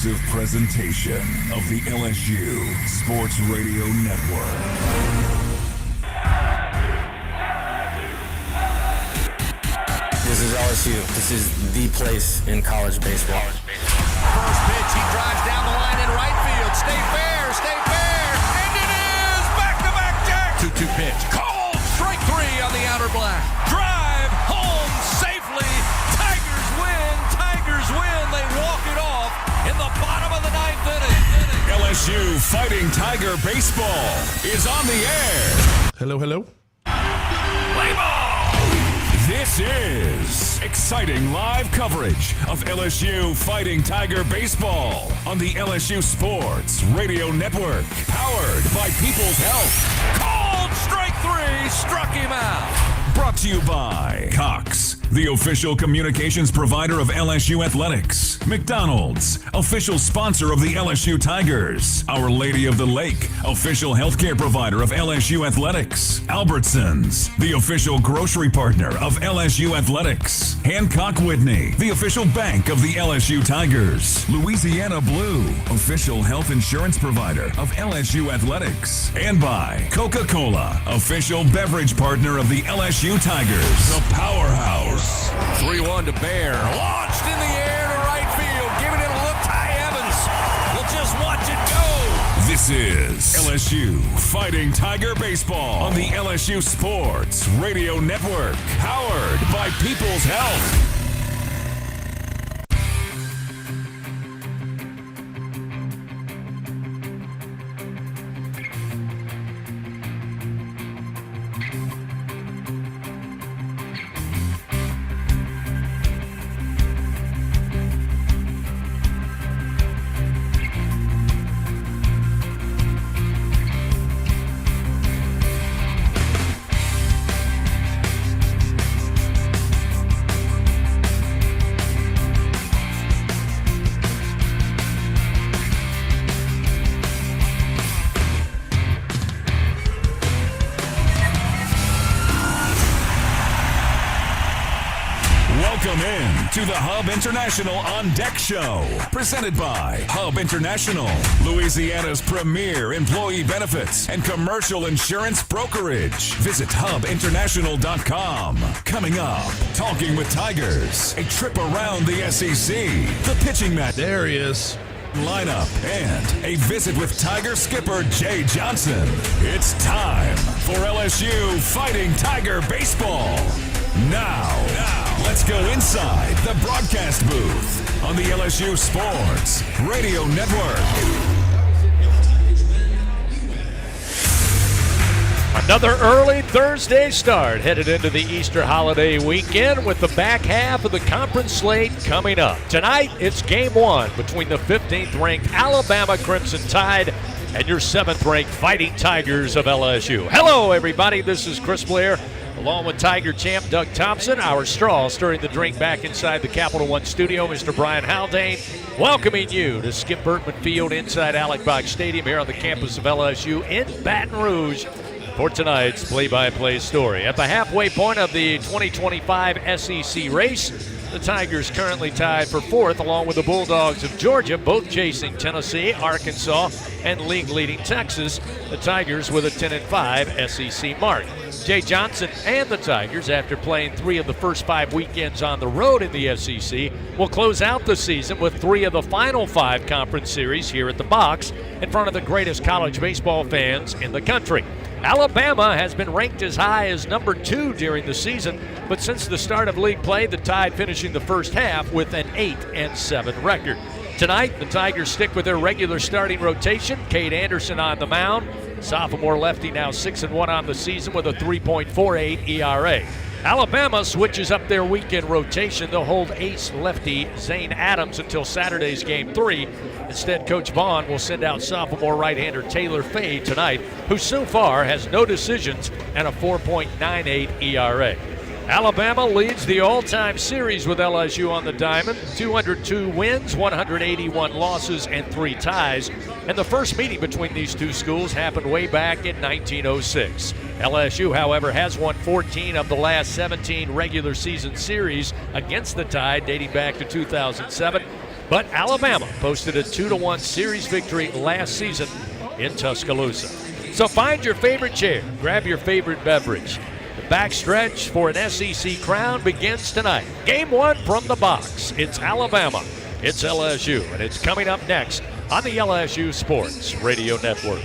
exclusive presentation of the LSU Sports Radio Network. This is LSU. This is the place in college baseball. First pitch, he drives down the line in right field. Stay fair, and it is back-to-back jack. 2-2 pitch, called strike three on the outer black. Drive home safely. Tigers win. They walk it off in the bottom of the ninth inning. LSU Fighting Tiger Baseball is on the air. Hello. Play ball! This is exciting live coverage of LSU Fighting Tiger Baseball on the LSU Sports Radio Network, powered by People's Health. Called strike three, struck him out. Brought to you by Cox, the official communications provider of LSU Athletics. McDonald's, official sponsor of the LSU Tigers. Our Lady of the Lake, official healthcare provider of LSU Athletics. Albertsons, the official grocery partner of LSU Athletics. Hancock Whitney, the official bank of the LSU Tigers. Louisiana Blue, official health insurance provider of LSU Athletics. And by Coca-Cola, official beverage partner of the LSU Tigers. The Powerhouse. 3-1 to Bear. Launched in the air to right field. Giving it a look. Ty Evans will just watch it go. This is LSU Fighting Tiger Baseball on the LSU Sports Radio Network. Powered by People's Health. Welcome in to the Hub International On Deck Show, presented by Hub International, Louisiana's premier employee benefits and commercial insurance brokerage. Visit hubinternational.com. Coming up, Talking with Tigers, a trip around the SEC, the pitching match. There he is. Lineup and a visit with Tiger skipper Jay Johnson. It's time for LSU Fighting Tiger Baseball. Now, let's go inside the broadcast booth on the LSU Sports Radio Network. Another early Thursday start headed into the Easter holiday weekend with the back half of the conference slate coming up. Tonight, it's game one between the 15th-ranked Alabama Crimson Tide and your 7th-ranked Fighting Tigers of LSU. Hello, everybody. This is Chris Blair, along with Tiger champ Doug Thompson, our straw stirring the drink back inside the Capital One studio, Mr. Brian Haldane, welcoming you to Skip Bertman Field inside Alec Box Stadium here on the campus of LSU in Baton Rouge for tonight's play-by-play story. At the halfway point of the 2025 SEC race, the Tigers currently tied for 4th along with the Bulldogs of Georgia, both chasing Tennessee, Arkansas, and league-leading Texas. The Tigers with a 10-5 SEC mark. Jay Johnson and the Tigers, after playing 3 of the first 5 weekends on the road in the SEC, will close out the season with 3 of the final 5 conference series here at the Box in front of the greatest college baseball fans in the country. Alabama has been ranked as high as number 2 during the season, but since the start of league play, the Tide finishing the first half with an 8-7 record. Tonight, the Tigers stick with their regular starting rotation. Cade Anderson on the mound. Sophomore lefty now 6-1 on the season with a 3.48 ERA. Alabama switches up their weekend rotation. They'll hold ace lefty Zane Adams until Saturday's Game 3. Instead, Coach Vaughn will send out sophomore right-hander Taylor Fay tonight, who so far has no decisions and a 4.98 ERA. Alabama leads the all-time series with LSU on the diamond, 202 wins, 181 losses, and 3 ties. And the first meeting between these two schools happened way back in 1906. LSU, however, has won 14 of the last 17 regular season series against the Tide dating back to 2007. But Alabama posted a 2-1 series victory last season in Tuscaloosa. So find your favorite chair, grab your favorite beverage. The backstretch for an SEC crown begins tonight. Game 1 from the box. It's Alabama. It's LSU, and it's coming up next on the LSU Sports Radio Network.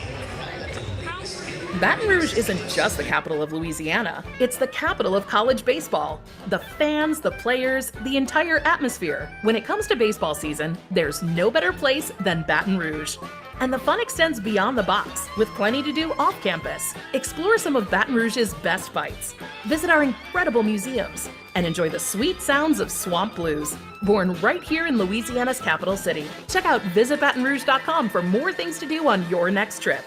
Baton Rouge isn't just the capital of Louisiana. It's the capital of college baseball. The fans, the players, the entire atmosphere. When it comes to baseball season, there's no better place than Baton Rouge. And the fun extends beyond the box, with plenty to do off campus. Explore some of Baton Rouge's best fights. Visit our incredible museums and enjoy the sweet sounds of swamp blues. Born right here in Louisiana's capital city. Check out visitbatonrouge.com for more things to do on your next trip.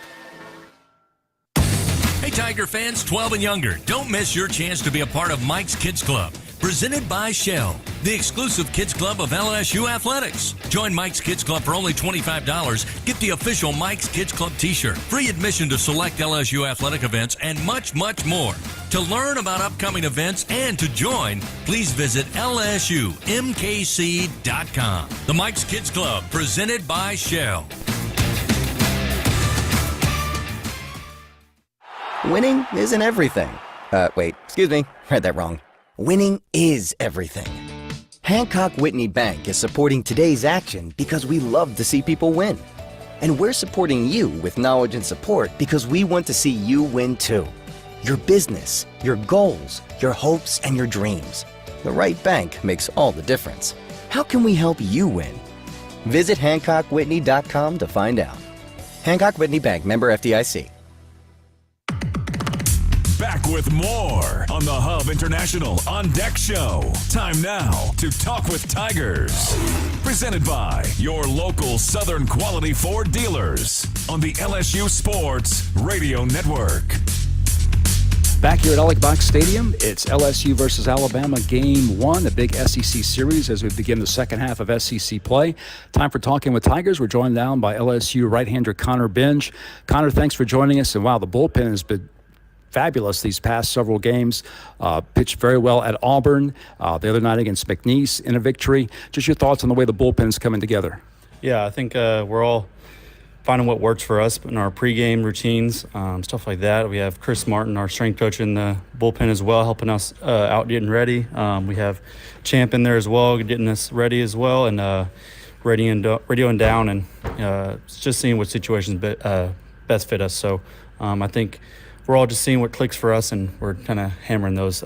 Hey, Tiger fans 12 and younger, don't miss your chance to be a part of Mike's Kids Club. Presented by Shell, the exclusive kids club of LSU Athletics. Join Mike's Kids Club for only $25. Get the official Mike's Kids Club t-shirt, free admission to select LSU athletic events, and much, much more. To learn about upcoming events and to join, please visit LSUMKC.com. The Mike's Kids Club, presented by Shell. Winning isn't everything. Wait, excuse me, read that wrong. Winning is everything. Hancock Whitney Bank is supporting today's action because we love to see people win. And we're supporting you with knowledge and support because we want to see you win too. Your business, your goals, your hopes, and your dreams. The right bank makes all the difference. How can we help you win? Visit HancockWhitney.com to find out. Hancock Whitney Bank, member FDIC. Back with more on the Hub International On Deck Show. Time now to talk with Tigers. Presented by your local Southern Quality Ford dealers on the LSU Sports Radio Network. Back here at Ellick Box Stadium, it's LSU versus Alabama Game 1, a big SEC series as we begin the second half of SEC play. Time for Talking with Tigers. We're joined now by LSU right-hander Connor Benj. Connor, thanks for joining us. And wow, the bullpen has been fabulous these past several games. Pitched very well at Auburn the other night against McNeese in a victory. Just your thoughts on the way the bullpen's coming together. Yeah, I think we're all finding what works for us in our pregame routines, stuff like that. We have Chris Martin, our strength coach, in the bullpen as well, helping us out getting ready. We have Champ in there as well, getting us ready as well, and radioing down and just seeing what situations best fit us. So I think we're all just seeing what clicks for us, and we're kind of hammering those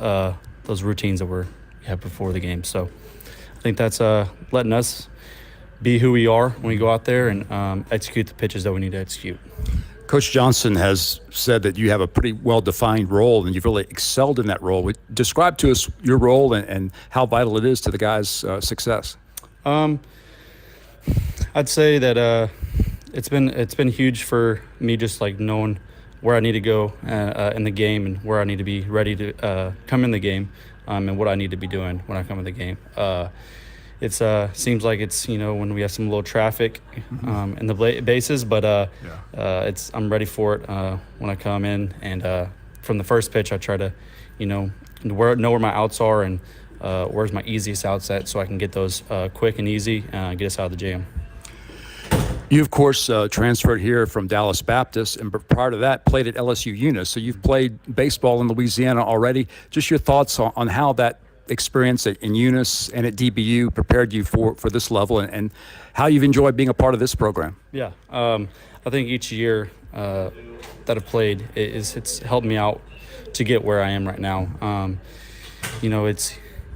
routines that we have before the game. So I think that's letting us be who we are when we go out there and execute the pitches that we need to execute. Coach Johnson has said that you have a pretty well-defined role, and you've really excelled in that role. Describe to us your role and how vital it is to the guys' success. I'd say that it's been huge for me, just like knowing where I need to go in the game and where I need to be ready to come in the game, and what I need to be doing when I come in the game. It seems like it's, when we have some little traffic in the bases, but I'm ready for it when I come in. And from the first pitch, I try to, know where my outs are and where's my easiest outs at, so I can get those quick and easy, get us out of the jam. You, of course, transferred here from Dallas Baptist, and prior to that, played at LSU Eunice. So you've played baseball in Louisiana already. Just your thoughts on how that experience in Eunice and at DBU prepared you for this level, and how you've enjoyed being a part of this program. Yeah, I think each year that I've played, it's helped me out to get where I am right now.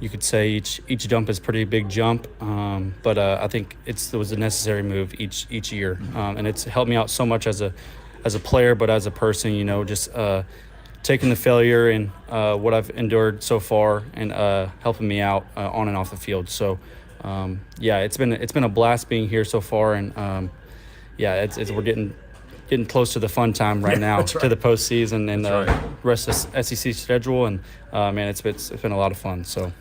You could say each jump is a pretty big jump, but I think it was a necessary move each year, and it's helped me out so much as a player, but as a person, just taking the failure and what I've endured so far and helping me out on and off the field. So it's been a blast being here so far, and we're getting close to the fun time right now, to the postseason and the rest of the SEC schedule, and it's been a lot of fun. So.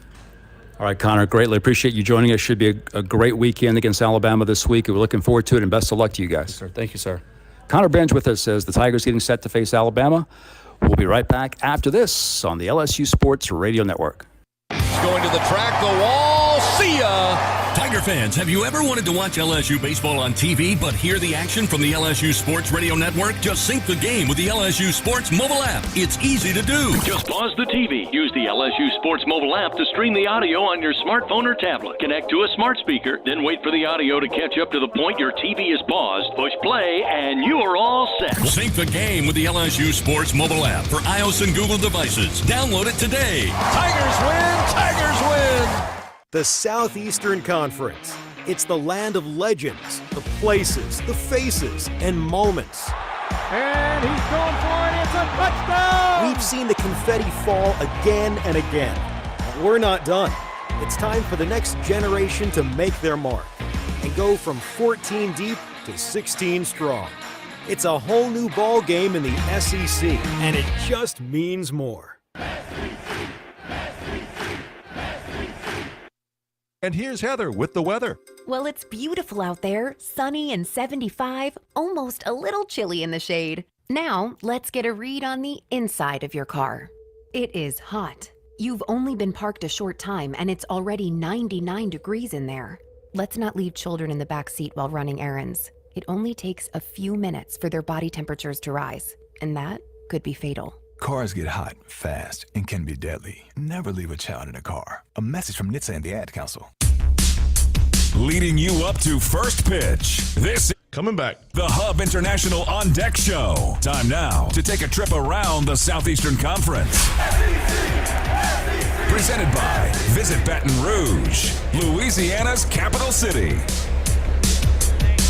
All right, Connor, greatly appreciate you joining us. Should be a great weekend against Alabama this week, and we're looking forward to it, and best of luck to you guys. Yes, sir. Thank you, sir. Connor Benj with us as the Tigers getting set to face Alabama. We'll be right back after this on the LSU Sports Radio Network. He's going to the track, the wall, We'll see ya. Tiger fans, have you ever wanted to watch LSU baseball on TV but hear the action from the LSU Sports Radio Network? Just sync the game with the LSU Sports mobile app. It's easy to do. Just pause the TV. Use the LSU Sports mobile app to stream the audio on your smartphone or tablet. Connect to a smart speaker, then wait for the audio to catch up to the point your TV is paused. Push play, and you are all set. Sync the game with the LSU Sports mobile app for iOS and Google devices. Download it today. Tigers win. Tigers win. The Southeastern Conference. It's the land of legends, the places, the faces, and moments. And he's going for it. It's a touchdown! We've seen the confetti fall again and again. But we're not done. It's time for the next generation to make their mark and go from 14 deep to 16 strong. It's a whole new ball game in the SEC, and it just means more. And here's Heather with the weather. Well, it's beautiful out there, sunny and 75, almost a little chilly in the shade. Now, let's get a read on the inside of your car. It is hot. You've only been parked a short time and it's already 99 degrees in there. Let's not leave children in the back seat while running errands. It only takes a few minutes for their body temperatures to rise, and that could be fatal. Cars get hot, fast, and can be deadly. Never leave a child in a car. A message from NHTSA and the Ad Council. Leading you up to first pitch. This coming back. The Hub International On Deck Show. Time now to take a trip around the Southeastern Conference. Presented by Visit Baton Rouge, Louisiana's capital city.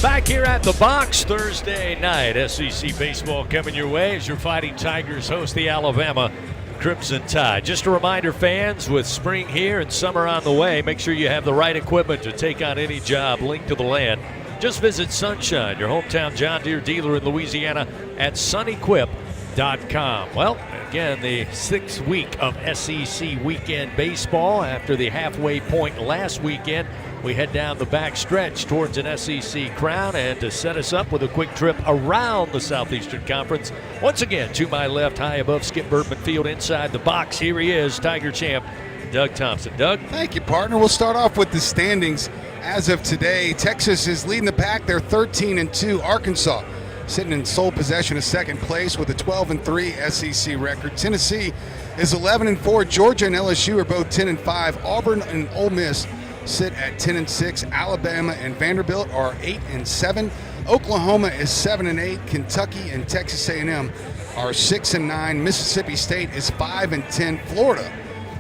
Back here at the box Thursday night, SEC baseball coming your way as your Fighting Tigers host the Alabama Crimson Tide. Just a reminder, fans, with spring here and summer on the way, make sure you have the right equipment to take on any job linked to the land. Just visit Sunshine, your hometown John Deere dealer in Louisiana, at sunequip.com. Well, again, the 6th week of SEC weekend baseball. After the halfway point last weekend, we head down the back stretch towards an SEC crown, and to set us up with a quick trip around the Southeastern Conference, once again, to my left, high above Skip Bertman Field, inside the box, here he is, Tiger champ, Doug Thompson. Doug? Thank you, partner. We'll start off with the standings as of today. Texas is leading the pack. They're 13-2. Arkansas sitting in sole possession of second place with a 12-3 SEC record. Tennessee is 11-4. Georgia and LSU are both 10-5. Auburn and Ole Miss sit at 10-6. Alabama and Vanderbilt are 8-7. Oklahoma is 7-8. Kentucky and Texas A&M are 6-9. Mississippi State is 5-10. Florida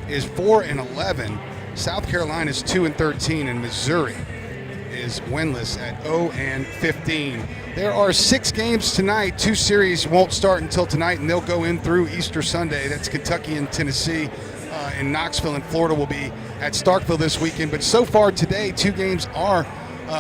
is 4-11. South Carolina is 2-13, and Missouri is winless at 0-15. There are 6 games tonight. 2 series won't start until tonight, and they'll go in through Easter Sunday. That's Kentucky and Tennessee. In Knoxville and Florida will be at Starkville this weekend. But so far today, 2 games are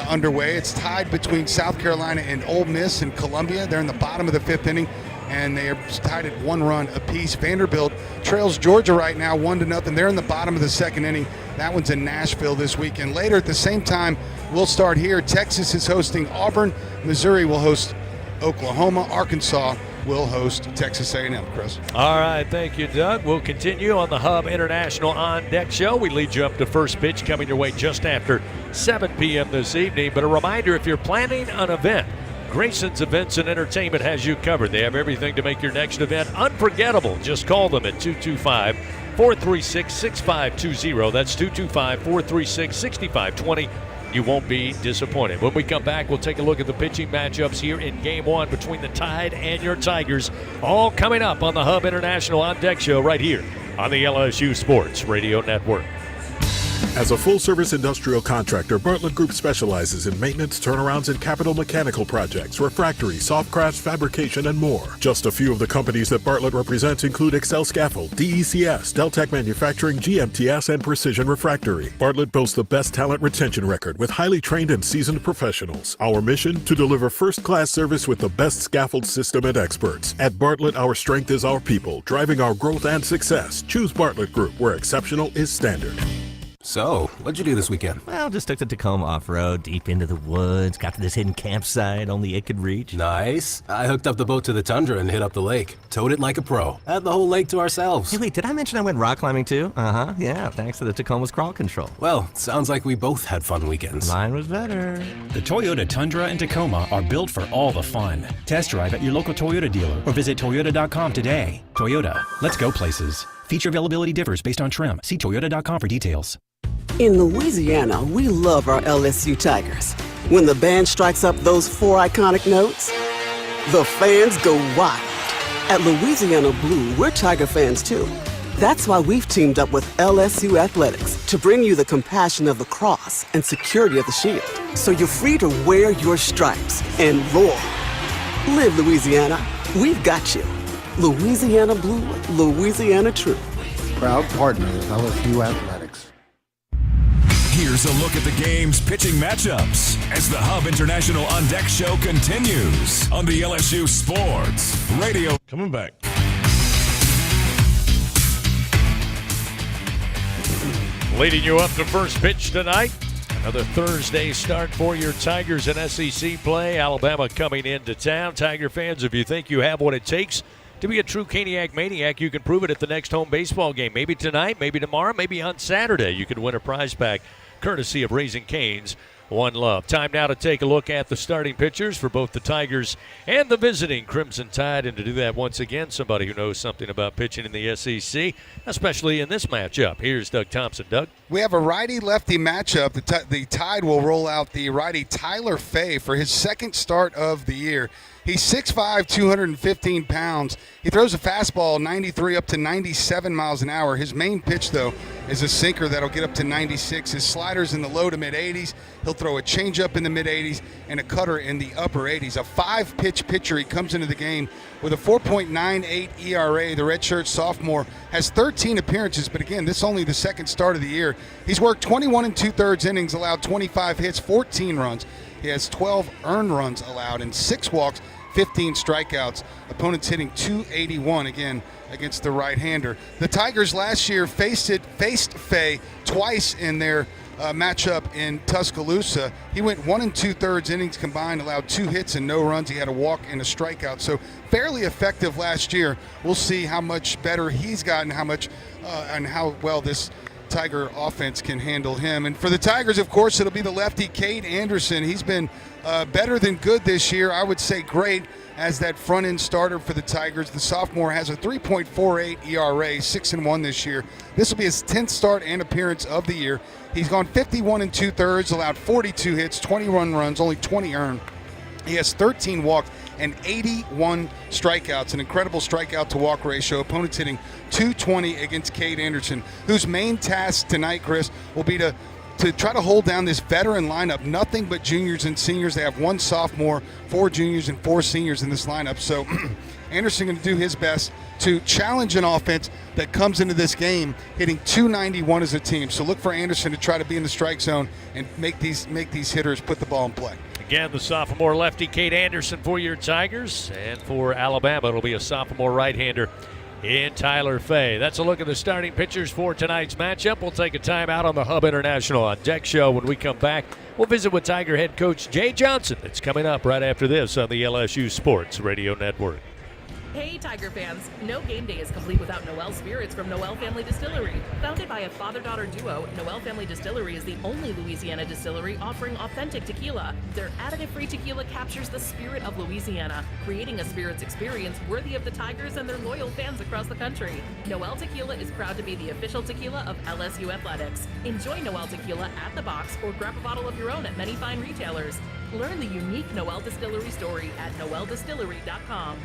underway. It's tied between South Carolina and Ole Miss in Columbia. They're in the bottom of the 5th inning, and they are tied at 1 run apiece. Vanderbilt trails Georgia right now 1-0. They're in the bottom of the 2nd inning. That one's in Nashville this weekend. Later at the same time, we'll start here. Texas is hosting Auburn. Missouri will host Oklahoma. Arkansas will host Texas A&M. Chris. All right, thank you, Doug. We'll continue on the Hub International On Deck Show. We lead you up to first pitch coming your way just after 7 p.m. this evening. But a reminder, if you're planning an event, Grayson's Events and Entertainment has you covered. They have everything to make your next event unforgettable. Just call them at 225-436-6520. That's 225-436-6520. You won't be disappointed. When we come back, we'll take a look at the pitching matchups here in Game 1 between the Tide and your Tigers. All coming up on the Hub International On Deck Show right here on the LSU Sports Radio Network. As a full-service industrial contractor, Bartlett Group specializes in maintenance, turnarounds, and capital mechanical projects, refractory, soft crafts, fabrication, and more. Just a few of the companies that Bartlett represents include Excel Scaffold, DECS, Deltec Manufacturing, GMTS, and Precision Refractory. Bartlett boasts the best talent retention record with highly trained and seasoned professionals. Our mission? To deliver first-class service with the best scaffold system and experts. At Bartlett, our strength is our people, driving our growth and success. Choose Bartlett Group, where exceptional is standard. So, what'd you do this weekend? Well, just took the Tacoma off-road, deep into the woods, got to this hidden campsite only it could reach. Nice. I hooked up the boat to the Tundra and hit up the lake. Towed it like a pro. Had the whole lake to ourselves. Hey, wait, did I mention I went rock climbing too? Uh-huh, yeah, thanks to the Tacoma's crawl control. Well, sounds like we both had fun weekends. Mine was better. The Toyota Tundra and Tacoma are built for all the fun. Test drive at your local Toyota dealer or visit Toyota.com today. Toyota, let's go places. Feature availability differs based on trim. See Toyota.com for details. In Louisiana, we love our LSU Tigers. When the band strikes up those 4 iconic notes, the fans go wild. At Louisiana Blue, we're Tiger fans too. That's why we've teamed up with LSU Athletics to bring you the compassion of the cross and security of the shield, so you're free to wear your stripes and roar. Live Louisiana. We've got you. Louisiana Blue, Louisiana True. Proud partner of LSU Athletics. Here's a look at the game's pitching matchups as the Hub International On Deck show continues on the LSU Sports Radio. Coming back. Leading you up to first pitch tonight. Another Thursday start for your Tigers in SEC play. Alabama coming into town. Tiger fans, if you think you have what it takes to be a true Caniac maniac, you can prove it at the next home baseball game. Maybe tonight, maybe tomorrow, maybe on Saturday. You could win a prize pack courtesy of Raising Cane's One Love. Time now to take a look at the starting pitchers for both the Tigers and the visiting Crimson Tide. And to do that once again, somebody who knows something about pitching in the SEC, especially in this matchup. Here's Doug Thompson. Doug? We have a righty-lefty matchup. The Tide will roll out the righty Tyler Fay for his second start of the year. He's 6'5", 215 pounds. He throws a fastball 93 up to 97 miles an hour. His main pitch, though, is a sinker that'll get up to 96. His slider's in the low to mid-80s. He'll throw a changeup in the mid-80s and a cutter in the upper 80s. A 5-pitch pitcher. He comes into the game with a 4.98 ERA. The redshirt sophomore has 13 appearances, but again, this is only the second start of the year. He's worked 21 2/3 innings, allowed 25 hits, 14 runs. He has 12 earned runs allowed and 6 walks, 15 strikeouts. Opponents hitting .281 again against the right-hander. The Tigers last year faced Fay twice in their matchup in Tuscaloosa. He went 1 2/3 innings combined, allowed 2 hits and no runs. He had a walk and a strikeout, so fairly effective last year. We'll see how much better he's gotten, and how well this Tiger offense can handle him. And for the Tigers, of course, it'll be the lefty Cade Anderson. He's been better than good this year. I would say great as that front-end starter for the Tigers. The sophomore has a 3.48 ERA, 6-1 this year. This will be his 10th start and appearance of the year. He's gone 51 2/3, allowed 42 hits, 21 runs, only 20 earned. He has 13 walks and 81 strikeouts, an incredible strikeout-to-walk ratio. Opponents hitting .220 against Cade Anderson, whose main task tonight, Chris, will be to try to hold down this veteran lineup. Nothing but juniors and seniors. They have 1 sophomore, 4 juniors, and 4 seniors in this lineup. So Anderson going to do his best to challenge an offense that comes into this game hitting .291 as a team. So look for Anderson to try to be in the strike zone and make these hitters put the ball in play. Again, the sophomore lefty, Cade Anderson, for your Tigers. And for Alabama, it'll be a sophomore right-hander in Tyler Fay. That's a look at the starting pitchers for tonight's matchup. We'll take a timeout on the Hub International On Deck show. When we come back, we'll visit with Tiger head coach Jay Johnson. It's coming up right after this on the LSU Sports Radio Network. Hey Tiger fans, no game day is complete without Noel Spirits from Noel Family Distillery. Founded by a father-daughter duo, Noel Family Distillery is the only Louisiana distillery offering authentic tequila. Their additive-free tequila captures the spirit of Louisiana, creating a spirits experience worthy of the Tigers and their loyal fans across the country. Noel Tequila is proud to be the official tequila of LSU Athletics. Enjoy Noel Tequila at the box or grab a bottle of your own at many fine retailers. Learn the unique Noel Distillery story at noeldistillery.com.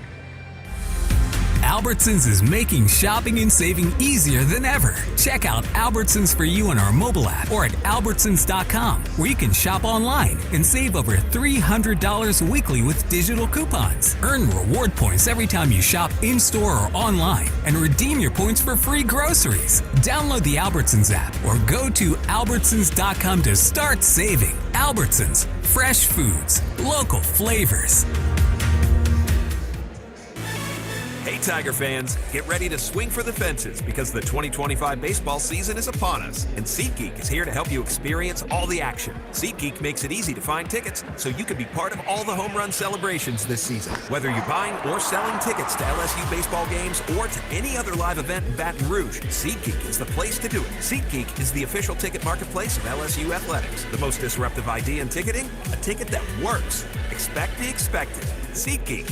Albertsons is making shopping and saving easier than ever. Check out Albertsons for You on our mobile app or at albertsons.com, where you can shop online and save over $300 weekly with digital coupons. Earn reward points every time you shop in-store or online and redeem your points for free groceries. Download the Albertsons app or go to albertsons.com to start saving. Albertsons, fresh foods, local flavors. Hey Tiger fans, get ready to swing for the fences because the 2025 baseball season is upon us, and SeatGeek is here to help you experience all the action. SeatGeek makes it easy to find tickets so you can be part of all the home run celebrations this season. Whether you're buying or selling tickets to LSU baseball games or to any other live event in Baton Rouge, SeatGeek is the place to do it. SeatGeek is the official ticket marketplace of LSU Athletics. The most disruptive idea in ticketing, a ticket that works. Expect the expected. SeatGeek.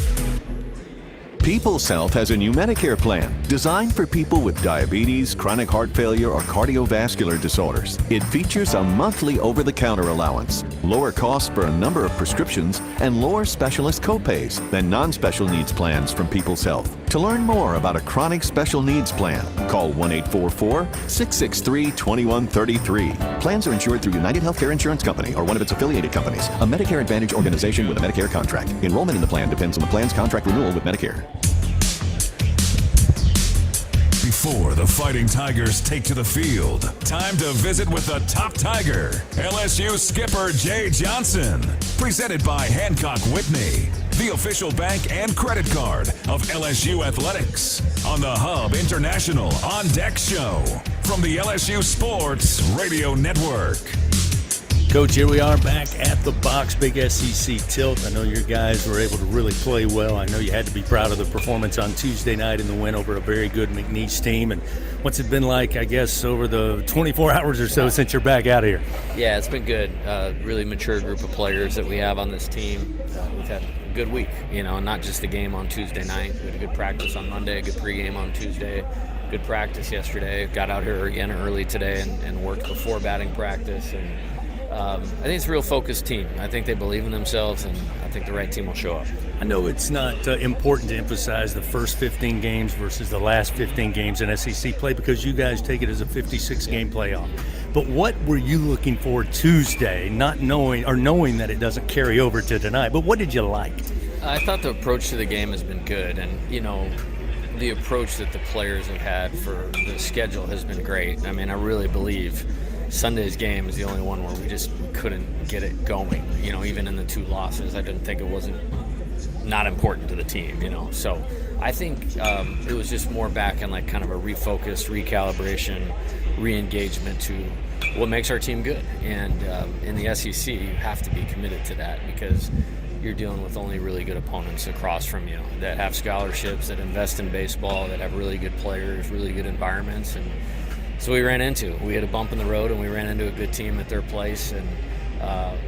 People's Health has a new Medicare plan designed for people with diabetes, chronic heart failure, or cardiovascular disorders. It features a monthly over-the-counter allowance, lower costs for a number of prescriptions, and lower specialist copays than non-special needs plans from People's Health. To learn more about a chronic special needs plan, call 1-844-663-2133. Plans are insured through United Healthcare Insurance Company or one of its affiliated companies, a Medicare Advantage organization with a Medicare contract. Enrollment in the plan depends on the plan's contract renewal with Medicare. Before the Fighting Tigers take to the field, time to visit with the top Tiger, LSU skipper Jay Johnson. Presented by Hancock Whitney, the official bank and credit card of LSU Athletics, on the Hub International On Deck Show from the LSU Sports Radio Network. Coach, here we are back at the box, big SEC tilt. I know your guys were able to really play well. I know you had to be proud of the performance on Tuesday night in the win over a very good McNeese team. And what's it been like, I guess, over the 24 hours or so since you're back out of here? Yeah, it's been good. Really mature group of players that we have on this team. We've had a good week, not just the game on Tuesday night. We had a good practice on Monday, a good pregame on Tuesday, good practice yesterday. Got out here again early today and worked before batting practice. And I think it's a real focused team. I think they believe in themselves, and I think the right team will show up. I know it's not important to emphasize the first 15 games versus the last 15 games in SEC play because you guys take it as a 56-game playoff. But what were you looking for Tuesday, not knowing that it doesn't carry over to tonight? But what did you like? I thought the approach to the game has been good, and the approach that the players have had for the schedule has been great. I mean, I really believe Sunday's game is the only one where we couldn't get it going. Even in the two losses, I didn't think it wasn't not important to the team. So I think it was just more back in like kind of a refocus, recalibration, re-engagement to what makes our team good. And in the SEC, you have to be committed to that because you're dealing with only really good opponents across from you that have scholarships, that invest in baseball, that have really good players, really good environments, and so we had a bump in the road, and we ran into a good team at their place, and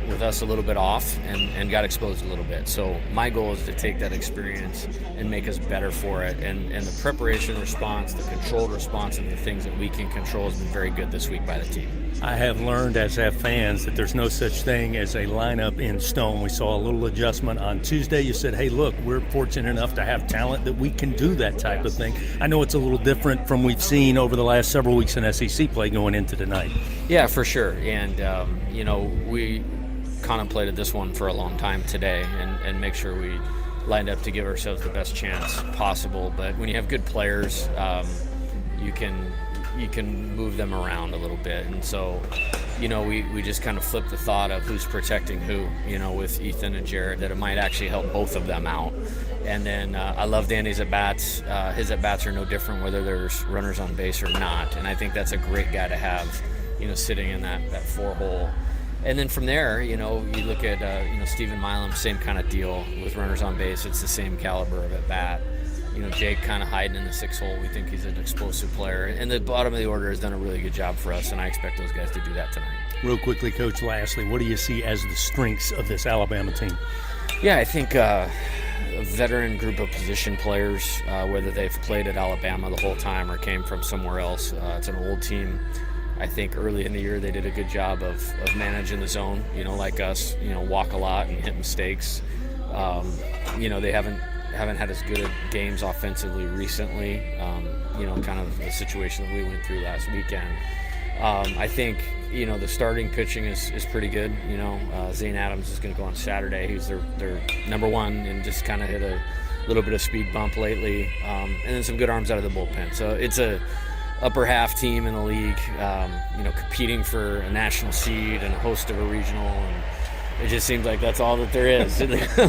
with us a little bit off, and got exposed a little bit. So my goal is to take that experience and make us better for it. And the preparation response, the controlled response, and the things that we can control has been very good this week by the team. I have learned, as have fans, that there's no such thing as a lineup in stone. We saw a little adjustment on Tuesday. You said, hey, look, we're fortunate enough to have talent that we can do that type of thing. I know it's a little different from we've seen over the last several weeks in SEC play going into tonight. Yeah, for sure. And, we contemplated this one for a long time today and make sure we lined up to give ourselves the best chance possible. But when you have good players, you can move them around a little bit. And so, we just kind of flipped the thought of who's protecting who, with Ethan and Jared, that it might actually help both of them out. And then I love Danny's at-bats. His at-bats are no different whether there's runners on base or not. And I think that's a great guy to have, sitting in that four-hole. And then from there, you look at, Stephen Milam, same kind of deal with runners on base. It's the same caliber of at-bat. Jake kind of hiding in the six-hole. We think he's an explosive player. And the bottom of the order has done a really good job for us, and I expect those guys to do that tonight. Real quickly, Coach, lastly, what do you see as the strengths of this Alabama team? Yeah, I think a veteran group of position players, whether they've played at Alabama the whole time or came from somewhere else. It's an old team. I think early in the year they did a good job of managing the zone, like us, walk a lot and hit mistakes. They haven't had as good games offensively recently, kind of the situation that we went through last weekend. I think, the starting pitching is pretty good. Zane Adams is going to go on Saturday. He's their number one and just kind of hit a little bit of speed bump lately. And then some good arms out of the bullpen. So it's a upper half team in the league, competing for a national seed and a host of a regional. And it just seems like that's all that there is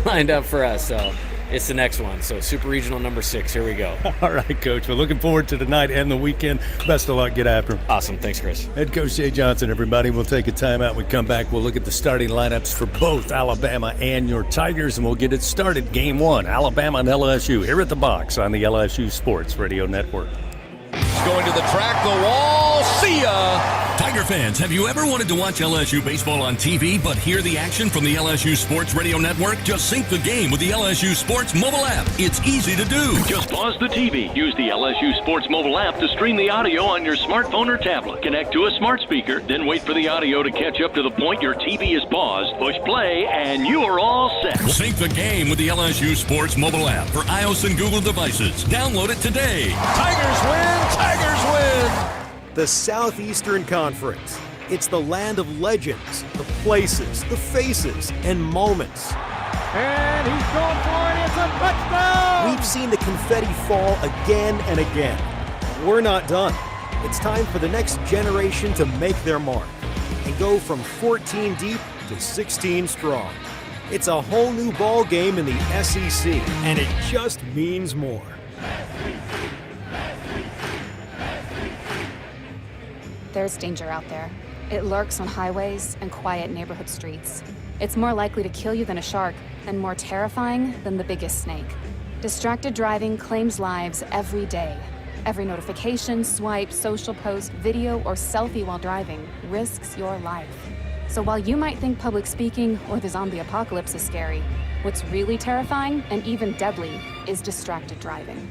lined up for us. So it's the next one. So Super Regional number 6, here we go. All right, Coach. We're looking forward to tonight and the weekend. Best of luck. Get after them. Awesome. Thanks, Chris. Head Coach Jay Johnson, everybody. We'll take a timeout. We come back. We'll look at the starting lineups for both Alabama and your Tigers, and we'll get it started. Game 1, Alabama and LSU, here at the box on the LSU Sports Radio Network. Going to the track, the wall, see ya! Tiger fans, have you ever wanted to watch LSU baseball on TV but hear the action from the LSU Sports Radio Network? Just sync the game with the LSU Sports mobile app. It's easy to do. Just pause the TV. Use the LSU Sports mobile app to stream the audio on your smartphone or tablet. Connect to a smart speaker, then wait for the audio to catch up to the point your TV is paused. Push play, and you are all set. Sync the game with the LSU Sports mobile app for iOS and Google devices. Download it today. Tigers win! Tigers win! The Southeastern Conference. It's the land of legends, the places, the faces, and moments. And he's going for it. It's a touchdown! We've seen the confetti fall again and again. We're not done. It's time for the next generation to make their mark and go from 14 deep to 16 strong. It's a whole new ball game in the SEC, and it just means more. There's danger out there. It lurks on highways and quiet neighborhood streets. It's more likely to kill you than a shark, and more terrifying than the biggest snake. Distracted driving claims lives every day. Every notification, swipe, social post, video, or selfie while driving risks your life. So while you might think public speaking or the zombie apocalypse is scary, what's really terrifying and even deadly is distracted driving.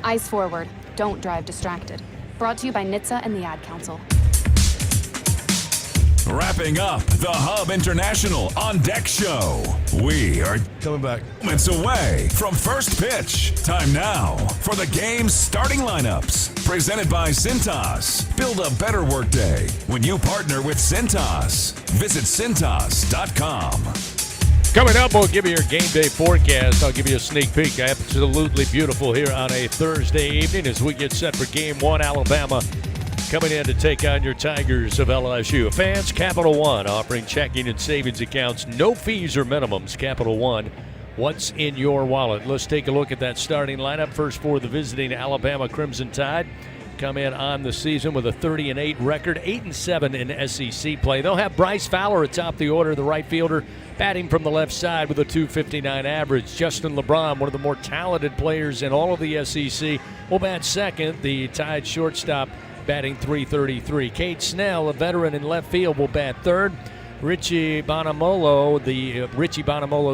Eyes forward, don't drive distracted. Brought to you by NHTSA and the Ad Council. Wrapping up the Hub International On Deck Show. We are coming back moments away from first pitch. Time now for the game's starting lineups. Presented by Cintas. Build a better workday when you partner with Cintas. Visit Cintas.com. Coming up, we'll give you your game day forecast. I'll give you a sneak peek. Absolutely beautiful here on a Thursday evening as we get set for Game 1, Alabama coming in to take on your Tigers of LSU. Fans, Capital One offering checking and savings accounts, no fees or minimums. Capital One, what's in your wallet? Let's take a look at that starting lineup. First for the visiting Alabama Crimson Tide. Come in on the season with a 30-8 record, 8-7 in SEC play. They'll have Bryce Fowler atop the order, the right fielder, batting from the left side with a .259 average. Justin LeBron, one of the more talented players in all of the SEC, will bat second. The Tide shortstop batting .333. Cade Snell, a veteran in left field, will bat third. Richie Bonamolo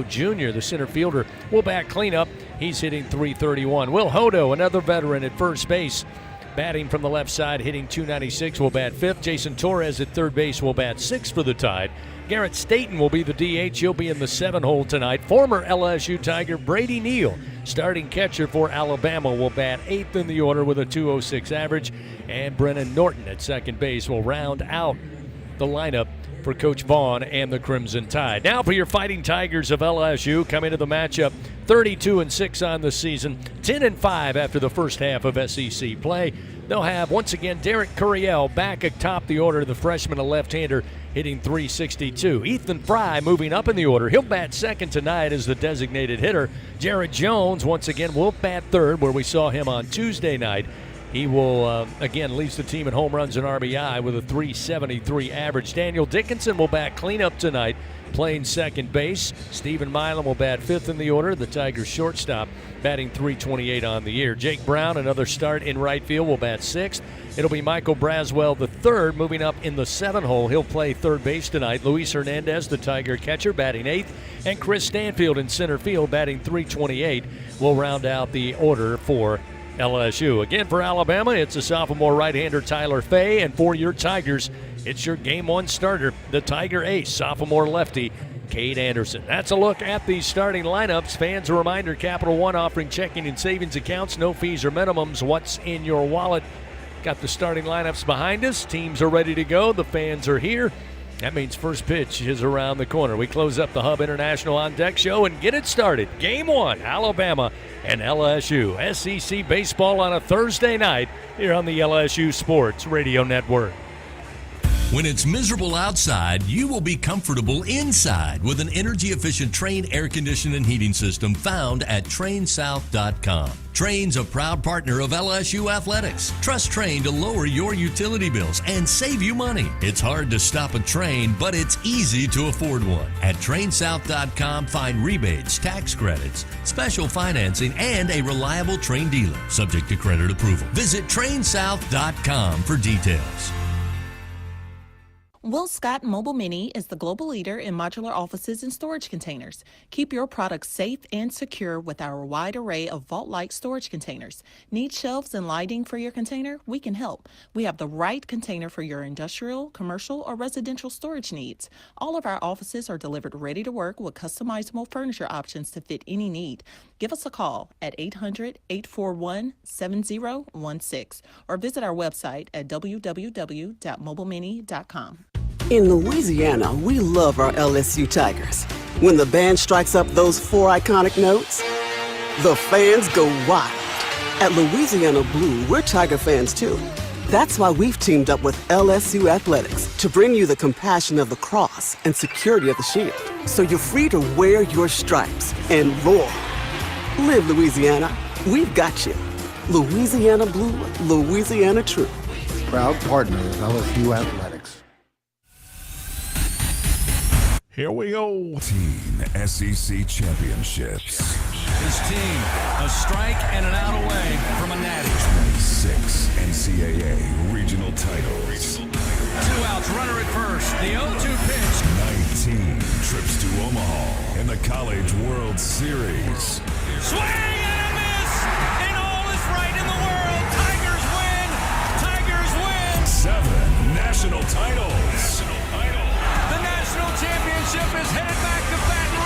Jr., the center fielder, will bat cleanup. He's hitting .331. Will Hodo, another veteran at first base, batting from the left side, hitting .296, will bat fifth. Jason Torres at third base will bat sixth for the Tide. Garrett Staten will be the DH. He'll be in the 7-hole tonight. Former LSU Tiger Brady Neal, starting catcher for Alabama, will bat eighth in the order with a .206 average. And Brennan Norton at second base will round out the lineup for Coach Vaughn and the Crimson Tide. Now for your Fighting Tigers of LSU, come into the matchup 32-6 on the season, 10-5 after the first half of SEC play. They'll have, once again, Derek Curiel back atop the order, the freshman, a left-hander, hitting .362. Ethan Fry moving up in the order. He'll bat second tonight as the designated hitter. Jared Jones, once again, will bat third, where we saw him on Tuesday night. He will, again, leads the team in home runs and RBI with a .373 average. Daniel Dickinson will bat cleanup tonight, playing second base. Stephen Milam will bat fifth in the order. The Tigers shortstop batting .328 on the year. Jake Brown, another start in right field, will bat sixth. It'll be Michael Braswell the third, moving up in the 7-hole. He'll play third base tonight. Luis Hernandez, the Tiger catcher, batting eighth. And Chris Stanfield in center field, batting .328, will round out the order for LSU. Again, for Alabama, it's a sophomore right-hander Tyler Fay, and for your Tigers, it's your Game 1 starter, the Tiger ace, sophomore lefty Cade Anderson. That's a look at the starting lineups. Fans, a reminder, Capital One offering checking and savings accounts, no fees or minimums. What's in your wallet? Got the starting lineups behind us. Teams are ready to go. The fans are here. That means first pitch is around the corner. We close up the Hub International On Deck show and get it started. Game 1, Alabama and LSU. SEC baseball on a Thursday night here on the LSU Sports Radio Network. When it's miserable outside, you will be comfortable inside with an energy-efficient Trane air conditioning and heating system found at TraneSouth.com. Trane's a proud partner of LSU Athletics. Trust Trane to lower your utility bills and save you money. It's hard to stop a train, but it's easy to afford one. At TraneSouth.com, find rebates, tax credits, special financing, and a reliable Trane dealer, subject to credit approval. Visit TraneSouth.com for details. Will Scott Mobile Mini is the global leader in modular offices and storage containers. Keep your products safe and secure with our wide array of vault-like storage containers. Need shelves and lighting for your container? We can help. We have the right container for your industrial, commercial, or residential storage needs. All of our offices are delivered ready to work with customizable furniture options to fit any need. Give us a call at 800-841-7016 or visit our website at www.mobilemini.com. In Louisiana, we love our LSU Tigers. When the band strikes up those four iconic notes, the fans go wild. At Louisiana Blue, we're Tiger fans too. That's why we've teamed up with LSU Athletics to bring you the compassion of the cross and security of the shield, so you're free to wear your stripes and roar. Live Louisiana. We've got you. Louisiana Blue, Louisiana True. Proud partner of LSU Athletics. Here we go. Teen SEC Championships. His team, a strike and an out away from a natty. 26 NCAA regional titles. 2 outs, runner at first. The 0-2 pitch. 19 trips to Omaha in the College World Series. Swing and a miss! And all is right in the world. Tigers win! Tigers win! 7 national titles. The national championship is headed back to Baton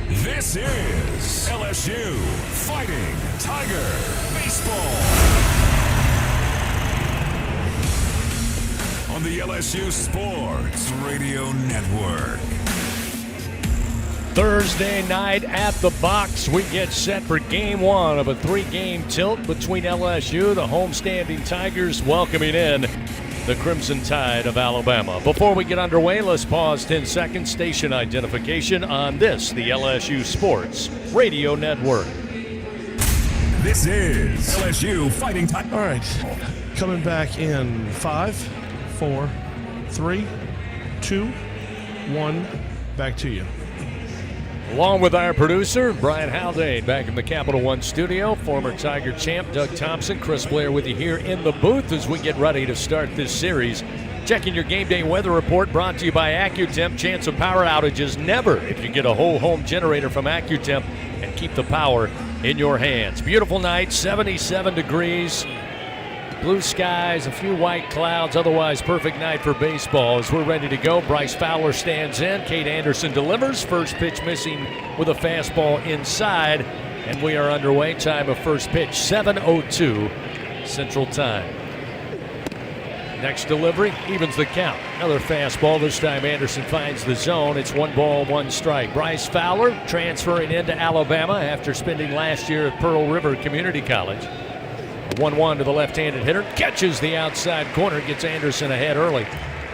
Rouge. This is LSU Fighting Tiger Baseball. On the LSU Sports Radio Network. Thursday night at the box, we get set for game one of a 3-game tilt between LSU, the homestanding Tigers, welcoming in the Crimson Tide of Alabama. Before we get underway, let's pause 10 seconds. Station identification on this, the LSU Sports Radio Network. This is LSU Fighting Tigers. All right, coming back in 5, 4, 3, 2, 1. Back to you. Along with our producer, Brian Haldane, back in the Capital One studio, former Tiger champ Doug Thompson, Chris Blair with you here in the booth as we get ready to start this series. Checking your game day weather report brought to you by AccuTemp. Chance of power outages never if you get a whole home generator from AccuTemp and keep the power in your hands. Beautiful night, 77 degrees. Blue skies, a few white clouds, otherwise perfect night for baseball. As we're ready to go, Bryce Fowler stands in. Kate Anderson delivers. First pitch missing with a fastball inside. And we are underway. Time of first pitch, 7:02 Central Time. Next delivery, evens the count. Another fastball. This time Anderson finds the zone. It's 1 ball, 1 strike. Bryce Fowler transferring into Alabama after spending last year at Pearl River Community College. 1-1 to the left-handed hitter. Catches the outside corner. Gets Anderson ahead early.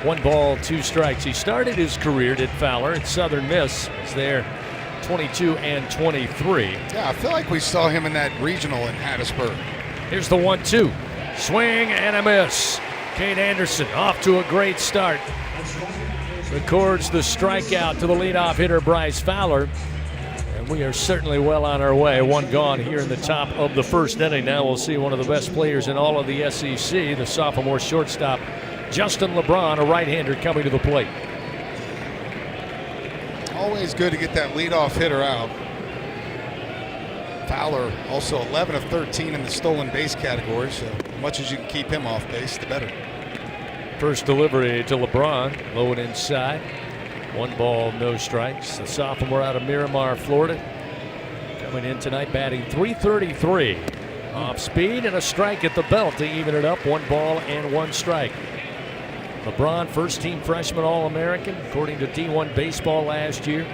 1 ball, 2 strikes. He started his career, did Fowler, at Southern Miss. He's there 22 and 23. Yeah, I feel like we saw him in that regional in Hattiesburg. Here's the 1-2. Swing and a miss. Kate Anderson off to a great start. Records the strikeout to the leadoff hitter, Bryce Fowler. We are certainly well on our way. 1 gone here in the top of the first inning. Now we'll see one of the best players in all of the SEC, the sophomore shortstop, Justin LeBron, a right-hander coming to the plate. Always good to get that leadoff hitter out. Fowler also 11 of 13 in the stolen base category, so as much as you can keep him off base, the better. First delivery to LeBron, low and inside. 1 ball, no strikes. The sophomore out of Miramar, Florida. Coming in tonight, batting .333. Off speed and a strike at the belt to even it up. 1 ball and 1 strike. LeBron, first-team freshman All-American, according to D1 Baseball last year.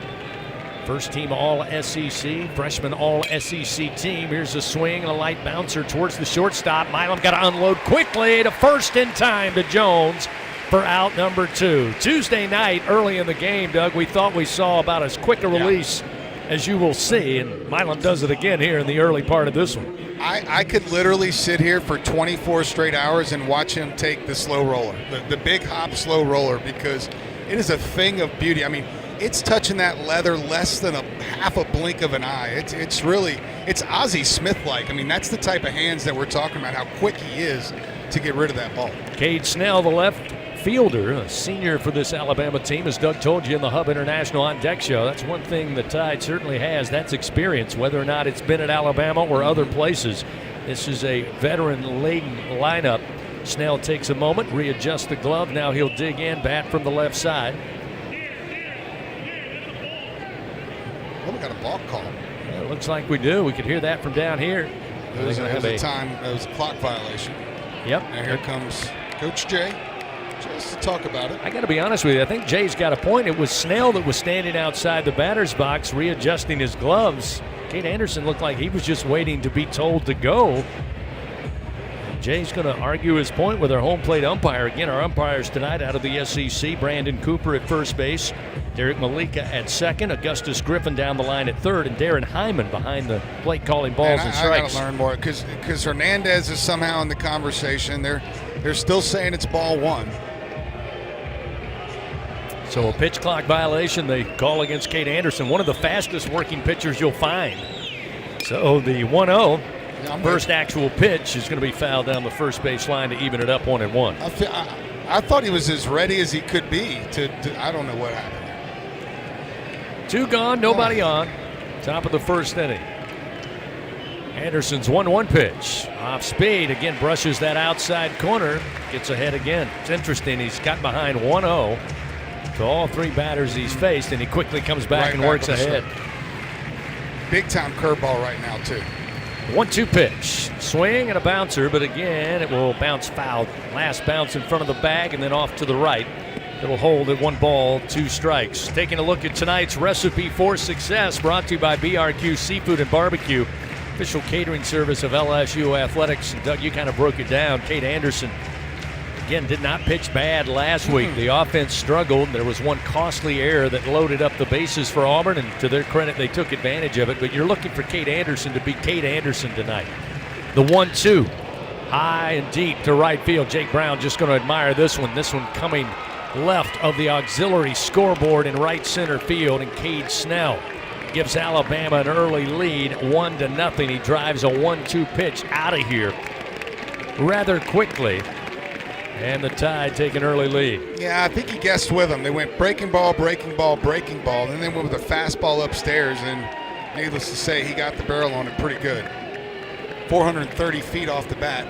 First team All-SEC, freshman All-SEC team. Here's a swing and a light bouncer towards the shortstop. Milam got to unload quickly to first in time to Jones for out number 2. Tuesday night, early in the game, Doug, we thought we saw about as quick a release as you will see, and Milam does it again here in the early part of this one. I could literally sit here for 24 straight hours and watch him take the slow roller, the big hop slow roller, because it is a thing of beauty. I mean, it's touching that leather less than a half a blink of an eye. It's really Ozzie Smith-like. I mean, that's the type of hands that we're talking about, how quick he is to get rid of that ball. Cade Snell, the left fielder, a senior for this Alabama team, as Doug told you in the Hub International On Deck show. That's one thing the Tide certainly has. That's experience, whether or not it's been at Alabama or other places. This is a veteran-laden lineup. Snell takes a moment, readjusts the glove. Now he'll dig in, bat from the left side. Well, we got a balk call. It looks like we do. We could hear that from down here. It was a clock violation. Yep. Now here comes Coach Jay. Just to talk about it. I got to be honest with you. I think Jay's got a point. It was Snell that was standing outside the batter's box readjusting his gloves. Cade Anderson looked like he was just waiting to be told to go. Jay's going to argue his point with our home plate umpire. Again, our umpires tonight out of the SEC, Brandon Cooper at first base, Derek Malika at second, Augustus Griffin down the line at third, and Darren Hyman behind the plate calling balls and strikes. I got to learn more because Hernandez is somehow in the conversation. They're still saying it's ball 1. So a pitch clock violation they call against Cade Anderson, one of the fastest working pitchers you'll find. So the 1-0, first actual pitch, is going to be fouled down the first base line to even it up 1-1. I thought he was as ready as he could be to I don't know what happened. 2 gone, nobody on. Top of the first inning. Anderson's 1-1 pitch. Off speed, again brushes that outside corner, gets ahead again. It's interesting, he's got behind 1-0. To all 3 batters he's faced, and he quickly comes back and works ahead. Big time curveball right now, too. 1-2 pitch. Swing and a bouncer, but again, it will bounce foul. Last bounce in front of the bag and then off to the right. It'll hold at 1 ball, 2 strikes. Taking a look at tonight's recipe for success, brought to you by BRQ Seafood and Barbecue, official catering service of LSU Athletics. And Doug, you kind of broke it down. Cade Anderson, again, did not pitch bad last week. The offense struggled. There was one costly error that loaded up the bases for Auburn, and to their credit, they took advantage of it. But you're looking for Cade Anderson to be Cade Anderson tonight. The 1-2, high and deep to right field. Jake Brown just going to admire this one. This one coming left of the auxiliary scoreboard in right center field, and Cade Snell gives Alabama an early lead, 1-0. He drives a 1-2 pitch out of here rather quickly. And the Tide take an early lead. Yeah, I think he guessed with them. They went breaking ball, breaking ball, breaking ball. Then they went with a fastball upstairs, and needless to say, he got the barrel on it pretty good. 430 feet off the bat.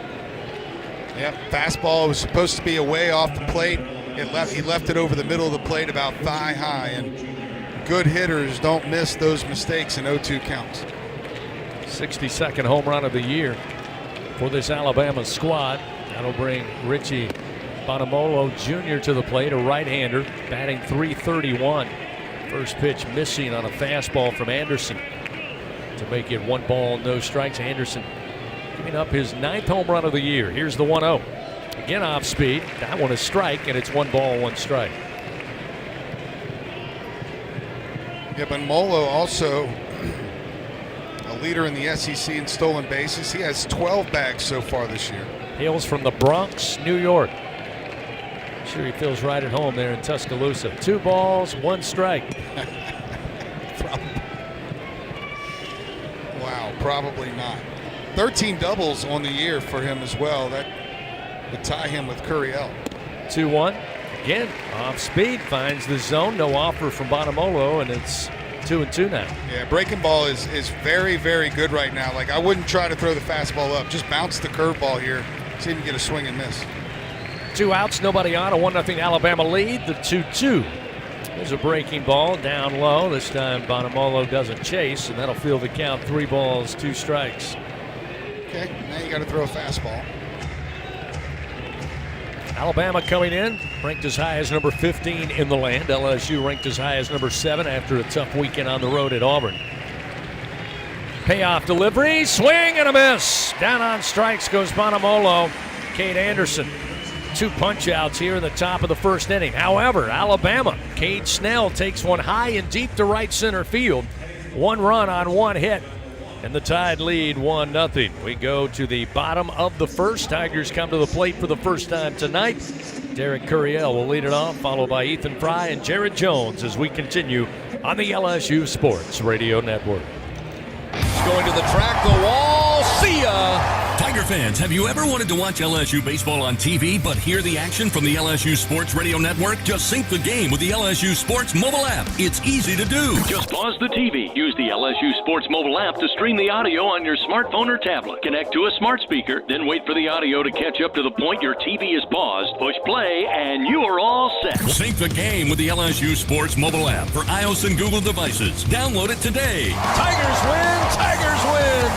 Yep, fastball was supposed to be away off the plate. He left it over the middle of the plate about thigh high, and good hitters don't miss those mistakes in 0-2 counts. 62nd home run of the year for this Alabama squad. That'll bring Richie Bonamolo Jr. to the plate, a right-hander, batting .331. First pitch missing on a fastball from Anderson to make it 1 ball, no strikes. Anderson giving up his 9th home run of the year. Here's the 1-0. Again off speed. That one a strike, and it's 1 ball, 1 strike. Yeah, Bonamolo also a leader in the SEC in stolen bases. He has 12 bags so far this year. Hails from the Bronx, New York. Sure he feels right at home there in Tuscaloosa. 2 balls, 1 strike. Wow, probably not. 13 doubles on the year for him as well. That would tie him with Curiel. 2-1. Again, off speed, finds the zone. No offer from Bonamolo, and it's 2-2 now. Yeah, breaking ball is very, very good right now. Like, I wouldn't try to throw the fastball up. Just bounce the curveball here. See if you get a swing and miss. 2 outs, nobody on, a 1-0 Alabama lead. The 2-2. There's a breaking ball down low. This time Bonamolo doesn't chase, and that'll field the count. 3 balls, 2 strikes. Okay, now you got to throw a fastball. Alabama coming in, ranked as high as number 15 in the land. LSU ranked as high as number 7 after a tough weekend on the road at Auburn. Payoff delivery, swing and a miss. Down on strikes goes Bonamolo. Cade Anderson. 2 punch-outs here in the top of the first inning. However, Alabama, Cade Snell takes one high and deep to right center field. 1 run on 1 hit, and the Tide lead 1-0. We go to the bottom of the first. Tigers come to the plate for the first time tonight. Derek Curiel will lead it off, followed by Ethan Fry and Jared Jones as we continue on the LSU Sports Radio Network. Going to the track, the wall, see ya! Tiger fans, have you ever wanted to watch LSU baseball on TV but hear the action from the LSU Sports Radio Network? Just sync the game with the LSU Sports mobile app. It's easy to do. Just pause the TV. Use the LSU Sports mobile app to stream the audio on your smartphone or tablet. Connect to a smart speaker, then wait for the audio to catch up to the point your TV is paused. Push play, and you are all set. Sync the game with the LSU Sports mobile app for iOS and Google devices. Download it today. Tigers win! Tigers win!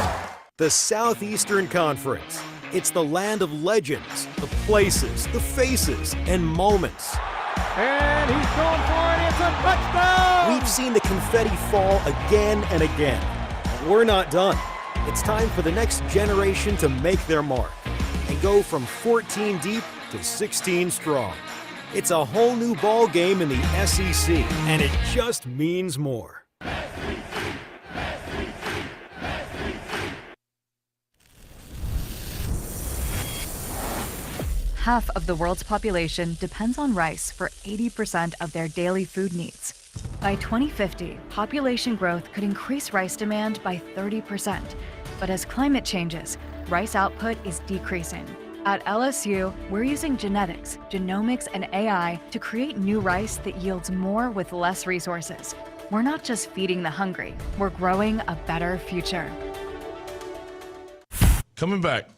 The Southeastern Conference. It's the land of legends, the places, the faces, and moments. And he's going for it. It's a touchdown! We've seen the confetti fall again and again. But we're not done. It's time for the next generation to make their mark and go from 14 deep to 16 strong. It's a whole new ball game in the SEC, and it just means more. Half of the world's population depends on rice for 80% of their daily food needs. By 2050, population growth could increase rice demand by 30%. But as climate changes, rice output is decreasing. At LSU, we're using genetics, genomics, and AI to create new rice that yields more with less resources. We're not just feeding the hungry, we're growing a better future. Coming back.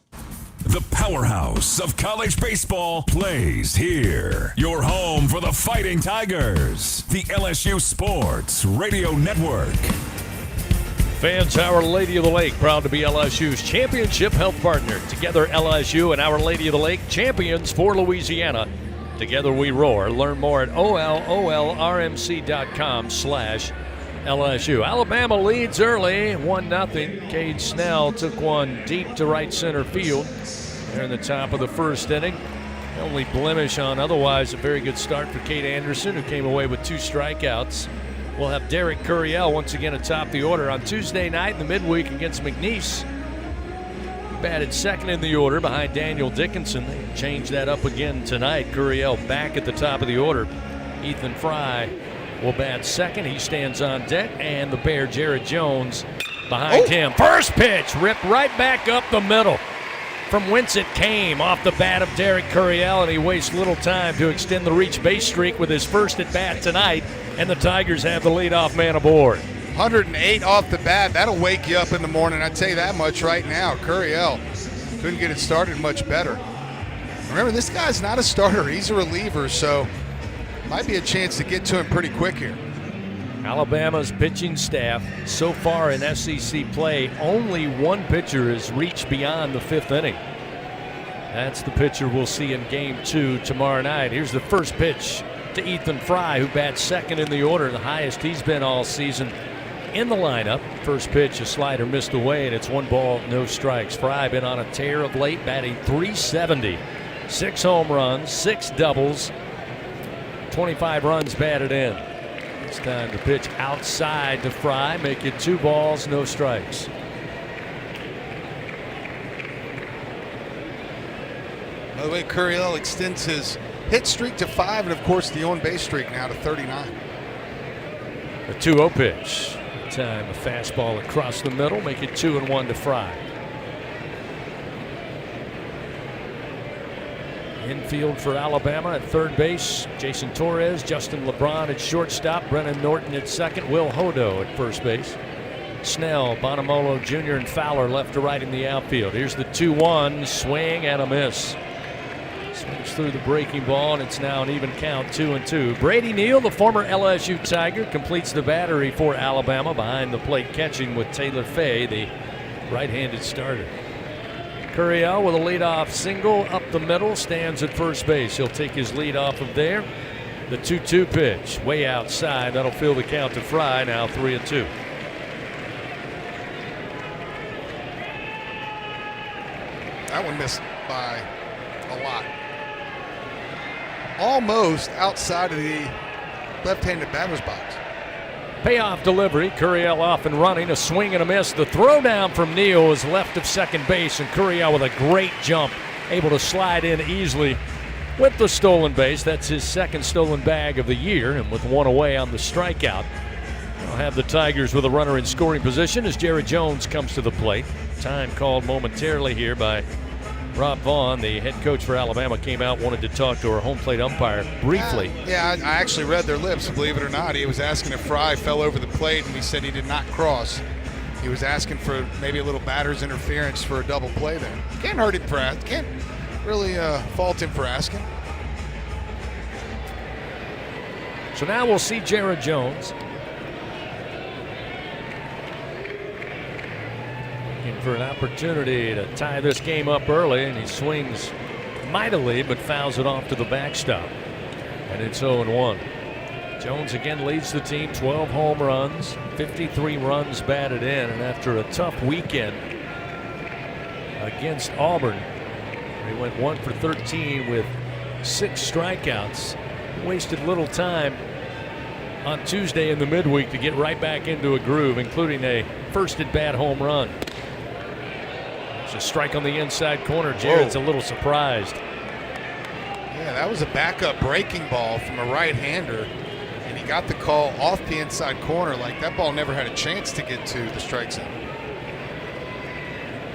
The powerhouse of college baseball plays here. Your home for the Fighting Tigers. The LSU Sports Radio Network. Fans, Our Lady of the Lake, proud to be LSU's championship health partner. Together, LSU and Our Lady of the Lake, champions for Louisiana. Together we roar. Learn more at olrmc.com/LSU. Alabama leads early, 1-0. Cade Snell took one deep to right center field. There in the top of the first inning. The only blemish on otherwise a very good start for Cade Anderson, who came away with 2 strikeouts. We'll have Derek Curiel once again atop the order on Tuesday night in the midweek against McNeese. Batted second in the order behind Daniel Dickinson. They changed that up again tonight. Curiel back at the top of the order. Ethan Fry will bat second. He stands on deck, and the Bear Jared Jones behind him. First pitch ripped right back up the middle from whence it came, off the bat of Derek Curiel, and he wastes little time to extend the reach base streak with his first at bat tonight, and the Tigers have the leadoff man aboard. 108 off the bat. That'll wake you up in the morning. I tell you that much right now. Curiel couldn't get it started much better. Remember, this guy's not a starter. He's a reliever, so might be a chance to get to him pretty quick here. Alabama's pitching staff so far in SEC play, only one pitcher has reached beyond the 5th inning. That's the pitcher we'll see in Game 2 tomorrow night. Here's the first pitch to Ethan Fry, who bats second in the order, the highest he's been all season in the lineup. First pitch, a slider missed away, and it's 1 ball, no strikes. Fry been on a tear of late, batting .370. 6 home runs, 6 doubles, 25 runs batted in. It's time to pitch outside to Fry, make it 2 balls, no strikes. By the way, Curiel extends his hit streak to 5, and of course the on-base streak now to 39. A 2-0 pitch. Time a fastball across the middle, make it 2-1 to Fry. Infield for Alabama at third base, Jason Torres, Justin LeBron at shortstop, Brennan Norton at second, Will Hodo at first base. Snell, Bonamolo Jr. and Fowler left to right in the outfield. Here's the 2-1, swing and a miss. Swings through the breaking ball, and it's now an even count, 2-2. Brady Neal, the former LSU Tiger, completes the battery for Alabama behind the plate, catching with Taylor Fay, the right-handed starter. Curiel with a leadoff single up the middle, stands at first base. He'll take his lead off of there. The 2-2 pitch, way outside. That'll fill the count to Fry, now 3-2. That one missed by a lot. Almost outside of the left-handed batter's box. Payoff delivery, Curiel off and running, a swing and a miss. The throw down from Neal is left of second base, and Curiel with a great jump, able to slide in easily with the stolen base. That's his second stolen bag of the year, and with one away on the strikeout. I'll have the Tigers with a runner in scoring position as Jared Jones comes to the plate. Time called momentarily here by Rob Vaughn, the head coach for Alabama, came out, wanted to talk to our home plate umpire briefly. I actually read their lips, believe it or not. He was asking if Fry fell over the plate, and he said he did not cross. He was asking for maybe a little batter's interference for a double play there. Can't hurt him for asking. Can't really fault him for asking. So now we'll see Jared Jones. Looking for an opportunity to tie this game up early, and he swings mightily but fouls it off to the backstop. And it's 0-1. Jones again leads the team, 12 home runs, 53 runs batted in, and after a tough weekend against Auburn, he went 1 for 13 with 6 strikeouts. Wasted little time on Tuesday in the midweek to get right back into a groove, including a first at bat home run. It's a strike on the inside corner. Jared's a little surprised. Yeah, that was a backup breaking ball from a right-hander, and he got the call off the inside corner. Like that ball never had a chance to get to the strike zone.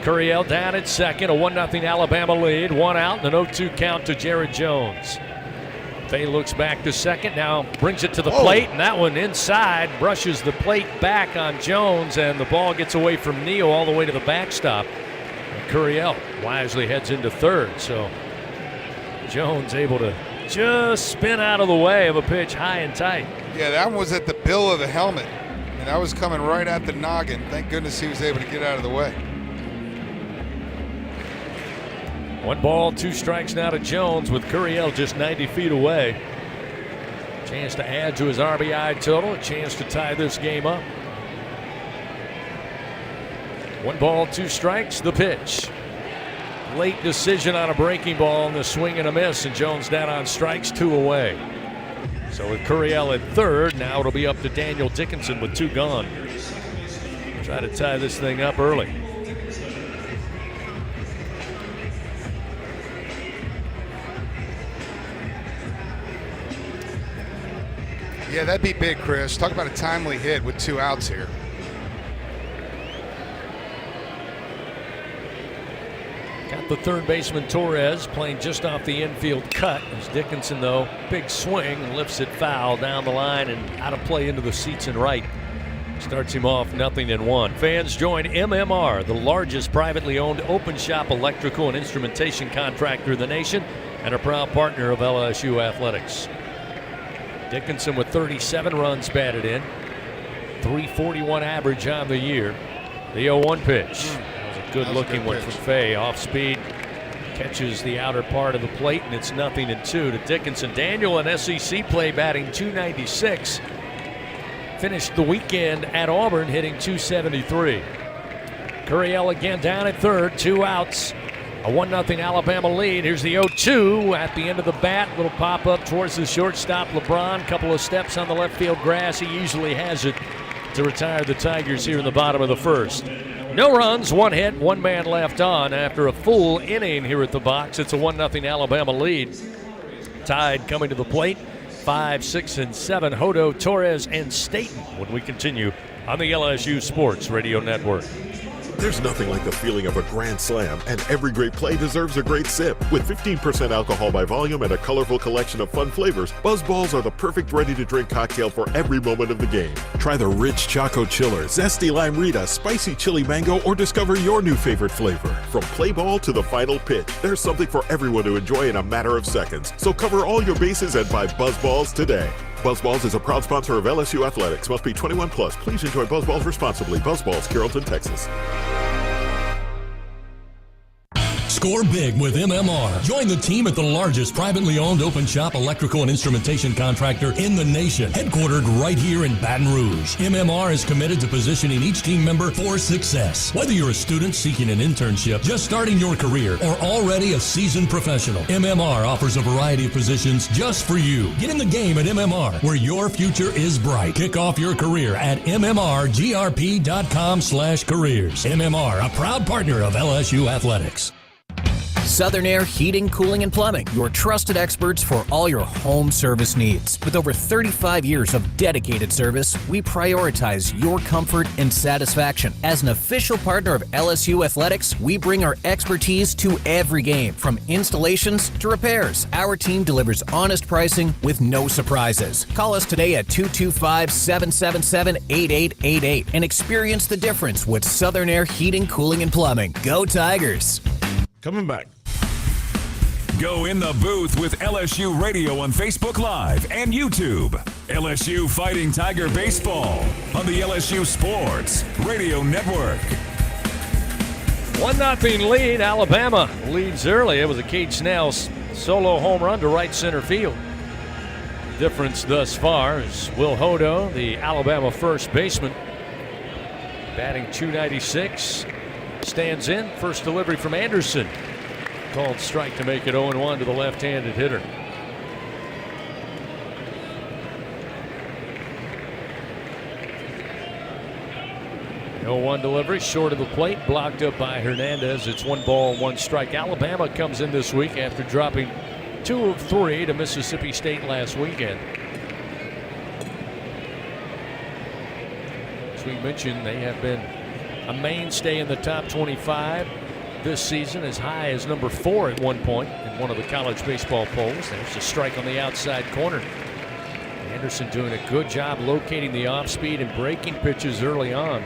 Curiel down at second, a 1-0 Alabama lead, 1 out, and an 0-2 count to Jared Jones. Fay looks back to second, now brings it to the plate, and that one inside, brushes the plate back on Jones, and the ball gets away from Neal all the way to the backstop. And Curiel wisely heads into third, so Jones able to just spin out of the way of a pitch high and tight. Yeah, that one was at the bill of the helmet, and that was coming right at the noggin. Thank goodness he was able to get out of the way. 1 ball, 2 strikes now to Jones with Curiel just 90 feet away. Chance to add to his RBI total, a chance to tie this game up. 1 ball, 2 strikes, the pitch. Late decision on a breaking ball and the swing and a miss, and Jones down on strikes, 2 away. So with Curiel at third, now it'll be up to Daniel Dickinson with 2 gone. Try to tie this thing up early. Yeah, that'd be big, Chris. Talk about a timely hit with 2 outs here. Got the third baseman Torres playing just off the infield cut. As Dickinson, though, big swing and lifts it foul down the line and out of play into the seats and right. Starts him off 0-1. Fans join MMR, the largest privately owned open shop electrical and instrumentation contractor in the nation and a proud partner of LSU Athletics. Dickinson with 37 runs batted in, 341 average on the year. The 0-1 pitch. That was a good-looking one from Fay. Off speed, catches the outer part of the plate, and it's 0-2 to Dickinson. Daniel in SEC play batting .296. Finished the weekend at Auburn hitting .273. Curiel again down at third, 2 outs. A 1-0 Alabama lead. Here's the 0-2 at the end of the bat. Little pop up towards the shortstop. LeBron, couple of steps on the left field grass. He usually has it to retire the Tigers here in the bottom of the first. No runs, 1 hit, 1 man left on after a full inning here at the box. It's a 1-0 Alabama lead. Tied coming to the plate. 5, 6, and 7. Hodo, Torres, and Staten when we continue on the LSU Sports Radio Network. There's nothing like the feeling of a grand slam, and every great play deserves a great sip. With 15% alcohol by volume and a colorful collection of fun flavors, Buzz Balls are the perfect ready-to-drink cocktail for every moment of the game. Try the rich Choco Chiller, zesty Lime Rita, spicy chili mango, or discover your new favorite flavor. From play ball to the final pitch, there's something for everyone to enjoy in a matter of seconds. So cover all your bases and buy Buzz Balls today. Buzz Balls is a proud sponsor of LSU Athletics. Must be 21 plus. Please enjoy Buzz Balls responsibly. Buzz Balls, Carrollton, Texas. Score big with MMR. Join the team at the largest privately owned open shop electrical and instrumentation contractor in the nation, headquartered right here in Baton Rouge. MMR is committed to positioning each team member for success. Whether you're a student seeking an internship, just starting your career, or already a seasoned professional, MMR offers a variety of positions just for you. Get in the game at MMR, where your future is bright. Kick off your career at mmrgrp.com/careers. MMR, a proud partner of LSU Athletics. Southern Air Heating, Cooling, and Plumbing, your trusted experts for all your home service needs. With over 35 years of dedicated service, we prioritize your comfort and satisfaction. As an official partner of LSU Athletics, we bring our expertise to every game, from installations to repairs. Our team delivers honest pricing with no surprises. Call us today at 225-777-8888 and experience the difference with Southern Air Heating, Cooling, and Plumbing. Go Tigers! Coming back. Go in the booth with LSU Radio on Facebook Live and YouTube. LSU Fighting Tiger Baseball on the LSU Sports Radio Network. 1-0 lead. Alabama leads early. It was a Cade Snell's solo home run to right center field. The difference thus far is Will Hodo, the Alabama first baseman, batting .296, stands in. First delivery from Anderson. Called strike to make it 0-1 to the left-handed hitter. The 0-1 delivery short of the plate, blocked up by Hernandez. It's 1-1 strike. Alabama comes in this week after dropping 2 of 3 to Mississippi State last weekend. As we mentioned, they have been a mainstay in the top 25 this season, as high as number 4 at one point in one of the college baseball polls. There's a strike on the outside corner. Anderson doing a good job locating the off-speed and breaking pitches early on.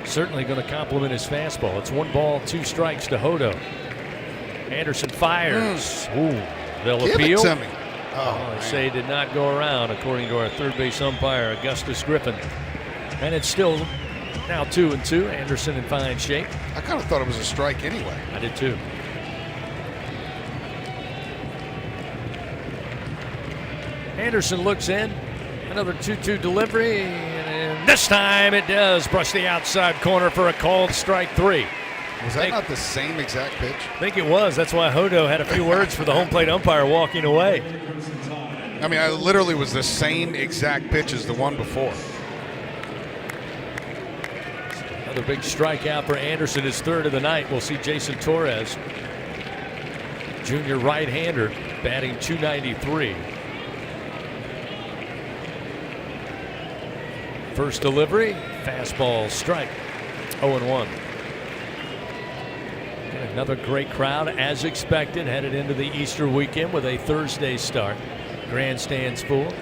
Certainly going to complement his fastball. It's 1-2 strikes to Hodo. Anderson fires. Ooh, they'll Give appeal. it to me. They say it did not go around, according to our third base umpire, Augustus Griffin. And it's still now 2-2. Anderson in fine shape. I kind of thought it was a strike anyway. I did too. Anderson looks in. Another 2-2 delivery. And this time it does brush the outside corner for a called strike 3. Was that not the same exact pitch? I think it was. That's why Hodo had a few words for the home plate umpire walking away. I mean, I literally was the same exact pitch as the one before. Another big strikeout for Anderson, his third of the night. We'll see Jason Torres, junior right-hander, batting .293. First delivery, fastball strike, 0-1. And another great crowd, as expected, headed into the Easter weekend with a Thursday start. Grandstands full.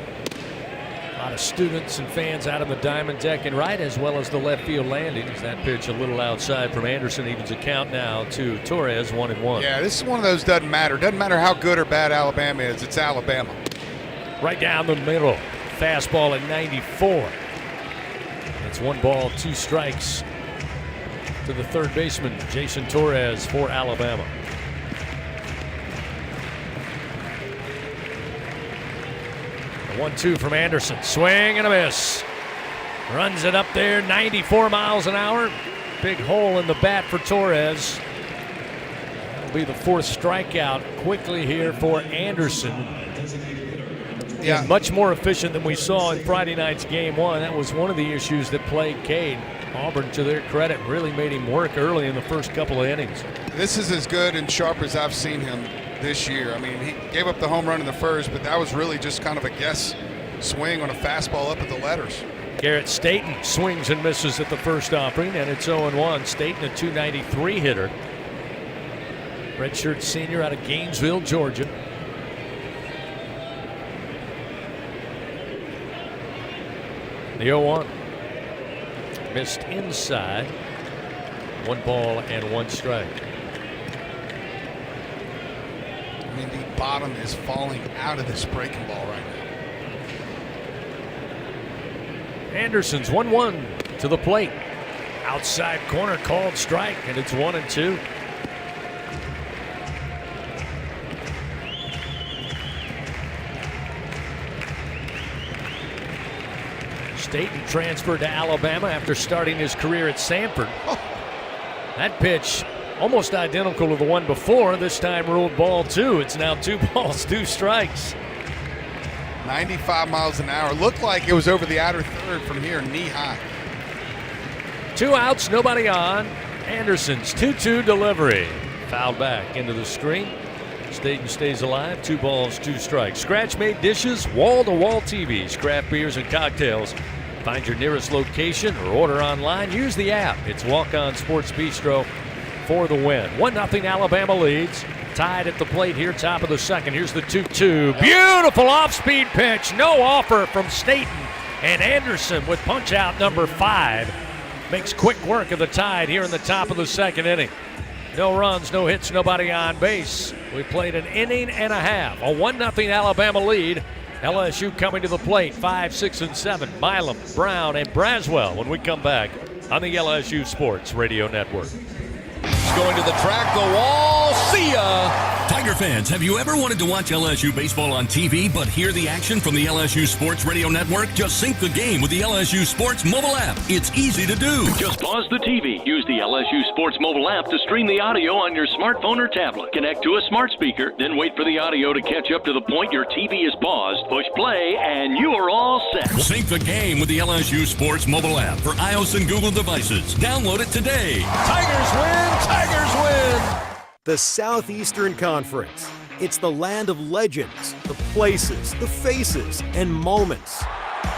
A lot of students and fans out on the diamond deck and right, as well as the left field landings. That pitch a little outside from Anderson evens a count now to Torres, 1-1. Yeah, this is one of those doesn't matter. Doesn't matter how good or bad Alabama is. It's Alabama. Right down the middle. Fastball at 94. It's 1-2 strikes to the third baseman, Jason Torres, for Alabama. The 1-2 from Anderson. Swing and a miss. Runs it up there, 94 miles an hour. Big hole in the bat for Torres. That'll be the fourth strikeout quickly here for Anderson. Yeah, much more efficient than we saw in Friday night's game one. That was one of the issues that plagued Cade. Auburn, to their credit, really made him work early in the first couple of innings. This is as good and sharp as I've seen him this year. I mean, he gave up the home run in the first, but that was really just kind of a guess swing on a fastball up at the letters. Garrett Staten swings and misses at the first offering, and it's 0-1. Staten, a .293 hitter. Redshirt senior out of Gainesville, Georgia. The 0-1. Missed inside. 1-1 strike. I mean, the bottom is falling out of this breaking ball right now. Anderson's 1-1 to the plate. Outside corner called strike, and it's 1-2. Staten transferred to Alabama after starting his career at Samford. That pitch almost identical to the one before. This time ruled ball 2. It's now 2 balls, 2 strikes. 95 miles an hour. Looked like it was over the outer third from here, knee high. 2 outs, nobody on. Anderson's 2-2 delivery. Fouled back into the screen. Staten stays alive. 2 balls, 2 strikes. Scratch-made dishes, wall-to-wall TVs, craft beers and cocktails. Find your nearest location or order online. Use the app. It's Walk-On Sports Bistro for the win. 1-0 Alabama leads. Tied at the plate here, top of the second. Here's the 2-2. Beautiful off-speed pitch. No offer from Staten. And Anderson with punch-out number 5 makes quick work of the Tide here in the top of the second inning. No runs, no hits, nobody on base. We played an inning and a half. A 1-0 Alabama lead. LSU coming to the plate, 5, 6, and 7. Milam, Brown, and Braswell when we come back on the LSU Sports Radio Network. He's going to the track, the wall, see ya! Tiger fans, have you ever wanted to watch LSU baseball on TV but hear the action from the LSU Sports Radio Network? Just sync the game with the LSU Sports mobile app. It's easy to do. Just pause the TV. Use the LSU Sports mobile app to stream the audio on your smartphone or tablet. Connect to a smart speaker, then wait for the audio to catch up to the point your TV is paused. Push play, and you are all set. Sync the game with the LSU Sports mobile app for iOS and Google devices. Download it today. Tigers win! Tigers win! The Southeastern Conference. It's the land of legends, the places, the faces, and moments.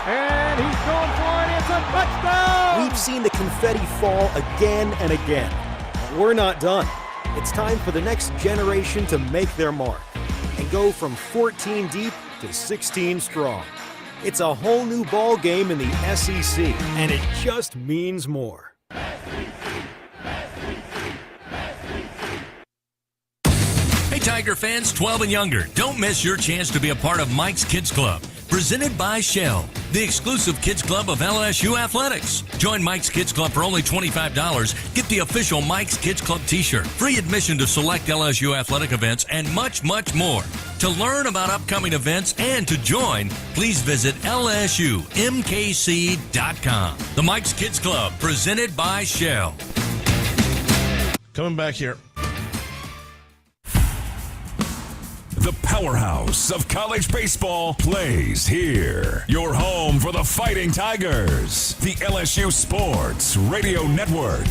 And he's going for it. It's a touchdown! We've seen the confetti fall again and again. But we're not done. It's time for the next generation to make their mark and go from 14 deep to 16 strong. It's a whole new ball game in the SEC, and it just means more. Hey Tiger fans, 12 and younger, don't miss your chance to be a part of Mike's Kids Club, presented by Shell, the exclusive kids club of LSU Athletics. Join Mike's Kids Club for only $25. Get the official Mike's Kids Club t-shirt, free admission to select LSU athletic events, and much, much more. To learn about upcoming events and to join, please visit LSUMKC.com. The Mike's Kids Club, presented by Shell. Coming back here. The powerhouse of college baseball plays here. Your home for the Fighting Tigers. The LSU Sports Radio Network.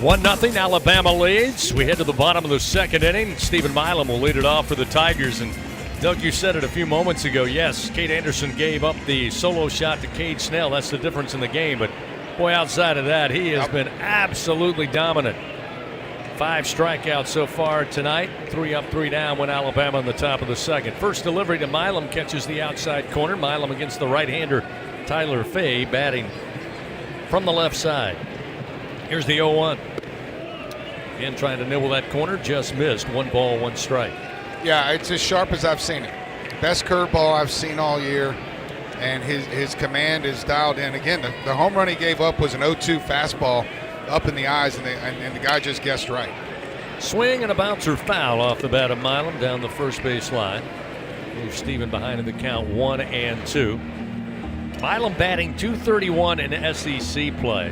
1-0 Alabama leads. We head to the bottom of the second inning. Stephen Milam will lead it off for the Tigers. And Doug, you said it a few moments ago. Yes, Cade Anderson gave up the solo shot to Cade Snell. That's the difference in the game. But boy, outside of that, he has been absolutely dominant. 5 strikeouts so far tonight. 3 up, 3 down when Alabama on the top of the second. First delivery to Milam catches the outside corner. Milam against the right-hander Tyler Fay batting from the left side. Here's the 0-1. Again trying to nibble that corner. Just missed. 1 ball, 1 strike. Yeah, it's as sharp as I've seen it. Best curveball I've seen all year. And his command is dialed in. Again, the home run he gave up was an 0-2 fastball. Up in the eyes, and the guy just guessed right. Swing and a bouncer foul off the bat of Milam down the first base line. Leaves Stephen behind in the count 1-2. Milam batting .231 in SEC play.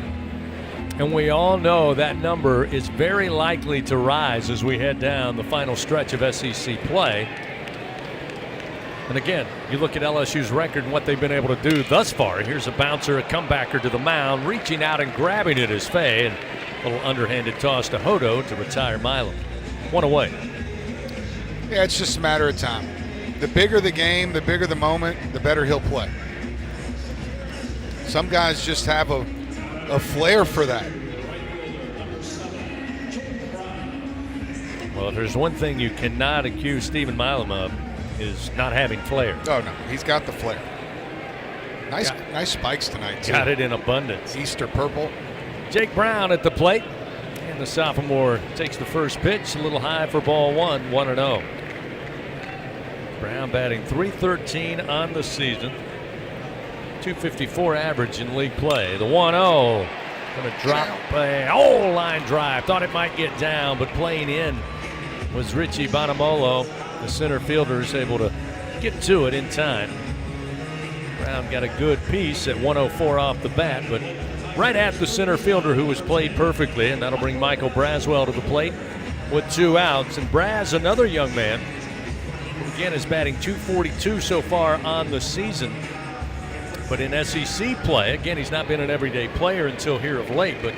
And we all know that number is very likely to rise as we head down the final stretch of SEC play. And again, you look at LSU's record and what they've been able to do thus far. Here's a bouncer, a comebacker to the mound, reaching out and grabbing it is Fay. And a little underhanded toss to Hodo to retire Milam. 1 away. Yeah, it's just a matter of time. The bigger the game, the bigger the moment, the better he'll play. Some guys just have a flair for that. Well, if there's one thing you cannot accuse Stephen Milam of, is not having flair. Oh, no. He's got the flair. Nice spikes tonight, too. Got it in abundance. Easter purple. Jake Brown at the plate. And the sophomore takes the first pitch. A little high for ball 1, 1-0. Brown batting .313 on the season. .254 average in league play. The 1-0. Going to drop a line drive. Thought it might get down, but playing in was Richie Bonamolo. The center fielder is able to get to it in time. Brown got a good piece at 104 off the bat, but right at the center fielder who has played perfectly, and that'll bring Michael Braswell to the plate with 2 outs. And Braz, another young man, who again is batting .242 so far on the season. But in SEC play, again, he's not been an everyday player until here of late, but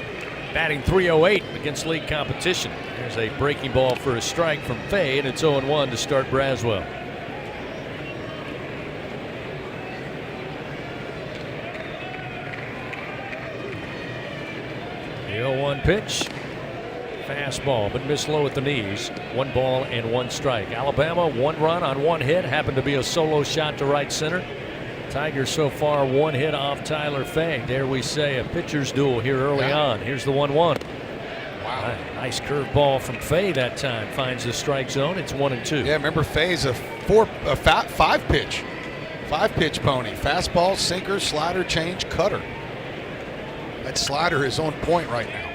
batting .308 against league competition. There's a breaking ball for a strike from Fay, and it's 0-1 to start Braswell. The 0-1 pitch. Fastball, but missed low at the knees. 1 ball and 1 strike. Alabama, 1 run on 1 hit. Happened to be a solo shot to right center. Tigers so far 1 hit off Tyler Fay. Dare we say a pitcher's duel here early on. Here's the 1-1. Wow. Nice curveball from Fay that time. Finds the strike zone. It's 1-2. Yeah, remember Fay's a 5-pitch pony. Fastball, sinker, slider, change, cutter. That slider is on point right now.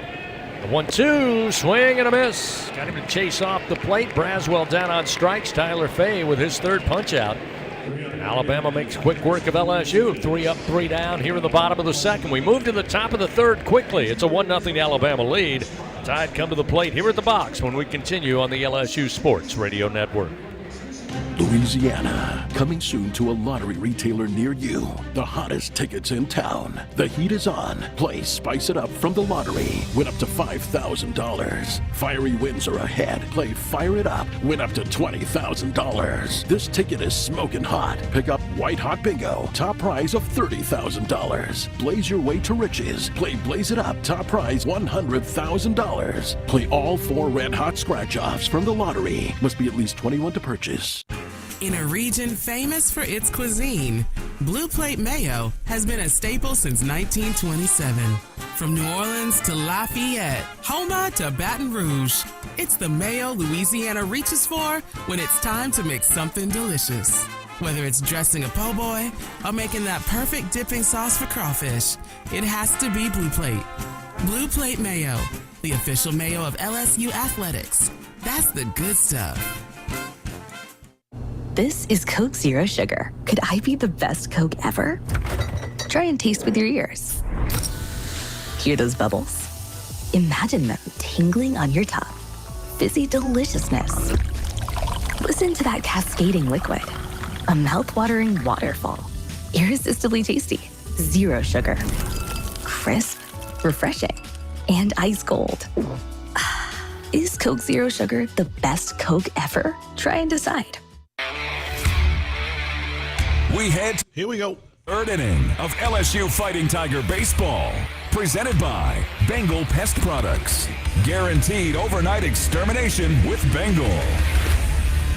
The 1-2, swing and a miss. Got him to chase off the plate. Braswell down on strikes. Tyler Fay with his 3rd punch out. And Alabama makes quick work of LSU. 3 up, 3 down here in the bottom of the 2nd. We move to the top of the 3rd quickly. It's a 1-0 Alabama lead. Tide come to the plate here at the box when we continue on the LSU Sports Radio Network. Louisiana, coming soon to a lottery retailer near you. The hottest tickets in town. The heat is on. Play Spice It Up from the lottery. Win up to $5,000. Fiery wins are ahead. Play Fire It Up. Win up to $20,000. This ticket is smoking hot. Pick up White Hot Bingo. Top prize of $30,000. Blaze your way to riches. Play Blaze It Up. Top prize $100,000. Play all 4 Red Hot Scratch-Offs from the lottery. Must be at least 21 to purchase. In a region famous for its cuisine, Blue Plate Mayo has been a staple since 1927. From New Orleans to Lafayette, Houma to Baton Rouge, it's the mayo Louisiana reaches for when it's time to make something delicious. Whether it's dressing a po' boy or making that perfect dipping sauce for crawfish, it has to be Blue Plate. Blue Plate Mayo, the official mayo of LSU Athletics. That's the good stuff. This is Coke Zero Sugar. Could I be the best Coke ever? Try and taste with your ears. Hear those bubbles? Imagine them tingling on your tongue. Fizzy deliciousness. Listen to that cascading liquid. A mouth-watering waterfall. Irresistibly tasty. Zero sugar. Crisp, refreshing, and ice cold. Is Coke Zero Sugar the best Coke ever? Try and decide. We head to Here we go. 3rd inning of LSU Fighting Tiger Baseball. Presented by Bengal Pest Products. Guaranteed overnight extermination with Bengal.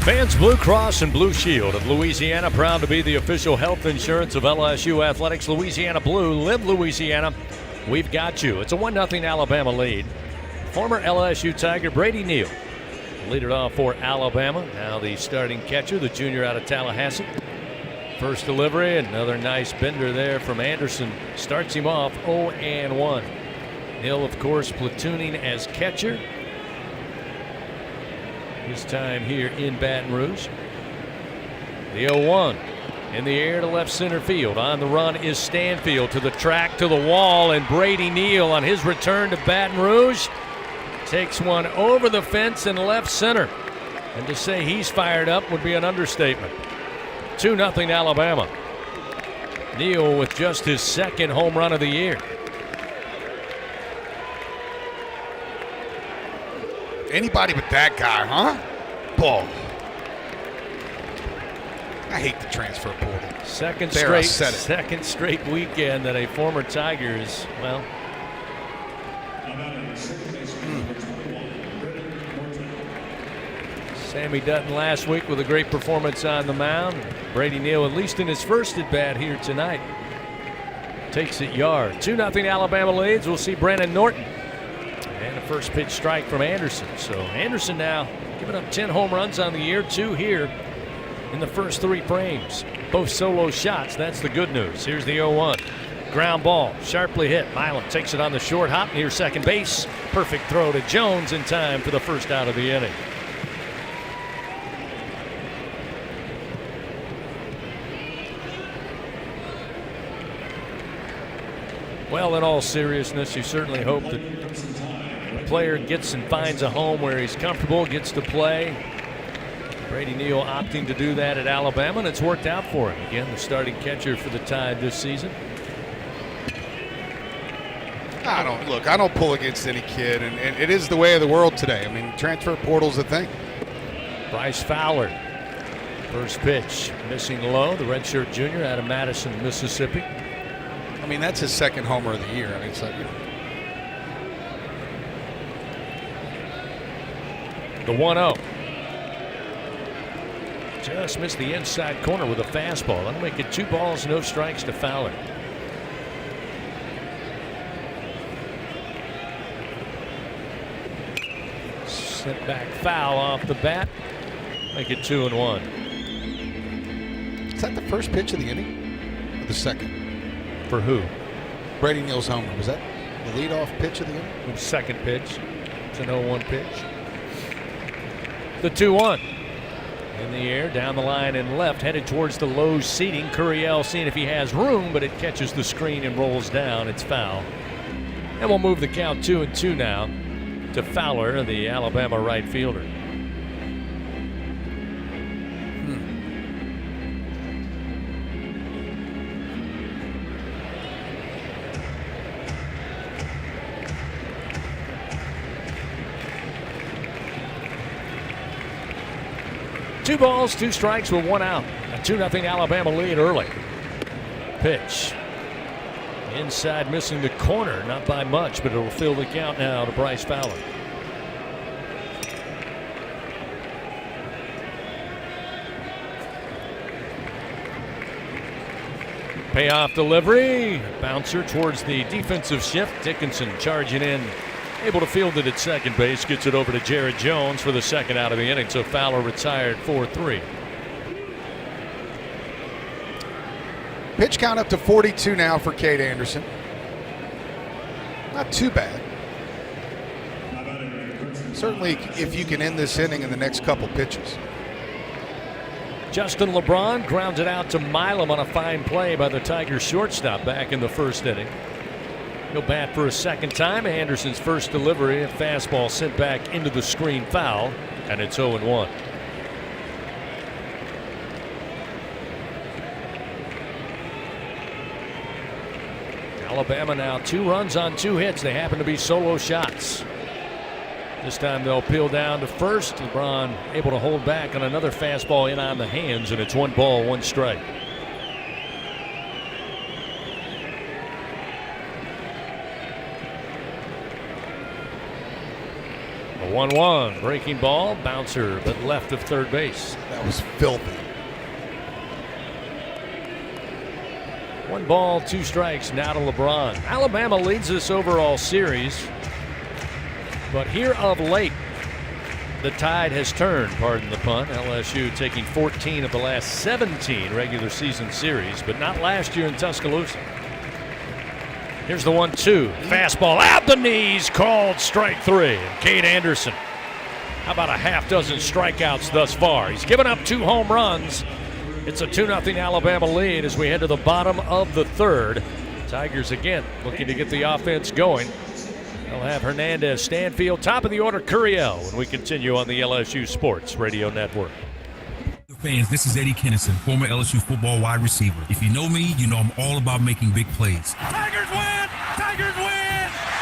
Fans Blue Cross and Blue Shield of Louisiana, proud to be the official health insurance of LSU Athletics. Louisiana Blue, live Louisiana. We've got you. It's a 1-0 Alabama lead. Former LSU Tiger Brady Neal lead it off for Alabama. Now the starting catcher, the junior out of Tallahassee. First delivery, another nice bender there from Anderson. Starts him off 0-1. Hill, of course, platooning as catcher. His time here in Baton Rouge. The 0-1 in the air to left center field. On the run is Stanfield to the track, to the wall, and Brady Neal on his return to Baton Rouge takes one over the fence in left center. And to say he's fired up would be an understatement. 2-0 Alabama. Neal with just his 2nd home run of the year. Anybody but that guy, huh? Ball. I hate the transfer portal. Second straight weekend that a former Tiger is, well, Sammy Dutton last week with a great performance on the mound. Brady Neal, at least in his first at bat here tonight, takes it yard. 2-0 Alabama leads. We'll see Brandon Norton. And a first pitch strike from Anderson. So Anderson now giving up 10 home runs on the year, 2 here in the first 3 frames. Both solo shots. That's the good news. Here's the 0-1. Ground ball, sharply hit. Milam takes it on the short hop near second base. Perfect throw to Jones in time for the first out of the inning. Well, in all seriousness, you certainly hope that the player gets and finds a home where he's comfortable, gets to play. Brady Neal opting to do that at Alabama, and it's worked out for him. Again, the starting catcher for the Tide this season. I don't pull against any kid, and it is the way of the world today. I mean, transfer portal's a thing. Bryce Fowler, first pitch, missing low, the redshirt junior out of Madison, Mississippi. I mean, that's his second homer of the year. I mean, it's like, the 1-0. Just missed the inside corner with a fastball. That'll make it 2 balls, no strikes to Fowler. Sent back foul off the bat. Make it 2-1. Is that the first pitch of the inning? Or the second? For who? Brady Neal's homer. Was that the leadoff pitch of the inning? The second pitch. It's an 0-1 pitch. The 2-1. In the air, down the line and left, headed towards the low seating. Curiel seeing if he has room, but it catches the screen and rolls down. It's foul. And we'll move the count 2-2 now to Fowler, the Alabama right fielder. Two balls, 2 strikes with 1 out. A 2-0 Alabama lead early. Pitch. Inside, missing the corner, not by much, but it'll fill the count now to Bryce Fowler. Payoff delivery. Bouncer towards the defensive shift. Dickinson charging in. Able to field it at second base. Gets it over to Jared Jones for the second out of the inning. So Fowler retired 4-3. Pitch count up to 42 now for Cade Anderson. Not too bad. Certainly if you can end this inning in the next couple pitches. Justin LeBron grounds it out to Milam on a fine play by the Tigers shortstop back in the first inning. He'll bat for a second time. Anderson's first delivery, a fastball sent back into the screen foul, and it's 0-1. Alabama now 2 runs on 2 hits. They happen to be solo shots. This time they'll peel down to first. LeBron able to hold back on another fastball in on the hands, and it's 1 ball, 1 strike. A 1-1 breaking ball, bouncer, but left of third base. That was filthy. 1 ball, 2 strikes now to LeBron. Alabama leads this overall series, but here of late, the tide has turned, pardon the pun. LSU taking 14 of the last 17 regular season series, but not last year in Tuscaloosa. Here's the 1-2. Fastball out the knees, called strike 3. And Cade Anderson, how about a half dozen strikeouts thus far? He's given up 2 home runs. It's a 2-0 Alabama lead as we head to the bottom of the third. Tigers again looking to get the offense going. They'll have Hernandez, Stanfield, top of the order, Curiel, when we continue on the LSU Sports Radio Network. Fans, this is Eddie Kennison, former LSU football wide receiver. If you know me, you know I'm all about making big plays. Tigers win! Tigers win!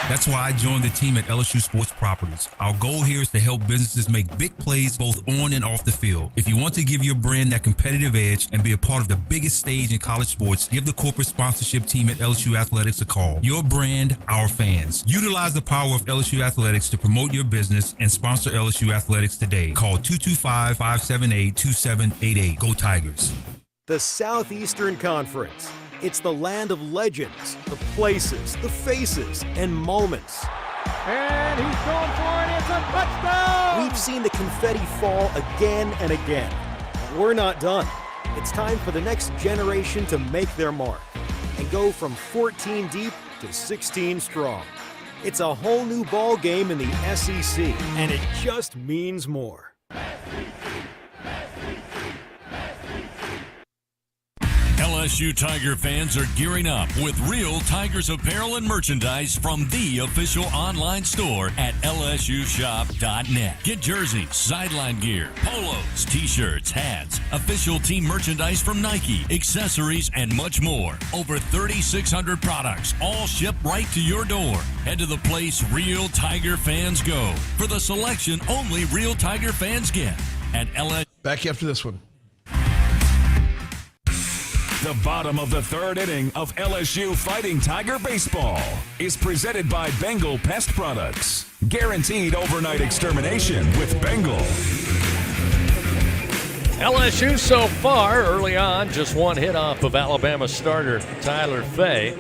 That's why I joined the team at LSU Sports Properties. Our goal here is to help businesses make big plays both on and off the field. If you want to give your brand that competitive edge and be a part of the biggest stage in college sports, give the corporate sponsorship team at LSU Athletics a call. Your brand, our fans. Utilize the power of LSU Athletics to promote your business and sponsor LSU Athletics today. Call 225-578-2788. Go Tigers. The Southeastern Conference. It's the land of legends, the places, the faces, and moments. And he's going for it. It's a touchdown! We've seen the confetti fall again and again. But we're not done. It's time for the next generation to make their mark and go from 14 deep to 16 strong. It's a whole new ball game in the SEC, and it just means more. LSU Tiger fans are gearing up with real Tigers apparel and merchandise from the official online store at LSUshop.net. Get jerseys, sideline gear, polos, t-shirts, hats, official team merchandise from Nike, accessories, and much more. Over 3,600 products, all shipped right to your door. Head to the place real Tiger fans go for the selection only real Tiger fans get at LSU. Back after this one. The bottom of the third inning of LSU Fighting Tiger Baseball is presented by Bengal Pest Products. Guaranteed overnight extermination with Bengal. LSU so far, early on, just one hit off of Alabama starter Tyler Fay.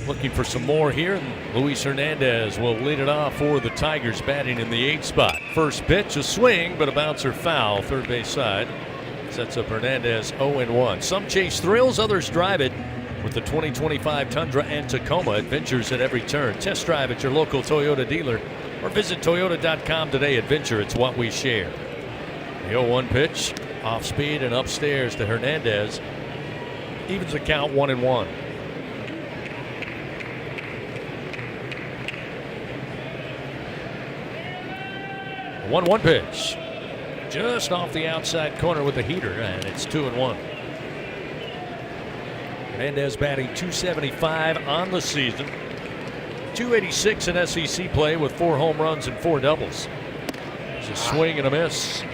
Looking for some more here. Luis Hernandez will lead it off for the Tigers, batting in the 8th spot. First pitch, a swing, but a bouncer foul, third base side. Sets up Hernandez 0-1. Some chase thrills, others drive it with the 2025 Tundra and Tacoma. Adventures at every turn. Test drive at your local Toyota dealer or visit Toyota.com today. Adventure, it's what we share. The 0-1 pitch, off speed and upstairs to Hernandez. Evens the count 1-1. 1-1 pitch. Just off the outside corner with the heater, and it's 2-1. Hernandez batting .275 on the season. .286 in SEC play with 4 home runs and 4 doubles. It's a swing and a miss.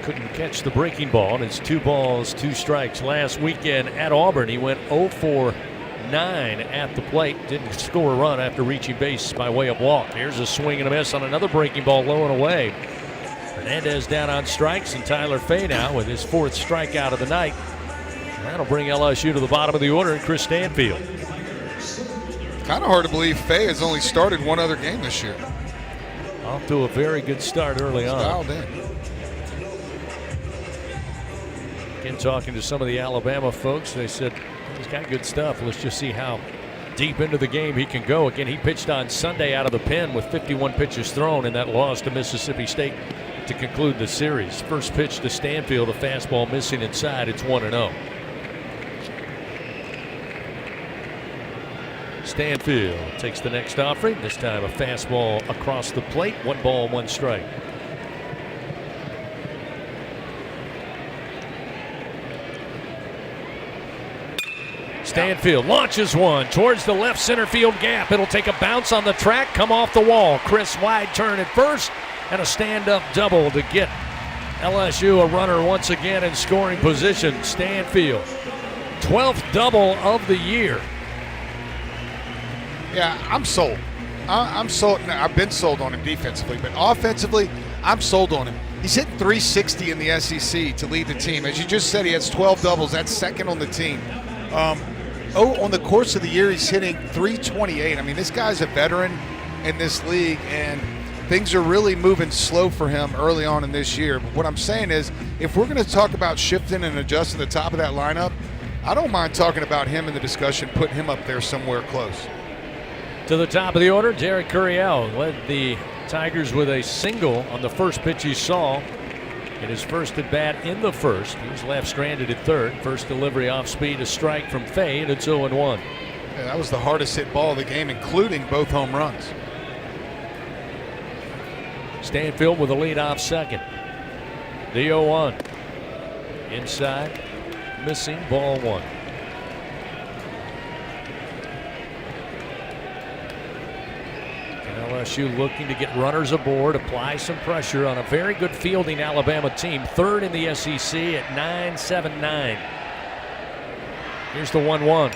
Couldn't catch the breaking ball, and it's 2 balls, 2 strikes. Last weekend at Auburn, he went 0-for-9 at the plate. Didn't score a run after reaching base by way of walk. Here's a swing and a miss on another breaking ball, low and away. Hernandez down on strikes, and Tyler Fay now with his 4th strikeout of the night. That'll bring LSU to the bottom of the order, and Chris Stanfield. Kind of hard to believe Fay has only started one other game this year. Off to a very good start early on. Dialed in. Again, talking to some of the Alabama folks, they said he's got good stuff. Let's just see how deep into the game he can go. Again, he pitched on Sunday out of the pen with 51 pitches thrown in that loss to Mississippi State to conclude the series. First pitch to Stanfield, a fastball missing inside. It's 1-0. Stanfield takes the next offering. This time a fastball across the plate. 1 ball, 1 strike. Stanfield launches one towards the left center field gap. It'll take a bounce on the track, come off the wall. Chris wide turn at first, and a stand-up double to get LSU a runner once again in scoring position. Stanfield, 12th double of the year. Yeah, I'm sold. I'm sold. I've been sold on him defensively, but offensively, I'm sold on him. He's hitting .360 in the SEC to lead the team. As you just said, he has 12 doubles. That's second on the team. On the course of the year, he's hitting .328. I mean, this guy's a veteran in this league, and things are really moving slow for him early on in this year. But what I'm saying is, if we're going to talk about shifting and adjusting the top of that lineup, I don't mind talking about him in the discussion, putting him up there somewhere close. To the top of the order, Derek Curiel led the Tigers with a single on the first pitch he saw in his first at bat in the first. He was left stranded at third. First delivery off speed, a strike from Fay, and it's 0-1. Yeah, that was the hardest hit ball of the game, including both home runs. Stanfield with a lead off second. The 0-1. Inside, missing, ball 1. LSU looking to get runners aboard, apply some pressure on a very good fielding Alabama team. Third in the SEC at 9.79. Here's the 1-1.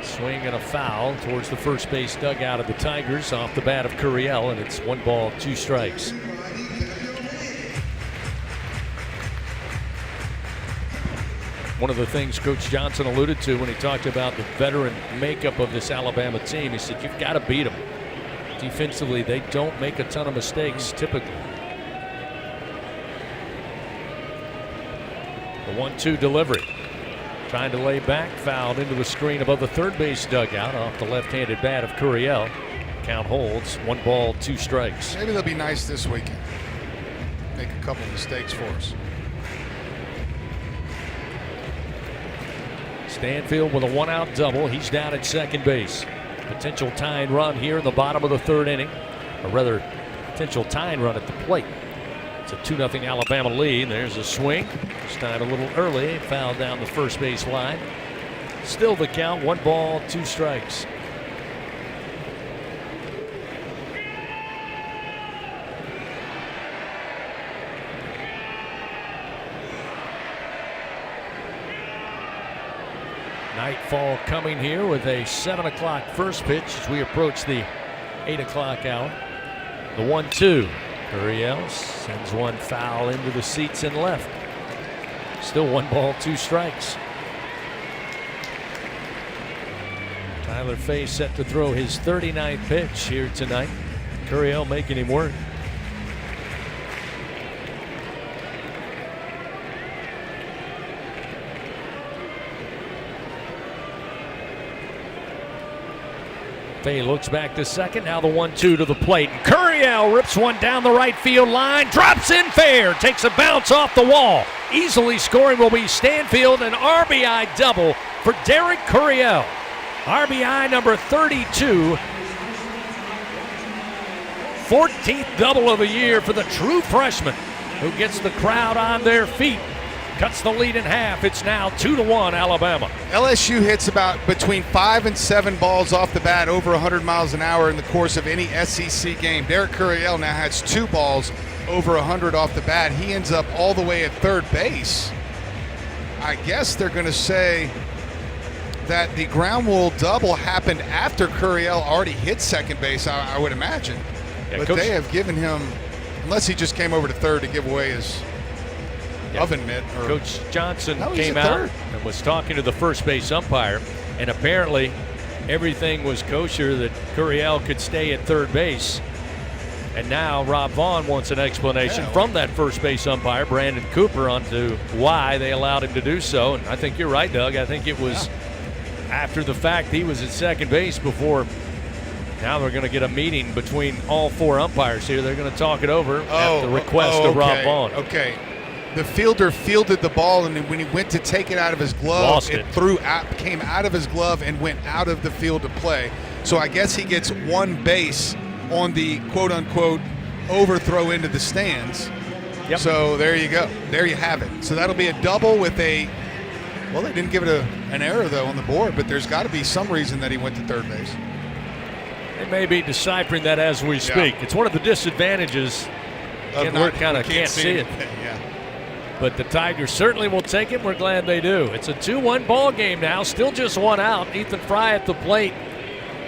Swing and a foul towards the first base dugout of the Tigers off the bat of Curiel, and it's 1 ball, 2 strikes. One of the things Coach Johnson alluded to when he talked about the veteran makeup of this Alabama team, he said, you've got to beat them. Defensively, they don't make a ton of mistakes typically. The 1-2 delivery. Trying to lay back, fouled into the screen above the third base dugout off the left-handed bat of Curiel. Count holds, 1 ball, 2 strikes. Maybe they'll be nice this weekend. Make a couple mistakes for us. Stanfield with a one-out double. He's down at second base. Potential tying run here in the bottom of the third inning. Or rather, potential tying run at the plate. It's a 2-0 Alabama lead. There's a swing. This time a little early. Foul down the first base line. Still the count. 1 ball, 2 strikes. Nightfall coming here with a 7 o'clock first pitch as we approach the 8 o'clock hour. The 1-2. Curiel sends one foul into the seats and left. Still 1 ball, 2 strikes. Tyler Fay set to throw his 39th pitch here tonight. Curiel making him work. Fay looks back to second. Now the 1-2 to the plate. And Curiel rips one down the right field line. Drops in fair. Takes a bounce off the wall. Easily scoring will be Stanfield. An RBI double for Derek Curiel. RBI number 32. 14th double of the year for the true freshman who gets the crowd on their feet. Cuts the lead in half. It's now 2-1 Alabama. LSU hits about between 5 and 7 balls off the bat over 100 miles an hour in the course of any SEC game. Derek Curiel now has 2 balls over 100 off the bat. He ends up all the way at third base. I guess they're going to say that the ground rule double happened after Curiel already hit second base, I would imagine. Yeah, but they have given him, unless he just came over to third to give away his oven mitt. Coach Johnson came out and was talking to the first base umpire, and apparently everything was kosher that Curiel could stay at third base. And now Rob Vaughn wants an explanation from that first base umpire, Brandon Cooper, onto why they allowed him to do so. And I think you're right, Doug. I think it was after the fact he was at second base before. Now they're going to get a meeting between all 4 umpires here. They're going to talk it over at the request of Rob Vaughn. Okay. The fielder fielded the ball, and when he went to take it out of his glove, it came out of his glove and went out of the field to play. So I guess he gets 1 base on the quote-unquote overthrow into the stands. Yep. So there you go. There you have it. So that'll be a double with a – well, they didn't give it an error, though, on the board, but there's got to be some reason that he went to third base. They may be deciphering that as we speak. It's one of the disadvantages. Again, we kind of can't see it. But the Tigers certainly will take it. We're glad they do. It's a 2-1 ball game now. Still just 1 out. Ethan Fry at the plate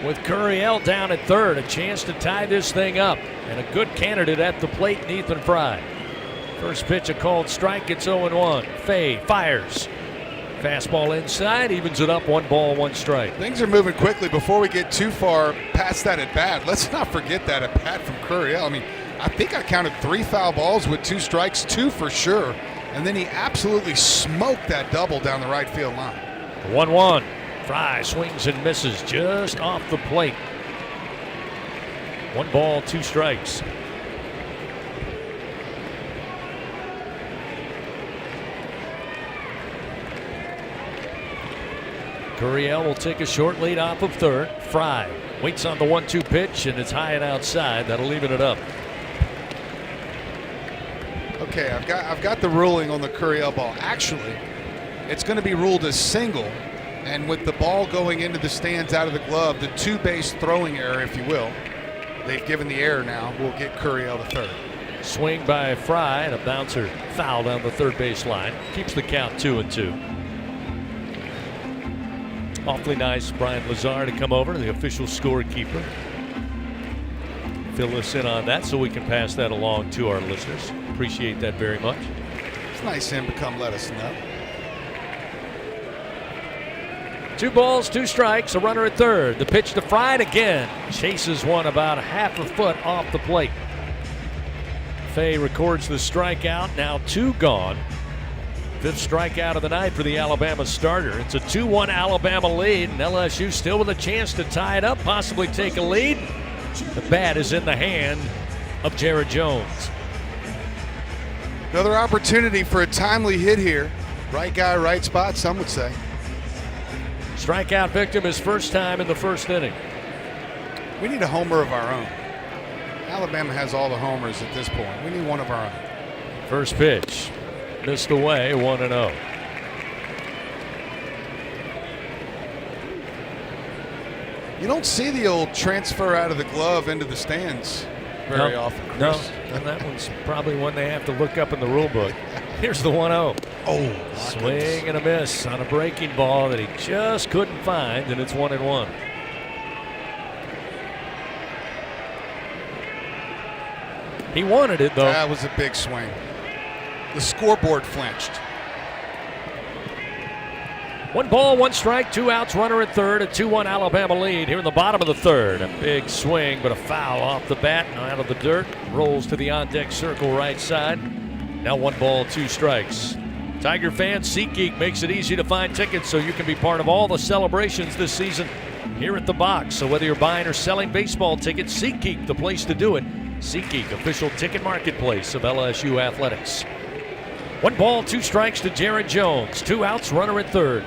with Curiel down at third. A chance to tie this thing up. And a good candidate at the plate in Ethan Fry. First pitch, a called strike. It's 0-1. Fay fires. Fastball inside. Evens it up. 1 ball, 1 strike. Things are moving quickly. Before we get too far past that at bat, let's not forget that at bat from Curiel. I mean, I think I counted 3 foul balls with 2 strikes, 2 for sure. And then he absolutely smoked that double down the right field line. 1-1. Fry swings and misses just off the plate. 1 ball, 2 strikes. Curiel will take a short lead off of third. Fry waits on the 1-2 pitch, and it's high and outside. That'll even it up. Okay, I've got the ruling on the Curiel ball. Actually, it's going to be ruled as single, and with the ball going into the stands out of the glove, the 2-base throwing error, if you will, they've given the error now, will get Curiel to third. Swing by Fry and a bouncer foul down the third base line. Keeps the count 2-2. Awfully nice, Brian Lazar, to come over, the official scorekeeper. Fill us in on that so we can pass that along to our listeners. Appreciate that very much. It's nice of him to come let us know. 2 balls, 2 strikes, a runner at third. The pitch to Fry again. Chases one about 1/2 foot off the plate. Fay records the strikeout, now 2 gone. 5th strikeout of the night for the Alabama starter. It's a 2-1 Alabama lead, and LSU still with a chance to tie it up, possibly take a lead. The bat is in the hand of Jared Jones. Another opportunity for a timely hit here. Right guy, right spot, some would say. Strikeout victim his first time in the first inning. We need a homer of our own. Alabama has all the homers at this point. We need one of our own. First pitch. Missed away, 1-0. You don't see the old transfer out of the glove into the stands very often, Chris. No, and that one's probably one they have to look up in the rule book. Here's the 1-0. Oh, swing and a miss on a breaking ball that he just couldn't find, and it's 1-1. He wanted it, though. That was a big swing. The scoreboard flinched. 1 ball, 1 strike, 2 outs, runner at third, a 2-1 Alabama lead here in the bottom of the third. A big swing, but a foul off the bat and out of the dirt. Rolls to the on-deck circle right side. Now 1 ball, 2 strikes. Tiger fans, SeatGeek makes it easy to find tickets so you can be part of all the celebrations this season here at the box. So whether you're buying or selling baseball tickets, SeatGeek, the place to do it. SeatGeek, official ticket marketplace of LSU Athletics. 1 ball, 2 strikes to Jared Jones. 2 outs, runner at third.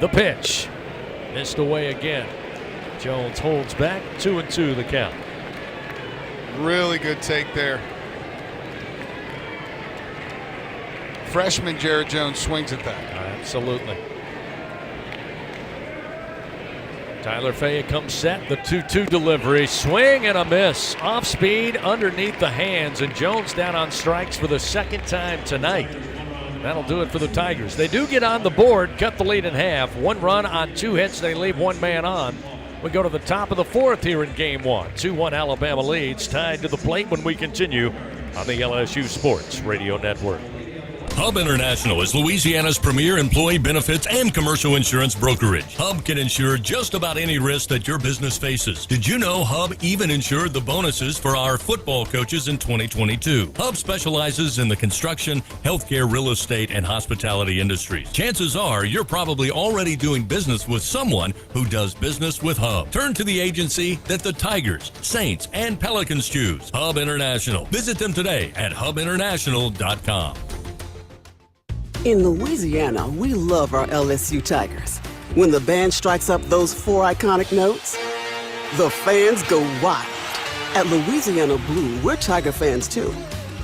The pitch. Missed away again. Jones holds back. 2-2 the count. Really good take there. Freshman Jared Jones swings at that. Absolutely. Tyler Fay comes set. The 2-2 delivery. Swing and a miss. Off speed underneath the hands. And Jones down on strikes for the second time tonight. That'll do it for the Tigers. They do get on the board, cut the lead in half. 1 run on 2 hits. They leave 1 man on. We go to the top of the 4th here in game 1. 2-1 Alabama leads. Tied to the plate when we continue on the LSU Sports Radio Network. Hub International is Louisiana's premier employee benefits and commercial insurance brokerage. Hub can insure just about any risk that your business faces. Did you know Hub even insured the bonuses for our football coaches in 2022? Hub specializes in the construction, healthcare, real estate, and hospitality industries. Chances are you're probably already doing business with someone who does business with Hub. Turn to the agency that the Tigers, Saints, and Pelicans choose. Hub International. Visit them today at hubinternational.com. In Louisiana, we love our LSU Tigers. When the band strikes up those 4 iconic notes, the fans go wild. At Louisiana Blue, we're Tiger fans too.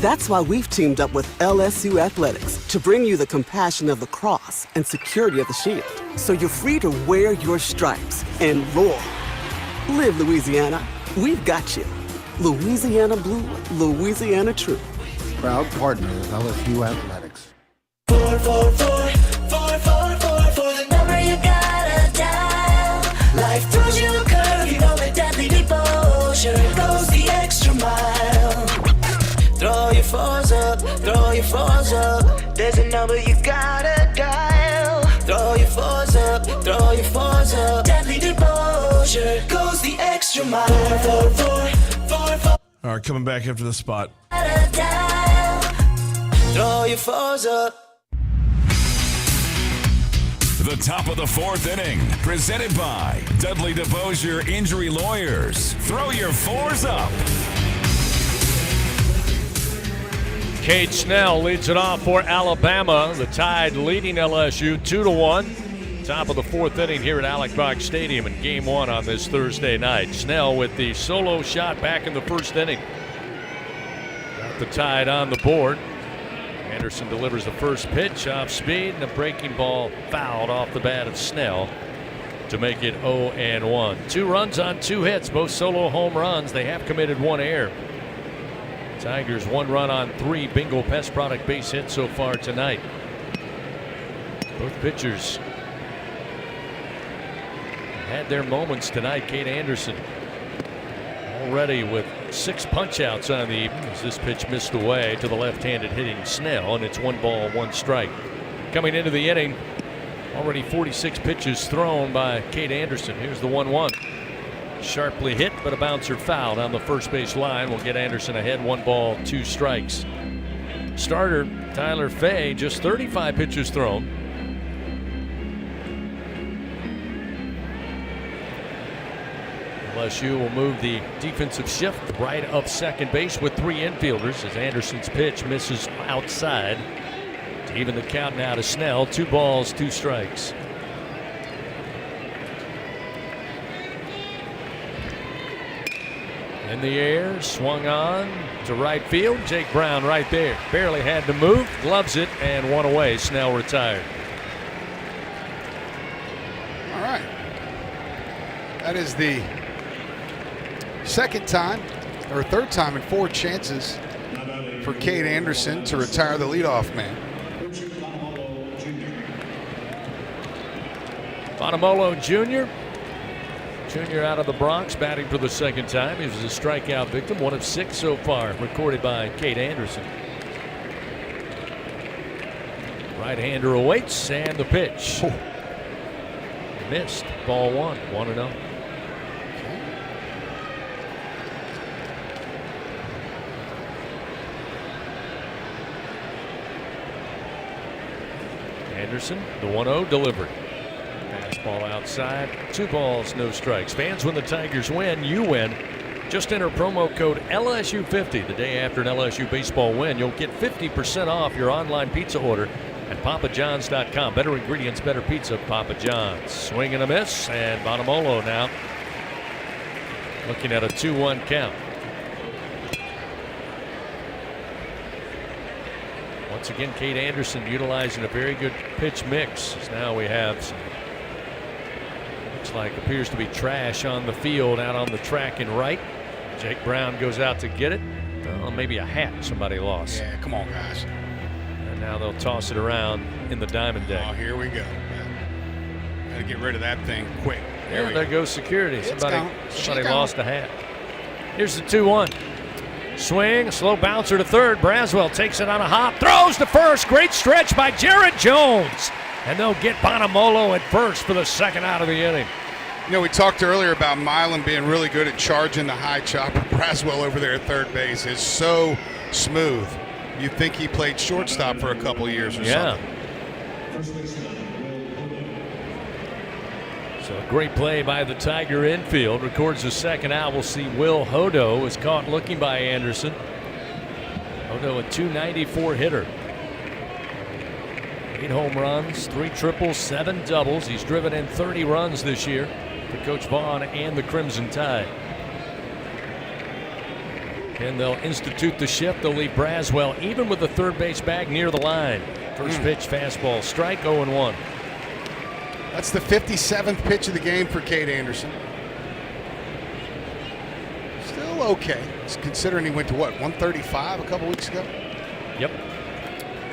That's why we've teamed up with LSU Athletics to bring you the compassion of the cross and security of the shield, so you're free to wear your stripes and roar. Live Louisiana. We've got you. Louisiana Blue, Louisiana True. Proud partner of LSU Athletics. 444 for the number you gotta dial. Life throws you a curve, you know that deadly devotion goes the extra mile. Throw your fours up, throw your fours up. There's a number you gotta dial. Throw your fours up, throw your fours up. Deadly devotion goes the extra mile. 444. All right, coming back after the spot. Throw your fours up. The top of the 4th inning, presented by Dudley DeBosier Injury Lawyers. Throw your 4s up. Cade Snell leads it off for Alabama. The Tide leading LSU 2-1. Top of the 4th inning here at Alex Box Stadium in Game 1 on this Thursday night. Snell with the solo shot back in the 1st inning. Got the Tide on the board. Anderson delivers the first pitch off speed, and a breaking ball fouled off the bat of Snell to make it 0-1. 2 runs on 2 hits, both solo home runs. They have committed 1 error. Tigers 1 run on 3 Bingo Pest Product base hits so far tonight. Both pitchers had their moments tonight. Cade Anderson already with 6 punch-outs on the evening as this pitch missed away to the left-handed hitting Snell, and it's 1 ball, 1 strike. Coming into the inning, already 46 pitches thrown by Cade Anderson. Here's the 1-1. Sharply hit, but a bouncer fouled on the first base line will get Anderson ahead. 1 ball, 2 strikes. Starter Tyler Fay, just 35 pitches thrown. LSU will move the defensive shift right up second base with 3 infielders as Anderson's pitch misses outside to even the count now to Snell. 2 balls, 2 strikes. In the air, swung on to right field. Jake Brown right there. Barely had to move, gloves it, and one away. Snell retired. All right. That is the second time, or third time in 4 chances for Cade Anderson to retire the leadoff man. Bonamolo Jr. Jr. out of the Bronx, batting for the second time. He was a strikeout victim, 1 of 6 so far, recorded by Cade Anderson. Right-hander awaits, and the pitch. Oh. Missed. Ball 1, 1-0. Anderson, the 1-0 delivered. Fastball outside. 2 balls, no strikes. Fans, when the Tigers win, you win. Just enter promo code LSU50 the day after an LSU baseball win. You'll get 50% off your online pizza order at papajohns.com. Better ingredients, better pizza, Papa John's. Swing and a miss, and Bonamolo now looking at a 2-1 count. Once again, Cade Anderson utilizing a very good pitch mix. Now we have some, looks like appears to be trash on the field out on the track in right. Jake Brown goes out to get it. Well, maybe a hat somebody lost. Yeah, come on, guys. And now they'll toss it around in the diamond deck. Oh, here we go. Got to get rid of that thing quick. There goes security. Somebody lost a hat. Here's the 2-1. Swing, slow bouncer to third. Braswell takes it on a hop, throws to first. Great stretch by Jared Jones. And they'll get Bonamolo at first for the second out of the inning. You know, we talked earlier about Milam being really good at charging the high chopper. Braswell over there at third base is so smooth. You'd think he played shortstop for a couple years or something. So a great play by the Tiger infield. Records the second out. We'll see Will Hodo is caught looking by Anderson. Hodo, a .294 hitter. 8 home runs, 3 triples, 7 doubles. He's driven in 30 runs this year for Coach Vaughn and the Crimson Tide. And they'll institute the shift. They'll leave Braswell even with the third base bag near the line. First pitch, fastball, strike, 0-1. That's the 57th pitch of the game for Cade Anderson. Still okay, considering he went to what, 135 a couple weeks ago? Yep.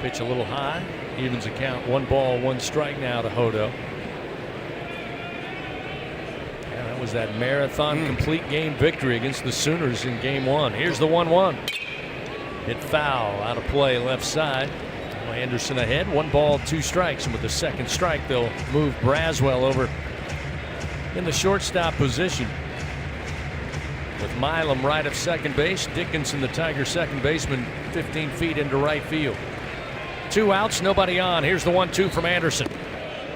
Pitch a little high. Evens the count. 1 ball, 1 strike now to Hodo. Yeah, that was that marathon complete game victory against the Sooners in game 1. Here's the 1-1. Hit foul, out of play, left side. Anderson ahead, 1 ball, 2 strikes, and with the second strike, they'll move Braswell over in the shortstop position. With Milam right of second base, Dickinson, the Tiger second baseman, 15 feet into right field. 2 outs, nobody on. Here's the 1-2 from Anderson.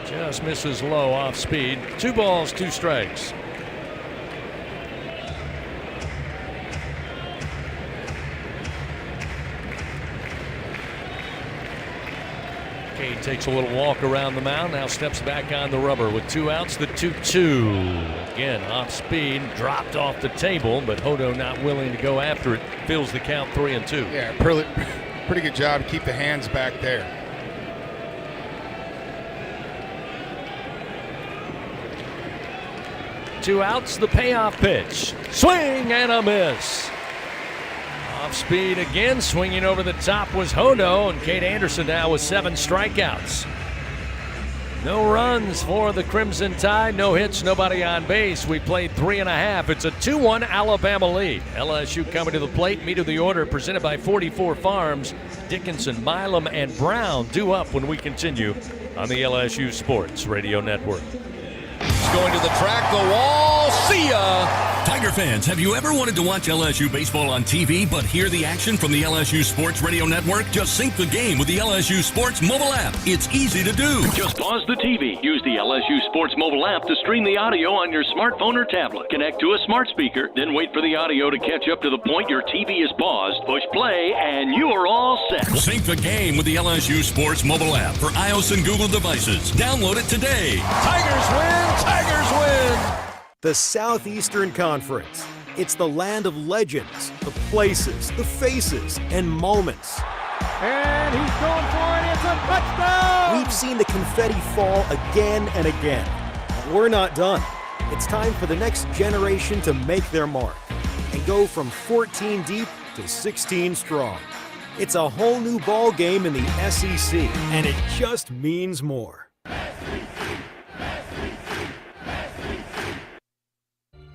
Just misses low off speed. 2 balls, 2 strikes. Cade takes a little walk around the mound, now steps back on the rubber with 2 outs, the 2-2. Again, off speed, dropped off the table, but Hodo not willing to go after it. Fills the count 3-2. Yeah, pretty good job to keep the hands back there. Two outs, the payoff pitch. Swing and a miss. Off speed again, swinging over the top was Hodo, and Cade Anderson now with 7 strikeouts. No runs for the Crimson Tide, no hits, nobody on base. We played 3.5. It's a 2-1 Alabama lead. LSU coming to the plate. Meet of the order presented by 44 Farms. Dickinson, Milam, and Brown due up when we continue on the LSU Sports Radio Network. It's going to the track, the wall, see ya! Tiger fans, have you ever wanted to watch LSU baseball on TV but hear the action from the LSU Sports Radio Network? Just sync the game with the LSU Sports mobile app. It's easy to do. Just pause the TV. Use the LSU Sports mobile app to stream the audio on your smartphone or tablet. Connect to a smart speaker, then wait for the audio to catch up to the point your TV is paused. Push play, and you are all set. Sync the game with the LSU Sports mobile app for iOS and Google devices. Download it today. Tigers win! Tigers win! The Southeastern Conference. It's the land of legends, the places, the faces, and moments. And he's going for it. It's a touchdown! We've seen the confetti fall again and again. But we're not done. It's time for the next generation to make their mark and go from 14 deep to 16 strong. It's a whole new ball game in the SEC, and it just means more.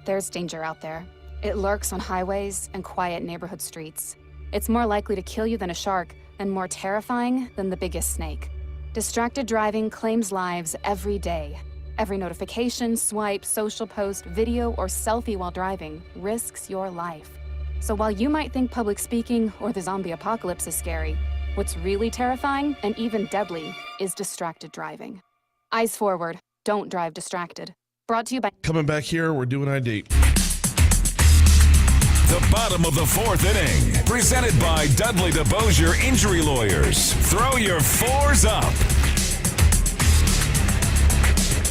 There's danger out there. It lurks on highways and quiet neighborhood streets. It's more likely to kill you than a shark, and more terrifying than the biggest snake. Distracted driving claims lives every day. Every notification, swipe, social post, video, or selfie while driving risks your life. So while you might think public speaking or the zombie apocalypse is scary, what's really terrifying and even deadly is distracted driving. Eyes forward, don't drive distracted. Brought to you by... Coming back here, we're doing ID. The bottom of the fourth inning, presented by Dudley DeBosier Injury Lawyers. Throw your fours up.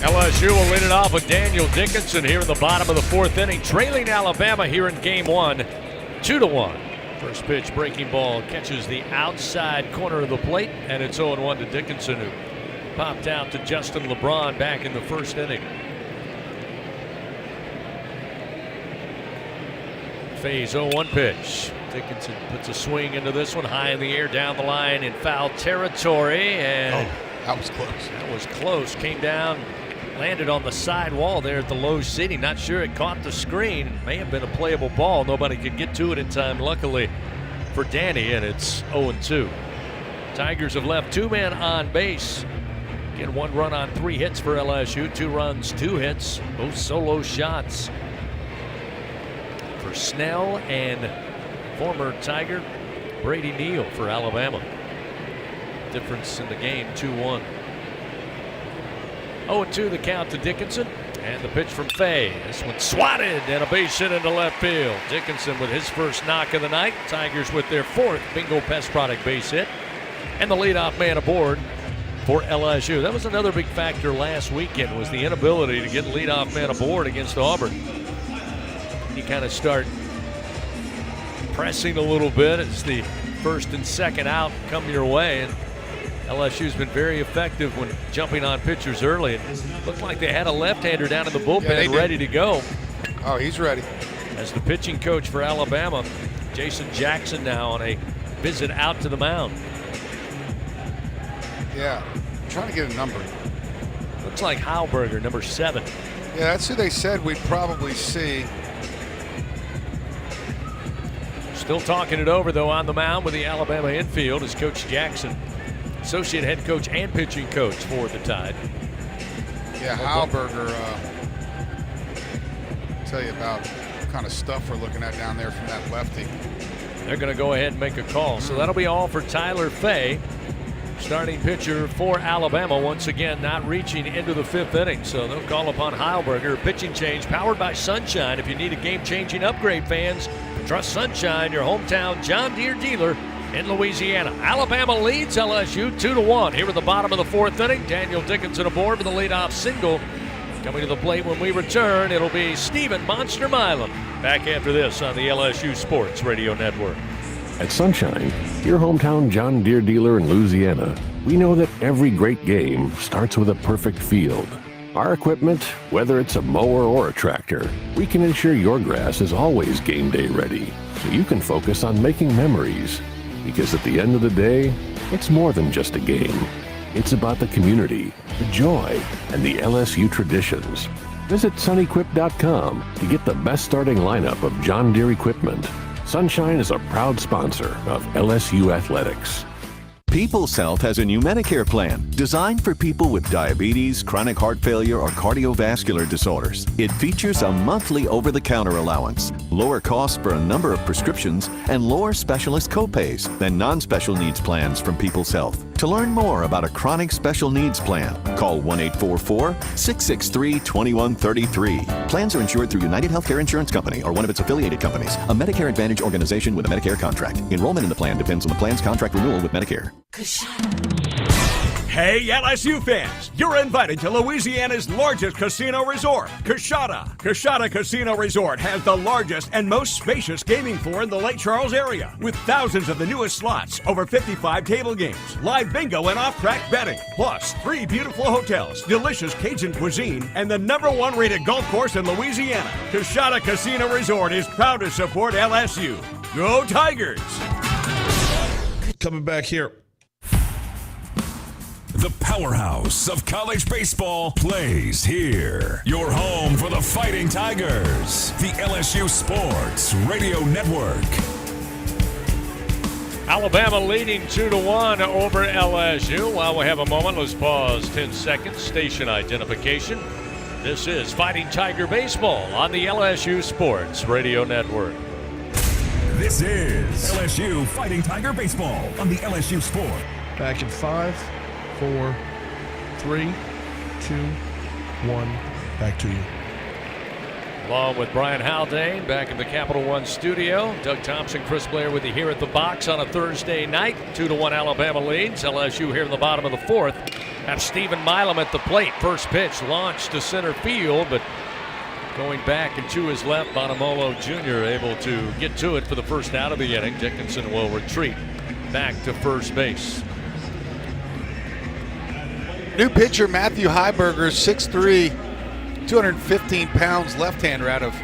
LSU will lead it off with Daniel Dickinson here in the bottom of the fourth inning, trailing Alabama here in game one, 2-1. First pitch, breaking ball, catches the outside corner of the plate, and it's 0-1 to Dickinson, who popped out to Justin LeBron back in the first inning. Phase 0-1 pitch. Dickinson puts a swing into this one, high in the air, down the line in foul territory, and that was close. That was close. Came down, landed on the side wall there at the low seating. Not sure it caught the screen. May have been a playable ball. Nobody could get to it in time, luckily for Danny, and it's 0-2. Tigers have left two men on base. Again, 1 run on 3 hits for LSU. 2 runs, 2 hits, both solo shots for Snell and former Tiger Brady Neal for Alabama. Difference in the game, 2-1. 0-2 the count to Dickinson, and the pitch from Fay. This one swatted and a base hit into left field. Dickinson with his first knock of the night. Tigers with their 4th Bingo Pest Product base hit, and the leadoff man aboard for LSU. That was another big factor last weekend, was the inability to get leadoff man aboard against Auburn. You kind of start pressing a little bit as the first and second out come your way, and LSU's been very effective when jumping on pitchers early. It looked like they had a left-hander down in the bullpen ready to go. Oh, he's ready. As the pitching coach for Alabama, Jason Jackson, now on a visit out to the mound. Yeah, I'm trying to get a number. Looks like Heilberger, number 7. Yeah, that's who they said we'd probably see. Still talking it over, though, on the mound with the Alabama infield is Coach Jackson, associate head coach and pitching coach for the Tide. Yeah, Heilberger, tell you about the kind of stuff we're looking at down there from that lefty. They're going to go ahead and make a call. So that'll be all for Tyler Fay, starting pitcher for Alabama, once again not reaching into the 5th inning. So they'll call upon Heilberger. Pitching change powered by Sunshine. If you need a game-changing upgrade, fans, trust Sunshine, your hometown John Deere dealer in Louisiana. Alabama leads LSU 2-1 here at the bottom of the 4th inning. Daniel Dickinson aboard with a leadoff single. Coming to the plate when we return, it'll be Stephen Monster Milam back after this on the LSU Sports Radio Network. At Sunshine, your hometown John Deere dealer in Louisiana, we know that every great game starts with a perfect field. Our equipment, whether it's a mower or a tractor, we can ensure your grass is always game day ready, so you can focus on making memories. Because at the end of the day, it's more than just a game. It's about the community, the joy, and the LSU traditions. Visit sunequip.com to get the best starting lineup of John Deere equipment. Sunshine is a proud sponsor of LSU Athletics. People's Health has a new Medicare plan designed for people with diabetes, chronic heart failure, or cardiovascular disorders. It features a monthly over-the-counter allowance, lower costs for a number of prescriptions, and lower specialist copays than non-special needs plans from People's Health. To learn more about a chronic special needs plan, call 1-844-663-2133. Plans are insured through United Healthcare Insurance Company or one of its affiliated companies, a Medicare Advantage organization with a Medicare contract. Enrollment in the plan depends on the plan's contract renewal with Medicare. Hey, LSU fans, you're invited to Louisiana's largest casino resort, Coshada. Coshada Casino Resort has the largest and most spacious gaming floor in the Lake Charles area, with thousands of the newest slots, over 55 table games, live bingo and off-track betting, plus 3 beautiful hotels, delicious Cajun cuisine, and the #1 rated golf course in Louisiana. Coshada Casino Resort is proud to support LSU. Go Tigers! Coming back here. The powerhouse of college baseball plays here. Your home for the Fighting Tigers. The LSU Sports Radio Network. Alabama leading 2-1 over LSU. While we have a moment, let's pause 10 seconds. Station identification. This is Fighting Tiger Baseball on the LSU Sports Radio Network. This is LSU Fighting Tiger Baseball on the LSU Sport. Back in 5, 4, 3, 2, 1. Back to you. Along with Brian Haldane back in the Capital One studio. Doug Thompson, Chris Blair with you here at the box on a Thursday night. 2-1 Alabama leads. LSU here in the bottom of the 4th. Have Stephen Milam at the plate. First pitch launched to center field, but going back and to his left, Bonamolo Jr. able to get to it for the first out of the inning. Dickinson will retreat back to first base. New pitcher Matthew Heiberger, 6'3", 215 pounds, left-hander out of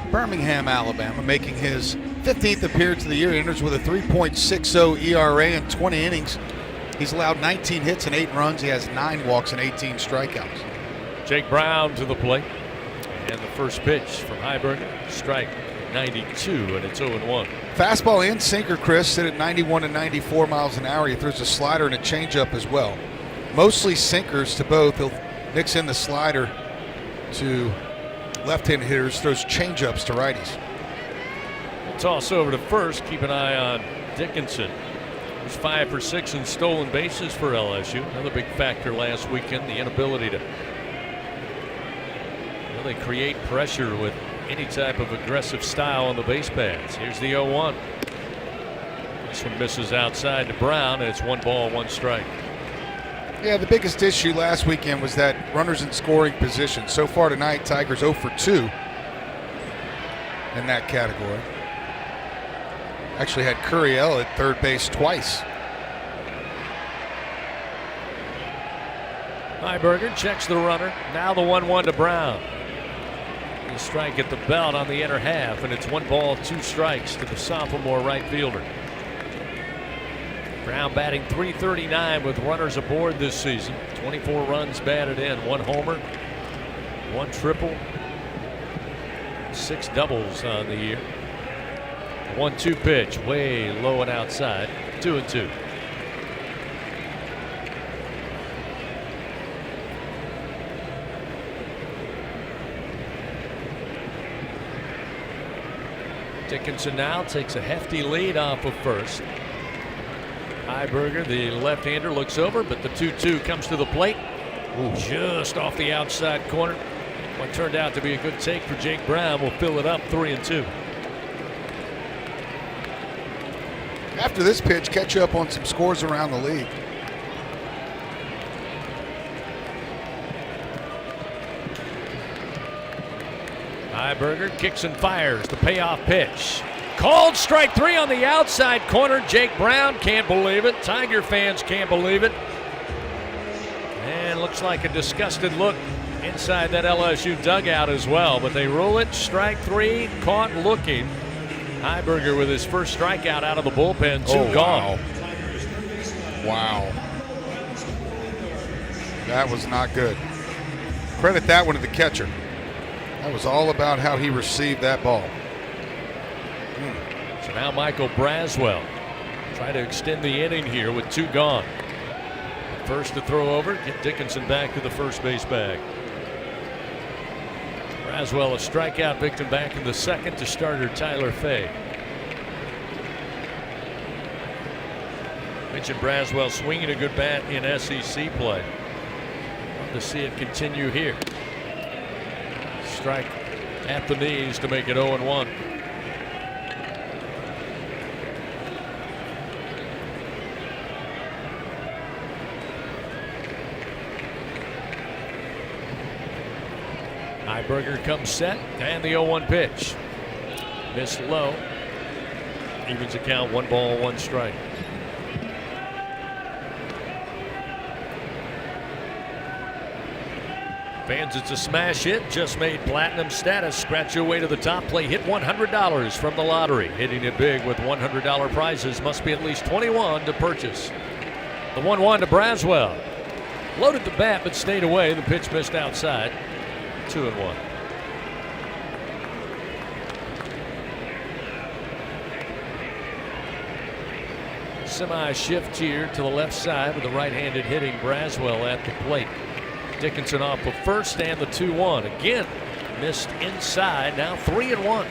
Birmingham, Alabama, making his 15th appearance of the year. He enters with a 3.60 ERA in 20 innings. He's allowed 19 hits and 8 runs. He has 9 walks and 18 strikeouts. Jake Brown to the plate. And the first pitch from Heiberger, strike 92, and it's 0-1. Fastball and sinker, Chris, sit at 91 and 94 miles an hour. He throws a slider and a changeup as well. Mostly sinkers to both. He'll mix in the slider to left-handed hitters, throws changeups to righties. We'll toss over to first. Keep an eye on Dickinson. He was 5 for 6 in stolen bases for LSU. Another big factor last weekend, the inability to really create pressure with any type of aggressive style on the base paths. Here's the 0-1. This one misses outside to Brown, and it's 1 ball, 1 strike. Yeah, the biggest issue last weekend was that runners in scoring position. So far tonight, Tigers 0 for 2 in that category. Actually had Curiel at third base twice. Heiberger checks the runner. Now the 1-1 to Brown. The strike at the belt on the inner half, and it's 1 ball, 2 strikes to the sophomore right fielder. Brown batting .339 with runners aboard this season. 24 runs batted in, 1 homer, 1 triple, 6 doubles on the year. 1-2 pitch, way low and outside, 2-2. Dickinson now takes a hefty lead off of first. Heiberger, the left-hander, looks over, but the 2-2 comes to the plate. Ooh, just off the outside corner. What turned out to be a good take for Jake Brown will fill it up 3-2. After this pitch, catch up on some scores around the league. Heiberger kicks and fires. The payoff pitch. Called strike 3 on the outside corner. Jake Brown can't believe it. Tiger fans can't believe it. And looks like a disgusted look inside that LSU dugout as well. But they rule it. Strike 3, caught looking. Heiberger with his first strikeout out of the bullpen. 2 gone. Wow. That was not good. Credit that one to the catcher. That was all about how he received that ball. So now Michael Braswell try to extend the inning here with 2 gone. First to throw over, get Dickinson back to the first base bag. Braswell a strikeout victim back in the second to starter Tyler Fay. Mentioned Braswell swinging a good bat in SEC play. Love to see it continue here. Strike at the knees to make it 0-1. Heiberger comes set, and the 0-1 pitch. Missed low. Evens the count, 1 ball, 1 strike. Fans, it's a smash hit. Just made platinum status. Scratch your way to the top. Play hit $100 from the lottery. Hitting it big with $100 prizes. Must be at least 21 to purchase. The 1-1 to Braswell. Loaded the bat but stayed away. The pitch missed outside. 2-1. Semi-shift here to the left side with the right-handed hitting Braswell at the plate. Dickinson off of first and the 2-1. Again, missed inside. Now 3-1.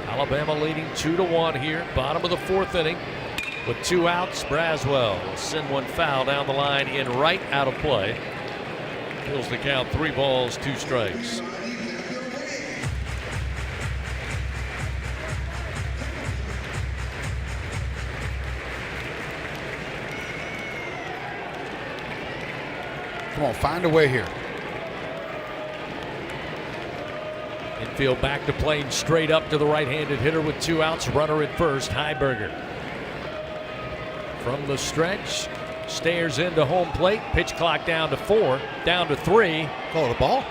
Alabama leading 2-1 here. Bottom of the 4th inning. With 2 outs, Braswell will send one foul down the line in right, out of play. Kills the count, 3 balls, 2 strikes. Come on, find a way here. Infield back to plane, straight up to the right-handed hitter with 2 outs. Runner at first, Heiberger. From the stretch, stares into home plate. Pitch clock down to 4, down to 3. Call the ball.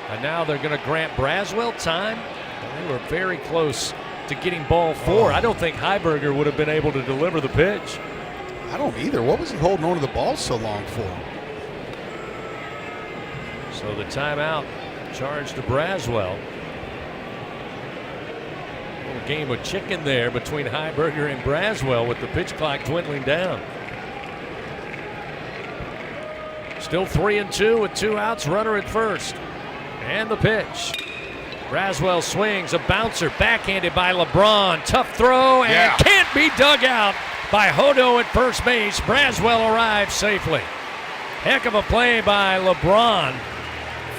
And now they're going to grant Braswell time. And they were very close to getting ball 4. I don't think Heiberger would have been able to deliver the pitch. I don't either. What was he holding on to the ball so long for? So the timeout charged to Braswell. A little game of chicken there between Heiberger and Braswell with the pitch clock dwindling down. Still 3-2 with 2 outs, runner at first. And the pitch. Braswell swings, a bouncer, backhanded by LeBron. Tough throw and can't be dug out by Hodo at first base. Braswell arrives safely. Heck of a play by LeBron.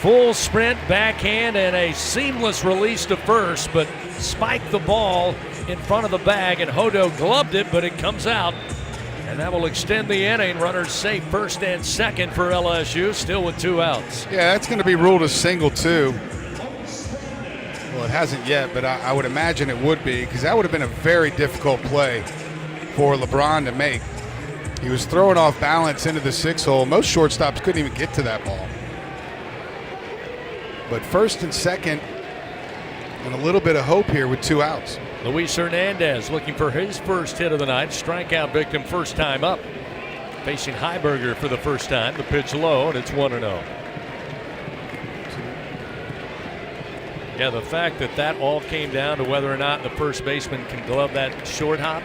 Full sprint, backhand, and a seamless release to first, but spiked the ball in front of the bag, and Hodo gloved it, but it comes out. And that will extend the inning. Runners safe first and second for LSU, still with 2 outs. Yeah, that's going to be ruled a single, too. Well, it hasn't yet, but I would imagine it would be, because that would have been a very difficult play for LeBron to make. He was throwing off balance into the 6-hole. Most shortstops couldn't even get to that ball. But first and second, and a little bit of hope here with 2 outs. Luis Hernandez looking for his first hit of the night. Strikeout victim first time up. Facing Heiberger for the first time. The pitch low, and it's 1-0. Yeah, the fact that all came down to whether or not the first baseman can glove that short hop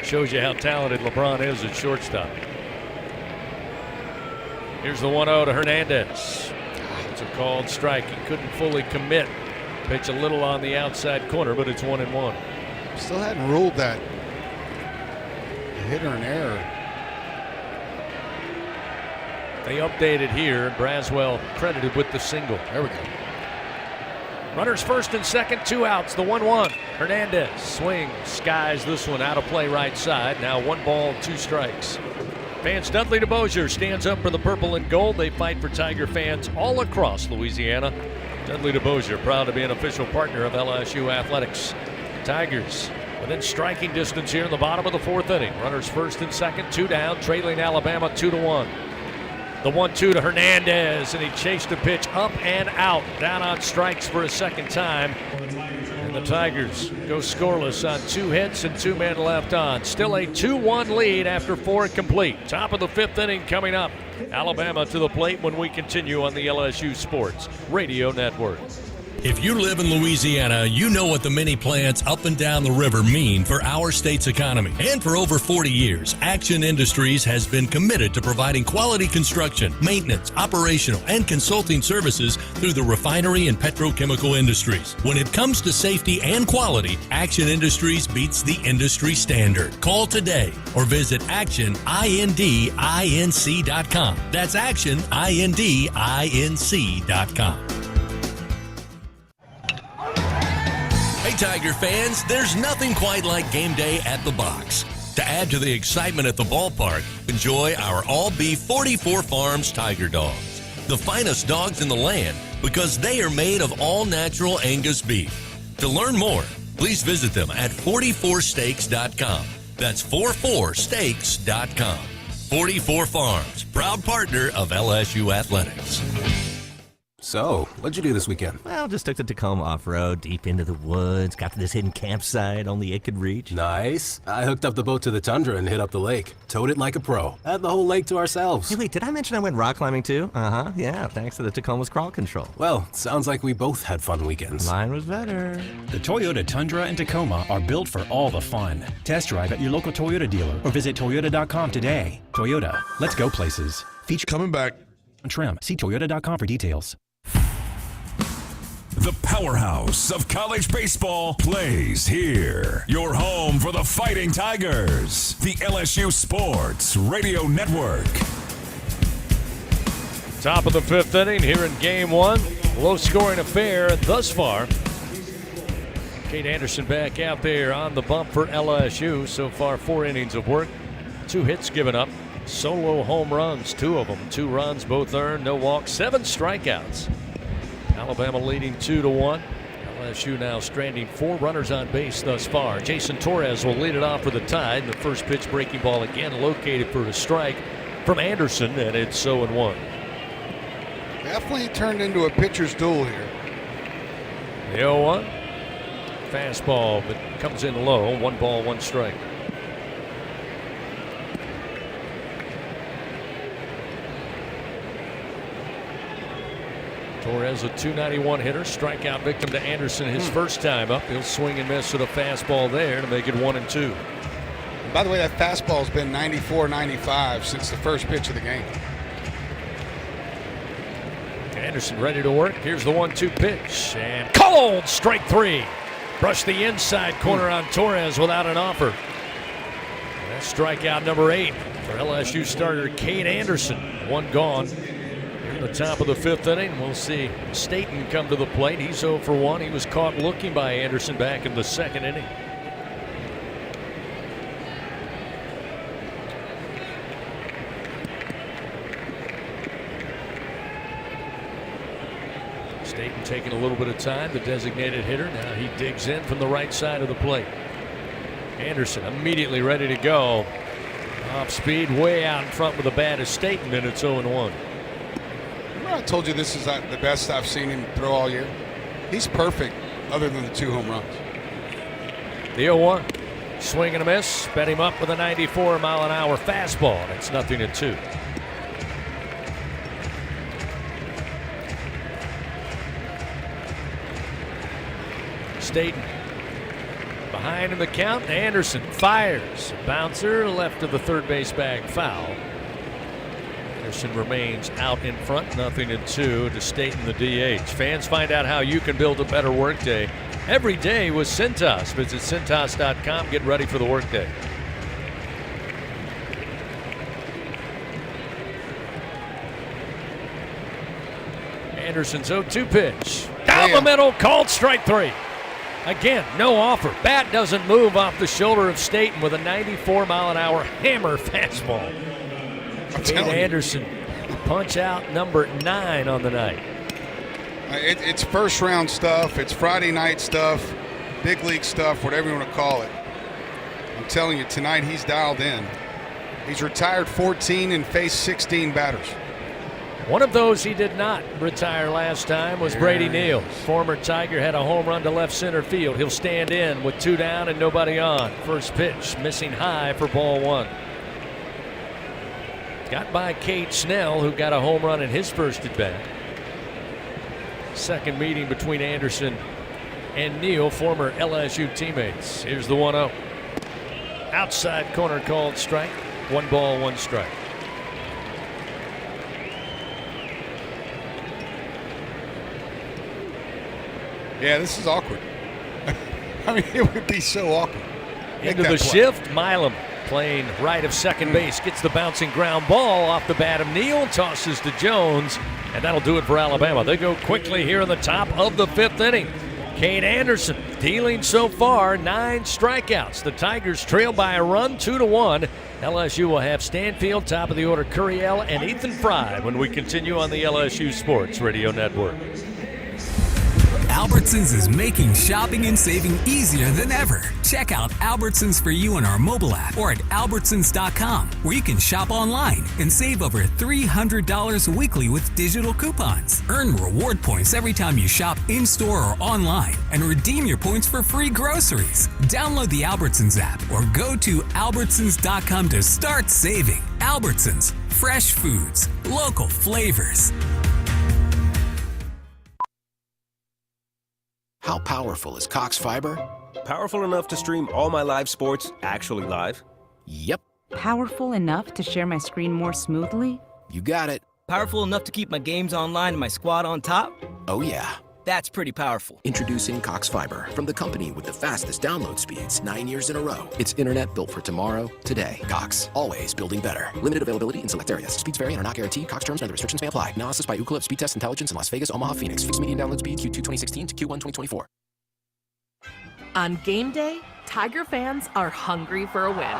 shows you how talented LeBron is at shortstop. Here's the 1-0 to Hernandez. It's a called strike. He couldn't fully commit. Pitch a little on the outside corner, but it's 1-1. Still hadn't ruled that hit or an error. They updated here. Braswell credited with the single. There we go. Runners first and second, 2 outs. The 1-1. Hernandez swings, skies this one out of play right side. Now 1 ball, 2 strikes. Fans, Dudley DeBosier stands up for the purple and gold. They fight for Tiger fans all across Louisiana. Dudley DeBosier, proud to be an official partner of LSU Athletics. Tigers within striking distance here in the bottom of the 4th inning. Runners first and second, 2 down, trailing Alabama 2-1. The 1-2 to Hernandez, and he chased the pitch up and out. Down on strikes for a second time. And the Tigers go scoreless on 2 hits and 2 men left on. Still a 2-1 lead after 4 complete. Top of the 5th inning coming up. Alabama to the plate when we continue on the LSU Sports Radio Network. If you live in Louisiana, you know what the many plants up and down the river mean for our state's economy. And for over 40 years, Action Industries has been committed to providing quality construction, maintenance, operational, and consulting services through the refinery and petrochemical industries. When it comes to safety and quality, Action Industries beats the industry standard. Call today or visit actionindinc.com. That's actionindinc.com. Tiger fans, there's nothing quite like game day at the box. To add to the excitement at the ballpark, enjoy our all-beef 44 Farms Tiger Dogs. The finest dogs in the land because they are made of all-natural Angus beef. To learn more, please visit them at 44steaks.com. That's 44steaks.com. 44 Farms, proud partner of LSU Athletics. So, what'd you do this weekend? Well, just took the Tacoma off-road, deep into the woods, got to this hidden campsite only it could reach. Nice. I hooked up the boat to the Tundra and hit up the lake. Towed it like a pro. Had the whole lake to ourselves. Hey, wait, did I mention I went rock climbing too? Uh-huh, yeah, thanks to the Tacoma's crawl control. Well, sounds like we both had fun weekends. Mine was better. The Toyota Tundra and Tacoma are built for all the fun. Test drive at your local Toyota dealer or visit Toyota.com today. Toyota, let's go places. Feature coming back. Trim. See Toyota.com for details. The powerhouse of college baseball plays here. Your home for the Fighting Tigers. The LSU Sports Radio Network. Top of the fifth inning here in game one. Low-scoring affair thus far. Kate Anderson back out there on the bump for LSU. So far, 4 innings of work. 2 hits given up. Solo home runs, 2 of them. 2 runs, both earned, no walks, 7 strikeouts. Alabama leading 2-1. LSU now stranding 4 runners on base thus far. Jason Torres will lead it off for the Tide. The first pitch breaking ball again located for a strike from Anderson, and it's 0-1. Definitely turned into a pitcher's duel here. The 0-1. Fastball, but comes in low. 1 ball, 1 strike. Torres, a .291 hitter, strikeout victim to Anderson his first time up. He'll swing and miss with a fastball there to make it 1-2. And by the way, that fastball's been 94, 95 since the first pitch of the game. Anderson ready to work. Here's the 1-2 pitch. And cold, strike 3. Brush the inside corner on Torres without an offer. And that's strikeout number 8 for LSU starter Kate Anderson. 1 gone. The top of the fifth inning, we'll see Staten come to the plate. He's 0 for 1. He was caught looking by Anderson back in the second inning. Staten taking a little bit of time, the designated hitter. Now he digs in from the right side of the plate. Anderson immediately ready to go. Off speed, way out in front with the bat is Staten, and it's 0-1. I told you this is the best I've seen him throw all year. He's perfect other than the 2 home runs. The 0-1. Swing and a miss. Sped him up with a 94-mile-an-hour fastball. It's 0-2. Staten behind in the count. Anderson fires. A bouncer left of the third base bag foul. Anderson remains out in front, 0-2 to Staten, the DH. Fans, find out how you can build a better workday every day with Cintas. Visit Cintas.com. Get ready for the workday. Anderson's 0-2 pitch. Down the middle, called strike 3. Again, no offer. Bat doesn't move off the shoulder of Staten with a 94-mile-an-hour hammer fastball. Kate Anderson, punch out number 9 on the night. It's first round stuff. It's Friday night stuff, big league stuff, whatever you want to call it. I'm telling you, tonight he's dialed in. He's retired 14 and faced 16 batters. One of those he did not retire last time was Brady Neal. Former Tiger had a home run to left center field. He'll stand in with 2 down and nobody on. First pitch, missing high for ball 1. Got by Cade Snell, who got a home run in his first at bat. Second meeting between Anderson and Neal, former LSU teammates. Here's the 1-0. Outside corner called strike. 1 ball, 1 strike. Yeah, this is awkward. I mean, it would be so awkward. Into the shift, Milam playing right of second base, gets the bouncing ground ball off the bat of Neal, tosses to Jones, and that'll do it for Alabama. They go quickly here in the top of the fifth inning. Kane Anderson dealing so far 9 strikeouts. The Tigers trail by a run, 2-1. LSU will have Stanfield, top of the order, Curiel, and Ethan Fry when we continue on the LSU Sports Radio Network. Albertsons is making shopping and saving easier than ever. Check out Albertsons for you on our mobile app or at albertsons.com, where you can shop online and save over $300 weekly with digital coupons. Earn reward points every time you shop in-store or online and redeem your points for free groceries. Download the Albertsons app or go to albertsons.com to start saving. Albertsons, fresh foods, local flavors. How powerful is Cox Fiber? Powerful enough to stream all my live sports actually live? Yep. Powerful enough to share my screen more smoothly? You got it. Powerful enough to keep my games online and my squad on top? Oh yeah. That's pretty powerful. Introducing Cox Fiber, from the company with the fastest download speeds 9 years in a row. It's internet built for tomorrow, today. Cox, always building better. Limited availability in select areas. Speeds vary and are not guaranteed. Cox terms and other restrictions may apply. Analysis by Ookla of Speed Test Intelligence in Las Vegas, Omaha, Phoenix. Fixed median download speed Q2 2016 to Q1 2024. On game day, Tiger fans are hungry for a win.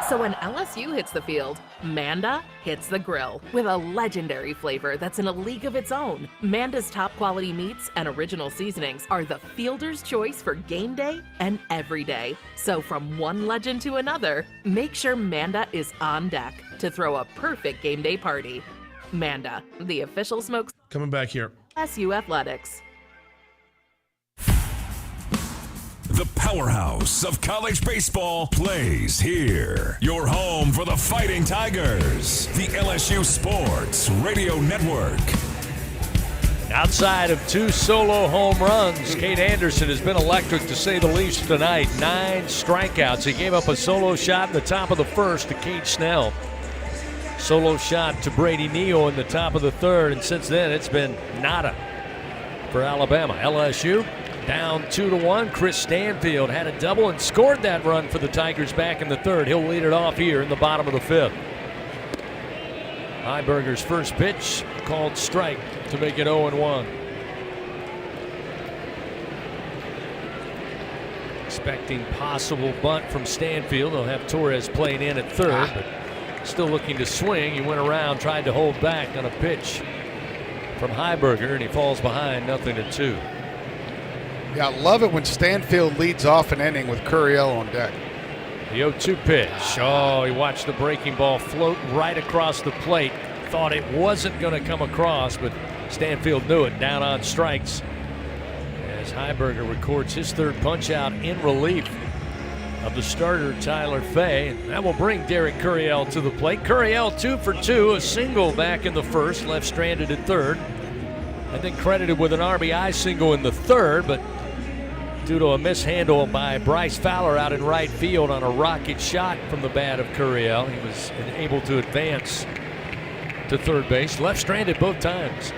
So when LSU hits the field, Manda hits the grill with a legendary flavor that's in a league of its own. Manda's top quality meats and original seasonings are the fielder's choice for game day and every day. So from one legend to another, make sure Manda is on deck to throw a perfect game day party. Manda, the official smokes. Coming back here. LSU Athletics. The powerhouse of college baseball plays here. Your home for the Fighting Tigers. The LSU Sports Radio Network. Outside of 2 solo home runs, Kane Anderson has been electric to say the least tonight. 9 strikeouts. He gave up a solo shot in the top of the first to Cade Snell. Solo shot to Brady Neal in the top of the third, and since then it's been nada for Alabama. LSU down 2-1. Chris Stanfield had a double and scored that run for the Tigers back in the third. He'll lead it off here in the bottom of the fifth. Heiberger's first pitch called strike to make it 0-1. Expecting possible bunt from Stanfield. They'll have Torres playing in at third, but still looking to swing. He went around, tried to hold back on a pitch from Heiberger, and he falls behind 0-2. Yeah, I love it when Stanfield leads off an inning with Curiel on deck. The 0-2 pitch. Oh, he watched the breaking ball float right across the plate. Thought it wasn't going to come across, but Stanfield knew it. Down on strikes as Heiberger records his third punch-out in relief of the starter, Tyler Fay. That will bring Derek Curiel to the plate. Curiel 2 for 2, a single back in the first, left stranded at third. And then credited with an RBI single in the third, but due to a mishandle by Bryce Fowler out in right field on a rocket shot from the bat of Curiel, he was able to advance to third base. Left stranded both times.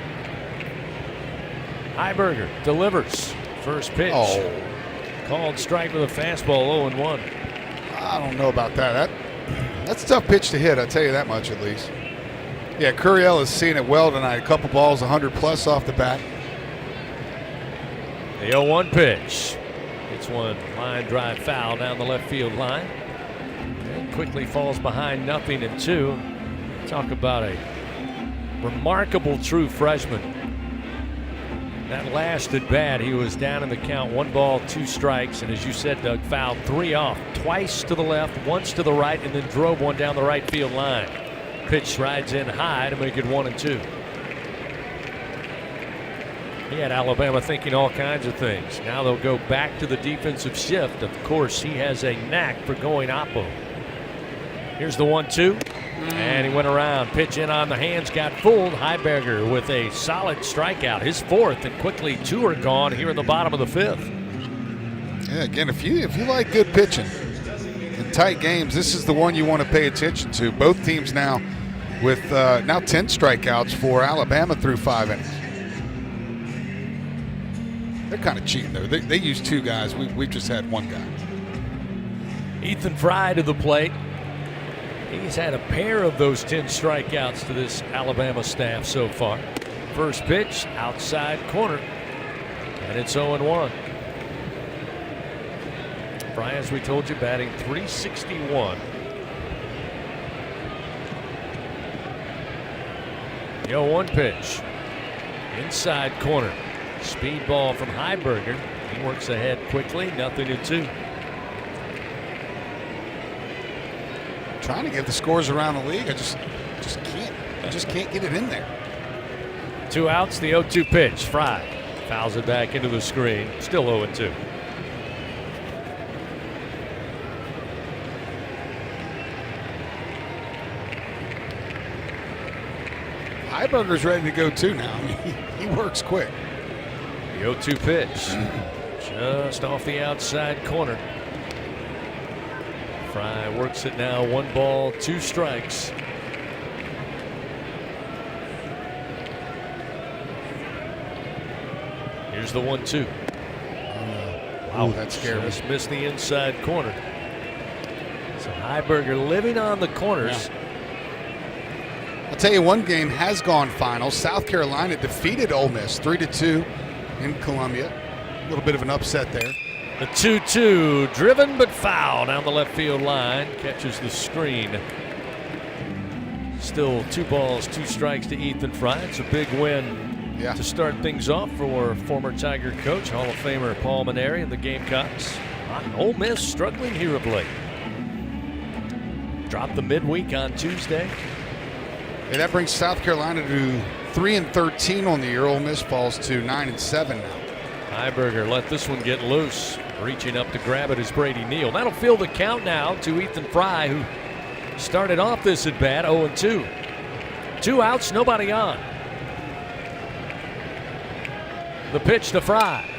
Heiberger delivers. First pitch. Oh. Called strike with a fastball, 0-1. I don't know about that. That's a tough pitch to hit, I'll tell you that much at least. Yeah, Curiel is seeing it well tonight. A couple balls, 100+ off the bat. The 0-1 pitch. It's one line drive foul down the left field line. And quickly falls behind 0-2. Talk about a remarkable true freshman. That last at bat, he was down in the count, 1 ball, 2 strikes, and as you said, Doug, fouled 3 off, twice to the left, once to the right, and then drove one down the right field line. Pitch rides in high to make it 1-2. He had Alabama thinking all kinds of things. Now they'll go back to the defensive shift. Of course, he has a knack for going oppo. Here's the 1-2. And he went around. Pitch in on the hands, got fooled. Heiberger with a solid strikeout, his 4th, and quickly 2 are gone here in the bottom of the 5th. Yeah, again, if you like good pitching in tight games, this is the one you want to pay attention to. Both teams now with now 10 strikeouts for Alabama through 5 innings. They're kind of cheating, though. They use 2 guys. We've just had 1 guy. Ethan Fry to the plate. He's had a pair of those 10 strikeouts to this Alabama staff so far. First pitch, outside corner. And it's 0-1. Fry, as we told you, batting .361. The 0-1 pitch. Inside corner. Speed ball from Heiberger. He works ahead quickly. 0-2. Trying to get the scores around the league. I just can't. I just can't get it in there. 2 outs. The 0-2 pitch. Fry fouls it back into the screen. Still 0-2. Heiberger's ready to go too now. I mean, he works quick. The 0-2 pitch. Just off the outside corner. Fry works it now. 1 ball, 2 strikes. Here's the 1-2. Wow, that scared me. Just missed the inside corner. So Heiberger living on the corners. Yeah. I'll tell you, one game has gone final. South Carolina defeated Ole Miss 3-2 in Columbia. A little bit of an upset there. The 2-2, driven but foul down the left field line. Catches the screen. Still 2 balls, 2 strikes to Ethan Fry. It's a big win to start things off for former Tiger coach, Hall of Famer Paul Mainieri and the Gamecocks. Ole Miss struggling here of late. Dropped the midweek on Tuesday. And that brings South Carolina to 3-13 on the year. Ole Miss falls to 9-7 now. Heiberger let this one get loose. Reaching up to grab it is Brady Neal. That'll fill the count now to Ethan Fry, who started off this at bat 0-2. 2 outs, nobody on. The pitch to Fry.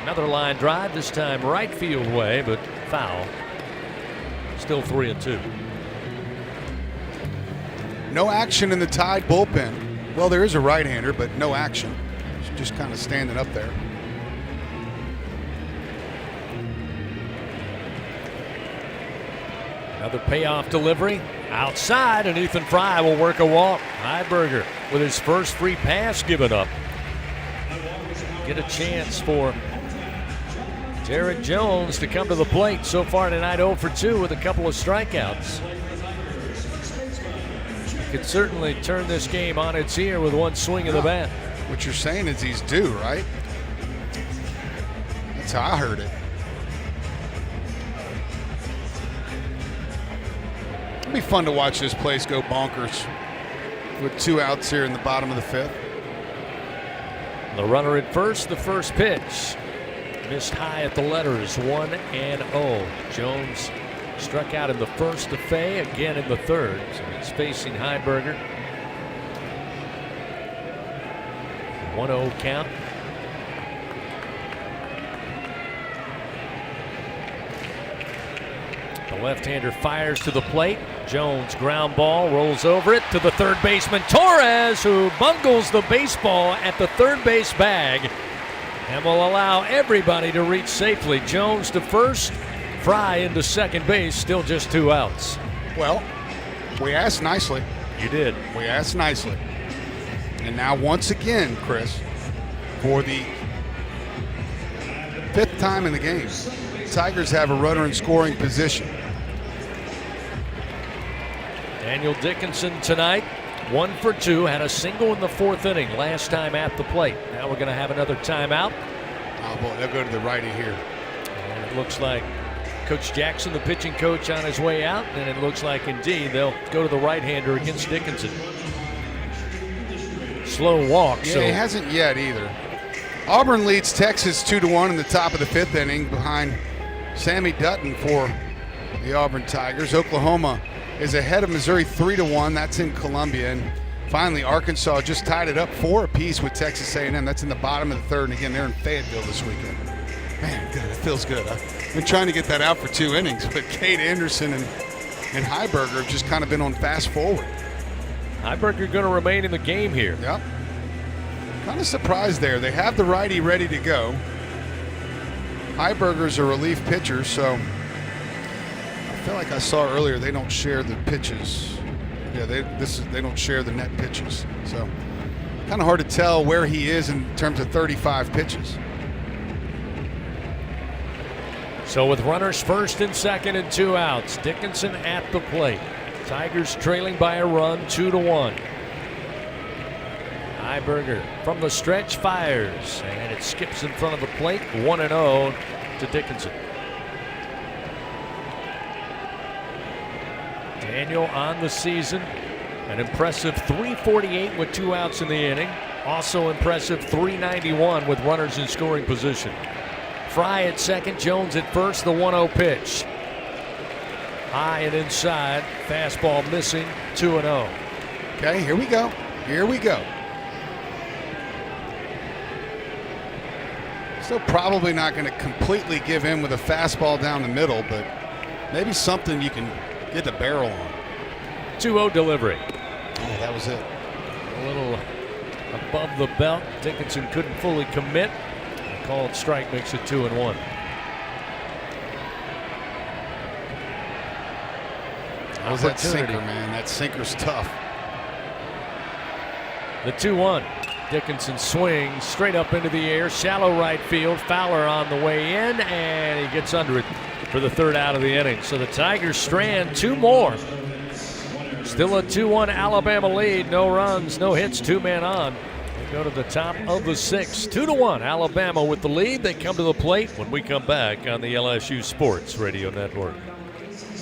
Another line drive, this time right field way, but foul. Still 3-2. No action in the Tide bullpen. Well, there is a right-hander, but no action. He's just kind of standing up there. Another payoff delivery outside, and Ethan Fry will work a walk. Heiberger with his first free pass given up. Get a chance for Jared Jones to come to the plate. So far tonight 0 for 2 with a couple of strikeouts. Could certainly turn this game on its ear with 1 swing of the bat. What you're saying is he's due, right? That's how I heard it. It'll be fun to watch this place go bonkers with 2 outs here in the bottom of the 5th. The runner at first, the first pitch. Missed high at the letters, 1-0. Jones struck out in the first to Fay, again in the third. So he's facing Heiberger. 1-0 count. The left-hander fires to the plate. Jones ground ball, rolls over it to the third baseman Torres, who bungles the baseball at the third base bag and will allow everybody to reach safely. Jones to first, Fry into second base, still just 2 outs. Well, we asked nicely. You did. We asked nicely. And now once again, Chris, for the 5th time in the game, Tigers have a runner in scoring position. Daniel Dickinson tonight, 1 for 2, had a single in the 4th inning last time at the plate. Now we're going to have another timeout. Oh boy, they'll go to the righty here. And it looks like Coach Jackson, the pitching coach, on his way out, and it looks like indeed they'll go to the right-hander against Dickinson. Slow walk. Yeah, he hasn't yet either. Auburn leads Texas 2-1 in the top of the 5th inning behind Sammy Dutton for the Auburn Tigers. Oklahoma is ahead of Missouri 3-1. That's in Columbia. And finally, Arkansas just tied it up 4 apiece with Texas A&M. That's in the bottom of the 3rd. And again, they're in Fayetteville this weekend. Man, good. It feels good. I've been trying to get that out for 2 innings, but Cade Anderson and Heiberger have just kind of been on fast forward. Heiberger going to remain in the game here. Yep. Kind of surprised there. They have the righty ready to go. Heiberger's a relief pitcher, so I feel like I saw earlier they don't share the pitches. Yeah, they don't share the net pitches. So kind of hard to tell where he is in terms of 35 pitches. So with runners first and second and 2 outs, Dickinson at the plate. Tigers trailing by a run, 2-1. Heiberger from the stretch fires, and it skips in front of the plate, 1-0 to Dickinson. Daniel on the season, an impressive .348 with 2 outs in the inning. Also impressive .391 with runners in scoring position. Fry at second, Jones at first, the 1-0 pitch. High and inside, fastball missing, 2-0. Okay, here we go. Here we go. Still probably not going to completely give in with a fastball down the middle, but maybe something you can get the barrel on. 2-0 delivery. Oh, that was it. A little above the belt. Dickinson couldn't fully commit. A called strike makes it 2-1. That was that sinker, man. That sinker's tough. The 2-1. Dickinson swings straight up into the air, shallow right field. Fowler on the way in, and he gets under it for the 3rd out of the inning. So the Tigers strand 2 more. Still a 2-1 Alabama lead. No runs, no hits, 2 men on. They go to the top of the 6th. 2-1 Alabama with the lead. They come to the plate when we come back on the LSU Sports Radio Network.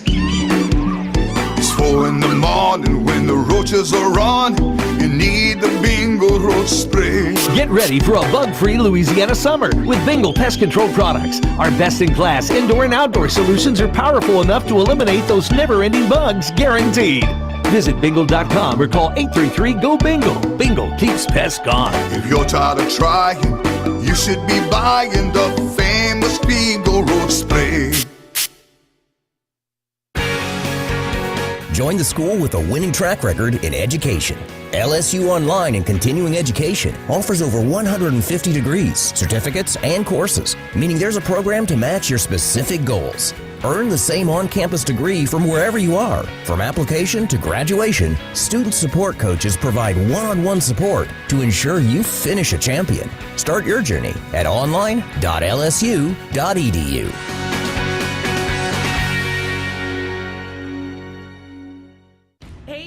It's 4 in the morning when the roaches are on. You need the Bingo Roach Spray. Get ready for a bug-free Louisiana summer with Bingo Pest Control products. Our best-in-class indoor and outdoor solutions are powerful enough to eliminate those never-ending bugs, guaranteed. Visit bingo.com or call 833-GO-BINGO. Bingo keeps pests gone. If you're tired of trying, you should be buying the famous Bingo Roach Spray. Join the school with a winning track record in education. LSU Online and Continuing Education offers over 150 degrees, certificates, and courses, meaning there's a program to match your specific goals. Earn the same on-campus degree from wherever you are. From application to graduation, student support coaches provide one-on-one support to ensure you finish a champion. Start your journey at online.lsu.edu.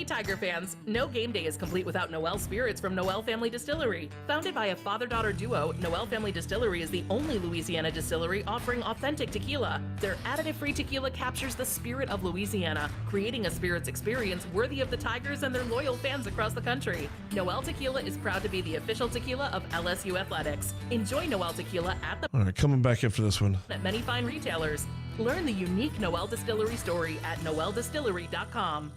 Tiger fans, no game day is complete without Noel Spirits from Noel Family Distillery. Founded by a father-daughter duo, Noel Family Distillery is the only Louisiana distillery offering authentic tequila. Their additive-free tequila captures the spirit of Louisiana, creating a spirits experience worthy of the Tigers and their loyal fans across the country. Noel Tequila is proud to be the official tequila of LSU Athletics. Enjoy Noel Tequila at the All right, coming back after this one. at many fine retailers. Learn the unique Noel Distillery story at noeldistillery.com.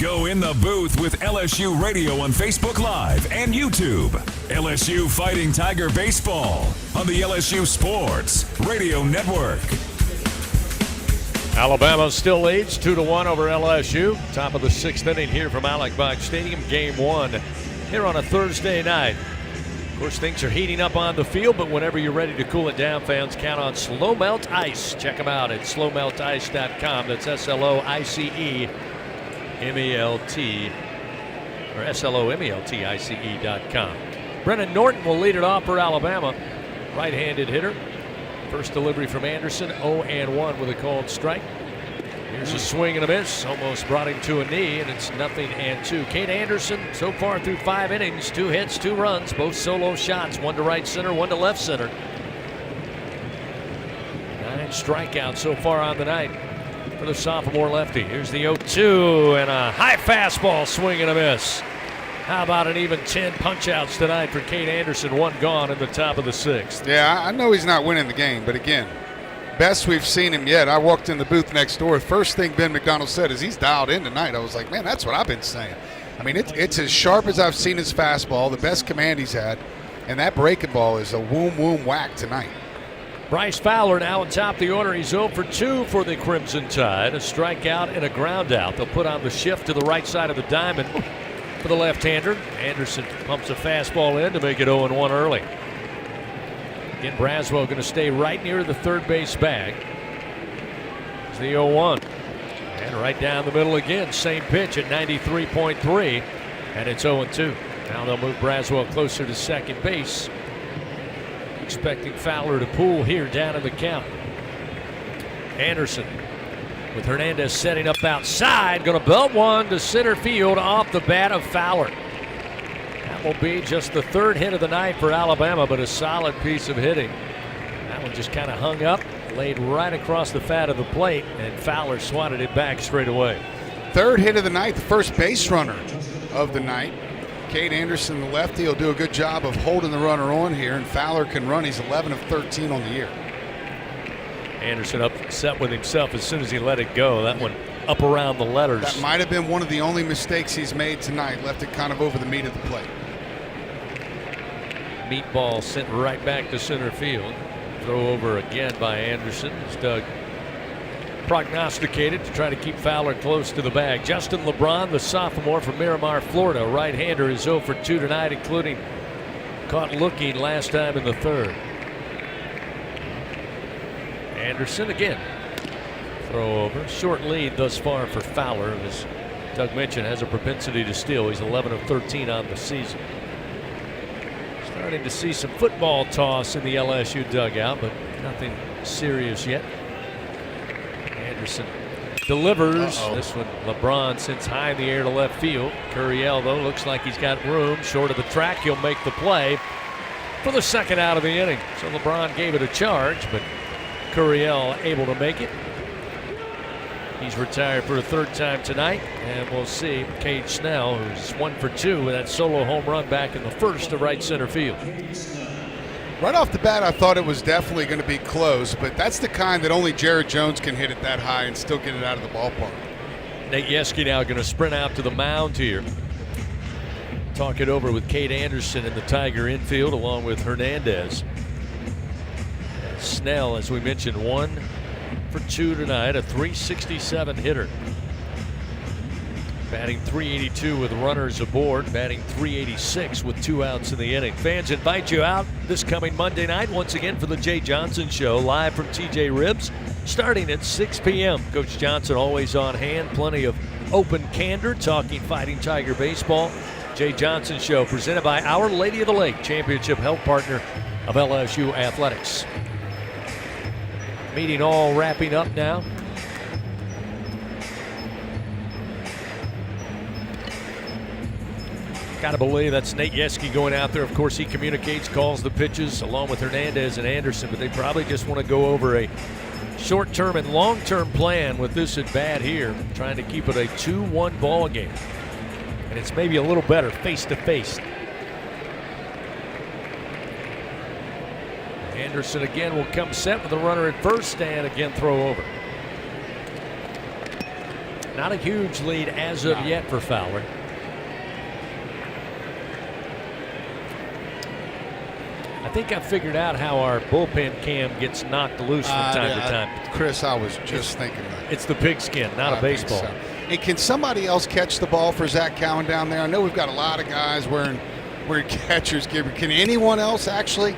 Go in the booth with LSU Radio on Facebook Live and YouTube. LSU Fighting Tiger Baseball on the LSU Sports Radio Network. Alabama still leads 2-1 over LSU. Top of the 6th inning here from Alex Box Stadium. Game 1 here on a Thursday night. Of course, things are heating up on the field, but whenever you're ready to cool it down, fans, count on Slow Melt Ice. Check them out at slowmeltice.com. That's SLOICE. MELT or SLOMELTICE.com. Brennan Norton will lead it off for Alabama. Right-handed hitter. First delivery from Anderson, 0-1 with a called strike. Here's a swing and a miss. Almost brought him to a knee, and it's 0-2. Kate Anderson, so far through 5 innings, 2 hits, 2 runs, both solo shots, 1 to right center, 1 to left center. 9 strikeouts so far on the night for the sophomore lefty. Here's the 0-2 and a high fastball, swing and a miss. How about an even 10 punch-outs tonight for Kate Anderson, 1 gone in the top of the 6th. Yeah, I know he's not winning the game, but again, best we've seen him yet. I walked in the booth next door. First thing Ben McDonald said is he's dialed in tonight. I was like, man, that's what I've been saying. I mean, it's as sharp as I've seen his fastball, the best command he's had, and that breaking ball is a whoom whack tonight. Bryce Fowler now on top of the order. He's 0 for 2 for the Crimson Tide. A strikeout and a ground out. They'll put on the shift to the right side of the diamond for the left-hander. Anderson pumps a fastball in to make it 0-1 early. Again, Braswell going to stay right near the third base bag. It's the 0-1. And right down the middle again. Same pitch at 93.3. And it's 0-2. Now they'll move Braswell closer to second base. expecting Fowler to pull here down in the count. Anderson with Hernandez setting up outside. Going to belt one to center field off the bat of Fowler. That will be just the third hit of the night for Alabama, but a solid piece of hitting. That one just kind of hung up, laid right across the fat of the plate, and Fowler swatted it back straight away. Third hit of the night, the first base runner of the night. Cade Anderson, the lefty, will do a good job of holding the runner on here, and Fowler can run. He's 11 of 13 on the year. Anderson upset with himself as soon as he let it go. That one up around the letters. That might have been one of the only mistakes he's made tonight. Left it kind of over the meat of the plate. Meatball sent right back to center field. Throw over again by Anderson. As Doug prognosticated to try to keep Fowler close to the bag. Justin LeBron, the sophomore from Miramar, Florida, right-hander, is 0 for 2 tonight, including caught looking last time in the third. Anderson again. Throw over. Short lead thus far for Fowler. As Doug mentioned, has a propensity to steal. He's 11 of 13 on the season. Starting to see some football toss in the LSU dugout, but nothing serious yet. Anderson delivers. This one, LeBron sends high in the air to left field. Curiel, though, looks like he's got room. Short of the track, he'll make the play for the second out of the inning. So LeBron gave it a charge, but Curiel able to make it. He's retired for a third time tonight, and we'll see Cade Snell, who's 1 for 2 with that solo home run back in the first to right center field. Right off the bat, I thought it was definitely going to be close, but that's the kind that only Jared Jones can hit it that high and still get it out of the ballpark. Nate Yeske now going to sprint out to the mound here. Talk it over with Cade Anderson in the Tiger infield along with Hernandez. Snell, as we mentioned, 1 for 2 tonight, a .367 hitter. Batting .382 with runners aboard, batting .386 with 2 outs in the inning. Fans invite you out this coming Monday night once again for the Jay Johnson Show, live from TJ Ribs, starting at 6 p.m. Coach Johnson always on hand, plenty of open candor, talking Fighting Tiger baseball. Jay Johnson Show, presented by Our Lady of the Lake, championship health partner of LSU Athletics. Meeting all wrapping up now. Gotta believe that's Nate Yeske going out there. Of course, he communicates, calls the pitches along with Hernandez and Anderson, but they probably just want to go over a short-term and long-term plan with this at bat here, trying to keep it a 2-1 ball game. And it's maybe a little better face-to-face. Anderson again will come set with a runner at first and again throw over. Not a huge lead as of yet for Fowler. I think I figured out how our bullpen cam gets knocked loose from time to time. Chris, I was just thinking that. It's the pigskin, not a baseball. So. And can somebody else catch the ball for Zach Cowan down there? I know we've got a lot of guys wearing catcher's gear, but can anyone else actually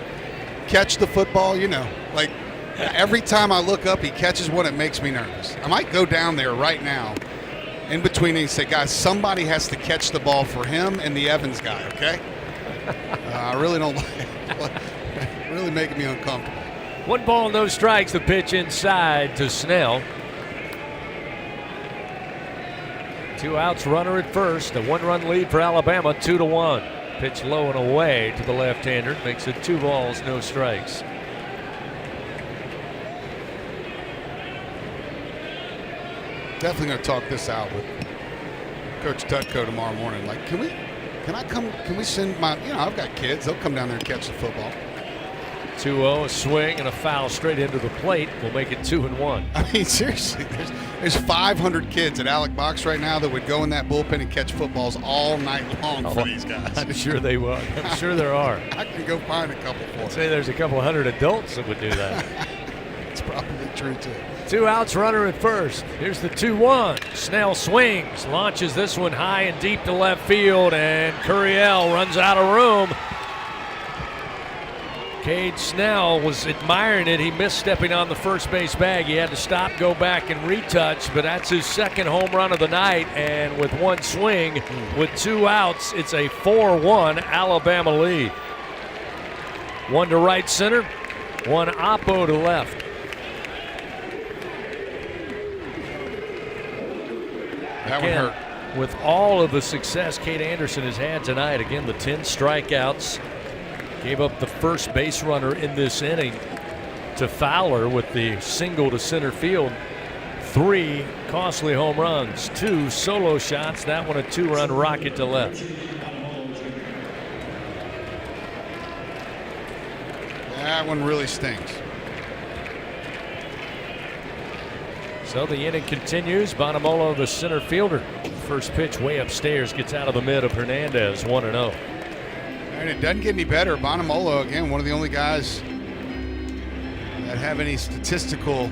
catch the football? You know, like every time I look up, he catches one. It makes me nervous. I might go down there right now in between and say, guys, somebody has to catch the ball for him and the Evans guy, okay? I really don't like it. Really making me uncomfortable. 1 ball, no strikes. The pitch inside to Snell. 2 outs, runner at first. A 1-run lead for Alabama, 2-1. Pitch low and away to the left-hander. Makes it 2 balls, no strikes. Definitely going to talk this out with Coach Tutko tomorrow morning. Like, can we send my, I've got kids. They'll come down there and catch the football. 2-0, a swing and a foul straight into the plate will make it 2-1. I mean, seriously, there's 500 kids at Alec Box right now that would go in that bullpen and catch footballs all night long for these guys. I'm sure they would. I'm sure there are. I can go find a couple for I'd say there's a couple hundred adults that would do that. It's probably true, too. 2 outs, runner at first. Here's the 2-1. Snell swings, launches this one high and deep to left field, and Curiel runs out of room. Cade Snell was admiring it. He missed stepping on the first base bag. He had to stop, go back, and retouch, but that's his second home run of the night, and with 1 swing, with 2 outs, it's a 4-1 Alabama lead. One to right center, one oppo to left. That one hurt. With all of the success Kate Anderson has had tonight, again, the 10 strikeouts, gave up the first base runner in this inning to Fowler with the single to center field. 3 costly home runs, 2 solo shots, that one a 2-run rocket to left. That one really stings. So the inning continues. Bonamolo, the center fielder. First pitch way upstairs, gets out of the mid of Hernandez, 1-0. And it doesn't get any better. Bonamolo, again, one of the only guys that have any statistical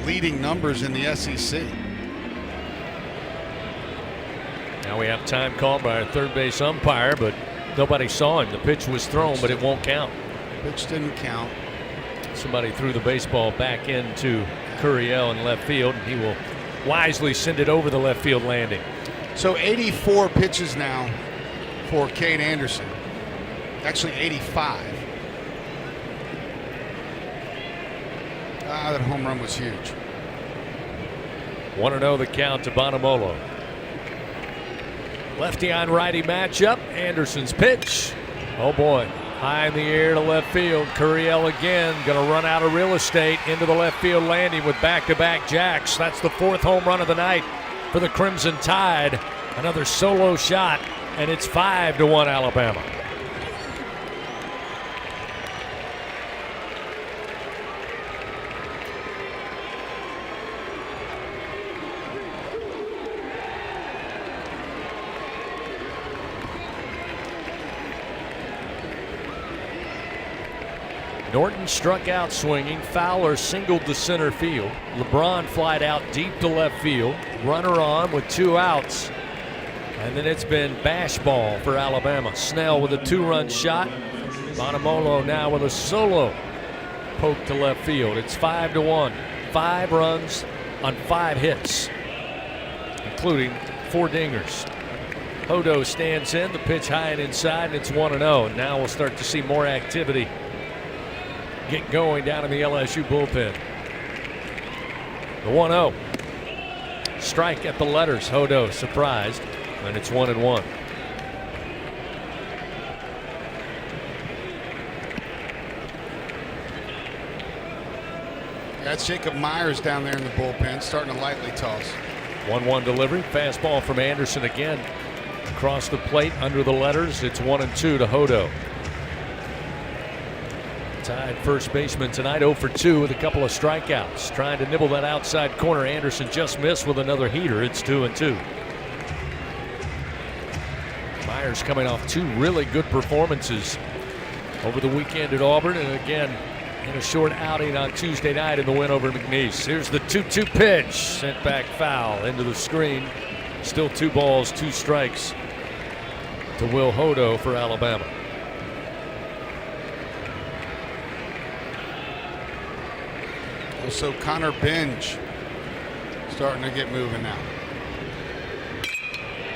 leading numbers in the SEC. Now we have time called by our third base umpire, but nobody saw him. The pitch was thrown, but it won't count. Pitch didn't count. Somebody threw the baseball back into Curiel in left field, and he will wisely send it over the left field landing. So 84 pitches now for Kate Anderson. Actually 85. That home run was huge. 1-0 the count to Bonamolo. Lefty on righty matchup. Anderson's pitch. Oh boy. High in the air to left field. Curiel again going to run out of real estate into the left field landing with back-to-back jacks. That's the 4th home run of the night for the Crimson Tide. Another solo shot, and it's 5-1 Alabama. Norton struck out swinging. Fowler singled to center field. LeBron flied out deep to left field. Runner on with 2 outs. And then it's been bash ball for Alabama. Snell with a 2-run shot. Bonamolo now with a solo poke to left field. It's 5-1. 5 runs on 5 hits, including 4 dingers. Hodo stands in. The pitch high and inside, and it's 1-0. Now we'll start to see more activity get going down in the LSU bullpen. The 1-0. Strike at the letters. Hodo surprised, and it's 1-1. That's Jacob Myers down there in the bullpen, starting to lightly toss. 1-1 delivery. Fastball from Anderson again. Across the plate under the letters. It's 1-2 to Hodo. Tied first baseman tonight, 0 for 2 with a couple of strikeouts. Trying to nibble that outside corner. Anderson just missed with another heater. It's 2-2. Myers coming off 2 really good performances over the weekend at Auburn, and again in a short outing on Tuesday night in the win over McNeese. Here's the 2-2 pitch. Sent back foul into the screen. Still 2 balls, 2 strikes to Will Hodo for Alabama. Also, Connor Binge starting to get moving now.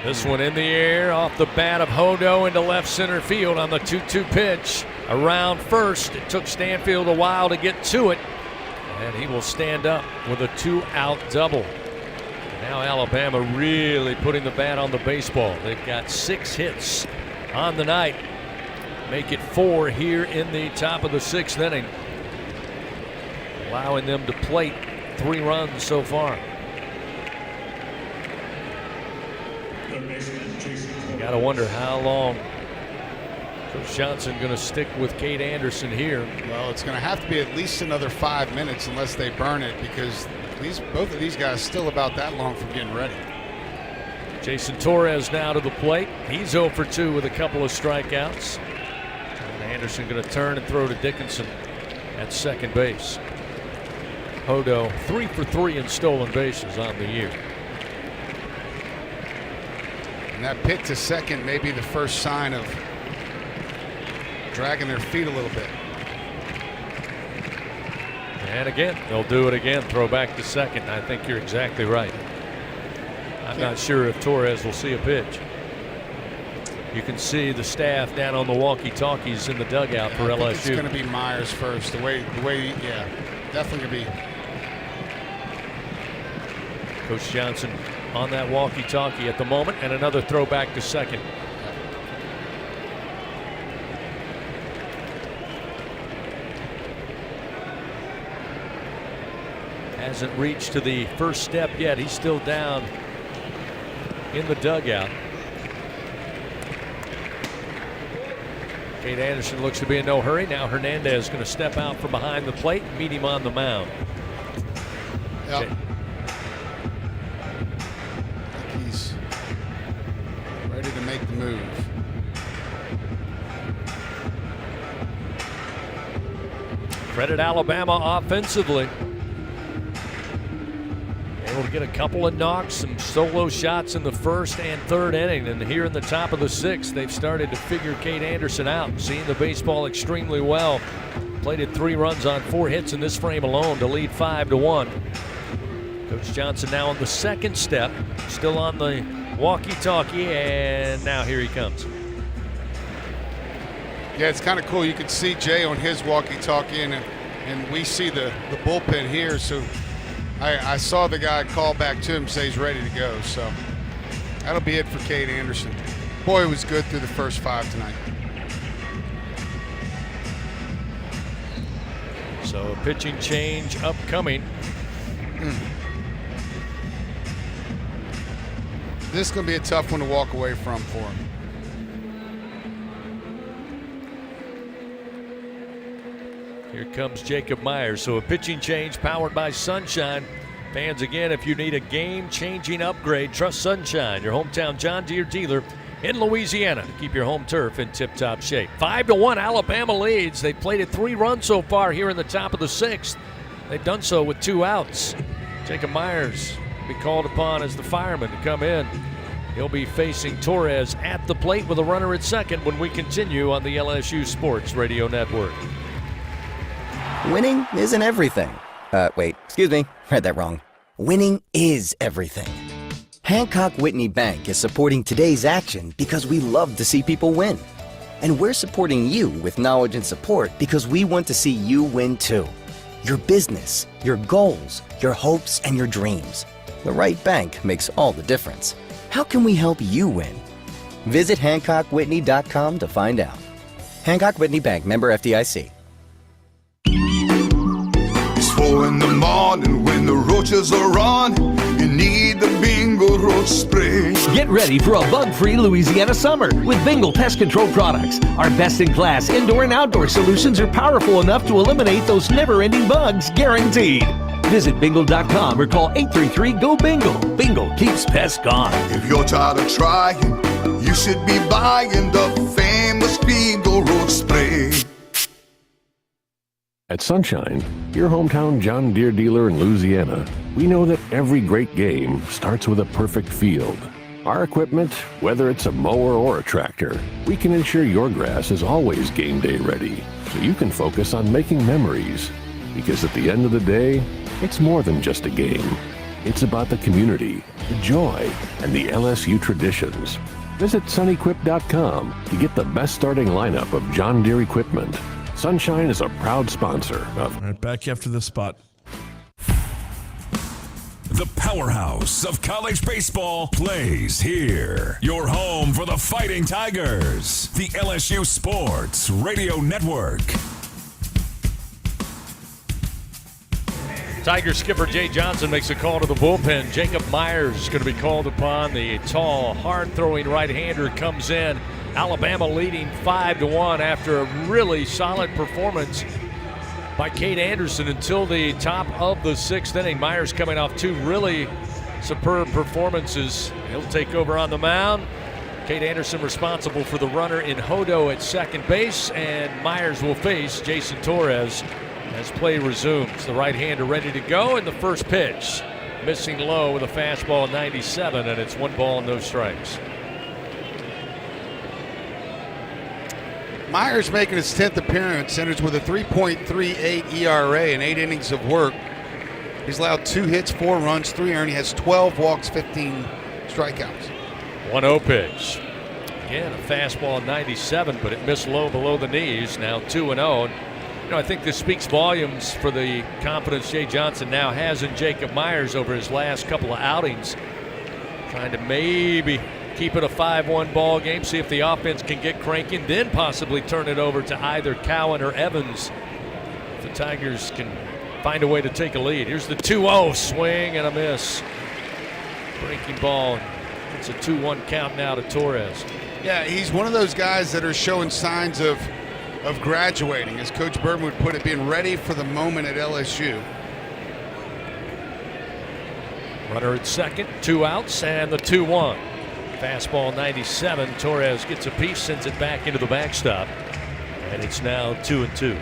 This one in the air off the bat of Hodo into left center field on the 2-2 pitch. Around first. It took Stanfield a while to get to it, and he will stand up with a 2-out double. Now Alabama really putting the bat on the baseball. They've got 6 hits on the night. Make it 4 here in the top of the 6th inning. Allowing them to plate 3 runs so far. You got to wonder how long Coach Johnson going to stick with Kate Anderson here. Well, it's going to have to be at least another 5 minutes unless they burn it, because both of these guys still about that long from getting ready. Jason Torres now to the plate. He's 0 for 2 with a couple of strikeouts. And Anderson going to turn and throw to Dickinson at second base. Hodo 3 for 3 in stolen bases on the year. And that pick to second may be the first sign of dragging their feet a little bit. And again, they'll do it again. Throw back to second. I think you're exactly right. I'm not sure if Torres will see a pitch. You can see the staff down on the walkie-talkies in the dugout for LSU. It's going to be Myers first. The way, yeah, definitely going to be. Coach Johnson on that walkie-talkie at the moment, and another throwback to second. Hasn't reached to the first step yet. He's still down in the dugout. Kate Anderson looks to be in no hurry. Now Hernandez is going to step out from behind the plate and meet him on the mound. Yep. He's ready to make the move. Credit Alabama offensively. Able to get a couple of knocks, some solo shots in the first and third inning. And here in the top of the sixth, they've started to figure Kate Anderson out, seeing the baseball extremely well. Plated 3 runs on 4 hits in this frame alone to lead 5-1. Coach Johnson now on the second step, still on the walkie-talkie, and now here he comes. Yeah, it's kind of cool. You can see Jay on his walkie-talkie, and we see the bullpen here. So I saw the guy call back to him, say he's ready to go. So that'll be it for Kate Anderson. Boy, it was good through the first 5 tonight. So a pitching change upcoming. This is going to be a tough one to walk away from for him. Here comes Jacob Myers. So a pitching change powered by Sunshine. Fans, again, if you need a game-changing upgrade, trust Sunshine, your hometown John Deere dealer in Louisiana, to keep your home turf in tip-top shape. 5-1, Alabama leads. They've plated 3 runs so far here in the top of the 6th. They've done so with 2 outs. Jacob Myers will be called upon as the fireman to come in. He'll be facing Torres at the plate with a runner at second when we continue on the LSU Sports Radio Network. Winning isn't everything. Wait, excuse me, read that wrong. Winning is everything. Hancock Whitney Bank is supporting today's action because we love to see people win. And we're supporting you with knowledge and support because we want to see you win too. Your business, your goals, your hopes, and your dreams. The right bank makes all the difference. How can we help you win? Visit HancockWhitney.com to find out. Hancock Whitney Bank, member FDIC. It's 4 in the morning when the roaches are on. You need the Bingo roach spray. Get ready for a bug-free Louisiana summer with Bingo Pest Control products. Our best-in-class indoor and outdoor solutions are powerful enough to eliminate those never-ending bugs, guaranteed. Visit bingo.com or call 833-GO-BINGO. Bingo keeps pests gone. If you're tired of trying, you should be buying the famous Bingo roach spray. At Sunshine, your hometown John Deere dealer in Louisiana, we know that every great game starts with a perfect field. Our equipment, whether it's a mower or a tractor, we can ensure your grass is always game day ready, so you can focus on making memories. Because at the end of the day, it's more than just a game. It's about the community, the joy, and the LSU traditions. Visit sunequip.com to get the best starting lineup of John Deere equipment. Sunshine is a proud sponsor of... All right, back after this spot. The powerhouse of college baseball plays here. Your home for the Fighting Tigers. The LSU Sports Radio Network. Tiger skipper Jay Johnson makes a call to the bullpen. Jacob Myers is going to be called upon. The tall, hard-throwing right-hander comes in. Alabama leading 5-1 after a really solid performance by Kate Anderson until the top of the 6th inning. Myers coming off 2 really superb performances. He'll take over on the mound. Kate Anderson responsible for the runner in Hodo at second base, and Myers will face Jason Torres as play resumes. The right-hander ready to go, and the first pitch missing low with a fastball 97, and it's 1 ball, no strikes. Myers making his 10th appearance, enters with a 3.38 ERA in 8 innings of work. He's allowed 2 hits, 4 runs, 3 earned. He has 12 walks, 15 strikeouts. 1-0 pitch. Again, a fastball 97, but it missed low below the knees. Now 2-0. I think this speaks volumes for the confidence Jay Johnson now has in Jacob Myers over his last couple of outings. Trying to maybe keep it a 5-1 ball game, see if the offense can get cranking, then possibly turn it over to either Cowan or Evans if the Tigers can find a way to take a lead. Here's the 2-0 swing and a miss. Breaking ball. It's a 2-1 count now to Torres. Yeah, he's one of those guys that are showing signs of graduating, as Coach Burton would put it, being ready for the moment at LSU. Runner at second, 2 outs, and the 2-1. Fastball 97. Torres gets a piece, sends it back into the backstop, and it's now 2-2.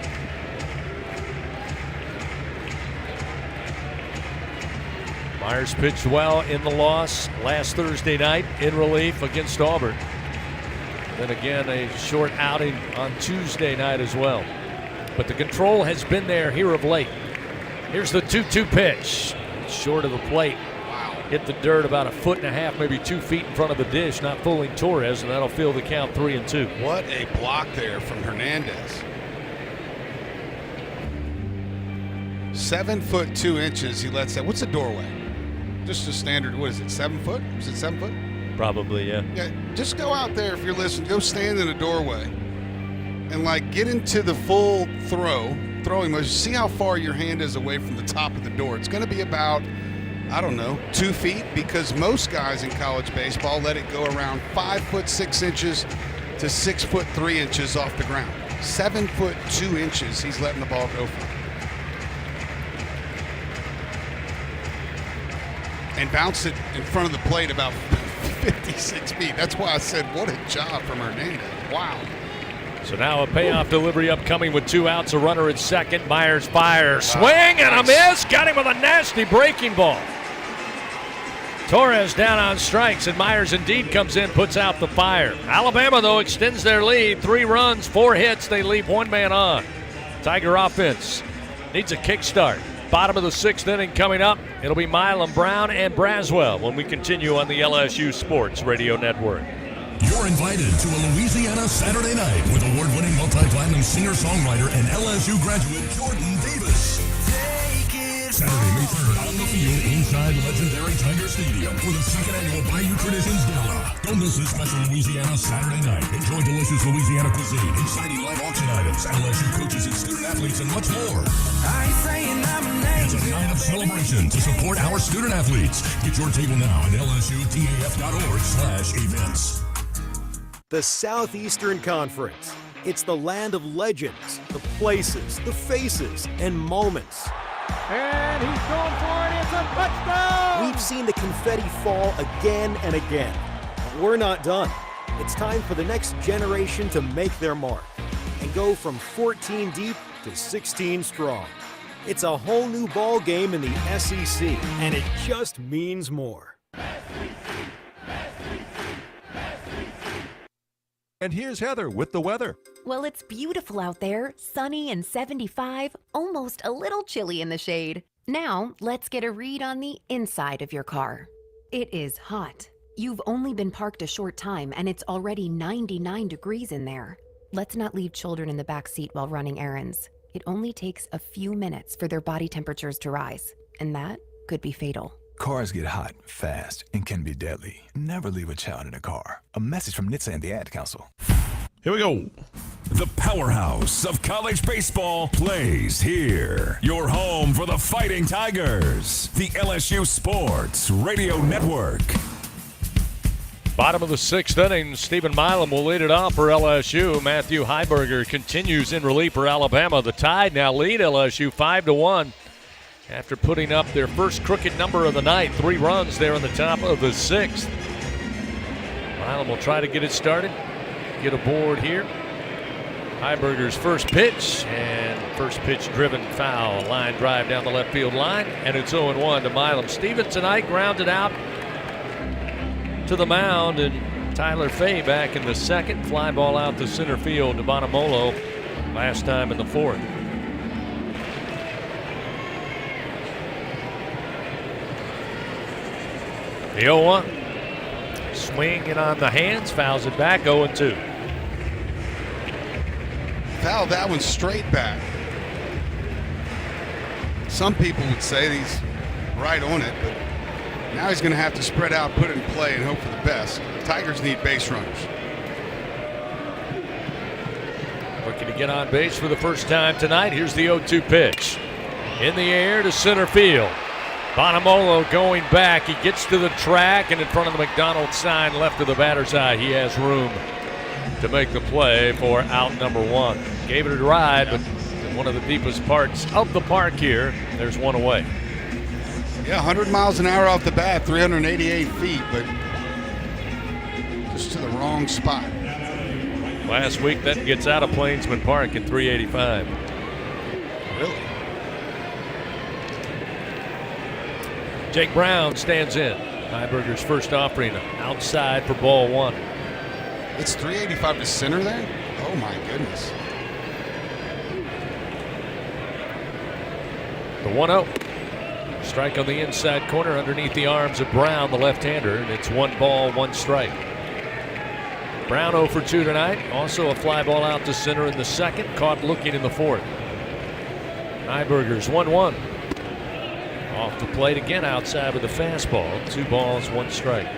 Myers pitched well in the loss last Thursday night in relief against Auburn. Then again, a short outing on Tuesday night as well. But the control has been there here of late. Here's the 2-2 pitch. It's short of the plate. Wow. Hit the dirt about 1.5 feet, maybe 2 feet in front of the dish, not fooling Torres, and that'll fill the count 3-2. What a block there from Hernandez. 7'2" he lets that. What's the doorway? Just a standard, what is it, 7 foot? Is it 7 foot? Probably, yeah. Yeah, just go out there if you're listening. Go stand in a doorway and, get into the full throwing motion. See how far your hand is away from the top of the door. It's going to be about, 2 feet, because most guys in college baseball let it go around 5'6" to 6'3" off the ground. 7'2" he's letting the ball go for. And bounce it in front of the plate about 56 feet. That's why I said, what a job from Hernandez. Wow. So now a payoff delivery upcoming with 2 outs, a runner at second. Myers fires. Swing and a miss. Got him with a nasty breaking ball. Torres down on strikes, and Myers indeed comes in, puts out the fire. Alabama, though, extends their lead. 3 runs, 4 hits. They leave 1 man on. Tiger offense needs a kickstart. Bottom of the 6th inning coming up. It'll be Milam, Brown, and Braswell when we continue on the LSU Sports Radio Network. You're invited to a Louisiana Saturday night with award-winning multi-platinum singer-songwriter and LSU graduate Jordan Davis. Saturday, May 3rd, on the field inside legendary Tiger Stadium for the 2nd annual Bayou Traditions Gala. Don't miss this special Louisiana Saturday night. Enjoy delicious Louisiana cuisine, exciting live auction items, LSU coaches and student athletes, and much more. It's a night of celebration to support our student athletes. Get your table now at lsutaf.org/events. The Southeastern Conference. It's the land of legends, the places, the faces, and moments. And he's going for it. It's a touchdown! We've seen the confetti fall again and again. But we're not done. It's time for the next generation to make their mark and go from 14 deep to 16 strong. It's a whole new ball game in the SEC, and it just means more. And here's Heather with the weather. Well, it's beautiful out there, sunny and 75, almost a little chilly in the shade. Now, let's get a read on the inside of your car. It is hot. You've only been parked a short time, and it's already 99 degrees in there. Let's not leave children in the back seat while running errands. It only takes a few minutes for their body temperatures to rise, and that could be fatal. Cars get hot, fast, and can be deadly. Never leave a child in a car. A message from NHTSA and the Ad Council. Here we go. The powerhouse of college baseball plays here. Your home for the Fighting Tigers. The LSU Sports Radio Network. Bottom of the 6th inning, Stephen Milam will lead it off for LSU. Matthew Heiberger continues in relief for Alabama. The Tide now lead LSU 5-1 after putting up their first crooked number of the night. 3 runs there in the top of the 6th. Milam will try to get it started, get aboard here. Heiberger's first pitch, and first pitch driven foul. Line drive down the left field line, and it's 0-1 to Milam. Steven tonight grounded out to the mound, and Tyler Fay back in the 2nd. Fly ball out to center field to Bonamolo last time in the 4th. The 0-1. Swing it on the hands, fouls it back, 0-2. Fouled that one straight back. Some people would say he's right on it, but now he's going to have to spread out, put it in play, and hope for the best. Tigers need base runners. Looking to get on base for the first time tonight. Here's the 0-2 pitch. In the air to center field. Bonamolo going back. He gets to the track, and in front of the McDonald's sign left of the batter's eye, he has room to make the play for out number 1. Gave it a ride, but in one of the deepest parts of the park here, there's one away. Yeah, 100 miles an hour off the bat, 388 feet, but just to the wrong spot. Last week, that gets out of Plainsman Park at 385. Really? Jake Brown stands in. Heiberger's first offering outside for ball 1. It's 385 to center there? Oh, my goodness. The 1-0. Strike on the inside corner underneath the arms of Brown, the left-hander, and it's 1 ball, 1 strike. Brown 0 for 2 tonight. Also a fly ball out to center in the second, caught looking in the fourth. Heiberger's 1-1. Off the plate again outside with a fastball. 2 balls, 1 strike.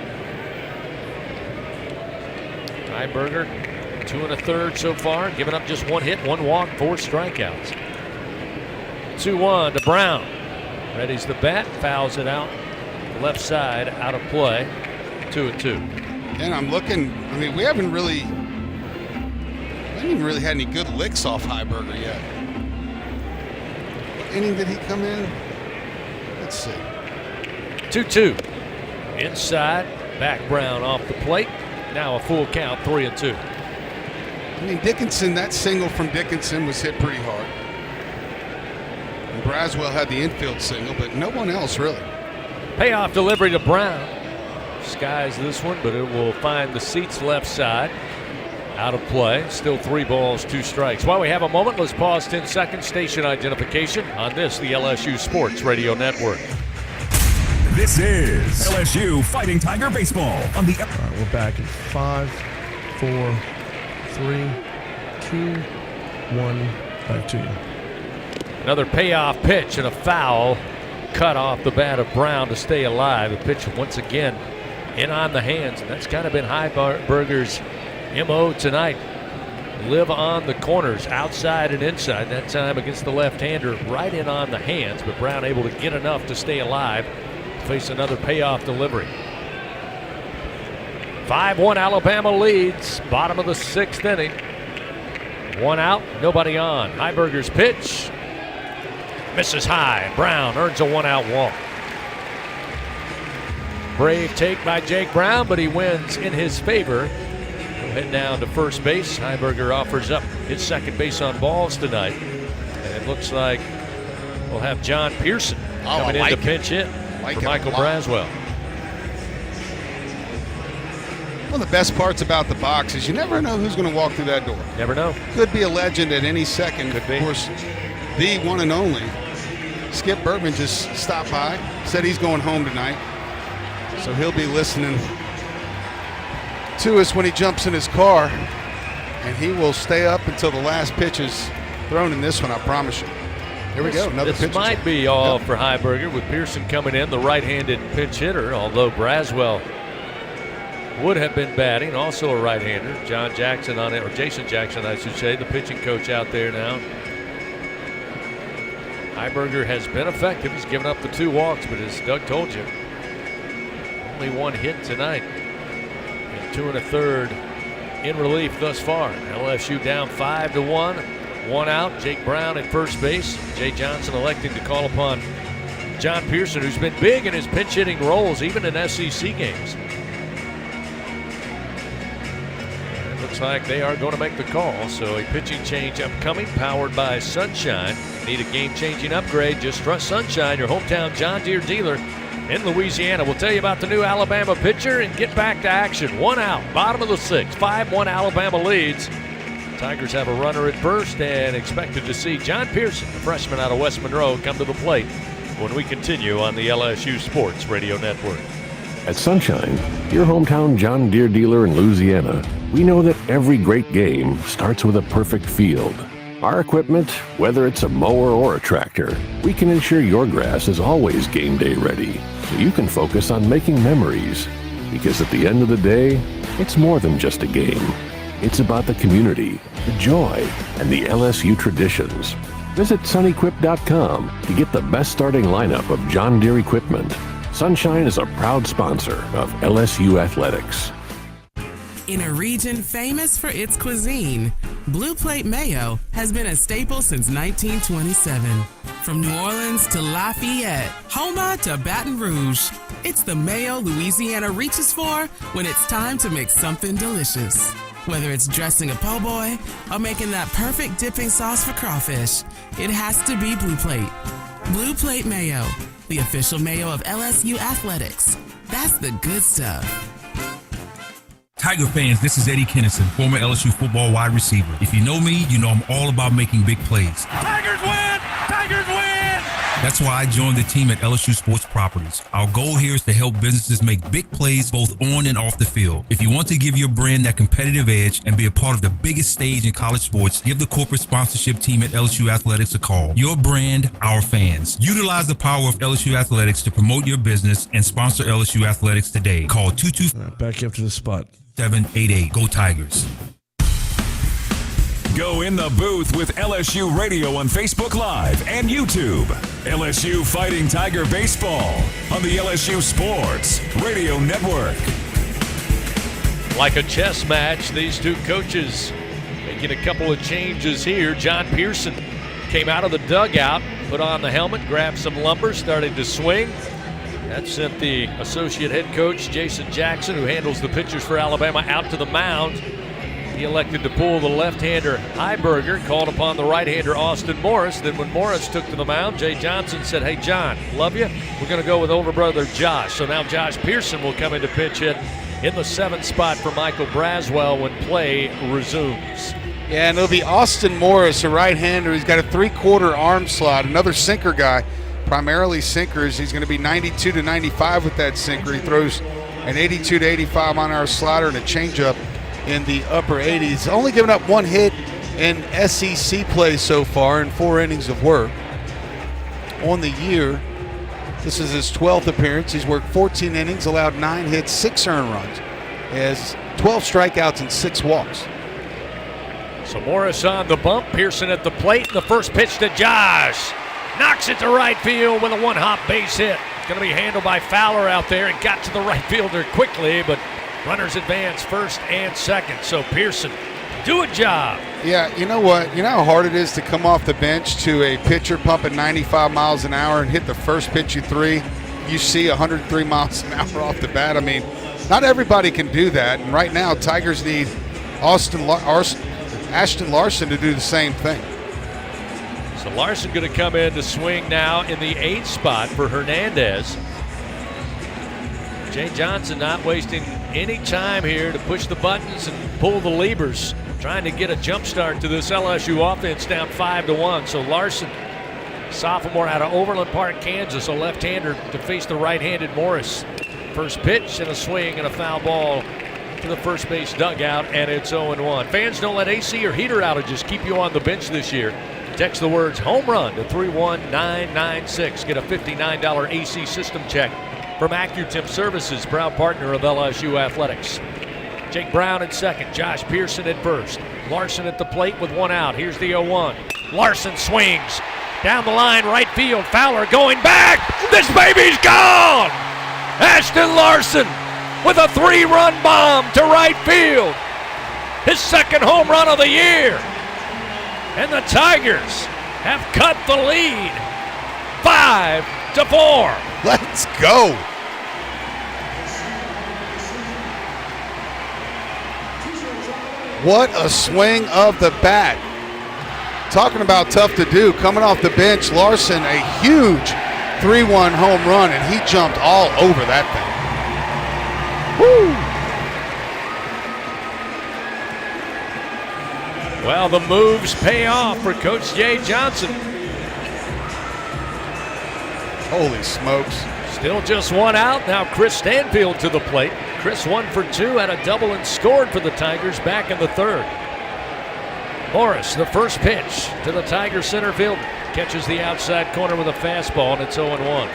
Heiberger, 2 1/3 so far, giving up just 1 hit, 1 walk, 4 strikeouts. 2-1 to Brown. Readies the bat, fouls it out. Left side, out of play. 2-2. And I'm looking, I mean, we haven't even really had any good licks off Heiberger yet. What inning did he come in? Let's see. 2-2. Inside, back Brown off the plate. Now a full count, 3-2. I mean, Dickinson, that single from Dickinson was hit pretty hard. And Braswell had the infield single, but no one else really. Payoff delivery to Brown. Skies this one, but it will find the seats left side. Out of play. Still 3 balls, 2 strikes. While we have a moment, let's pause 10 seconds. Station identification on this, the LSU Sports Radio Network. This is LSU Fighting Tiger Baseball on the. All right, we're back in 5, 4, 3, 2, 1. Back to you. Another payoff pitch and a foul cut off the bat of Brown to stay alive. The pitch once again in on the hands, and that's kind of been Heiberger's MO tonight. Live on the corners, outside and inside. That time against the left-hander, right in on the hands, but Brown able to get enough to stay alive. Face another payoff delivery. 5-1 Alabama leads. Bottom of the 6th inning. 1 out, nobody on. Heiberger's pitch. Misses high. Brown earns a 1-out walk. Brave take by Jake Brown, but he wins in his favor. He'll head down to first base. Heiberger offers up his second base on balls tonight. And it looks like we'll have John Pearson coming in to pinch hit for Michael Braswell. One of the best parts about the box is you never know who's going to walk through that door. Never know. Could be a legend at any second. Could be. Of course, the one and only Skip Bertman just stopped by, said he's going home tonight. So he'll be listening to us when he jumps in his car, and he will stay up until the last pitch is thrown in this one, I promise you. Here we go, another pitch. This might be all for Heiberger with Pearson coming in, the right-handed pinch hitter, although Braswell would have been batting, also a right-hander. John Jackson on it, or Jason Jackson, I should say, the pitching coach out there now. Heiberger has been effective. He's given up the 2 walks, but as Doug told you, only 1 hit tonight. And 2 1/3 in relief thus far. LSU down 5-1. 1 out. Jake Brown at first base. Jay Johnson electing to call upon John Pearson, who's been big in his pinch hitting roles, even in SEC games. It looks like they are going to make the call. So a pitching change upcoming, powered by Sunshine. Need a game-changing upgrade? Just trust Sunshine, your hometown John Deere dealer in Louisiana. We'll tell you about the new Alabama pitcher and get back to action. 1 out, bottom of the 6th. 5-1 Alabama leads. Tigers have a runner at first and expected to see John Pearson, a freshman out of West Monroe, come to the plate when we continue on the LSU Sports Radio Network. At Sunshine, your hometown John Deere dealer in Louisiana, we know that every great game starts with a perfect field. Our equipment, whether it's a mower or a tractor, we can ensure your grass is always game day ready, so you can focus on making memories. Because at the end of the day, it's more than just a game. It's about the community, the joy, and the LSU traditions. Visit sunequip.com to get the best starting lineup of John Deere equipment. Sunshine is a proud sponsor of LSU Athletics. In a region famous for its cuisine, Blue Plate Mayo has been a staple since 1927. From New Orleans to Lafayette, Houma to Baton Rouge, it's the mayo Louisiana reaches for when it's time to make something delicious. Whether it's dressing a po' boy or making that perfect dipping sauce for crawfish, it has to be Blue Plate. Blue Plate Mayo, the official mayo of LSU Athletics. That's the good stuff. Tiger fans, this is Eddie Kennison, former LSU football wide receiver. If you know me, you know I'm all about making big plays. Tigers win! Tigers win! That's why I joined the team at LSU Sports Properties. Our goal here is to help businesses make big plays both on and off the field. If you want to give your brand that competitive edge and be a part of the biggest stage in college sports, give the corporate sponsorship team at LSU Athletics a call. Your brand, our fans. Utilize the power of LSU Athletics to promote your business and sponsor LSU Athletics today. Call 225. Back up to the spot. 788. Go Tigers. Go in the booth with LSU Radio on Facebook Live and YouTube. LSU Fighting Tiger Baseball on the LSU Sports Radio Network. Like a chess match, these two coaches making a couple of changes here. John Pearson came out of the dugout, put on the helmet, grabbed some lumber, started to swing. That sent the associate head coach, Jason Jackson, who handles the pitchers for Alabama, out to the mound. He elected to pull the left-hander Heiberger, called upon the right-hander Austin Morris. Then when Morris took to the mound, Jay Johnson said, "Hey, John, love you. We're going to go with older brother Josh." So now Josh Pearson will come into pinch hit in the 7th spot for Michael Braswell when play resumes. Yeah, and it'll be Austin Morris, a right-hander. He's got a 3/4 arm slot, another sinker guy. Primarily sinkers. He's going to be 92 to 95 with that sinker. He throws an 82 to 85 on-hour slider and a changeup in the upper 80s. Only given up one hit in SEC play so far in 4 innings of work. On the year, this is his 12th appearance. He's worked 14 innings, allowed 9 hits, 6 earned runs. He has 12 strikeouts and 6 walks. So Morris on the bump, Pearson at the plate. The first pitch to Josh. Knocks it to right field with a 1-hop base hit. It's going to be handled by Fowler out there and got to the right fielder quickly, but runners advance first and second. So Pearson, do a job. Yeah, you know what? You know how hard it is to come off the bench to a pitcher pumping 95 miles an hour and hit the first pitch you see 103 miles an hour off the bat. I mean, not everybody can do that. And right now, Tigers need Ashton Larson to do the same thing. So Larson going to come in to swing now in the 8th spot for Hernandez. Jay Johnson not wasting any time here to push the buttons and pull the levers, trying to get a jump start to this LSU offense down 5-1. So Larson, sophomore out of Overland Park, Kansas, a left-hander to face the right-handed Morris. First pitch and a swing and a foul ball to the first base dugout, and it's 0-1. Fans, don't let AC or heater outages keep you on the bench this year. Text the words home run to 31996. Get a $59 AC system check from AccuTemp Services, proud partner of LSU Athletics. Jake Brown at second, Josh Pearson at first. Larson at the plate with 1 out. Here's the 0-1. Larson swings down the line, right field. Fowler going back. This baby's gone. Ashton Larson with a 3-run bomb to right field. His 2nd home run of the year. And the Tigers have cut the lead 5-4. Let's go. What a swing of the bat. Talking about tough to do. Coming off the bench, Larson, a huge 3-1 home run, and he jumped all over that thing. Woo! Well, the moves pay off for Coach Jay Johnson. Holy smokes. Still just one out. Now Chris Stanfield to the plate. Chris 1 for 2, had a double and scored for the Tigers back in the third. Morris, the first pitch to the Tigers center field. Catches the outside corner with a fastball, and it's 0-1.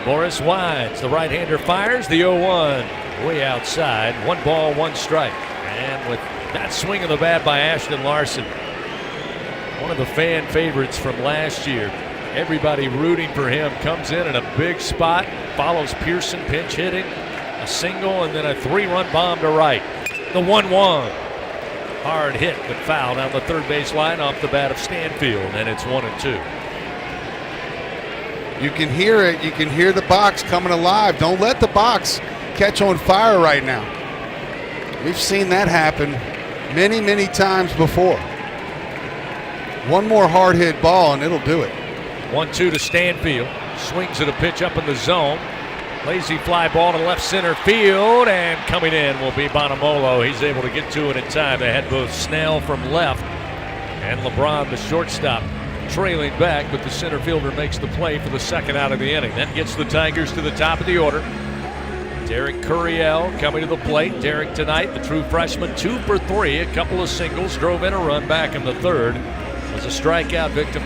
Morris wides. The right-hander fires. The 0-1 way outside. 1 ball, 1 strike. And with that swing of the bat by Ashton Larson, one of the fan favorites from last year. Everybody rooting for him. Comes in a big spot. Follows Pearson pinch hitting. A single and then a 3-run bomb to right. The 1-1. Hard hit but foul down the third base line off the bat of Stanfield. And it's 1-2. You can hear it. You can hear the box coming alive. Don't let the box catch on fire right now. We've seen that happen many, many times before. One more hard hit ball and it'll do it. 1-2 to Stanfield. Swings at a pitch up in the zone. Lazy fly ball to left center field, and coming in will be Bonamolo. He's able to get to it in time. They had both Snell from left and LeBron, the shortstop, trailing back, but the center fielder makes the play for the second out of the inning. That gets the Tigers to the top of the order. Derek Curiel coming to the plate. Derek tonight, the true freshman, 2 for 3, a couple of singles, drove in a run back in the third. Was a strikeout victim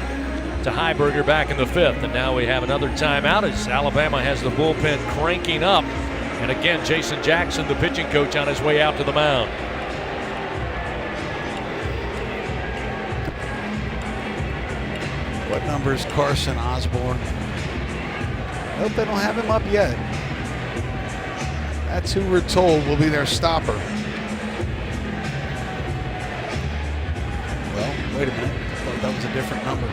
to Heiberger back in the fifth. And now we have another timeout as Alabama has the bullpen cranking up. And again, Jason Jackson, the pitching coach, on his way out to the mound. What number is Carson Osborne? I hope they don't have him up yet. That's who we're told will be their stopper. Well, wait a minute. I thought that was a different number.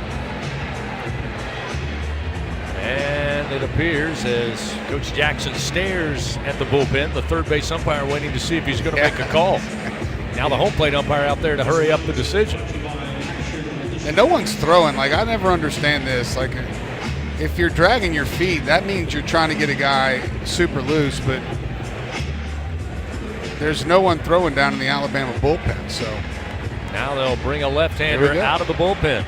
And it appears as Coach Jackson stares at the bullpen, the third base umpire waiting to see if he's going to make a call. Now the home plate umpire out there to hurry up the decision. And no one's throwing. Like, I never understand this. Like, if you're dragging your feet, that means you're trying to get a guy super loose, but there's no one throwing down in the Alabama bullpen. So now they'll bring a left-hander out of the bullpen.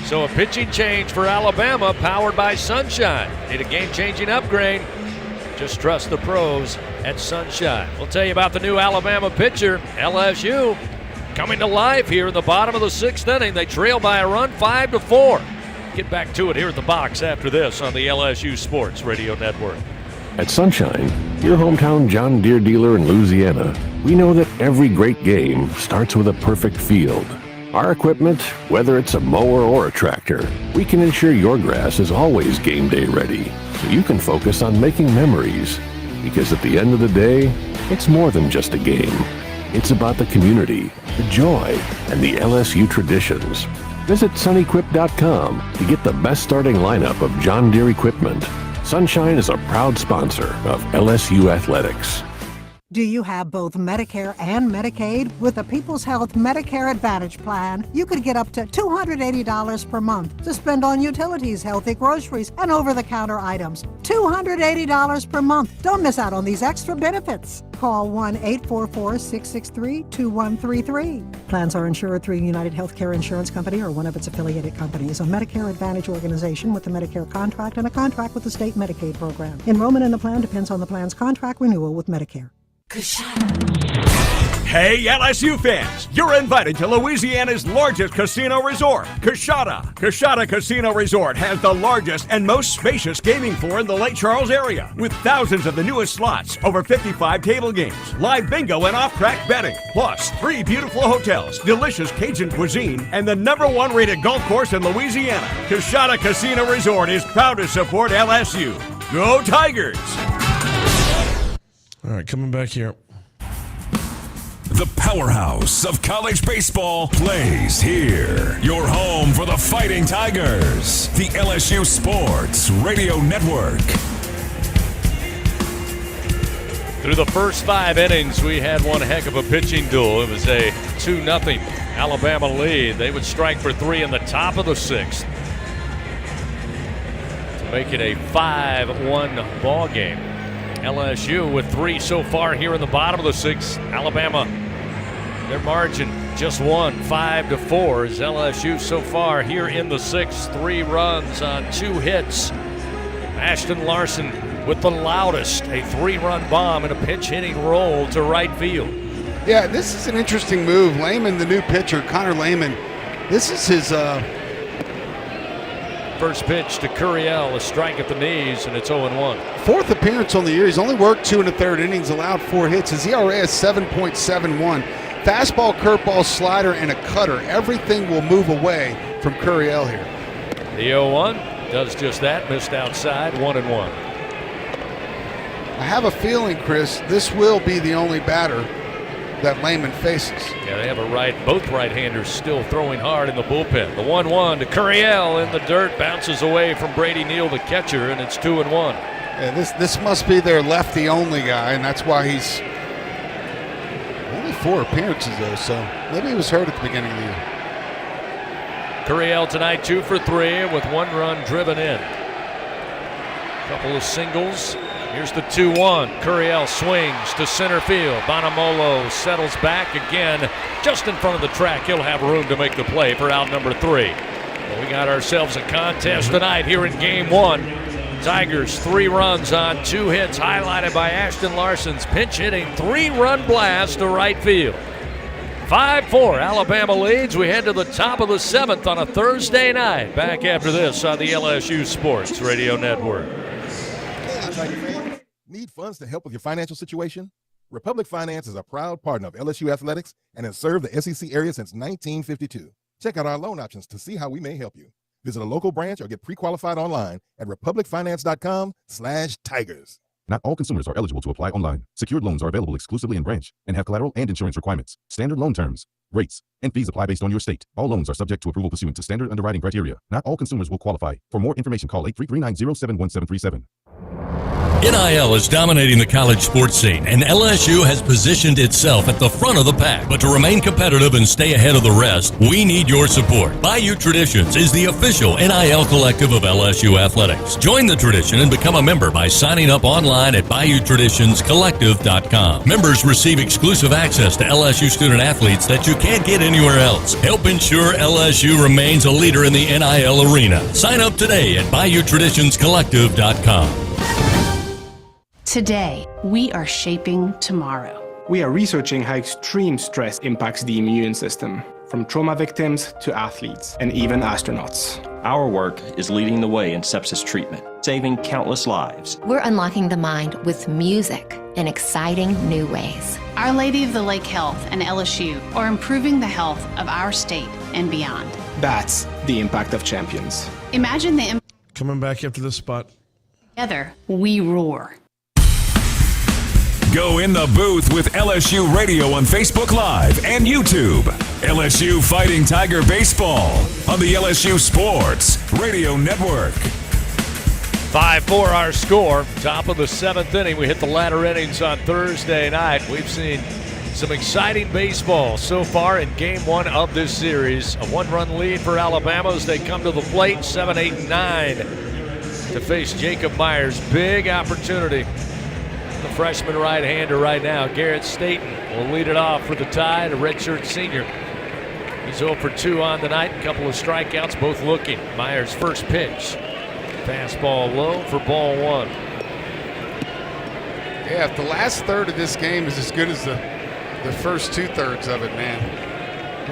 So a pitching change for Alabama, powered by Sunshine. Need a game-changing upgrade? Just trust the pros at Sunshine. We'll tell you about the new Alabama pitcher, LSU, coming to life here in the bottom of the 6th inning. They trail by a run, 5-4. Get back to it here at the box after this on the LSU Sports Radio Network. At Sunshine, your hometown John Deere dealer in Louisiana, we know that every great game starts with a perfect field. Our equipment, whether it's a mower or a tractor, we can ensure your grass is always game day ready, so you can focus on making memories. Because at the end of the day, it's more than just a game. It's about the community, the joy, and the LSU traditions. Visit sunequip.com to get the best starting lineup of John Deere equipment. Sunshine is a proud sponsor of LSU Athletics. Do you have both Medicare and Medicaid? With the People's Health Medicare Advantage Plan, you could get up to $280 per month to spend on utilities, healthy groceries, and over-the-counter items. $280 per month. Don't miss out on these extra benefits. Call 1-844-663-2133. Plans are insured through United Healthcare Insurance Company or one of its affiliated companies, a Medicare Advantage organization with a Medicare contract and a contract with the state Medicaid program. Enrollment in the plan depends on the plan's contract renewal with Medicare. Hey, LSU fans, you're invited to Louisiana's largest casino resort, Coshada. Coshada Casino Resort has the largest and most spacious gaming floor in the Lake Charles area, with thousands of the newest slots, over 55 table games, live bingo and off-track betting, plus 3 beautiful hotels, delicious Cajun cuisine, and the #1 rated golf course in Louisiana. Coshada Casino Resort is proud to support LSU. Go Tigers! All right, coming back here. The powerhouse of college baseball plays here. Your home for the Fighting Tigers. The LSU Sports Radio Network. Through the first 5 innings, we had one heck of a pitching duel. It was a 2-0 Alabama lead. They would strike for 3 in the top of the 6th to make it a 5-1 ball game. LSU with 3 so far here in the bottom of the 6th. Alabama Their margin just won 5-4 as LSU so far here in the sixth. 3 runs on 2 hits. Ashton Larson with the loudest, a 3-run bomb and a pinch hitting roll to right field. Yeah, this is an interesting move. Lehman, the new pitcher, Connor Lehman, this is his first pitch to Curiel, a strike at the knees, and it's 0-1. 4th appearance on the year. He's only worked 2 1/3 innings, allowed 4 hits. His ERA is 7.71. Fastball, curveball, slider, and a cutter. Everything will move away from Curiel here. The 0-1 does just that, missed outside, 1-1. I have a feeling, Chris, this will be the only batter that Lehman faces. Yeah, they have both right-handers still throwing hard in the bullpen. The 1-1 to Curiel in the dirt, bounces away from Brady Neal, the catcher, and it's 2-1. Yeah, this must be their lefty-only guy, and that's why he's only 4 appearances, though, so maybe he was hurt at the beginning of the year. Curiel tonight 2 for 3 with 1 run driven in. Couple of singles. Here's the 2-1. Curiel swings to center field. Bonamolo settles back again just in front of the track. He'll have room to make the play for out number 3. Well, we got ourselves a contest tonight here in Game 1. Tigers 3 runs on 2 hits, highlighted by Ashton Larson's pinch-hitting 3-run blast to right field. 5-4, Alabama leads. We head to the top of the 7th on a Thursday night. Back after this on the LSU Sports Radio Network. Need funds to help with your financial situation? Republic Finance is a proud partner of LSU Athletics and has served the SEC area since 1952. Check out our loan options to see how we may help you. Visit a local branch or get pre-qualified online at republicfinance.com/tigers. Not all consumers are eligible to apply online. Secured loans are available exclusively in branch and have collateral and insurance requirements. Standard loan terms, rates, and fees apply based on your state. All loans are subject to approval pursuant to standard underwriting criteria. Not all consumers will qualify. For more information, call 833-907-1737. NIL is dominating the college sports scene, and LSU has positioned itself at the front of the pack. But to remain competitive and stay ahead of the rest, we need your support. Bayou Traditions is the official NIL collective of LSU Athletics. Join the tradition and become a member by signing up online at BayouTraditionsCollective.com. Members receive exclusive access to LSU student athletes that you can't get anywhere else. Help ensure LSU remains a leader in the NIL arena. Sign up today at BayouTraditionsCollective.com. Today, we are shaping tomorrow. We are researching how extreme stress impacts the immune system, from trauma victims to athletes and even astronauts. Our work is leading the way in sepsis treatment, saving countless lives. We're unlocking the mind with music in exciting new ways. Our Lady of the Lake Health and LSU are improving the health of our state and beyond. That's the impact of champions. Imagine the Coming back after this spot. Together, we roar. Go in the booth with LSU Radio on Facebook Live and YouTube. LSU Fighting Tiger Baseball on the LSU Sports Radio Network. 5-4 our score. Top of the 7th inning. We hit the latter innings on Thursday night. We've seen some exciting baseball so far in Game 1 of this series. A 1-run lead for Alabama as they come to the plate, 7, 8, and 9 to face Jacob Myers. Big opportunity. The freshman right-hander right now, Garrett Staten, will lead it off for the Tide, a redshirt senior. He's 0 for 2 on the night, a couple of strikeouts, both looking. Myers' first pitch. Fastball low for ball 1. Yeah, if the last third of this game is as good as the first 2/3 of it, man,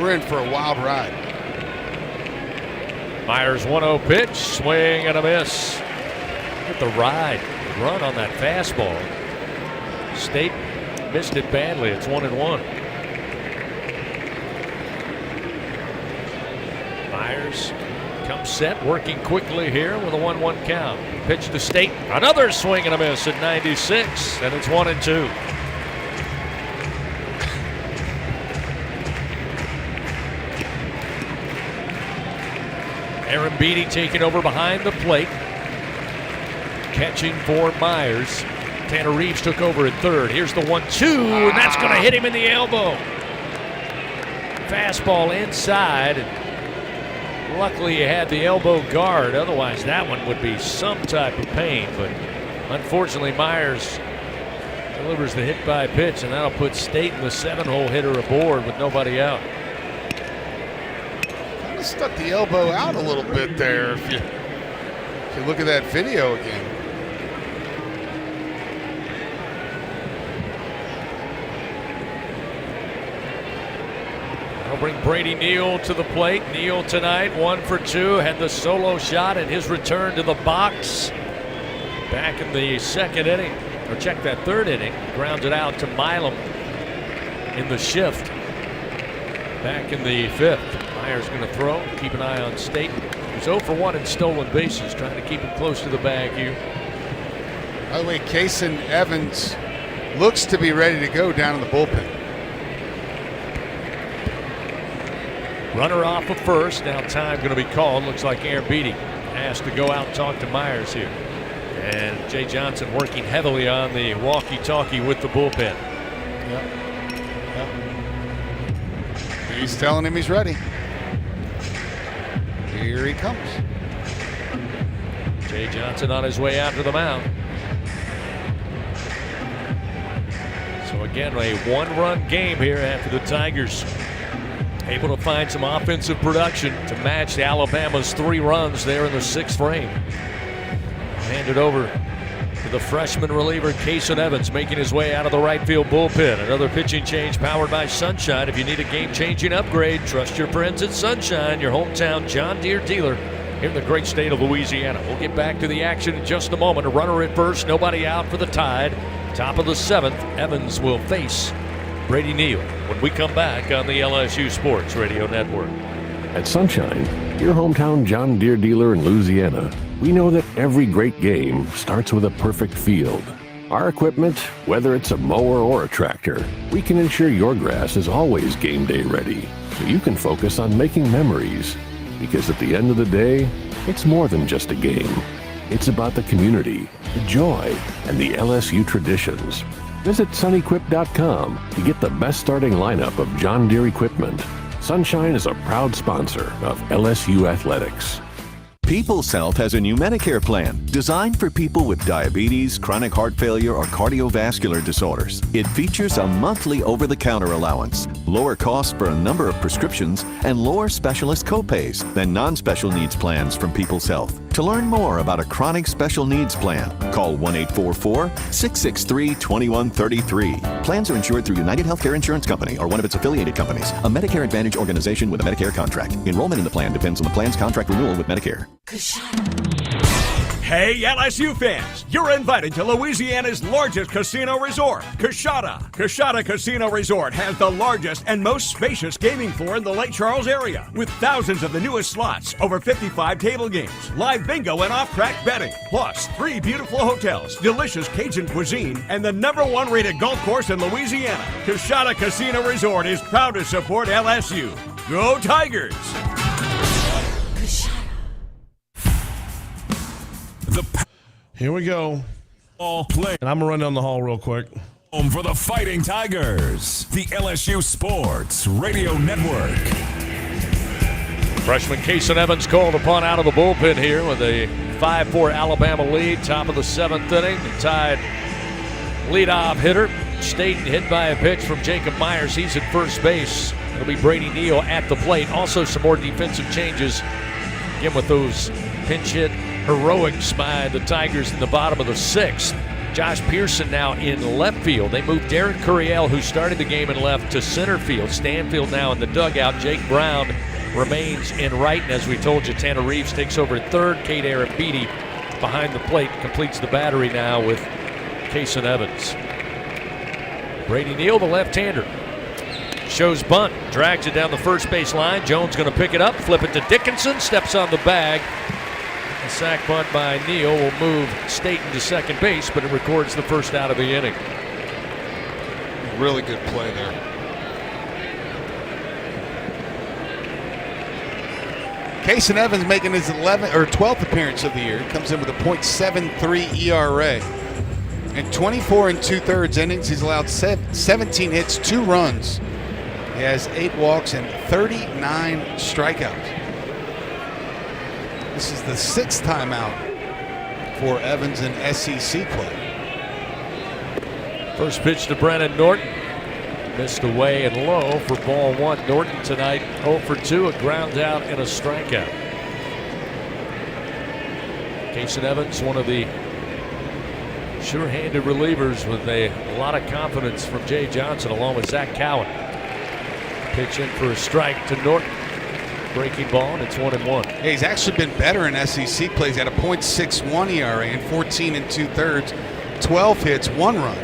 we're in for a wild ride. Myers' 1-0 pitch, swing and a miss. Look at the run on that fastball. State missed it badly. It's 1-1. Myers comes set, working quickly here with a 1-1 count. Pitch to State. Another swing and a miss at 96, and it's 1-2. Aaron Beatty taking over behind the plate. Catching for Myers. Tanner Reeves took over at third. Here's the 1-2, and that's going to hit him in the elbow. Fastball inside. Luckily, you had the elbow guard. Otherwise, that one would be some type of pain. But unfortunately, Myers Delivers the hit by pitch, and that'll put Staten, the 7-hole hitter, aboard with nobody out. Kind of stuck the elbow out a little bit there if you look at that video again. That'll bring Brady Neal to the plate. Neal tonight, 1 for 2, had the solo shot in his return to the box. Back in the second inning, or check that third inning, grounds it out to Milam in the shift. Back in the fifth, Myers going to throw. Keep an eye on Staten. He's 0 for 1 in stolen bases, trying to keep him close to the bag here. By the way, Kason Evans looks to be ready to go down in the bullpen. Runner off of first. Now time going to be called. Looks like Aaron Beatty has to go out and talk to Myers here. And Jay Johnson working heavily on the walkie-talkie with the bullpen. Yep. He's telling him he's ready. Here he comes. Jay Johnson on his way out to the mound. So again, a one-run game here after the Tigers able to find some offensive production to match Alabama's 3 runs there in the 6th frame. Handed over to the freshman reliever, Kason Evans, making his way out of the right field bullpen. Another pitching change powered by Sunshine. If you need a game-changing upgrade, trust your friends at Sunshine, your hometown John Deere dealer here in the great state of Louisiana. We'll get back to the action in just a moment. A runner at first, nobody out for the Tide. Top of the 7th, Evans will face Brady Neal when we come back on the LSU Sports Radio Network. At Sunshine, your hometown John Deere dealer in Louisiana, we know that every great game starts with a perfect field. Our equipment, whether it's a mower or a tractor, we can ensure your grass is always game day ready, so you can focus on making memories. Because at the end of the day, it's more than just a game. It's about the community, the joy, and the LSU traditions. Visit sunequip.com to get the best starting lineup of John Deere equipment. Sunshine is a proud sponsor of LSU Athletics. People's Health has a new Medicare plan designed for people with diabetes, chronic heart failure, or cardiovascular disorders. It features a monthly over-the-counter allowance, lower costs for a number of prescriptions, and lower specialist copays than non-special needs plans from People's Health. To learn more about a chronic special needs plan, call 1-844-663-2133. Plans are insured through United Healthcare Insurance Company or one of its affiliated companies, a Medicare Advantage organization with a Medicare contract. Enrollment in the plan depends on the plan's contract renewal with Medicare. Hey, LSU fans, you're invited to Louisiana's largest casino resort, Coshada. Coshada Casino Resort has the largest and most spacious gaming floor in the Lake Charles area, with thousands of the newest slots, over 55 table games, live bingo and off-track betting, plus 3 beautiful hotels, delicious Cajun cuisine, and the #1 rated golf course in Louisiana. Coshada Casino Resort is proud to support LSU. Go Tigers! Here we go. All play. And I'm going to run down the hall real quick. Home for the Fighting Tigers, the LSU Sports Radio Network. Freshman Kason Evans called upon out of the bullpen here with a 5-4 Alabama lead. Top of the 7th inning. The Tide leadoff hitter. Staten hit by a pitch from Jacob Myers. He's at first base. It'll be Brady Neal at the plate. Also some more defensive changes. Again with those pinch hit heroics by the Tigers in the bottom of the 6th. Josh Pearson now in left field. They moved Darren Curiel, who started the game in left, to center field. Stanfield now in the dugout. Jake Brown remains in right. And as we told you, Tanner Reeves takes over at third. Kate Aaron Beatty behind the plate completes the battery now with Kason Evans. Brady Neal, the left-hander, shows bunt, drags it down the first base line. Jones going to pick it up, flip it to Dickinson, steps on the bag. A sac bunt by Neal will move Staten to second base, but it records the first out of the inning. Really good play there. Kason Evans making his 12th appearance of the year. Comes in with a .73 ERA. In 24 2/3 innings, he's allowed 17 hits, 2 runs. He has 8 walks and 39 strikeouts. This is the 6th time out for Evans in SEC play. First pitch to Brennan Norton. Missed away and low for ball one. Norton tonight 0 for 2, a ground out and a strikeout. Kason Evans, one of the sure-handed relievers with a lot of confidence from Jay Johnson along with Zach Cowan. Pitch in for a strike to Norton. Breaking ball, and it's 1-1. Hey, he's actually been better in SEC plays. He had a .61 ERA in 14 2/3, 12 hits, 1 run,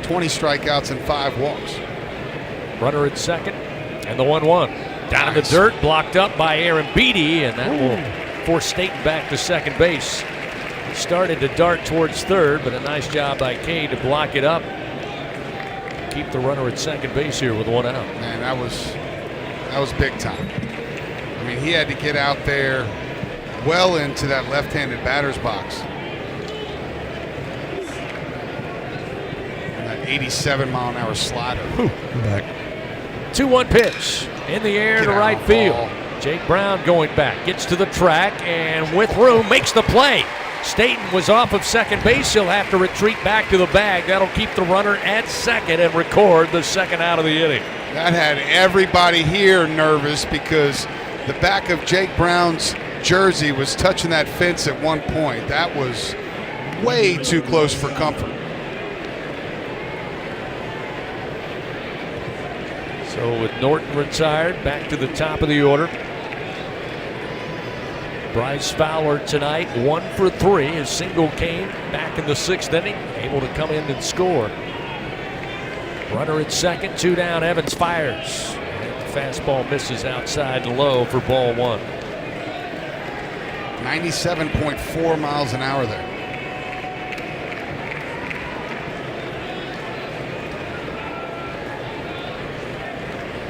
20 strikeouts, and 5 walks. Runner at second, and the 1-1. Down in the dirt, blocked up by Aaron Beatty, and that will force Staten back to second base. He started to dart towards third, but a nice job by Cade to block it up. Keep the runner at second base here with 1 out. Man, that was big time. I mean, he had to get out there well into that left-handed batter's box. And that 87-mile-an-hour slider. Back. 2-1 pitch in the air to right field. Jake Brown going back, gets to the track, and with room makes the play. Staten was off of second base. He'll have to retreat back to the bag. That'll keep the runner at second and record the second out of the inning. That had everybody here nervous because the back of Jake Brown's jersey was touching that fence at one point. That was way too close for comfort. So with Norton retired, back to the top of the order. Bryce Fowler tonight 1 for 3. His single came back in the 6th inning, able to come in and score. Runner at second, 2 down. Evans fires. And the fastball misses outside low for ball 1. 97.4 miles an hour there.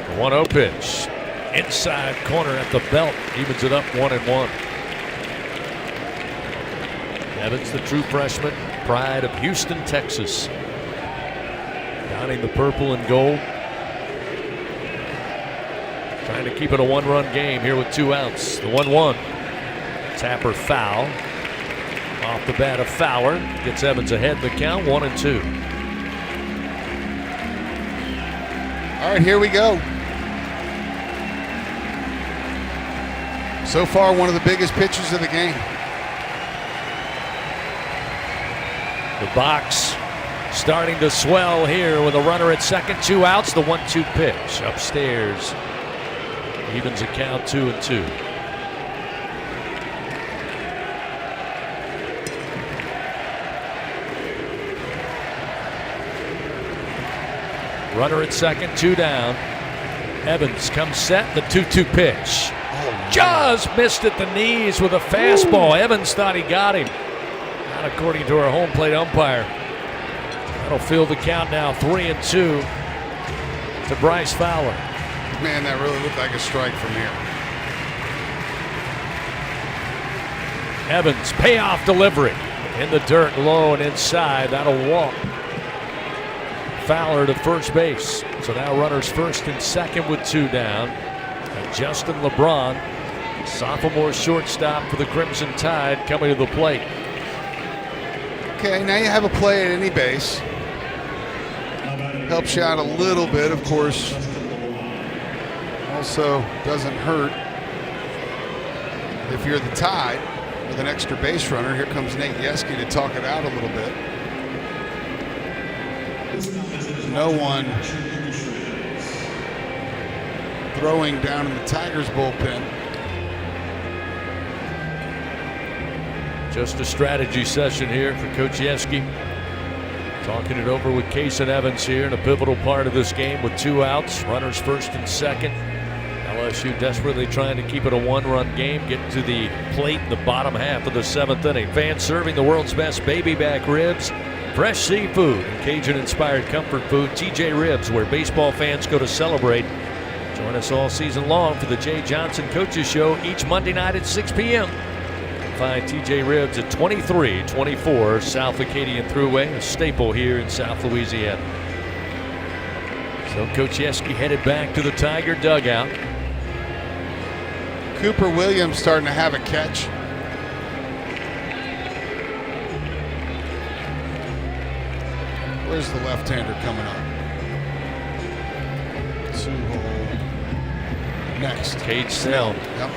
The 1-0 pitch. Inside corner at the belt. Evens it up 1-1. Evans, the true freshman, pride of Houston, Texas. Donning the purple and gold. Trying to keep it a 1-run game here with 2 outs. The 1-1. Tapper foul. Off the bat of Fowler. Gets Evans ahead in the count, 1-2. All right, here we go. So far, one of the biggest pitches of the game. The box starting to swell here with a runner at second, 2 outs. The 1-2 pitch upstairs evens the count 2-2. Runner at second, 2 down. Evans comes set, the 2-2 pitch. Just missed at the knees with a fastball. Evans thought he got him. Not according to our home plate umpire. That'll fill the count now, 3-2 to Bryce Fowler. Man, that really looked like a strike from here. Evans, payoff delivery. In the dirt, low and inside. That'll walk Fowler to first base. So now runners first and second with 2 down. And Justin LeBron, sophomore shortstop for the Crimson Tide, coming to the plate. Okay, now you have a play at any base. Helps you out a little bit, of course. Also doesn't hurt if you're the Tide with an extra base runner. Here comes Nate Yeske to talk it out a little bit. No one throwing down in the Tigers bullpen. Just a strategy session here for Coach Yeske. Talking it over with Kason Evans here in a pivotal part of this game with 2 outs. Runners first and second. LSU desperately trying to keep it a 1-run game. Getting to the plate in the bottom half of the 7th inning. Fans serving the world's best baby back ribs, fresh seafood, and Cajun-inspired comfort food. TJ Ribs, where baseball fans go to celebrate. Join us all season long for the Jay Johnson Coaches Show each Monday night at 6 p.m. Find TJ Ribs at 2324 South Acadian Thruway, a staple here in South Louisiana. So Coach Yeske headed back to the Tiger dugout. Cooper Williams starting to have a catch. Where's the left-hander coming up? 2-hole next. Cade Snell. Yep.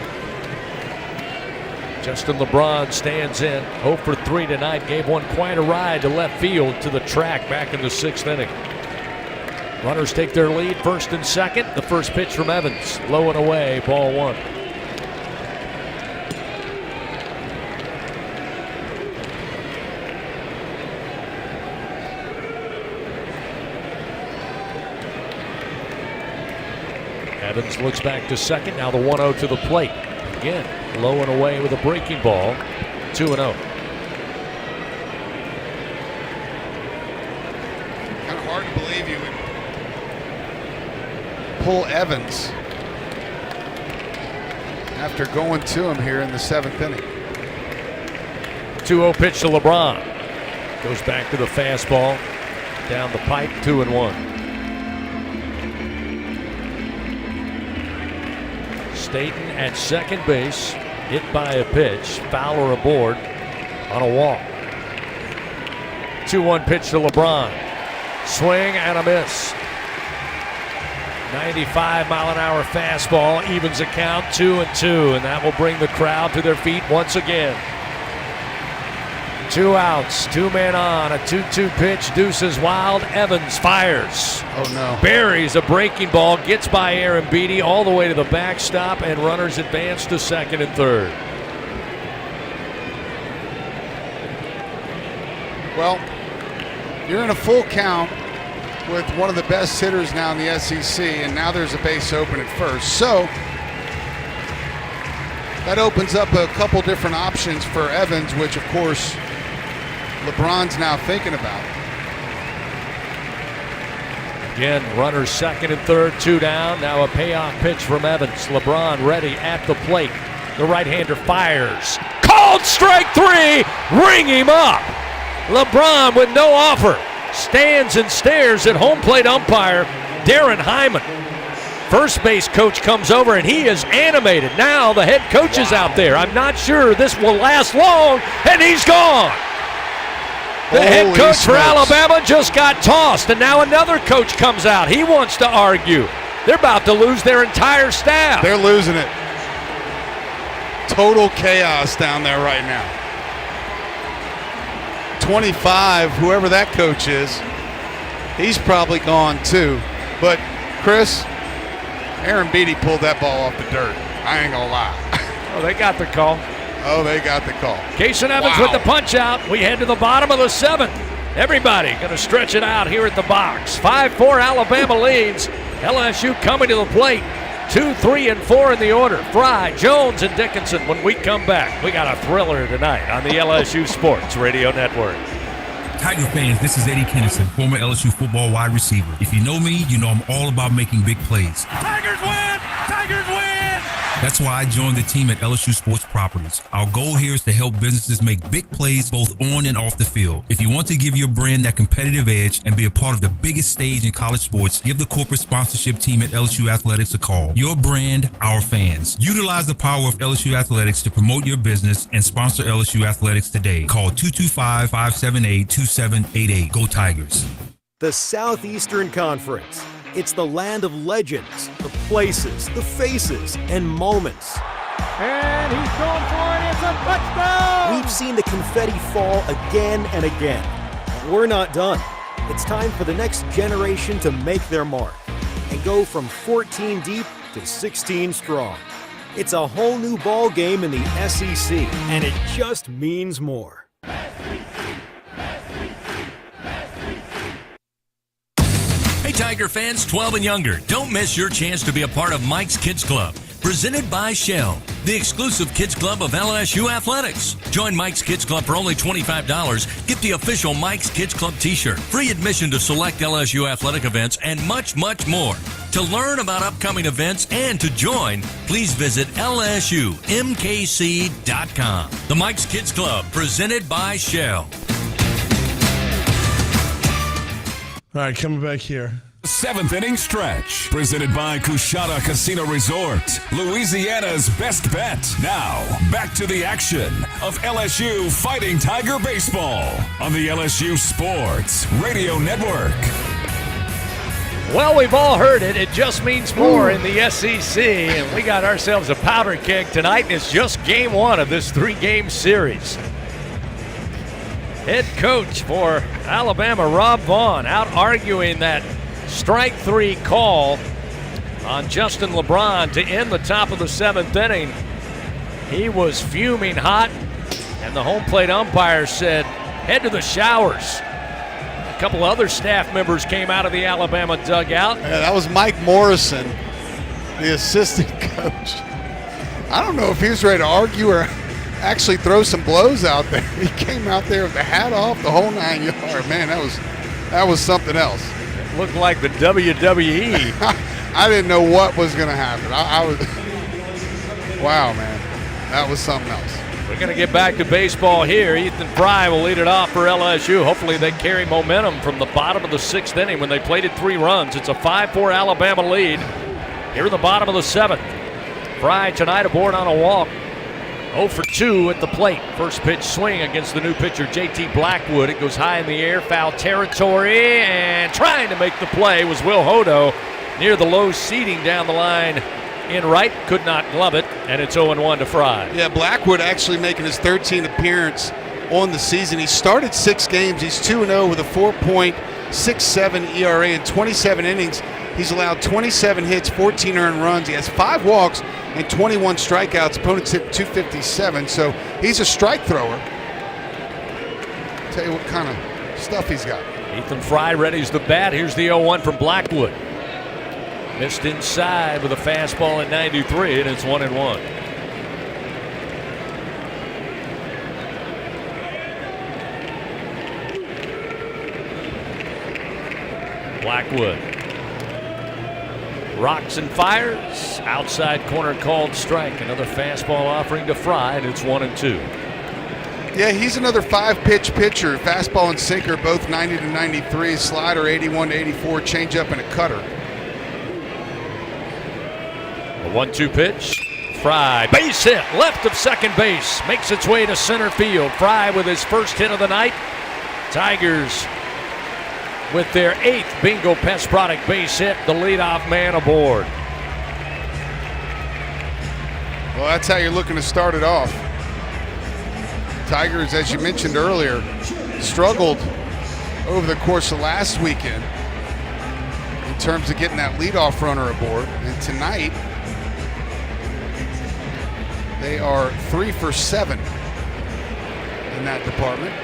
Justin LeBron stands in. 0 for 3 tonight. Gave one quite a ride to left field to the track back in the 6th inning. Runners take their lead, first and second. The first pitch from Evans. Low and away, ball 1. Evans looks back to second. Now the 1-0 to the plate. Again, low and away with a breaking ball. 2-0. Kind of hard to believe you would pull Evans after going to him here in the 7th inning. 2-0 pitch to LeBron. Goes back to the fastball. Down the pipe, 2-1. Staten at second base, hit by a pitch. Fowler aboard on a walk. 2-1 pitch to LeBron. Swing and a miss. 95-mile-an-hour fastball evens the count, 2-2, and that will bring the crowd to their feet once again. 2 outs, 2 men on, a 2-2 pitch, deuces wild. Evans fires. Oh no. Buries a breaking ball, gets by Aaron Beatty all the way to the backstop, and runners advance to second and third. Well, you're in a full count with one of the best hitters now in the SEC, and now there's a base open at first. So that opens up a couple different options for Evans, which of course LeBron's now thinking about. Again, runners second and third, 2 down. Now a payoff pitch from Evans. LeBron ready at the plate. The right-hander fires. Called strike 3. Ring him up. LeBron with no offer. Stands and stares at home plate umpire Darren Hyman. First base coach comes over and he is animated. Now the head coach is out there. I'm not sure this will last long, and he's gone. The head coach for Alabama just got tossed, and now another coach comes out. He wants to argue. They're about to lose their entire staff. They're losing it. Total chaos down there right now. 25, whoever that coach is, he's probably gone too. But Chris, Aaron Beatty pulled that ball off the dirt. I ain't gonna lie. Oh, they got the call. Oh, they got the call. Kason Evans with the punch out. We head to the bottom of the 7th. Everybody going to stretch it out here at the box. 5-4 Alabama leads. LSU coming to the plate. 2, 3, and 4 in the order. Fry, Jones, and Dickinson. When we come back, we got a thriller tonight on the LSU Sports Radio Network. Tiger fans, this is Eddie Kennison, former LSU football wide receiver. If you know me, you know I'm all about making big plays. Tigers win! Tigers win! That's why I joined the team at LSU Sports Properties. Our goal here is to help businesses make big plays both on and off the field. If you want to give your brand that competitive edge and be a part of the biggest stage in college sports, give the corporate sponsorship team at LSU Athletics a call. Your brand, our fans. Utilize the power of LSU Athletics to promote your business and sponsor LSU Athletics today. Call 225-578-2788. Go Tigers. The Southeastern Conference. It's the land of legends, the places, the faces, and moments. And he's going for it. It's a touchdown! We've seen the confetti fall again and again. We're not done. It's time for the next generation to make their mark and go from 14 deep to 16 strong. It's a whole new ball game in the SEC, and it just means more. Hey Tiger fans 12 and younger, don't miss your chance to be a part of Mike's Kids Club, presented by Shell, the exclusive kids club of LSU Athletics. Join Mike's Kids Club for only $25. Get the official Mike's Kids Club t-shirt, free admission to select LSU athletic events, and much, much more. To learn about upcoming events and to join, please visit LSUMKC.com. The Mike's Kids Club, presented by Shell. All right, coming back here. Seventh inning stretch, presented by Coushatta Casino Resort, Louisiana's best bet. Now, back to the action of LSU Fighting Tiger Baseball on the LSU Sports Radio Network. Well, we've all heard it. It just means more in the SEC, and we got ourselves a powder keg tonight, and it's just game one of this 3-game series. Head coach for Alabama, Rob Vaughn, out arguing that strike 3 call on Justin LeBron to end the top of the 7th inning. He was fuming hot, and the home plate umpire said, head to the showers. A couple other staff members came out of the Alabama dugout. Yeah, that was Mike Morrison, the assistant coach. I don't know if he was ready to argue or actually throw some blows out there. He came out there with the hat off, the whole 9 yards. Man, that was something else. Looked like the WWE. I didn't know what was going to happen. I was, wow, man, that was something else. We're going to get back to baseball here. Ethan Fry will lead it off for LSU. Hopefully they carry momentum from the bottom of the 6th inning when they played it 3 runs. It's a 5-4 Alabama lead here in the bottom of the 7th. Fry tonight aboard on a walk. 0 for 2 at the plate. First pitch swing against the new pitcher, J.T. Blackwood. It goes high in the air, foul territory, and trying to make the play was Will Hodo near the low seating down the line in right. Could not glove it, and it's 0-1 to Fry. Yeah, Blackwood actually making his 13th appearance on the season. He started 6 games. He's 2-0 with a 4.67 ERA in 27 innings. He's allowed 27 hits, 14 earned runs. He has 5 walks and 21 strikeouts. Opponents hit 257, so he's a strike thrower. Tell you what kind of stuff he's got. Ethan Fry readies the bat. Here's the 0-1 from Blackwood. Missed inside with a fastball at 93, and it's 1-1. Blackwood rocks and fires. Outside corner called strike. Another fastball offering to Fry, and it's 1-2. Yeah, he's another 5-pitch pitcher. Fastball and sinker, both 90 to 93. Slider 81 to 84. Changeup and a cutter. A 1-2 pitch. Fry, base hit, left of second base. Makes its way to center field. Fry with his first hit of the night. Tigers with their 8th Bingo Pest Product base hit, the leadoff man aboard. Well, that's how you're looking to start it off. Tigers, as you mentioned earlier, struggled over the course of last weekend in terms of getting that leadoff runner aboard. And tonight, they are 3 for 7 in that department.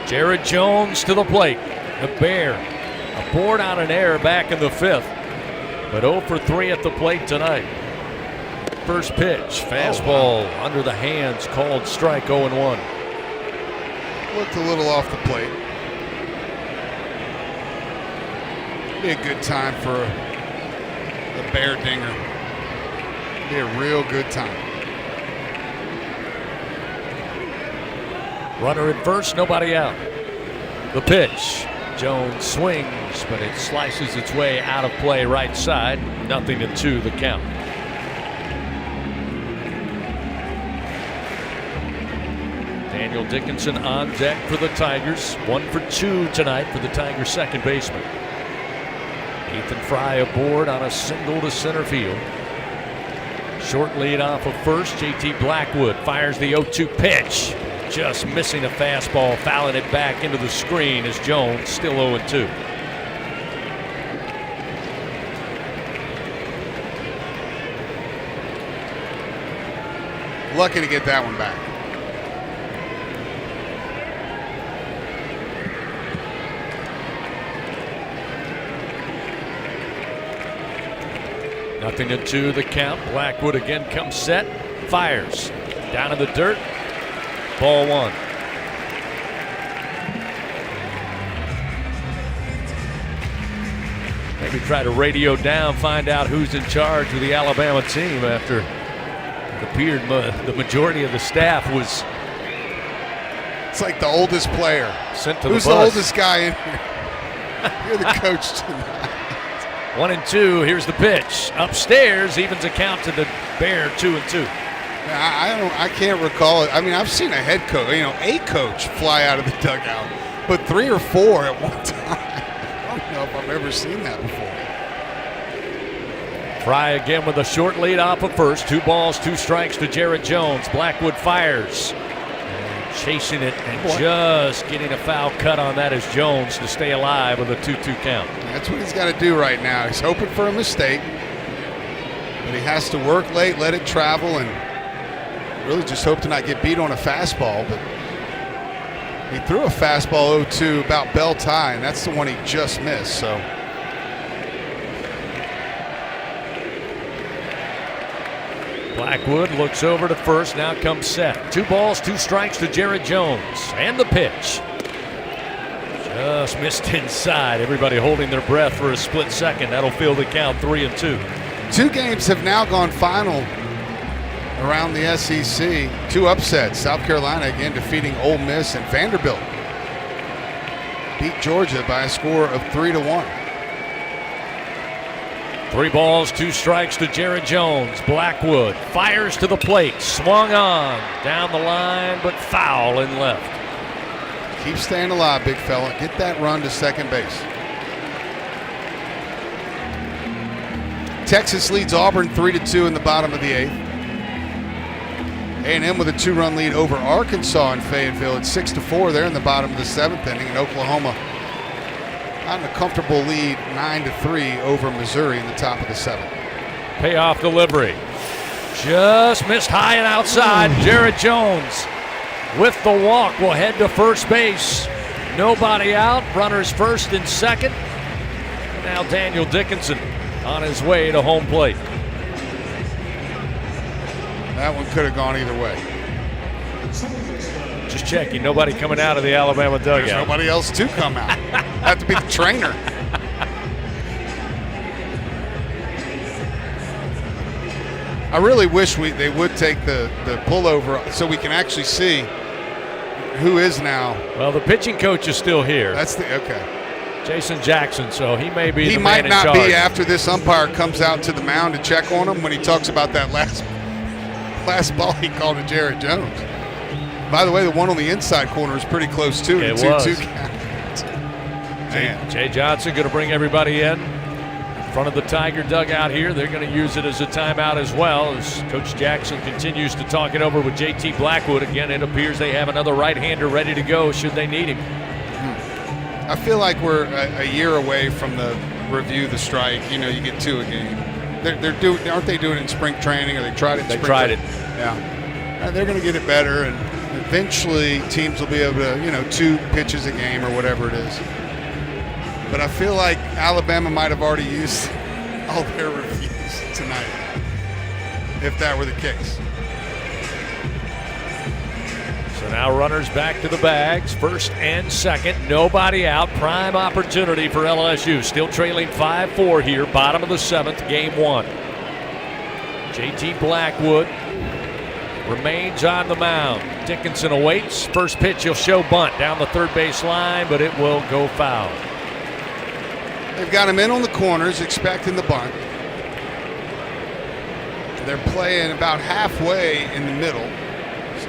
Jared Jones to the plate. The Bear aboard on an error back in the 5th, but 0 for 3 at the plate tonight. First pitch, fastball under the hands, called strike, 0-1. Looked a little off the plate. Be a good time for the Bear dinger. Be a real good time. Runner at first, nobody out. The pitch. Jones swings, but it slices its way out of play right side. 0-2 the count. Daniel Dickinson on deck for the Tigers. 1 for 2 tonight for the Tigers second baseman. Ethan Fry aboard on a single to center field. Short lead off of first. J.T. Blackwood fires the 0-2 pitch. Just missing a fastball, fouling it back into the screen as Jones still 0-2. Lucky to get that one back. Nothing to 2 the count. Blackwood again comes set, fires down in the dirt. Ball 1. Maybe try to radio down, find out who's in charge of the Alabama team after it appeared the majority of the staff was. It's like the oldest player sent to Who's the bus. the oldest guy in here? You're the coach tonight. 1-2. Here's the pitch. Upstairs, evens the count to the Bear, 2-2. I can't recall it. I mean, I've seen a head coach, a coach fly out of the dugout, but 3 or 4 at one time. I don't know if I've ever seen that before. Fry again with a short lead off of first. 2 balls, 2 strikes to Jared Jones. Blackwood fires. And chasing it and just getting a foul cut on that is Jones to stay alive with a 2-2 count. That's what he's got to do right now. He's hoping for a mistake, but he has to work late, let it travel, and really just hope to not get beat on a fastball. But he threw a fastball 0-2 about bell tie, and that's the one he just missed. So Blackwood looks over to first. Now comes Seth. 2 balls, 2 strikes to Jared Jones. And the pitch. Just missed inside. Everybody holding their breath for a split second. That'll fill the count 3-2. 2 games have now gone final around the SEC. 2 upsets. South Carolina again defeating Ole Miss, and Vanderbilt beat Georgia by a score of 3-1. 3 balls, 2 strikes to Jared Jones. Blackwood fires to the plate. Swung on. Down the line, but foul in left. Keep staying alive, big fella. Get that run to second base. Texas leads Auburn 3-2 in the bottom of the 8th. A&M with a 2-run lead over Arkansas in Fayetteville at 6-4. They're in the bottom of the 7th inning, and Oklahoma on a comfortable lead 9-3 over Missouri in the top of the 7th. Payoff delivery. Just missed high and outside. Jared Jones with the walk will head to first base. Nobody out. Runners first and second. Now Daniel Dickinson on his way to home plate. That one could have gone either way. Just checking. Nobody coming out of the Alabama dugout. There's nobody else to come out. Have to be the trainer. I really wish they would take the pullover so we can actually see who is now. Well, the pitching coach is still here. That's okay. Jason Jackson, so he may be the man in charge. He might not be after this umpire comes out to the mound to check on him when he talks about that last ball he called to Jared Jones. By the way, the one on the inside corner is pretty close too. It was. 2-2 count. Man. Jay Johnson going to bring everybody in front of the Tiger dugout here. They're going to use it as a timeout as well as Coach Jackson continues to talk it over with JT Blackwood. Again, it appears they have another right-hander ready to go should they need him. I feel like we're a year away from the review the strike. You get 2 a game. Aren't they doing it in spring training, or they tried it in spring training? Yeah. They're going to get it better, and eventually teams will be able to, 2 pitches a game or whatever it is. But I feel like Alabama might have already used all their reviews tonight, if that were the case. So now runners back to the bags, first and second, nobody out. Prime opportunity for LSU, still trailing 5-4 here, bottom of the 7th, game 1. JT Blackwood remains on the mound. Dickinson awaits. First pitch, he'll show bunt down the third base line, but it will go foul. They've got him in on the corners, expecting the bunt. They're playing about halfway in the middle,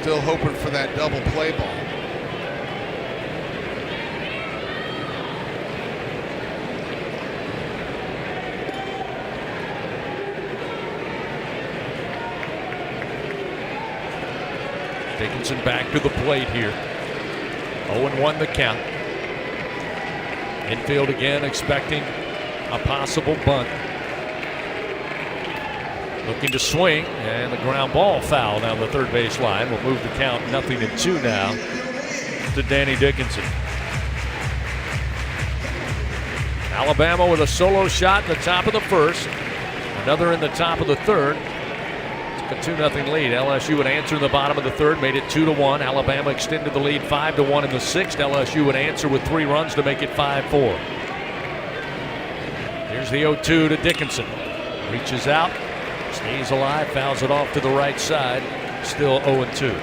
still hoping for that double play ball. Dickinson back to the plate here. 0-1 the count. Infield again, expecting a possible bunt. Looking to swing, and the ground ball foul down the third base line will move the count 0-2 now to Danny Dickinson. Alabama with a solo shot in the top of the first, another in the top of the third. A 2-0 lead. LSU would answer in the bottom of the third, made it 2-1. Alabama extended the lead 5-1 in the 6th. LSU would answer with 3 runs to make it 5-4. Here's the 0-2 to Dickinson. Reaches out, stays alive, fouls it off to the right side. Still 0-2.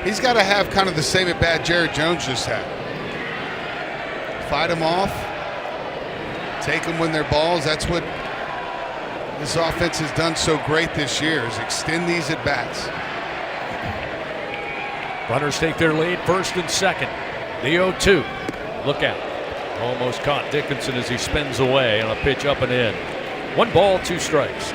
He's got to have kind of the same at bat Jared Jones just had. Fight him off, Take them when they're balls. That's what this offense has done so great this year, is extend these at-bats. Runners take their lead, first and second. The 0-2. Look out. Almost caught Dickinson as he spins away on a pitch up and in. 1 ball, 2 strikes.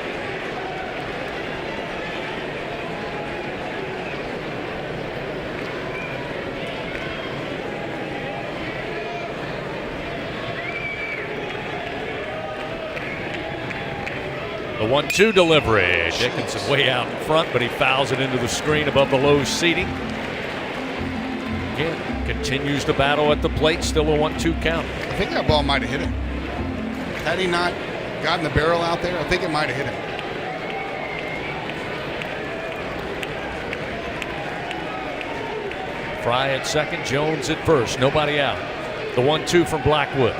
The 1-2 delivery. Dickinson way out in front, but he fouls it into the screen above the low seating. Again, continues to battle at the plate. Still a 1-2 count. I think that ball might have hit him. Had he not gotten the barrel out there, I think it might have hit him. Fry at second, Jones at first. Nobody out. The 1-2 from Blackwood.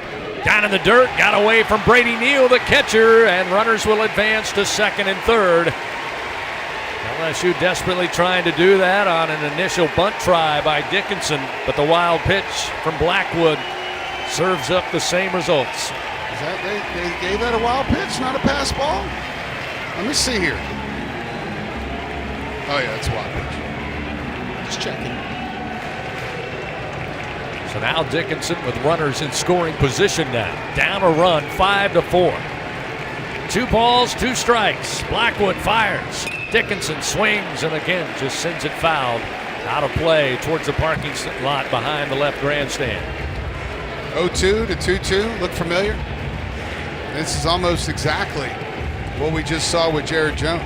Down in the dirt, got away from Brady Neal, the catcher, and runners will advance to second and third. LSU desperately trying to do that on an initial bunt try by Dickinson, but the wild pitch from Blackwood serves up the same results. Is that they gave that a wild pitch, not a pass ball? Let me see here. Oh yeah, it's a wild pitch. Just checking. So now Dickinson with runners in scoring position now. Down a run, 5-4. 2 balls, 2 strikes. Blackwood fires. Dickinson swings and again just sends it fouled. Out of play towards the parking lot behind the left grandstand. 0-2 to 2-2. Look familiar? This is almost exactly what we just saw with Jared Jones.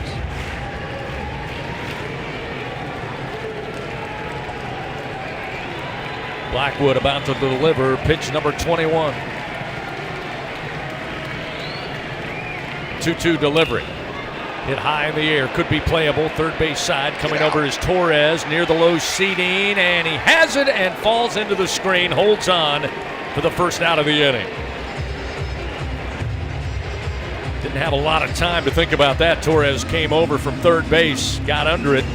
Blackwood about to deliver pitch number 21. 2-2 delivery. Hit high in the air, could be playable. Third base side coming over is Torres near the low seating, and he has it and falls into the screen, holds on for the first out of the inning. Didn't have a lot of time to think about that. Torres came over from third base, got under it,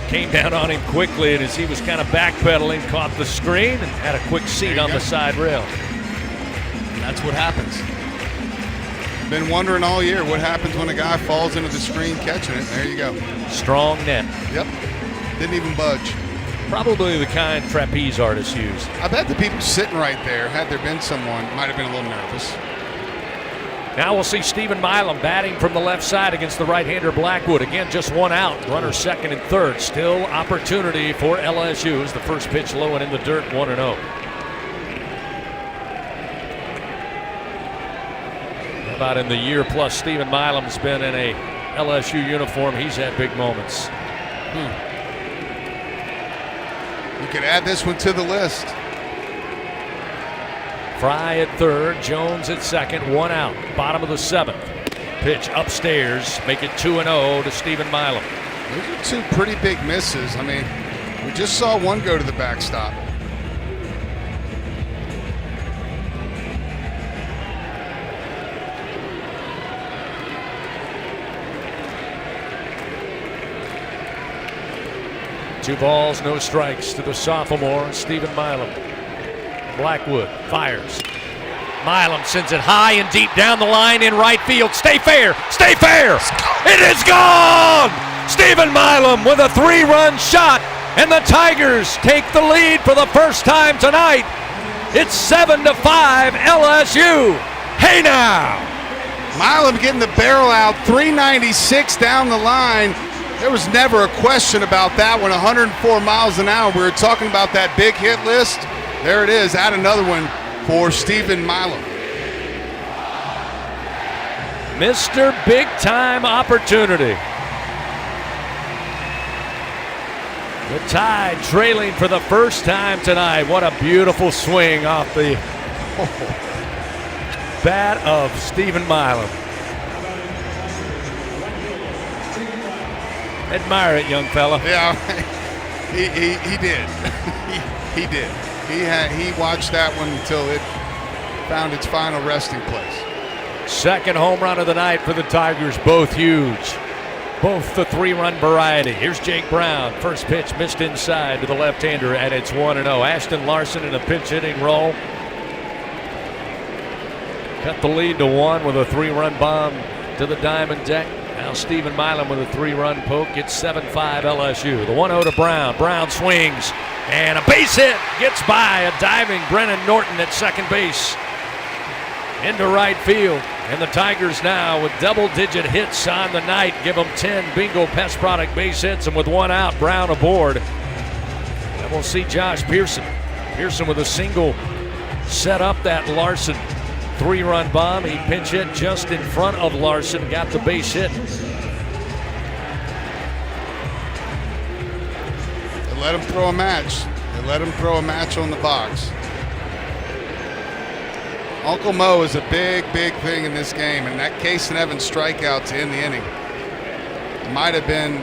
came down on him quickly, and as he was kind of backpedaling, caught the screen and had a quick seat on the side rail. That's what happens. Been wondering all year what happens when a guy falls into the screen catching it. There you go. Strong net. Yep. Didn't even budge. Probably the kind trapeze artists use. I bet the people sitting right there, had there been someone, might have been a little nervous. Now we'll see Stephen Milam batting from the left side against the right-hander Blackwood. Again, just 1 out. Runner second and third. Still opportunity for LSU as the first pitch low and in the dirt, 1-0. How about in the year plus Stephen Milam's been in a LSU uniform, he's had big moments. You could add this one to the list. Fry at third, Jones at second, 1 out. Bottom of the 7th. Pitch upstairs, make it 2-0 to Stephen Milam. Those are 2 pretty big misses. I mean, we just saw one go to the backstop. Two balls, no strikes to the sophomore, Stephen Milam. Blackwood fires. Milam sends it high and deep down the line in right field. Stay fair! Stay fair! It is gone! Stephen Milam with a 3-run shot, and the Tigers take the lead for the first time tonight. It's 7-5 LSU. Hey now! Milam getting the barrel out, 396 down the line. There was never a question about that one. 104 miles an hour. We were talking about that big hit list. There it is. Add another one for Stephen Milam. Mr. Big Time Opportunity. The Tide trailing for the first time tonight. What a beautiful swing off the bat of Stephen Milam. Admire it, young fella. Yeah, he did. he did. He watched that one until it found its final resting place. Second home run of the night for the Tigers, both huge. Both the 3-run variety. Here's Jake Brown. First pitch missed inside to the left-hander, and it's 1-0. Ashton Larson in a pinch hitting role. Cut the lead to 1 with a 3-run bomb to the diamond deck. Now Stephen Milam with a 3-run poke. It's 7-5 LSU. The 1-0 to Brown. Brown swings and a base hit. Gets by a diving Brennan Norton at second base. Into right field. And the Tigers now with double-digit hits on the night. Give them 10 Bingo Pest Product base hits. And with 1 out, Brown aboard. And we'll see Josh Pearson. Pearson with a single set up that Larson 3-run bomb. He pinch hit just in front of Larson. Got the base hit. They let him throw a match. They let him throw a match on the box. Uncle Mo is a big, big thing in this game, and that Case and Evans strikeout to end the inning might have been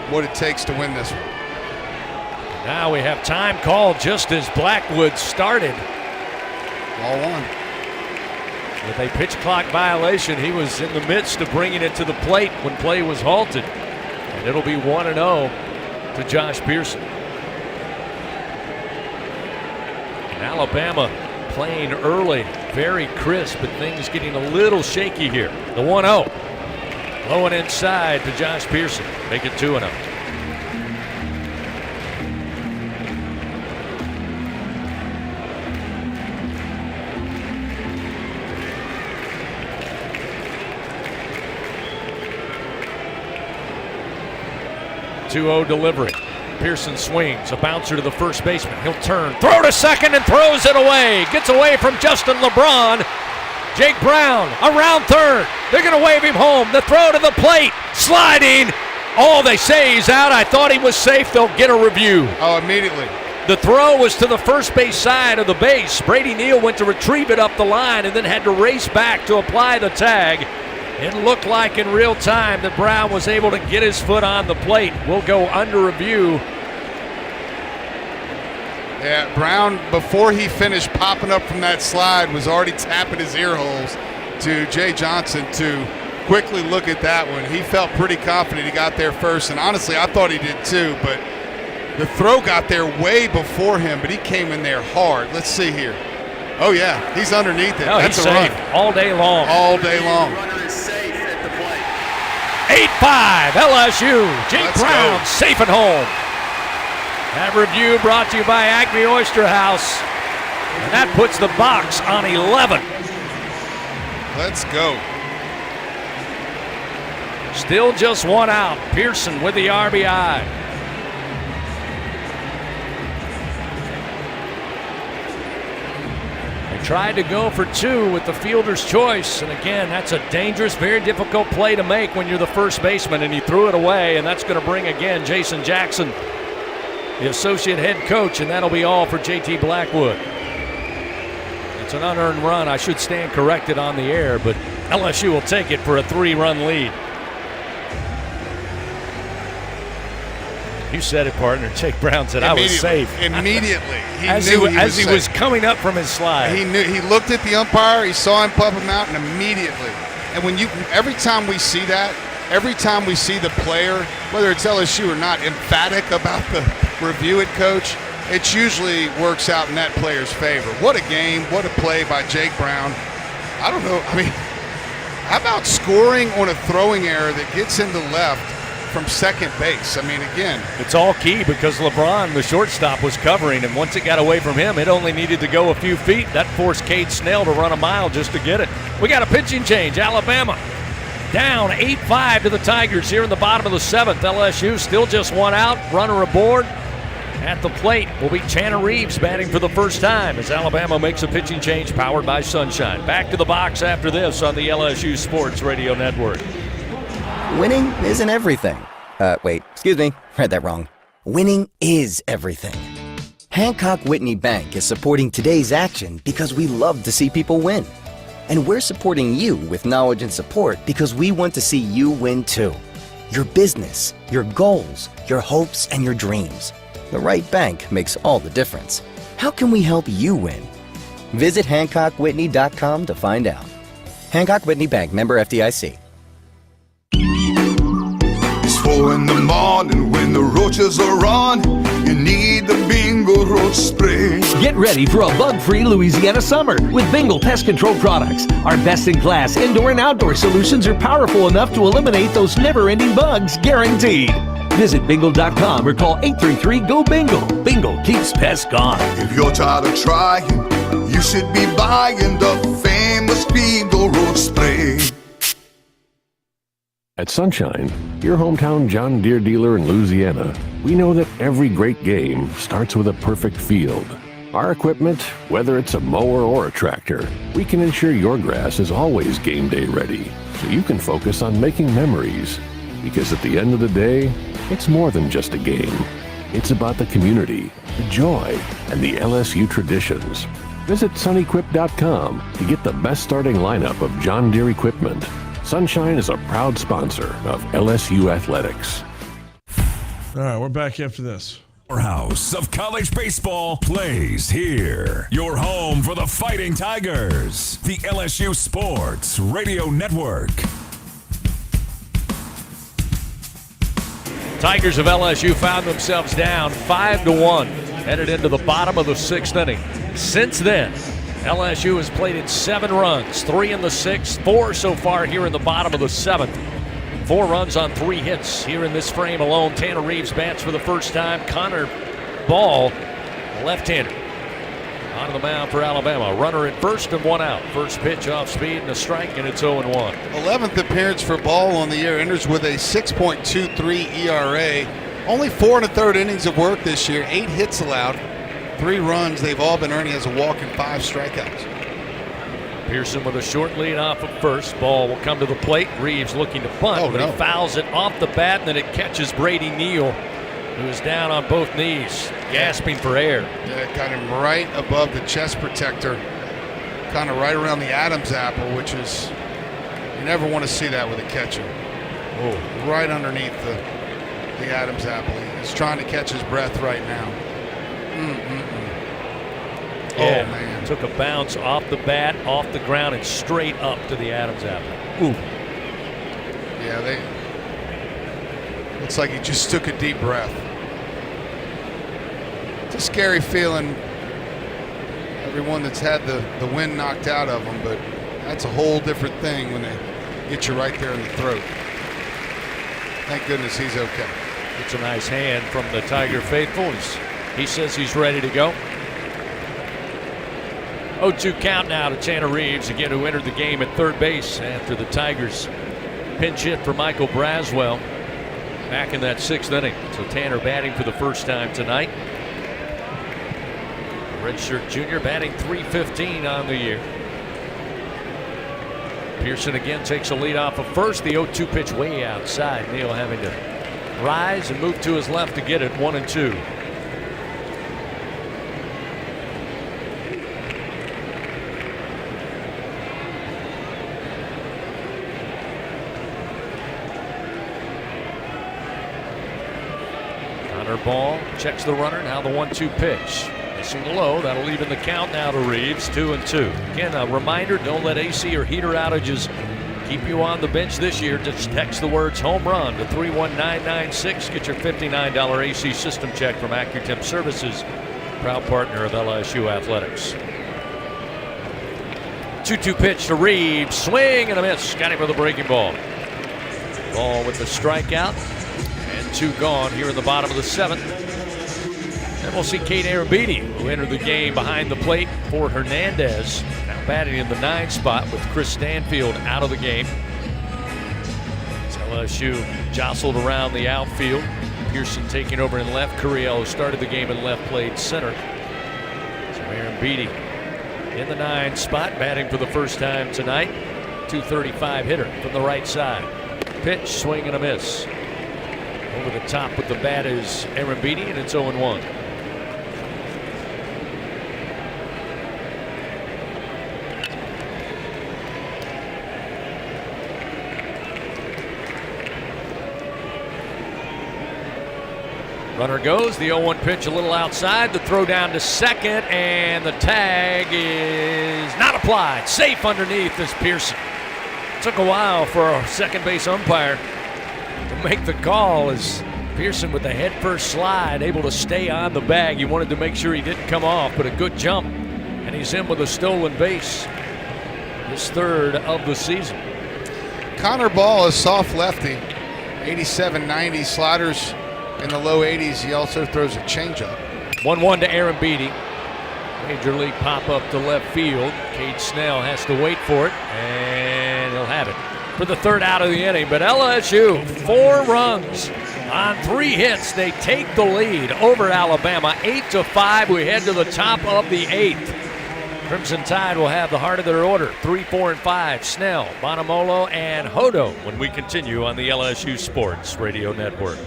what it takes to win this one. Now we have time called just as Blackwood started. Ball 1. With a pitch clock violation, he was in the midst of bringing it to the plate when play was halted. And it'll be 1-0 to Josh Pearson. And Alabama playing early, very crisp, but things getting a little shaky here. The 1-0. Low and inside to Josh Pearson. Make it 2-0. Delivery. Pearson swings, a bouncer to the first baseman. He'll turn, throw to second, and throws it away. Gets away from Justin LeBron. Jake Brown around third. They're going to wave him home. The throw to the plate, sliding. Oh, they say he's out. I thought he was safe. They'll get a review. Oh, immediately. The throw was to the first base side of the base. Brady Neal went to retrieve it up the line and then had to race back to apply the tag. It looked like in real time that Brown was able to get his foot on the plate. We'll go under review. Yeah, Brown, before he finished popping up from that slide, was already tapping his ear holes to Jay Johnson to quickly look at that one. He felt pretty confident he got there first, and honestly, I thought he did too, but the throw got there way before him, but he came in there hard. Let's see here. Oh, yeah, he's underneath it. No, that's he's a safe run. all day long. All day long. 8-5 LSU. Jake Let's Brown go. safe at home. That review brought to you by Acme Oyster House. And that puts the box on 11. Let's go. Still just 1 out. Pearson with the RBI. They tried to go for 2 with the fielder's choice. And again, that's a dangerous, very difficult play to make when you're the first baseman. And he threw it away. And that's going to bring again Jason Jackson, the associate head coach. And that'll be all for JT Blackwood. It's an unearned run. I should stand corrected on the air, but LSU will take it for a 3-run lead. You said it, partner. Jake Brown said I was safe. Immediately. He as knew he was coming up from his slide. He knew. He looked at the umpire. He saw him pump him out, and immediately. And every time we see that, every time we see the player, whether it's LSU or not, emphatic about the review it coach, it usually works out in that player's favor. What a game. What a play by Jake Brown. I don't know. I mean, how about scoring on a throwing error that gets into left from second base? I mean, again, it's all key because LeBron, the shortstop, was covering, and once it got away from him, it only needed to go a few feet. That forced Cade Snell to run a mile just to get it. We got a pitching change. Alabama down 8-5 to the Tigers here in the bottom of the 7th. LSU still just 1 out. Runner aboard. At the plate will be Tanner Reeves batting for the first time as Alabama makes a pitching change powered by Sunshine. Back to the box after this on the LSU Sports Radio Network. Winning isn't everything. Wait, excuse me, read that wrong. Winning is everything. Hancock Whitney Bank is supporting today's action because we love to see people win. And we're supporting you with knowledge and support because we want to see you win too. Your business, your goals, your hopes, and your dreams. The right bank makes all the difference. How can we help you win? Visit HancockWhitney.com to find out. Hancock Whitney Bank, member FDIC. It's 4 in the morning when the roaches are on. you need the Bingo Roach Spray. Get ready for a bug-free Louisiana summer with Bingo Pest Control products. Our best-in-class indoor and outdoor solutions are powerful enough to eliminate those never-ending bugs, guaranteed. Visit bingo.com or call 833-GO-BINGO. Bingo keeps pests gone. If you're tired of trying, you should be buying the famous Bingo Roach Spray. At Sunshine, your hometown John Deere dealer in Louisiana, we know that every great game starts with a perfect field. Our equipment, whether it's a mower or a tractor, we can ensure your grass is always game day ready, so you can focus on making memories. Because at the end of the day, it's more than just a game. It's about the community, the joy, and the LSU traditions. Visit sunequip.com to get the best starting lineup of John Deere equipment. Sunshine is a proud sponsor of LSU Athletics. All right, we're back after this. Our house of college baseball plays here. Your home for the Fighting Tigers. The LSU Sports Radio Network. Tigers of LSU found themselves down 5-1, headed into the bottom of the 6th inning. Since then, LSU has played in 7 runs, 3 in the 6th, 4 so far here in the bottom of the 7th. 4 runs on 3 hits here in this frame alone. Tanner Reeves bats for the first time. Connor Ball, left-hander, on the mound for Alabama. Runner at first and 1 out. First pitch off speed and a strike, and it's 0-1. 11th appearance for Ball on the year. Enters with a 6.23 ERA. Only 4 1/3 innings of work this year. 8 hits allowed. 3 runs. They've all been earning as a walk and 5 strikeouts. Pearson with a short lead off of first. Ball will come to the plate. Reeves looking to bunt, but he fouls it off the bat, and then it catches Brady Neal, who is down on both knees, gasping for air. Yeah, got him right above the chest protector, kind of right around the Adam's apple, which is, you never want to see that with a catcher. Oh, right underneath the Adam's apple. He's trying to catch his breath right now. Yeah, oh, man. Took a bounce off the bat, off the ground, and straight up to the Adam's apple. Ooh. Yeah, looks like he just took a deep breath. It's a scary feeling, everyone that's had the wind knocked out of them, but that's a whole different thing when they get you right there in the throat. Thank goodness he's okay. It's a nice hand from the Tiger faithful. He says he's ready to go. 0-2 count now to Tanner Reeves, again, who entered the game at third base after the Tigers pinch hit for Michael Braswell back in that 6th inning. So Tanner batting for the first time tonight. Redshirt junior batting .315 on the year. Pearson again takes a lead off of first. The 0-2 pitch way outside. Neal having to rise and move to his left to get it. 1-2. Connor Ball checks the runner. Now the 1-2 pitch. Missing the low. That'll even the count now to Reeves. 2-2. Again, a reminder, don't let AC or heater outages keep you on the bench this year. Just text the words home run to 31996. Get your $59 AC system check from AccuTemp Services, proud partner of LSU Athletics. 2-2 pitch to Reeves. Swing and a miss. Got him with a breaking ball. Ball with the strikeout. And 2 gone here in the bottom of the 7th. And we'll see Kate Arambidi, who entered the game behind the plate for Hernandez. Now batting in the 9 spot with Chris Stanfield out of the game. As LSU jostled around the outfield. Pearson taking over in left. Curiel, who started the game in left, played center. So Arambidi in the 9 spot, batting for the first time tonight. .235 hitter from the right side. Pitch, swing and a miss. Over the top with the bat is Arambidi, and it's 0-1. Runner goes, the 0-1 pitch a little outside, the throw down to second, and the tag is not applied. Safe underneath is Pearson. Took a while for a second base umpire to make the call as Pearson with the head-first slide, able to stay on the bag. He wanted to make sure he didn't come off, but a good jump. And he's in with a stolen base. His third of the season. Connor Ball is soft lefty. 87-90 sliders in the low 80s. He also throws a changeup. 1-1 to Aaron Beatty. Major league pop-up to left field. Cade Snell has to wait for it, and he'll have it for the third out of the inning. But LSU, 4 runs on 3 hits. They take the lead over Alabama, 8-5. We head to the top of the 8th. Crimson Tide will have the heart of their order, 3, 4, and 5. Snell, Bonamolo, and Hodo when we continue on the LSU Sports Radio Network.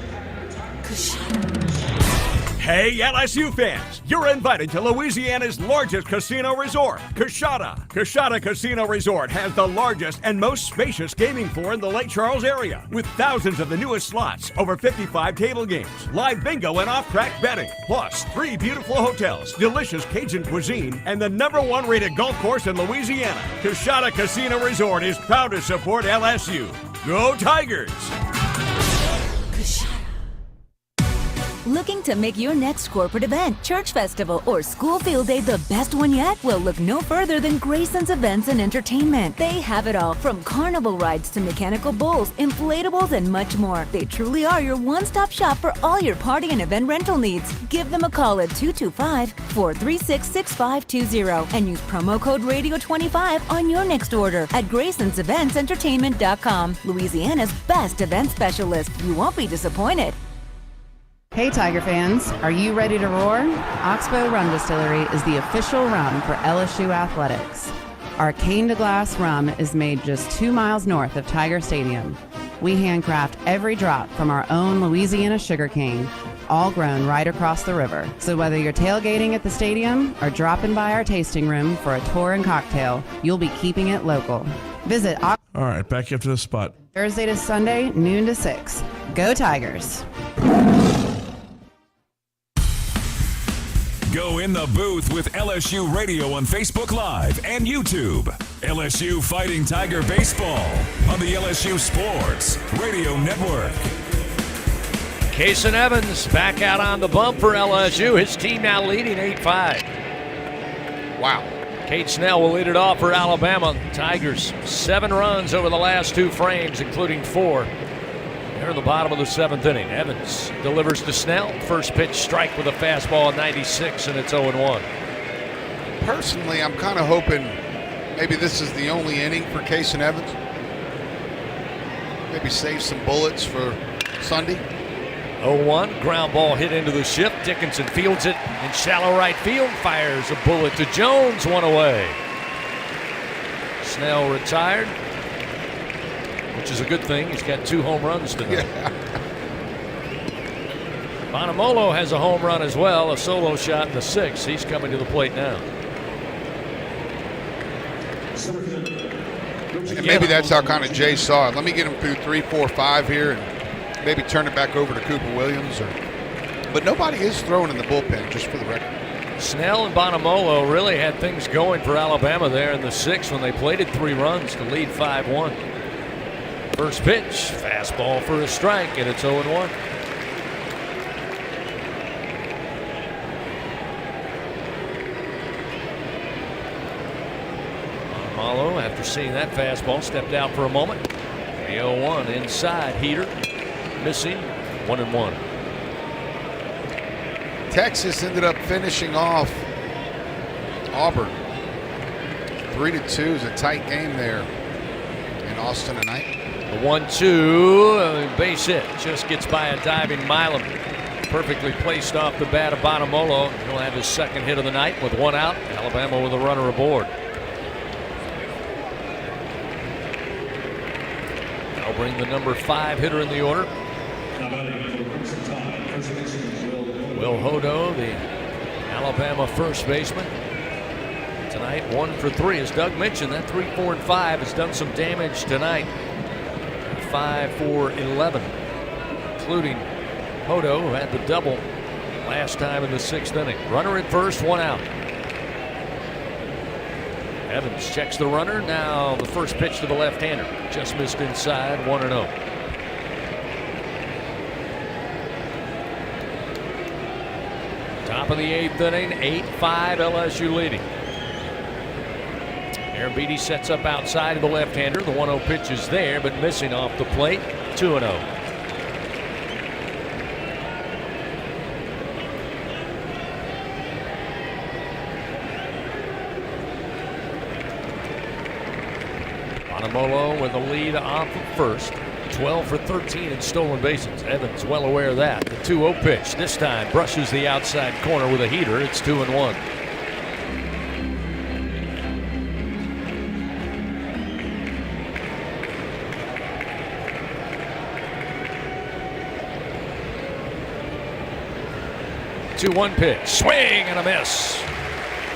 Hey, LSU fans, you're invited to Louisiana's largest casino resort, Coshada. Coshada Casino Resort has the largest and most spacious gaming floor in the Lake Charles area, with thousands of the newest slots, over 55 table games, live bingo and off-track betting, plus 3 beautiful hotels, delicious Cajun cuisine, and the #1 rated golf course in Louisiana. Coshada Casino Resort is proud to support LSU. Go Tigers! Looking to make your next corporate event, church festival, or school field day the best one yet? Well, look no further than Grayson's Events and Entertainment. They have it all, from carnival rides to mechanical bulls, inflatables, and much more. They truly are your one-stop shop for all your party and event rental needs. Give them a call at 225-436-6520 and use promo code RADIO25 on your next order at Grayson'sEventsEntertainment.com. Louisiana's best event specialist. You won't be disappointed. Hey Tiger fans, are you ready to roar? Oxbow Rum Distillery is the official rum for LSU Athletics. Our cane to glass rum is made just 2 miles north of Tiger Stadium. We handcraft every drop from our own Louisiana sugarcane, all grown right across the river. So whether you're tailgating at the stadium or dropping by our tasting room for a tour and cocktail, you'll be keeping it local. Visit All right, back up to the spot. Thursday to Sunday, noon to 6. Go Tigers! Go in the booth with LSU Radio on Facebook Live and YouTube. LSU Fighting Tiger Baseball on the LSU Sports Radio Network. Kason Evans back out on the bump for LSU. His team now leading 8-5. Wow. Cade Snell will lead it off for Alabama. Tigers, 7 runs over the last 2 frames, including 4. They're in the bottom of the 7th inning. Evans delivers to Snell. First pitch strike with a fastball at 96, and it's 0-1. Personally, I'm kind of hoping maybe this is the only inning for Kason Evans. Maybe save some bullets for Sunday. 0-1, ground ball hit into the shift. Dickinson fields it in shallow right field, fires a bullet to Jones, 1 away. Snell retired, which is a good thing. He's got 2 home runs tonight. Yeah. Bonamolo has a home run as well, a solo shot in the 6th. He's coming to the plate now. And maybe that's how kind of Jay saw it. Let me get him through 3, 4, 5 here and maybe turn it back over to Cooper Williams. But nobody is throwing in the bullpen, just for the record. Snell and Bonamolo really had things going for Alabama there in the 6th when they plated 3 runs to lead 5-1. First pitch, fastball for a strike, and it's 0-1. Bonamolo, after seeing that fastball, stepped out for a moment. The 0-1 inside, heater, missing, 1-1. Texas ended up finishing off Auburn. 3-2 is a tight game there in Austin tonight. The 1-2, base hit, just gets by a diving Milam. Perfectly placed off the bat of Bonamolo. He'll have his 2nd hit of the night with 1 out. Alabama with a runner aboard. That'll bring the number 5 hitter in the order. Will Hodo, the Alabama first baseman. Tonight, 1 for 3. As Doug mentioned, that 3, 4, and 5 has done some damage tonight. 5 for 11, including Hodo, who had the double last time in the 6th inning. Runner at first, 1 out. Evans checks the runner. Now the first pitch to the left-hander. Just missed inside, 1-0. Top of the 8th inning, 8-5 LSU leading. Aaron Beatty sets up outside of the left-hander. The 1-0 pitch is there, but missing off the plate. 2-0. Bonamolo with a lead off of first. 12 for 13 in stolen bases. Evans well aware of that. The 2-0 pitch this time brushes the outside corner with a heater. It's 2-1. Two-one pitch, swing and a miss.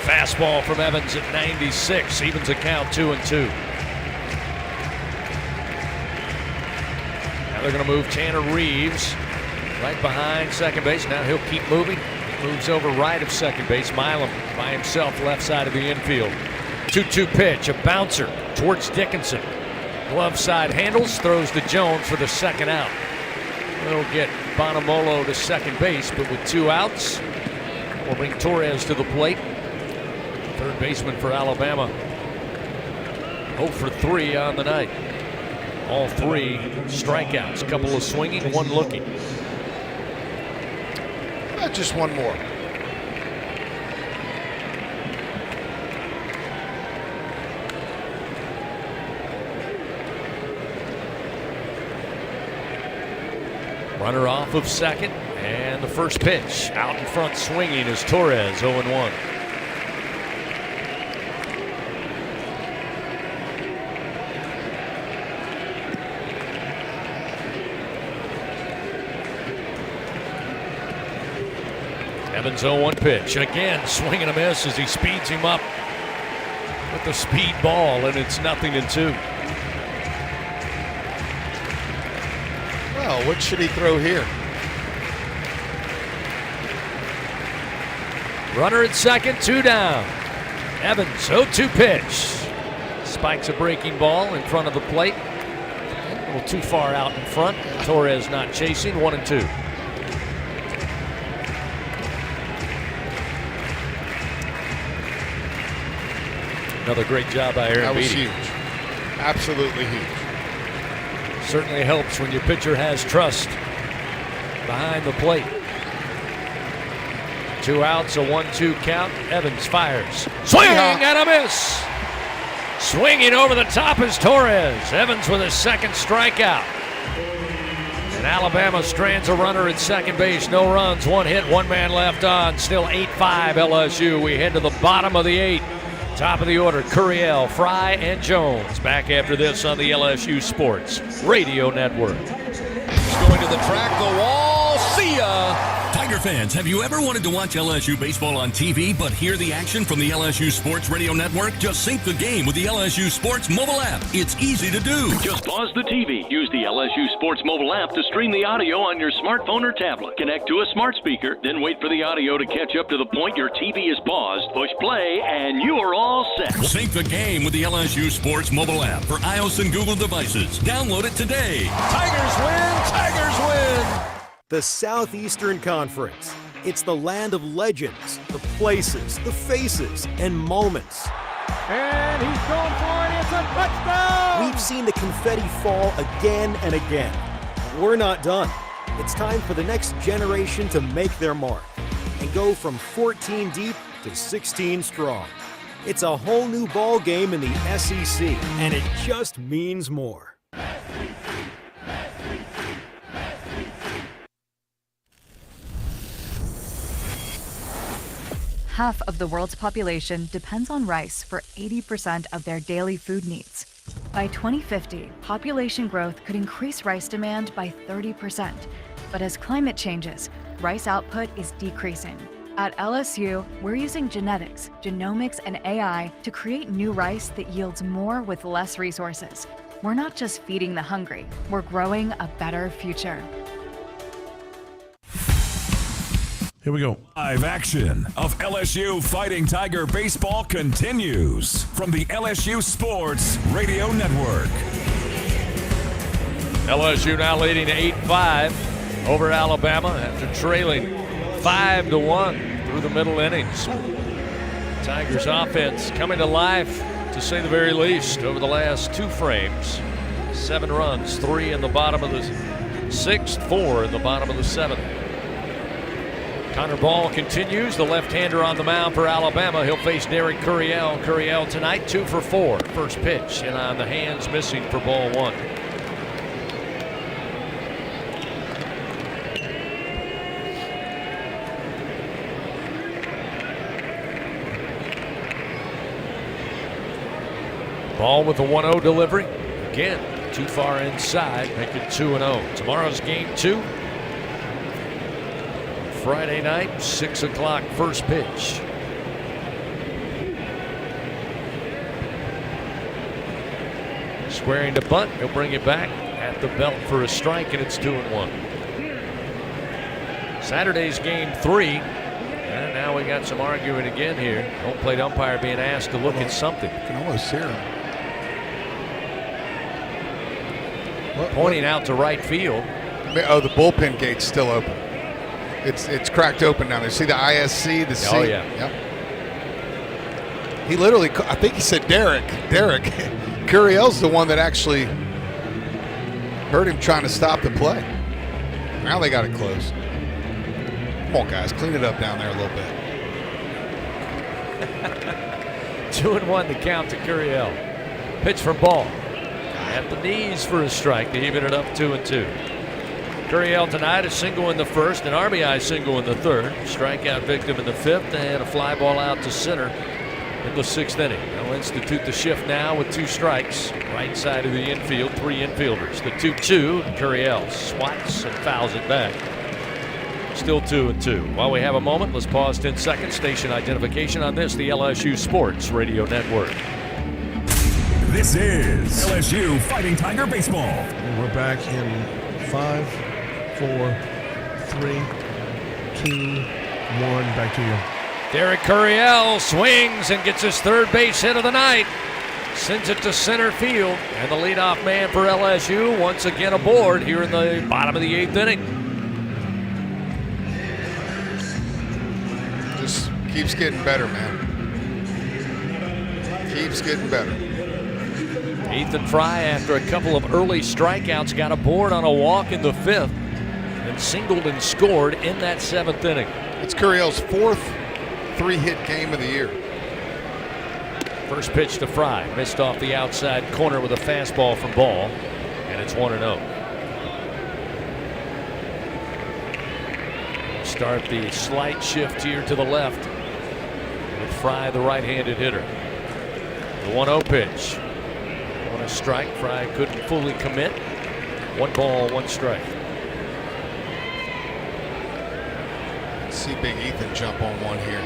Fastball from Evans at 96, evens the count 2-2. Now they're going to move Tanner Reeves right behind second base. Now he'll keep moving. He moves over right of second base. Milam by himself left side of the infield. 2-2 pitch, a bouncer towards Dickinson. Glove side handles, throws to Jones for the second out. We'll get Bonamolo to second base, but with 2 outs, we'll bring Torres to the plate. Third baseman for Alabama. 0 for 3 on the night. All 3 strikeouts. A couple of swinging, 1 looking. Just one more. Runner off of second, and the first pitch out in front swinging is Torres, 0-1. Evans 0-1 pitch. Again, swing and a miss as he speeds him up with the speed ball, and it's 0-2. Well, what should he throw here? Runner at second, 2 down. Evans, 0-2 pitch. Spikes a breaking ball in front of the plate. A little too far out in front. Torres not chasing, 1-2. Another great job by Aaron Beatty. That was huge. Absolutely huge. Certainly helps when your pitcher has trust behind the plate. 2 outs, a 1-2 count. Evans fires. Swing and a miss. Swinging over the top is Torres. Evans with his second strikeout. And Alabama strands a runner at second base. No runs, 1 hit, 1 man left on. Still 8-5 LSU. We head to the bottom of the 8th. Top of the order, Curiel, Fry, and Jones. Back after this on the LSU Sports Radio Network. He's going to the track, the wall. See ya! Tiger fans, have you ever wanted to watch LSU baseball on TV but hear the action from the LSU Sports Radio Network? Just sync the game with the LSU Sports mobile app. It's easy to do. Just pause the TV. Use the LSU Sports mobile app to stream the audio on your smartphone or tablet. Connect to a smart speaker, then wait for the audio to catch up to the point your TV is paused. Push play, and you are all set. Sync the game with the LSU Sports mobile app for iOS and Google devices. Download it today. Tigers win! Tigers win! The Southeastern Conference. It's the land of legends, the places, the faces, and moments. And he's going for it. It's a touchdown! We've seen the confetti fall again and again. We're not done. It's time for the next generation to make their mark and go from 14 deep to 16 strong. It's a whole new ball game in the SEC, and it just means more. Half of the world's population depends on rice for 80% of their daily food needs. By 2050, population growth could increase rice demand by 30%. But as climate changes, rice output is decreasing. At LSU, we're using genetics, genomics, and AI to create new rice that yields more with less resources. We're not just feeding the hungry, we're growing a better future. Here we go. Live action of LSU Fighting Tiger baseball continues from the LSU Sports Radio Network. LSU now leading 8-5 over Alabama after trailing 5-1 through the middle innings. Tigers offense coming to life, to say the very least, over the last 2 frames. 7 runs, 3 in the bottom of the 6th, 4 in the bottom of the 7th. Connor Ball continues, the left-hander on the mound for Alabama. He'll face Derek Curiel. Curiel tonight 2 for 4. First pitch, and on the hands, missing for ball 1. Ball with a 1-0 delivery. Again, too far inside, make it 2-0. Tomorrow's game 2. Friday night, 6 o'clock, first pitch. Squaring to bunt, he'll bring it back at the belt for a strike, and it's 2-1. Saturday's game 3. And now we got some arguing again here. Home plate umpire being asked to look at something. You can almost hear him. Pointing out to right field. Oh, the bullpen gate's still open. It's cracked open down there. See the ISC, the C? Oh, yeah. Yep. He literally, I think he said Derek. Curiel's the one that actually heard him trying to stop the play. Now they got it closed. Come on, guys, clean it up down there a little bit. 2-1 the count to Curiel. Pitch from Ball. At the knees for a strike to even it up 2-2. Curiel tonight, a single in the first, an RBI single in the third, strikeout victim in the 5th, and a fly ball out to center in the 6th inning. They'll institute the shift now with 2 strikes. Right side of the infield, 3 infielders. The 2-2, Curiel swats and fouls it back. Still 2-2. While we have a moment, let's pause 10 seconds. Station identification on this, the LSU Sports Radio Network. This is LSU Fighting Tiger Baseball. And we're back in 5, 4, 3, 2, 1. Back to you. Derek Curiel swings and gets his 3rd base hit of the night. Sends it to center field. And the leadoff man for LSU once again aboard here in the bottom of the 8th inning. Just keeps getting better, man. Keeps getting better. Ethan Fry, after a couple of early strikeouts, got aboard on a walk in the 5th and singled and scored in that 7th inning. It's Curiel's 4th 3-hit game of the year. First pitch to Fry, missed off the outside corner with a fastball from Ball, and it's 1-0. Start the slight shift here to the left with Fry, the right-handed hitter. The 1-0 pitch. On a strike, Fry couldn't fully commit. 1 ball, 1 strike. See big Ethan jump on one here.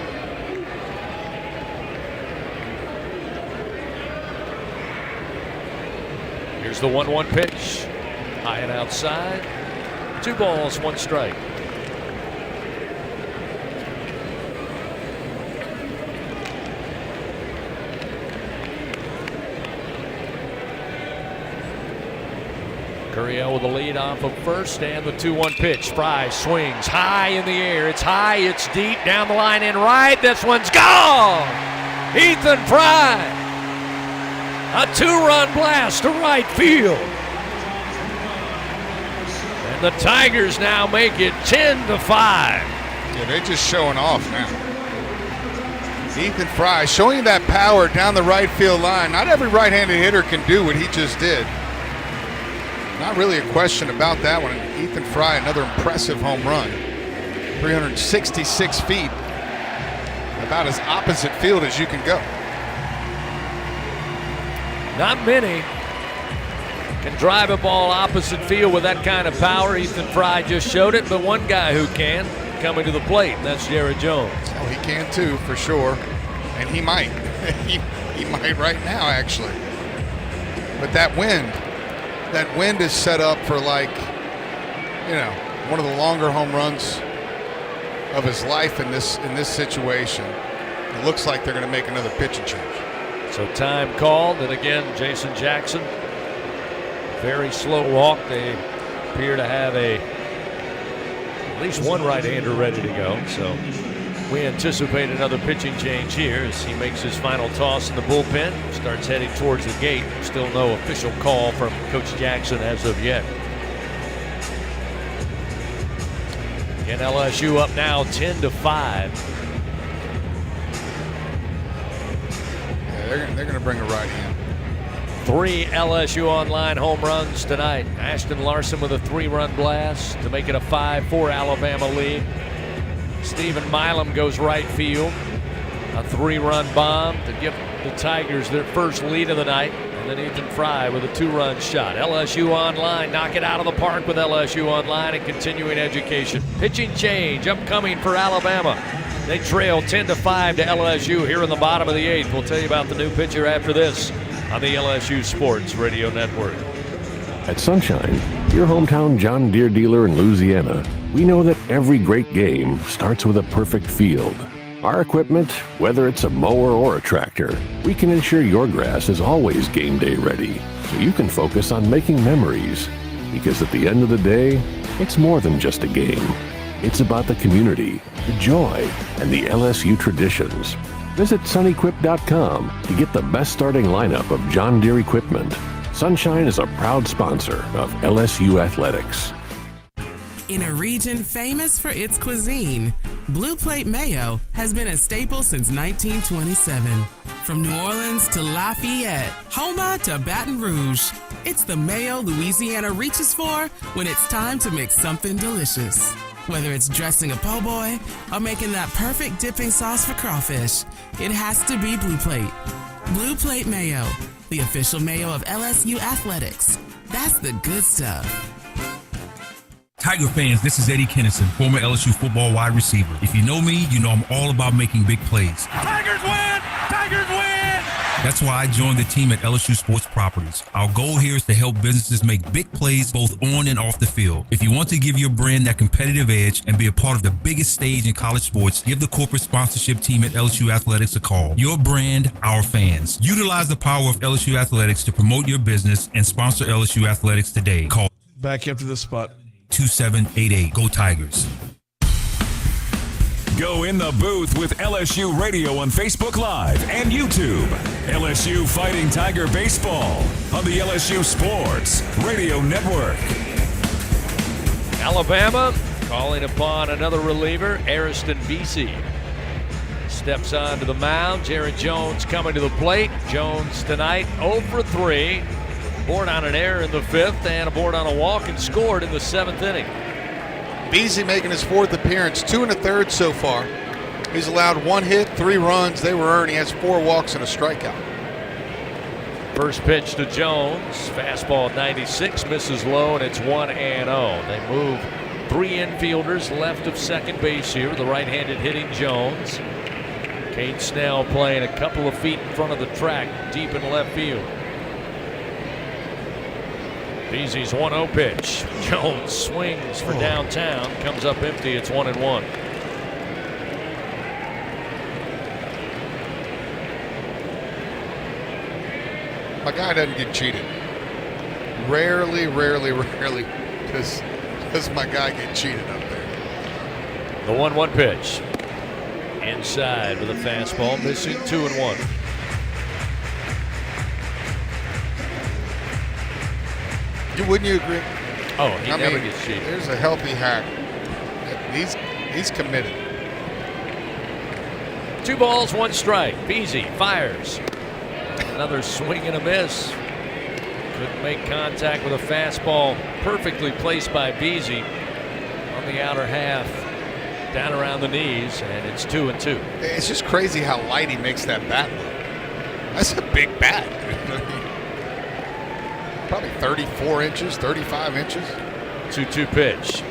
Here's the 1-1 pitch. High and outside. 2 balls, 1 strike. Curiel with the lead off of first, and the 2-1 pitch. Fry swings high in the air. It's high, it's deep, down the line in right. This one's gone! Ethan Fry! A 2-run blast to right field. And the Tigers now make it 10-5. Yeah, they're just showing off now. Ethan Fry showing that power down the right field line. Not every right-handed hitter can do what he just did. Not really a question about that one. Ethan Fry, another impressive home run. 366 feet. About as opposite field as you can go. Not many can drive a ball opposite field with that kind of power. Ethan Fry just showed it, but one guy who can coming to the plate, and that's Jared Jones. Oh, he can too, for sure. And he might. he might right now, actually. But that wind is set up for, like, you know, one of the longer home runs of his life in this situation. It looks like they're going to make another pitching change. So time called, and again, Jason Jackson, very slow walk. They appear to have at least one right-hander ready to go. So We anticipate another pitching change here as he makes his final toss in the bullpen. Starts heading towards the gate. Still no official call from Coach Jackson as of yet. And LSU up now 10-5. Yeah, they're going to bring a right hand. 3 LSU Online home runs tonight. Ashton Larson with a 3-run blast to make it a 5-4 Alabama lead. Stephen Milam goes right field. A 3-run bomb to give the Tigers their first lead of the night. And then Ethan Fry with a 2-run shot. LSU Online knock it out of the park with LSU Online and continuing education. Pitching change upcoming for Alabama. They trail 10-5 to LSU here in the bottom of the 8th. We'll tell you about the new pitcher after this on the LSU Sports Radio Network. At Sunshine, your hometown John Deere dealer in Louisiana, we know that every great game starts with a perfect field. Our equipment, whether it's a mower or a tractor, we can ensure your grass is always game day ready, so you can focus on making memories. Because at the end of the day, it's more than just a game. It's about the community, the joy, and the LSU traditions. Visit sunequip.com to get the best starting lineup of John Deere equipment. Sunshine is a proud sponsor of LSU Athletics. In a region famous for its cuisine, Blue Plate Mayo has been a staple since 1927. From New Orleans to Lafayette, Houma to Baton Rouge, it's the mayo Louisiana reaches for when it's time to mix something delicious. Whether it's dressing a po' boy or making that perfect dipping sauce for crawfish, it has to be Blue Plate. Blue Plate Mayo, the official mayo of LSU Athletics. That's the good stuff. Tiger fans, this is Eddie Kennison, former LSU football wide receiver. If you know me, you know I'm all about making big plays. Tigers win! Tigers win! That's why I joined the team at LSU Sports Properties. Our goal here is to help businesses make big plays both on and off the field. If you want to give your brand that competitive edge and be a part of the biggest stage in college sports, give the corporate sponsorship team at LSU Athletics a call. Your brand, our fans. Utilize the power of LSU Athletics to promote your business and sponsor LSU Athletics today. Call back after this spot. 2788. Go Tigers. Go in the booth with LSU Radio on Facebook Live and YouTube. LSU Fighting Tiger Baseball on the LSU Sports Radio Network. Alabama calling upon another reliever, Ariston Vesey. Steps onto the mound. Jared Jones coming to the plate. Jones tonight 0 for 3. Board on an error in the 5th and a board on a walk and scored in the 7th inning. Vesey making his 4th appearance, 2 1/3 so far. He's allowed 1 hit, 3 runs. They were earned. He has 4 walks and a strikeout. First pitch to Jones. Fastball 96, misses low, and it's 1-0. They move 3 infielders left of second base here. The right-handed hitting Jones. Kate Snell playing a couple of feet in front of the track, deep in left field. Vesey's 1-0 pitch. Jones swings for downtown. Comes up empty. It's 1-1. My guy doesn't get cheated. Rarely does my guy get cheated up there. The 1-1 pitch. Inside with a fastball. Missing 2-1. Wouldn't you agree? Oh, he never gets cheated. There's a healthy hack. He's committed. 2 balls, 1 strike. Vesey fires. Another swing and a miss. Couldn't make contact with a fastball. Perfectly placed by Vesey on the outer half. Down around the knees, and it's 2-2. It's just crazy how light he makes that bat look. That's a big bat. Probably 34 inches, 35 inches. 2-2 pitch.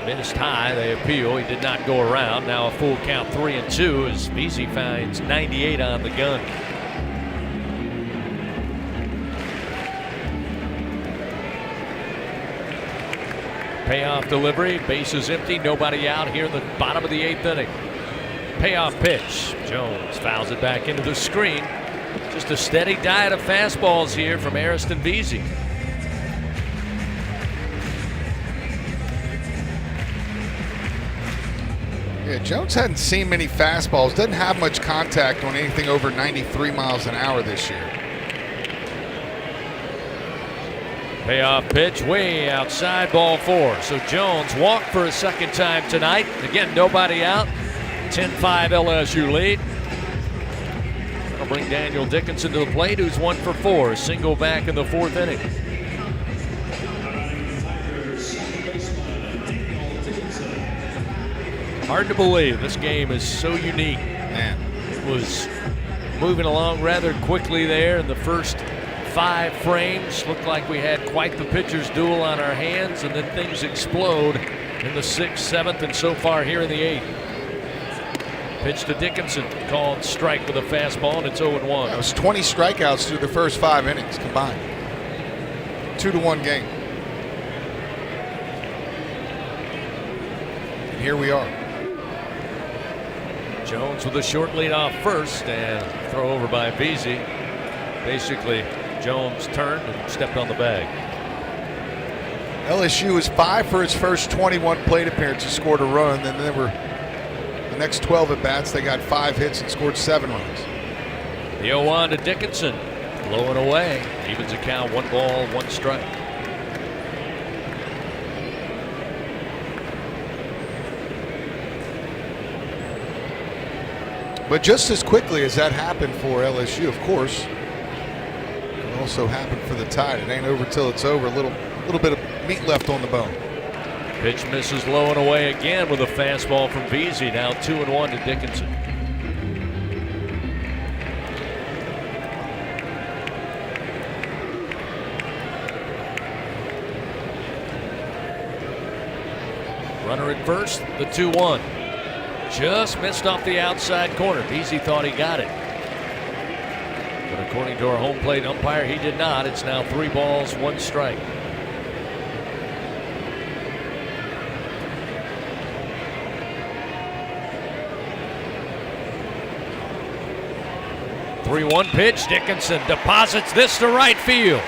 Missed high. They appeal. He did not go around. Now a full count 3-2 as Vesey finds 98 on the gun. Payoff delivery. Bases empty. Nobody out here in the bottom of the 8th inning. Payoff pitch. Jones fouls it back into the screen. Just a steady diet of fastballs here from Ariston Vesey. Yeah, Jones hadn't seen many fastballs, doesn't have much contact on anything over 93 miles an hour this year. Payoff pitch way outside, ball 4. So Jones walked for a second time tonight. Again, nobody out. 10-5 LSU lead. That'll bring Daniel Dickinson to the plate, who's 1 for 4. Single back in the 4th inning. Hard to believe this game is so unique. Man, it was moving along rather quickly there in the first 5 frames. Looked like we had quite the pitcher's duel on our hands, and then things explode in the 6th, 7th, and so far here in the 8th. Pitch to Dickinson, called strike with a fastball, and it's 0-1. That was 20 strikeouts through the first 5 innings combined. 2-1 game. And here we are. Jones with a short lead off first, and throw over by Veazey. Basically, Jones turned and stepped on the bag. LSU was 5 for its first 21 plate appearances, scored a run. Then they were the next 12 at bats. They got 5 hits and scored 7 runs. The 0-1 to Dickinson, blowing away. Evens the count, 1 ball, 1 strike. But just as quickly as that happened for LSU, of course, it can also happen for the Tide. It ain't over till it's over. A little bit of meat left on the bone. Pitch misses low and away again with a fastball from Veazey. Now 2-1 to Dickinson. Runner at first, the 2-1. Just missed off the outside corner. Veazey thought he got it, but according to our home plate umpire, he did not. It's now 3 balls, 1 strike. The 3-1 pitch. Dickinson deposits this to right field.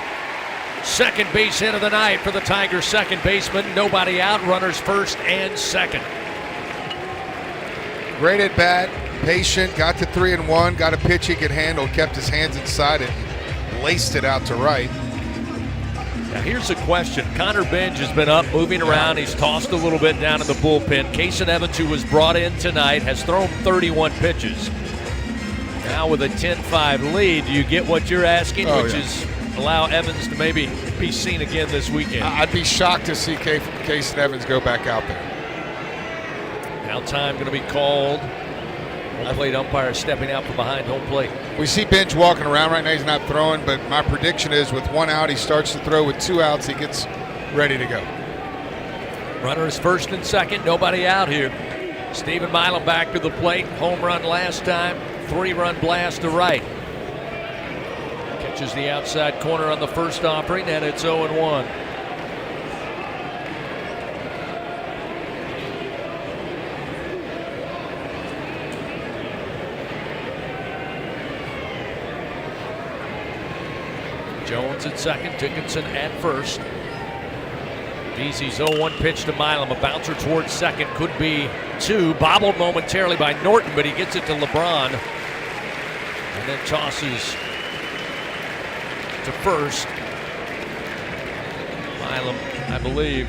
Second base hit of the night for the Tigers' second baseman. Nobody out. Runners first and second. Great at bat, patient, got to 3-1, got a pitch he could handle, kept his hands inside it, laced it out to right. Now here's the question. Connor Benj has been up, moving around. He's tossed a little bit down in the bullpen. Kason Evans, who was brought in tonight, has thrown 31 pitches. Now with a 10-5 lead, do you get what you're asking, which is allow Evans to maybe be seen again this weekend? I'd be shocked to see Kason Evans go back out there. Now time going to be called. Home plate umpire stepping out from behind home plate. We see Bench walking around right now. He's not throwing, but my prediction is with 1 out, he starts to throw. With 2 outs, he gets ready to go. Runners first and second. Nobody out here. Stephen Milam back to the plate. Home run last time. 3-run blast to right. Catches the outside corner on the first offering, and it's 0-1. Jones at second, Dickinson at first. Veazey's 0-1 pitch to Milam, a bouncer towards second, could be 2. Bobbled momentarily by Norton, but he gets it to LeBron. And then tosses to first. Milam, I believe,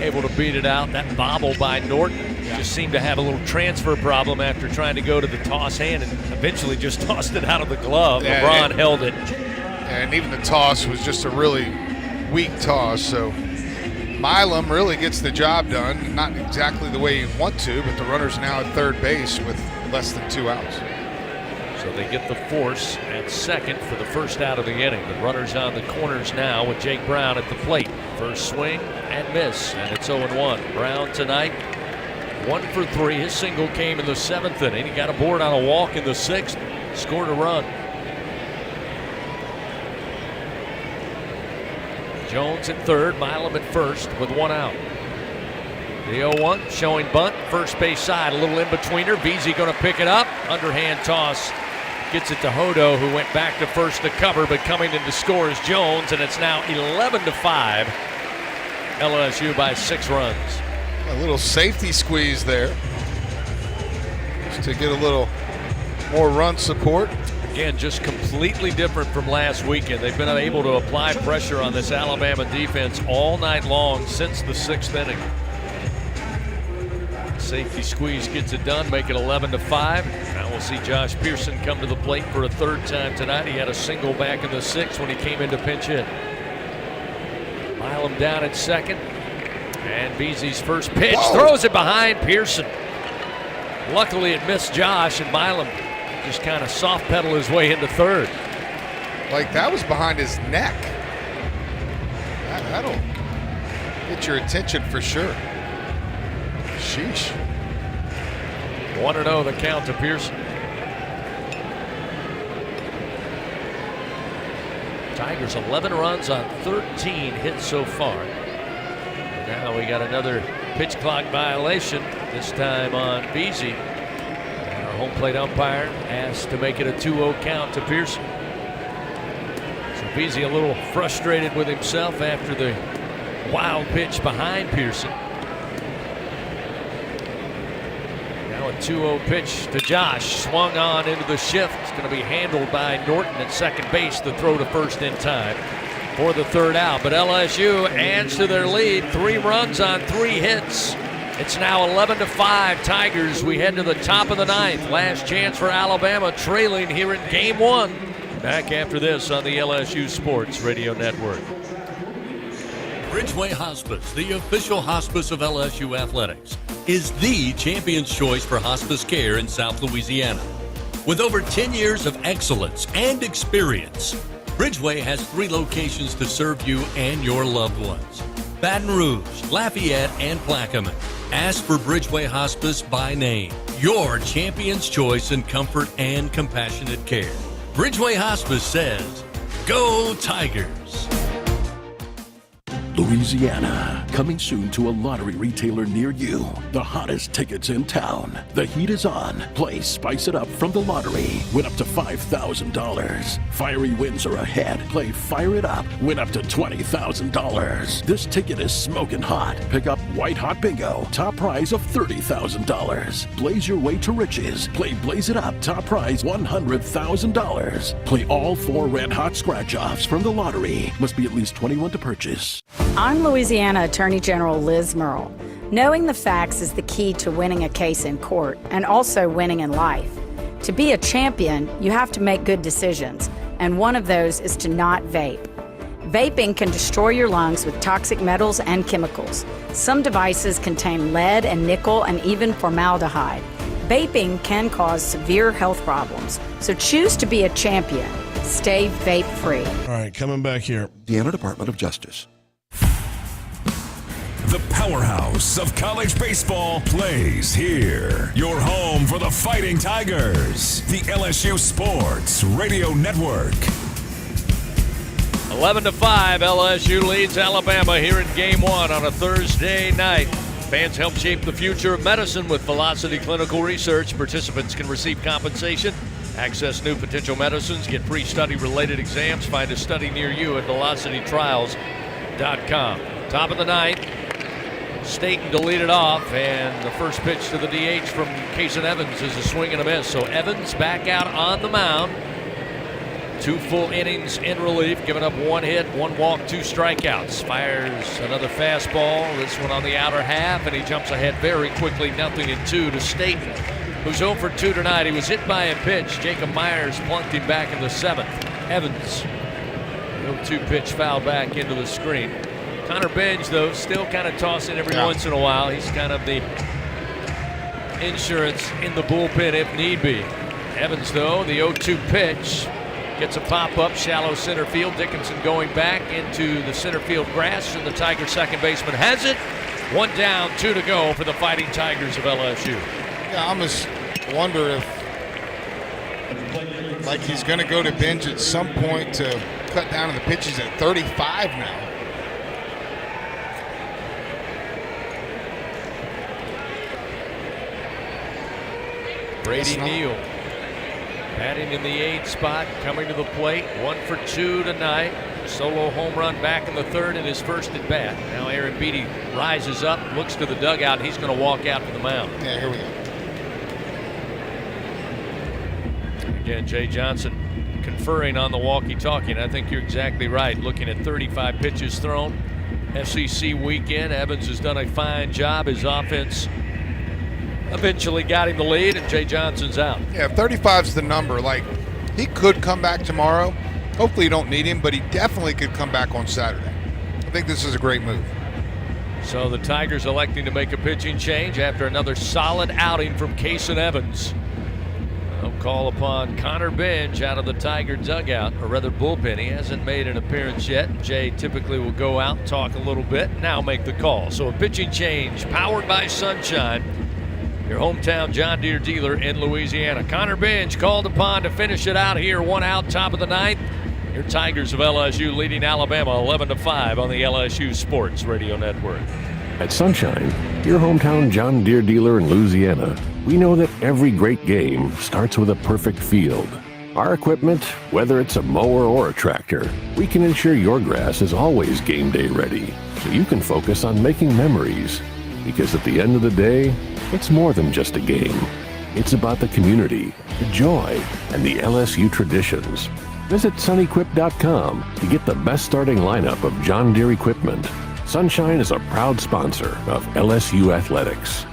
able to beat it out. That bobble by Norton just seemed to have a little transfer problem after trying to go to the toss hand and eventually just tossed it out of the glove. LeBron held it. And even the toss was just a really weak toss. So Milam really gets the job done. Not exactly the way you want to, but the runner's now at third base with less than 2 outs. So they get the force at second for the first out of the inning. The runner's on the corners now with Jake Brown at the plate. First swing and miss, and it's 0-1. Brown tonight 1 for 3. His single came in the 7th inning. He got aboard on a walk in the 6th, scored a run. Jones at third, Milam at first with 1 out. The 0-1 showing bunt, first base side, a little in-betweener. Veazey going to pick it up. Underhand toss gets it to Hodo, who went back to first to cover, but coming in to score is Jones, and it's now 11-5. LSU by 6 runs. A little safety squeeze there, just to get a little more run support. Again, just completely different from last weekend. They've been able to apply pressure on this Alabama defense all night long since the 6th inning. Safety squeeze gets it done, make it 11-5. Now we'll see Josh Pearson come to the plate for a 3rd time tonight. He had a single back in the 6th when he came in to pinch hit. Milam down at second. And Beasley's first pitch, throws it behind Pearson. Luckily it missed Josh, and Milam just kind of soft pedal his way into 3rd. Like that was behind his neck. That'll get your attention for sure. Sheesh. 1-0 the count to Pearson. Tigers 11 runs on 13 hits so far. Now we got another pitch clock violation, this time on Beasley. And our home plate umpire asked to make it a 2-0 count to Pearson. So Beasley a little frustrated with himself after the wild pitch behind Pearson. Now a 2-0 pitch to Josh, swung on into the shift. It's going to be handled by Norton at second base. The throw to first in time for the 3rd out. But LSU adds to their lead, 3 runs on 3 hits. It's now 11-5 Tigers. We head to the top of the 9th. Last chance for Alabama, trailing here in Game 1. Back after this on the LSU Sports Radio Network. Bridgeway Hospice, the official hospice of LSU Athletics, is the champion's choice for hospice care in South Louisiana. With over 10 years of excellence and experience, Bridgeway has 3 locations to serve you and your loved ones: Baton Rouge, Lafayette, and Plaquemine. Ask for Bridgeway Hospice by name. Your champion's choice in comfort and compassionate care. Bridgeway Hospice says, "Go Tigers!" Louisiana, coming soon to a lottery retailer near you. The hottest tickets in town. The heat is on. Play Spice It Up from the lottery. Win up to $5,000. Fiery wins are ahead. Play Fire It Up. Win up to $20,000. This ticket is smoking hot. Pick up White Hot Bingo. Top prize of $30,000. Blaze your way to riches. Play Blaze It Up. Top prize $100,000. Play all 4 Red Hot Scratch-Offs from the lottery. Must be at least 21 to purchase. I'm Louisiana Attorney General Liz Murrell. Knowing the facts is the key to winning a case in court and also winning in life. To be a champion, you have to make good decisions, and one of those is to not vape. Vaping can destroy your lungs with toxic metals and chemicals. Some devices contain lead and nickel and even formaldehyde. Vaping can cause severe health problems, so choose to be a champion. Stay vape-free. All right, coming back here. Indiana Department of Justice. The powerhouse of college baseball plays here. Your home for the Fighting Tigers. The LSU Sports Radio Network. 11-5, LSU leads Alabama here in Game 1 on a Thursday night. Fans help shape the future of medicine with Velocity Clinical Research. Participants can receive compensation, access new potential medicines, get free study-related exams. Find a study near you at velocitytrials.com. Top of the 9th. Staten to lead it off, and the first pitch to the DH from Cason Evans is a swing and a miss. So Evans back out on the mound. 2 full innings in relief, giving up 1 hit, 1 walk, 2 strikeouts. Fires another fastball, this one on the outer half, and he jumps ahead very quickly, 0-2 to Staten, who's 0 for 2 tonight. He was hit by a pitch. Jacob Myers plunked him back in the 7th. Evans, 0-2 pitch fouled back into the screen. Connor Benj, though, still kind of tossing every once in a while. He's kind of the insurance in the bullpen if need be. Evans, though, the 0-2 pitch, gets a pop-up, shallow center field. Dickinson going back into the center field grass, and the Tigers second baseman has it. 1 down, 2 to go for the Fighting Tigers of LSU. Yeah, I almost wonder if, like, he's going to go to Benj at some point to cut down on the pitches at 35 now. Brady Neal batting in the 8th spot, coming to the plate. 1 for 2 tonight. Solo home run back in the third in his first at bat. Now Aaron Beatty rises up, looks to the dugout, and he's going to walk out to the mound. Yeah, here we go. Again, Jay Johnson conferring on the walkie-talkie, and I think you're exactly right. Looking at 35 pitches thrown. SEC weekend, Evans has done a fine job. His offense eventually got him the lead, and Jay Johnson's out. Yeah, 35's the number. Like, he could come back tomorrow. Hopefully you don't need him, but he definitely could come back on Saturday. I think this is a great move. So the Tigers electing to make a pitching change after another solid outing from Kason Evans. They'll call upon Connor Benj out of the Tiger dugout, or rather bullpen. He hasn't made an appearance yet. Jay typically will go out and talk a little bit, now make the call. So a pitching change powered by Sunshine, your hometown John Deere dealer in Louisiana. Connor Benj called upon to finish it out here, 1 out, top of the ninth. Your Tigers of LSU leading Alabama 11-5 on the LSU Sports Radio Network. At Sunshine, your hometown John Deere dealer in Louisiana, we know that every great game starts with a perfect field. Our equipment, whether it's a mower or a tractor, we can ensure your grass is always game day ready, so you can focus on making memories. Because at the end of the day, it's more than just a game. It's about the community, the joy, and the LSU traditions. Visit sunequip.com to get the best starting lineup of John Deere equipment. Sunshine is a proud sponsor of LSU Athletics.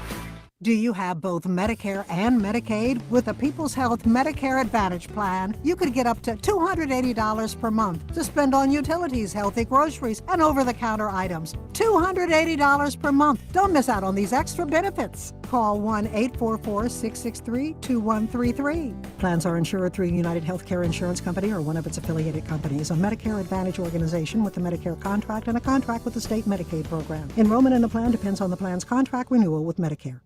Do you have both Medicare and Medicaid? With the People's Health Medicare Advantage Plan, you could get up to $280 per month to spend on utilities, healthy groceries, and over-the-counter items. $280 per month. Don't miss out on these extra benefits. Call 1-844-663-2133. Plans are insured through United Healthcare Insurance Company or one of its affiliated companies, a Medicare Advantage organization with a Medicare contract and a contract with the state Medicaid program. Enrollment in the plan depends on the plan's contract renewal with Medicare.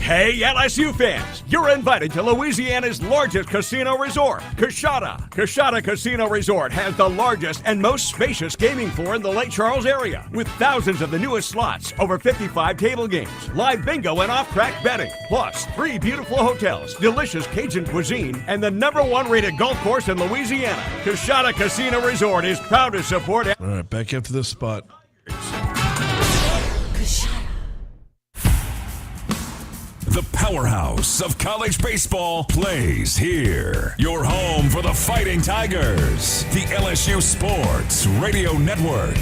Hey, LSU fans, you're invited to Louisiana's largest casino resort, Coshada. Coshada Casino Resort has the largest and most spacious gaming floor in the Lake Charles area, with thousands of the newest slots, over 55 table games, live bingo and off-track betting, plus 3 beautiful hotels, delicious Cajun cuisine, and the #1 rated golf course in Louisiana. Coshada Casino Resort is proud to support. All right, back up to this spot. The powerhouse of college baseball plays here. Your home for the Fighting Tigers. The LSU Sports Radio Network.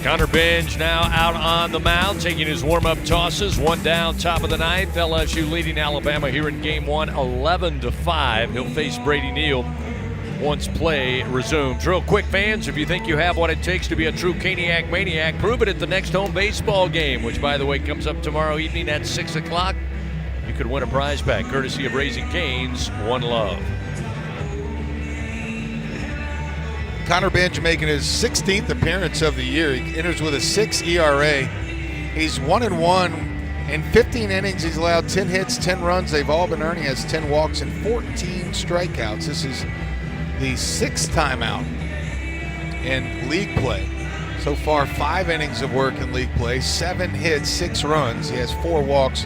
Connor Benj now out on the mound, taking his warm-up tosses. 1 down, top of the ninth. LSU leading Alabama here in Game 1, 11-5. He'll face Brady Neal once play resumes. Real quick, fans, if you think you have what it takes to be a true Caniac Maniac, prove it at the next home baseball game, which, by the way, comes up tomorrow evening at 6 o'clock. You could win a prize pack, courtesy of Raising Cane's One Love. Connor Benj making his 16th appearance of the year. He enters with a 6 ERA. He's 1-1. In 15 innings, he's allowed 10 hits, 10 runs. They've all been earned. He has 10 walks and 14 strikeouts. This is the 6th time out in league play. So far, 5 innings of work in league play, 7 hits, 6 runs. He has 4 walks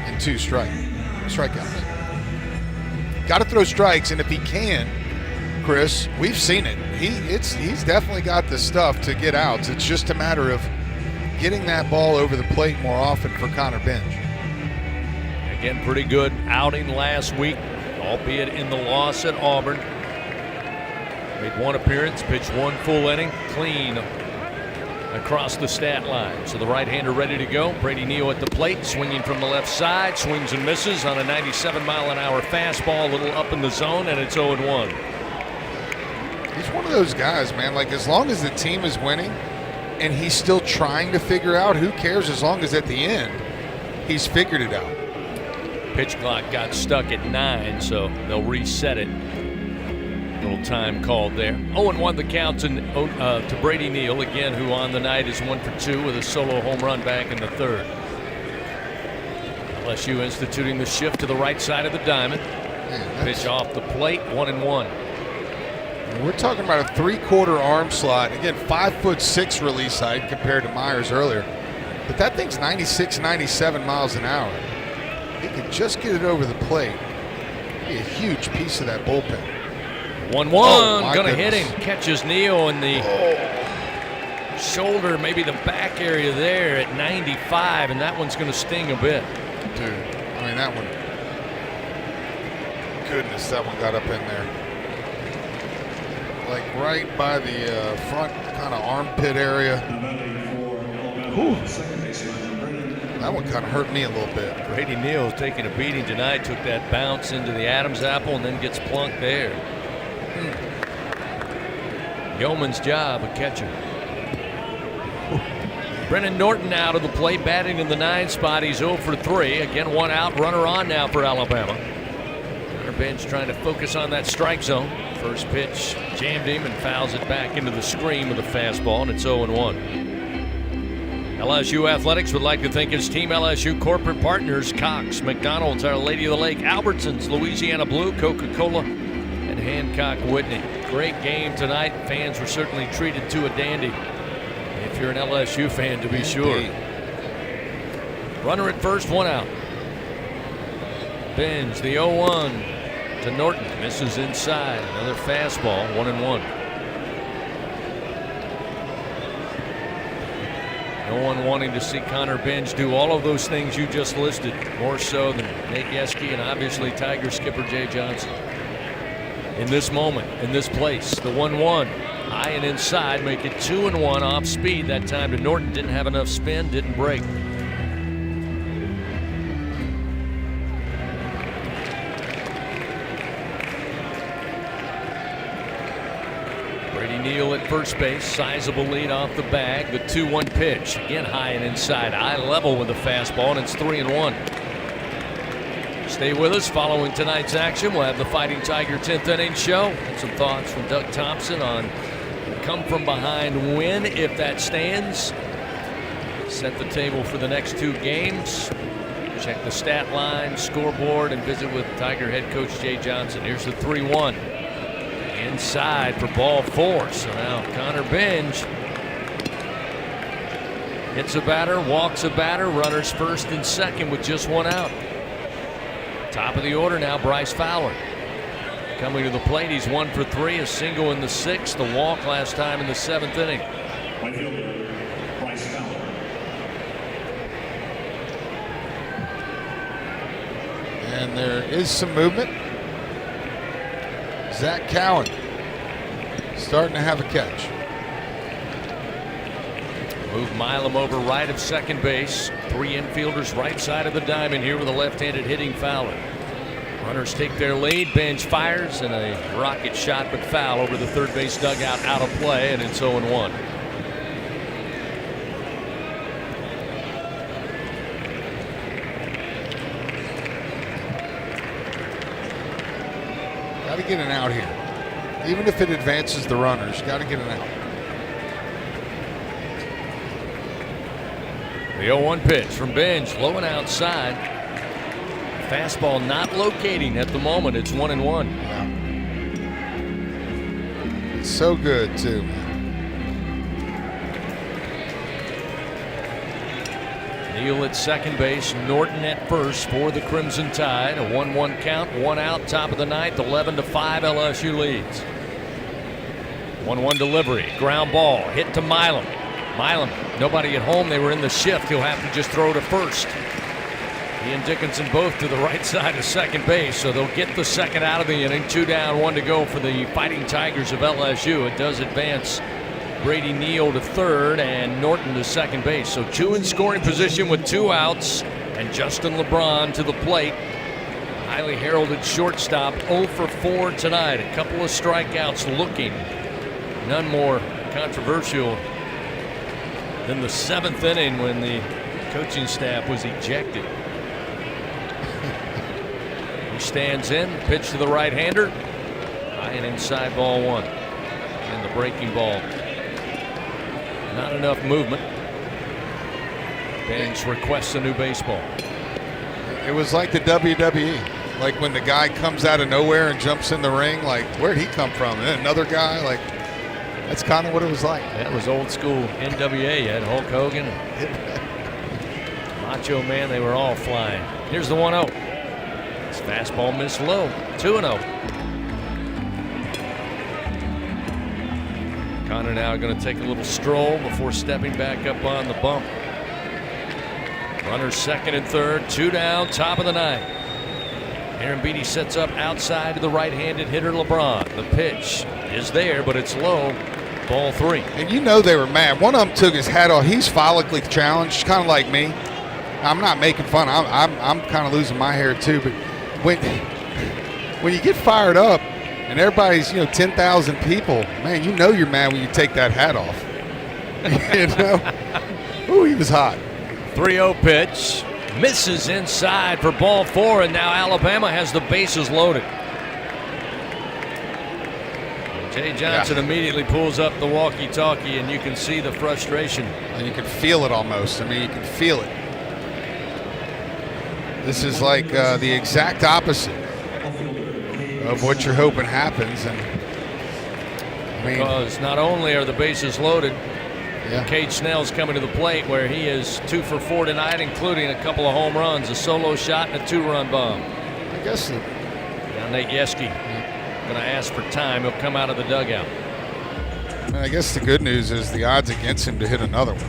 and 2 strikeouts. Got to throw strikes, and if he can, Chris, we've seen it. He's definitely got the stuff to get outs. It's just a matter of getting that ball over the plate more often for Connor Benj. Again, pretty good outing last week, albeit in the loss at Auburn. Made 1 appearance, pitched 1 full inning, clean across the stat line. So the right-hander ready to go. Brady Neal at the plate, swinging from the left side, swings and misses on a 97-mile-an-hour fastball, a little up in the zone, and it's 0-1. He's one of those guys, man, like as long as the team is winning and he's still trying to figure out, who cares as long as at the end he's figured it out. Pitch clock got stuck at 9, so they'll reset it. Little time called there. 0-1 the count to Brady Neal, again, who on the night is 1 for 2 with a solo home run back in the 3rd. LSU instituting the shift to the right side of the diamond. Pitch off the plate, 1-1. We're talking about a 3/4 arm slot. Again, 5'6" release height compared to Myers earlier. But that thing's 96, 97 miles an hour. He could just get it over the plate. Be a huge piece of that bullpen. 1-1, gonna hit him. Catches Neal in the shoulder, maybe the back area there at 95, and that one's gonna sting a bit. Dude, I mean, that one, goodness, that one got up in there. Like right by the front kind of armpit area. Whew. That one kind of hurt me a little bit. Brady Neal's taking a beating tonight, took that bounce into the Adams apple and then gets plunked there. Yeoman's job, a catcher. Brennan Norton out of the plate, batting in the 9 spot. He's 0 for 3. Again, 1 out, runner on now for Alabama. Connor Bench trying to focus on that strike zone. First pitch jammed him and fouls it back into the screen with a fastball, and it's 0-1. LSU Athletics would like to thank its Team LSU corporate partners, Cox, McDonald's, Our Lady of the Lake, Albertsons, Louisiana Blue, Coca-Cola, and Hancock Whitney. Great game tonight. Fans were certainly treated to a dandy. If you're an LSU fan, to be sure. Runner at first, 1 out. Benj, the 0-1 to Norton. Misses inside. Another fastball, 1-1. No one wanting to see Connor Benj do all of those things you just listed, more so than Nate Yeske and obviously Tiger skipper Jay Johnson. In this moment, in this place, the 1-1, high and inside, make it 2-1 off speed that time to Norton. Didn't have enough spin, didn't break. Neal at first base, sizable lead off the bag. The 2-1 pitch, again high and inside, eye level with the fastball, and it's 3-1. Stay with us. Following tonight's action, we'll have the Fighting Tiger 10th inning show and some thoughts from Doug Thompson on come from behind win if that stands. Set the table for the next 2 games. Check the stat line, scoreboard, and visit with Tiger head coach Jay Johnson. Here's the 3-1. Inside for ball 4. So now Connor Benj hits a batter, walks a batter, runners first and second with just 1 out. Top of the order now, Bryce Fowler. Coming to the plate, he's 1 for 3, a single in the 6th, a walk last time in the 7th inning. Right fielder, Bryce Fowler. And there is some movement. Zach Cowan starting to have a catch. Move Milam over right of second base. 3 infielders right side of the diamond here with a left-handed hitting Fowler. Runners take their lead. Bench fires and a rocket shot but foul over the third base dugout, out of play, and it's 0-1. Got to get an out here. Even if it advances the runners, got to get an out. The 0-1 pitch from Benj, low and outside. Fastball not locating at the moment. It's 1-1. Yeah. It's so good too. Neal at second base, Norton at first for the Crimson Tide. A 1-1 count, 1 out, top of the 9th, 11-5 LSU leads. 1-1 delivery, ground ball, hit to Milam. Milam, nobody at home, they were in the shift. He'll have to just throw to first. He and Dickinson both to the right side of second base, so they'll get the second out of the inning. 2 down, 1 to go for the Fighting Tigers of LSU. It does advance Brady Neal to third and Norton to second base. So 2 in scoring position with 2 outs, and Justin LeBron to the plate. Highly heralded shortstop, 0 for 4 tonight. A couple of strikeouts looking. None more controversial than the 7th inning when the coaching staff was ejected. He stands in, pitch to the right-hander. High and inside, ball 1. And the breaking ball. Not enough movement. Bench requests a new baseball. It was like the WWE. Like when the guy comes out of nowhere and jumps in the ring, like, where'd he come from? And then another guy, like, that's kind of what it was like. That was old school NWA. You had Hulk Hogan, Macho Man, they were all flying. Here's the 1-0. This fastball missed low. 2-0. Connor now going to take a little stroll before stepping back up on the bump. Runners second and third, 2 down, top of the ninth. Aaron Beatty sets up outside to the right-handed hitter LeBron. The pitch is there, but it's low. Ball 3. And you know they were mad. One of them took his hat off. He's follically challenged, kind of like me. I'm not making fun. I'm kind of losing my hair too. But when you get fired up and everybody's 10,000 people, man, you know you're mad when you take that hat off. Ooh, he was hot. 3-0 pitch. Misses inside for ball 4, and now Alabama has the bases loaded. Jay Johnson immediately pulls up the walkie-talkie, and you can see the frustration. And you can feel it almost. I mean, you can feel it. This is like the exact opposite of what you're hoping happens. And because not only are the bases loaded, Cade Snell's coming to the plate where he is 2 for 4 tonight, including a couple of home runs, a solo shot, and a 2-run bomb. I guess so. Now Nate Yeske going to ask for time. He'll come out of the dugout. And I guess the good news is the odds against him to hit another one.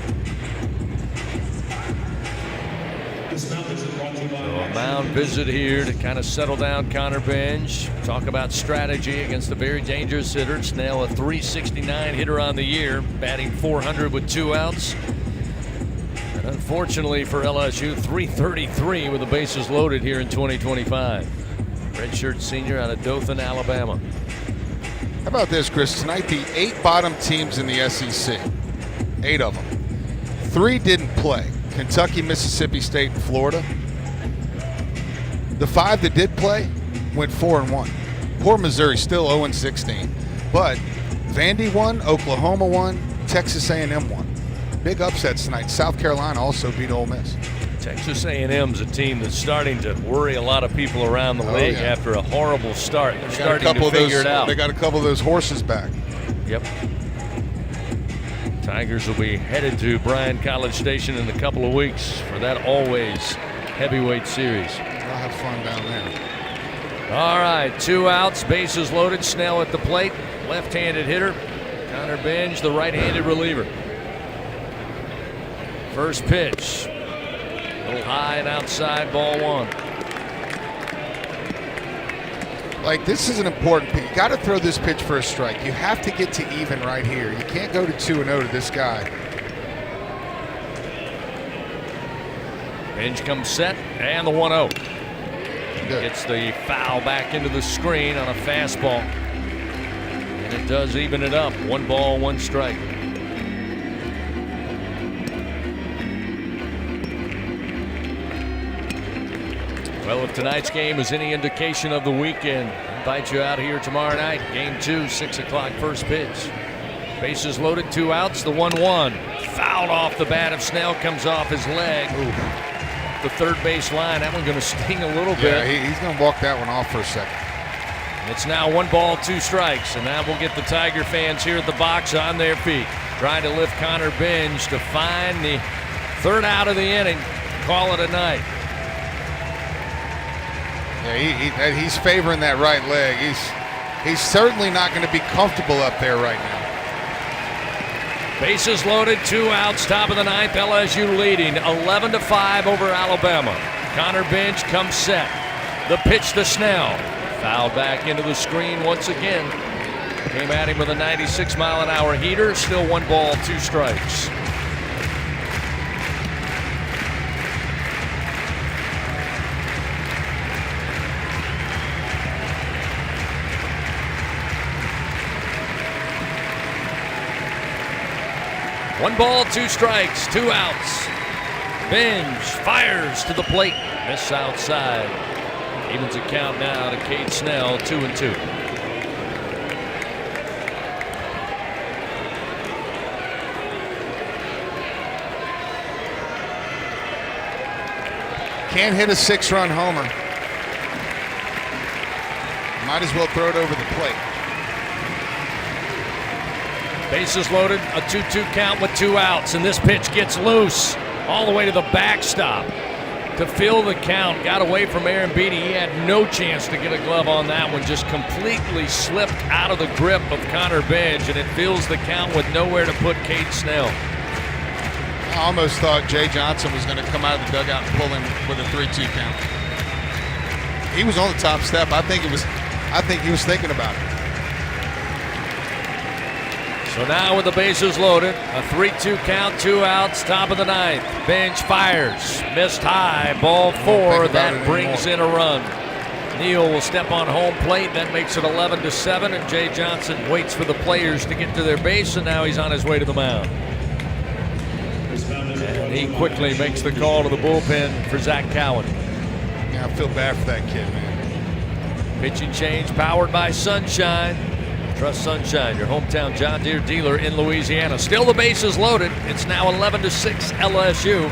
So a mound visit here to kind of settle down Connor Benj. Talk about strategy against a very dangerous hitter. Snell, a .369 hitter on the year, batting .400 with 2 outs. And unfortunately for LSU, .333 with the bases loaded here in 2025. Redshirt senior out of Dothan, Alabama. How about this, Chris? Tonight, the 8 bottom teams in the SEC, 8 of them. 3 didn't play. Kentucky, Mississippi State, and Florida. The 5 that did play went 4-1. Poor Missouri, still 0-16. But Vandy won, Oklahoma won, Texas A&M won. Big upsets tonight. South Carolina also beat Ole Miss. Texas A&M's a team that's starting to worry a lot of people around the league after a horrible start. They're starting to figure it out. They got a couple of those horses back. Yep. Tigers will be headed to Bryan College Station in a couple of weeks for that always heavyweight series. I'll have fun down there. All right, 2 outs, bases loaded. Snell at the plate, left-handed hitter. Connor Benj, the right-handed reliever. First pitch, a little high and outside, ball 1. Like, this is an important pitch. You got to throw this pitch for a strike. You have to get to even right here. You can't go to 2-0 to this guy. Benj comes set, and the 1-0. Gets the foul back into the screen on a fastball. And it does even it up. 1 ball, 1 strike. Well, if tonight's game is any indication of the weekend, I invite you out here tomorrow night. Game 2, 6 o'clock, first pitch. Bases loaded, 2 outs, the 1-1. Fouled off the bat of Snell, comes off his leg. The third base line, that one's going to sting a little bit. Yeah, he's going to walk that one off for a second. It's now 1 ball, 2 strikes, and that will get the Tiger fans here at the box on their feet, trying to lift Connor Benj to find the 3rd out of the inning, call it a night. Yeah, he's favoring that right leg. He's certainly not going to be comfortable up there right now. Bases loaded, 2 outs, top of the 9th. LSU leading 11-5 over Alabama. Connor Benj comes set. The pitch to Snell. Fouled back into the screen once again. Came at him with a 96-mile-an-hour heater. Still 1 ball, 2 strikes. One ball, 2 strikes, 2 outs. Benj fires to the plate. Miss outside. Evens the count now to Cade Snell, 2-2. Can't hit a 6-run homer. Might as well throw it over the plate. Bases loaded, a 2-2 count with 2 outs, and this pitch gets loose all the way to the backstop. to fill the count. Got away from Aaron Beatty. He had no chance to get a glove on that one. Just completely slipped out of the grip of Connor Benj, and it fills the count with nowhere to put Cade Snell. I almost thought Jay Johnson was going to come out of the dugout and pull him with a 3-2 count. He was on the top step. I think he was thinking about it. So now with the bases loaded, a 3-2 count, 2 outs, top of the ninth. Benj fires, missed high, ball 4. That brings in a run. Neal will step on home plate, that makes it 11-7, and Jay Johnson waits for the players to get to their base, and now he's on his way to the mound. And he quickly makes the call to the bullpen for Zach Cowan. Yeah, I feel bad for that kid, man. Pitching change powered by Sunshine. Trust Sunshine, your hometown John Deere dealer in Louisiana. Still the bases loaded. It's now 11-6 LSU.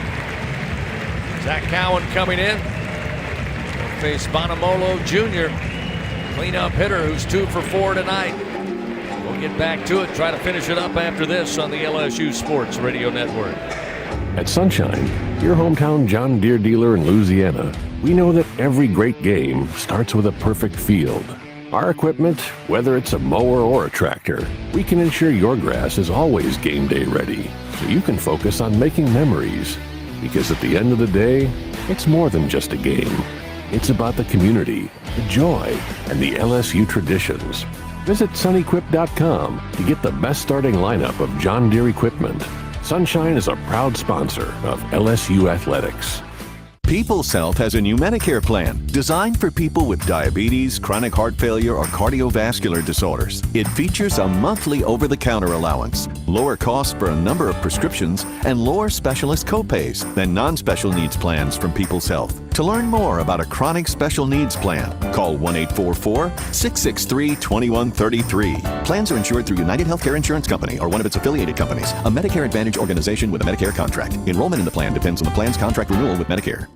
Zach Cowan coming in. He'll face Bonamolo Jr., cleanup hitter who's 2 for 4 tonight. We'll get back to it, try to finish it up after this on the LSU Sports Radio Network. At Sunshine, your hometown John Deere dealer in Louisiana, we know that every great game starts with a perfect field. Our equipment, whether it's a mower or a tractor, we can ensure your grass is always game day ready, so you can focus on making memories. Because at the end of the day, it's more than just a game. It's about the community, the joy, and the LSU traditions. Visit sunequip.com to get the best starting lineup of John Deere equipment. Sunshine is a proud sponsor of LSU Athletics. People's Health has a new Medicare plan designed for people with diabetes, chronic heart failure, or cardiovascular disorders. It features a monthly over-the-counter allowance, lower costs for a number of prescriptions, and lower specialist copays than non-special needs plans from People's Health. To learn more about a chronic special needs plan, call 1-844-663-2133. Plans are insured through United Healthcare Insurance Company or one of its affiliated companies, a Medicare Advantage organization with a Medicare contract. Enrollment in the plan depends on the plan's contract renewal with Medicare.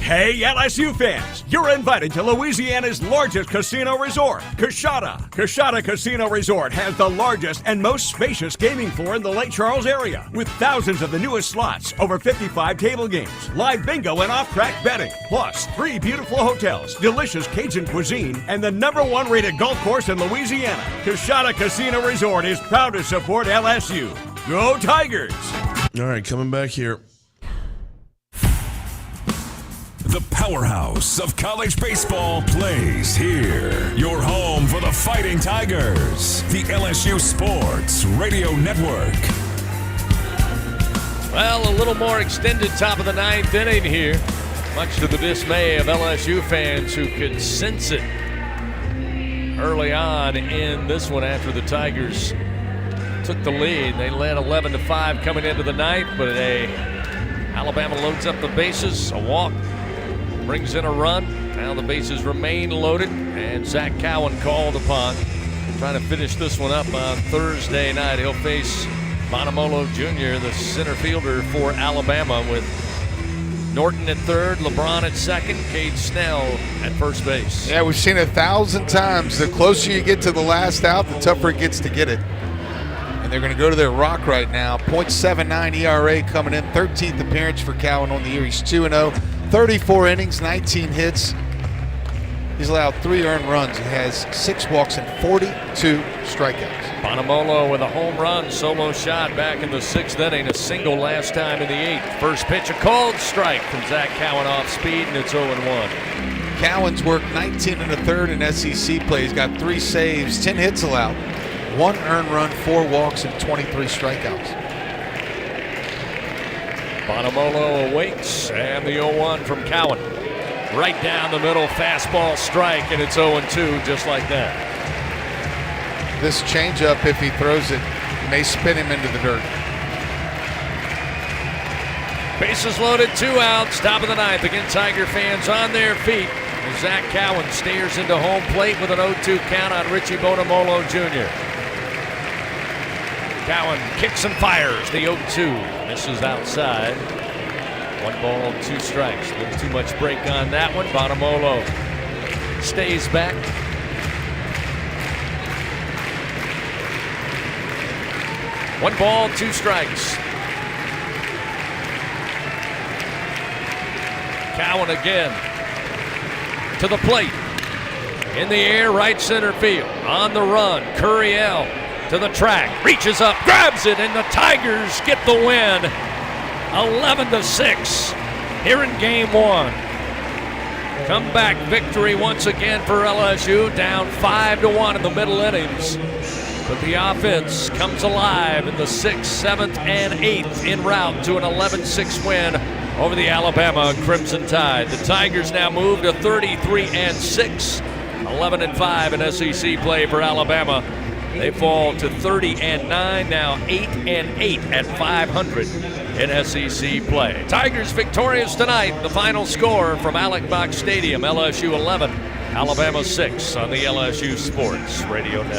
Hey, LSU fans, you're invited to Louisiana's largest casino resort, Coshada. Coshada Casino Resort has the largest and most spacious gaming floor in the Lake Charles area, with thousands of the newest slots, over 55 table games, live bingo and off-track betting, plus 3 beautiful hotels, delicious Cajun cuisine, and the #1 rated golf course in Louisiana. Coshada Casino Resort is proud to support LSU. Go Tigers! All right, coming back here. The powerhouse of college baseball plays here. Your home for the Fighting Tigers. The LSU Sports Radio Network. Well, a little more extended top of the ninth inning here, much to the dismay of LSU fans who could sense it early on in this one after the Tigers took the lead. They led 11-5 coming into the ninth, but Alabama loads up the bases, a walk, brings in a run. Now the bases remain loaded, and Zach Cowan called upon. Trying to finish this one up on Thursday night. He'll face Bonamolo Jr., the center fielder for Alabama, with Norton at third, LeBron at second, Cade Snell at first base. Yeah, we've seen it 1,000 times. The closer you get to the last out, the tougher it gets to get it. And they're going to go to their rock right now. .79 ERA coming in, 13th appearance for Cowan on the year. He's 2-0. 34 innings, 19 hits. He's allowed 3 earned runs. He has 6 walks and 42 strikeouts. Bonamolo with a home run, solo shot back in the 6th inning. A single last time in the 8th. First pitch, a called strike from Zach Cowan off speed, and it's 0-1. Cowan's worked 19 1/3 in SEC play. He's got 3 saves, 10 hits allowed, 1 earned run, 4 walks, and 23 strikeouts. Bonamolo awaits, and the 0-1 from Cowan. Right down the middle, fastball strike, and it's 0-2 just like that. This changeup, if he throws it, may spin him into the dirt. Bases loaded, 2 outs, top of the ninth. Again, Tiger fans on their feet as Zach Cowan stares into home plate with an 0-2 count on Richie Bonamolo Jr. Cowan kicks and fires the 0-2. Misses outside. 1 ball, 2 strikes. A little too much break on that one. Bonamolo stays back. One ball, 2 strikes. Cowan again to the plate. In the air, right center field. On the run, Curiel to the track. Reaches up, grabs it, and the Tigers get the win. 11-6 here in game one. Comeback victory once again for LSU, down 5-1 in the middle innings. But the offense comes alive in the 6th, 7th, and 8th en route to an 11-6 win over the Alabama Crimson Tide. The Tigers now move to 33-6, 11-5 in SEC play for Alabama. They fall to 30-9, now 8-8 at 500 in SEC play. Tigers victorious tonight. The final score from Alex Box Stadium: LSU 11, Alabama 6 on the LSU Sports Radio Network.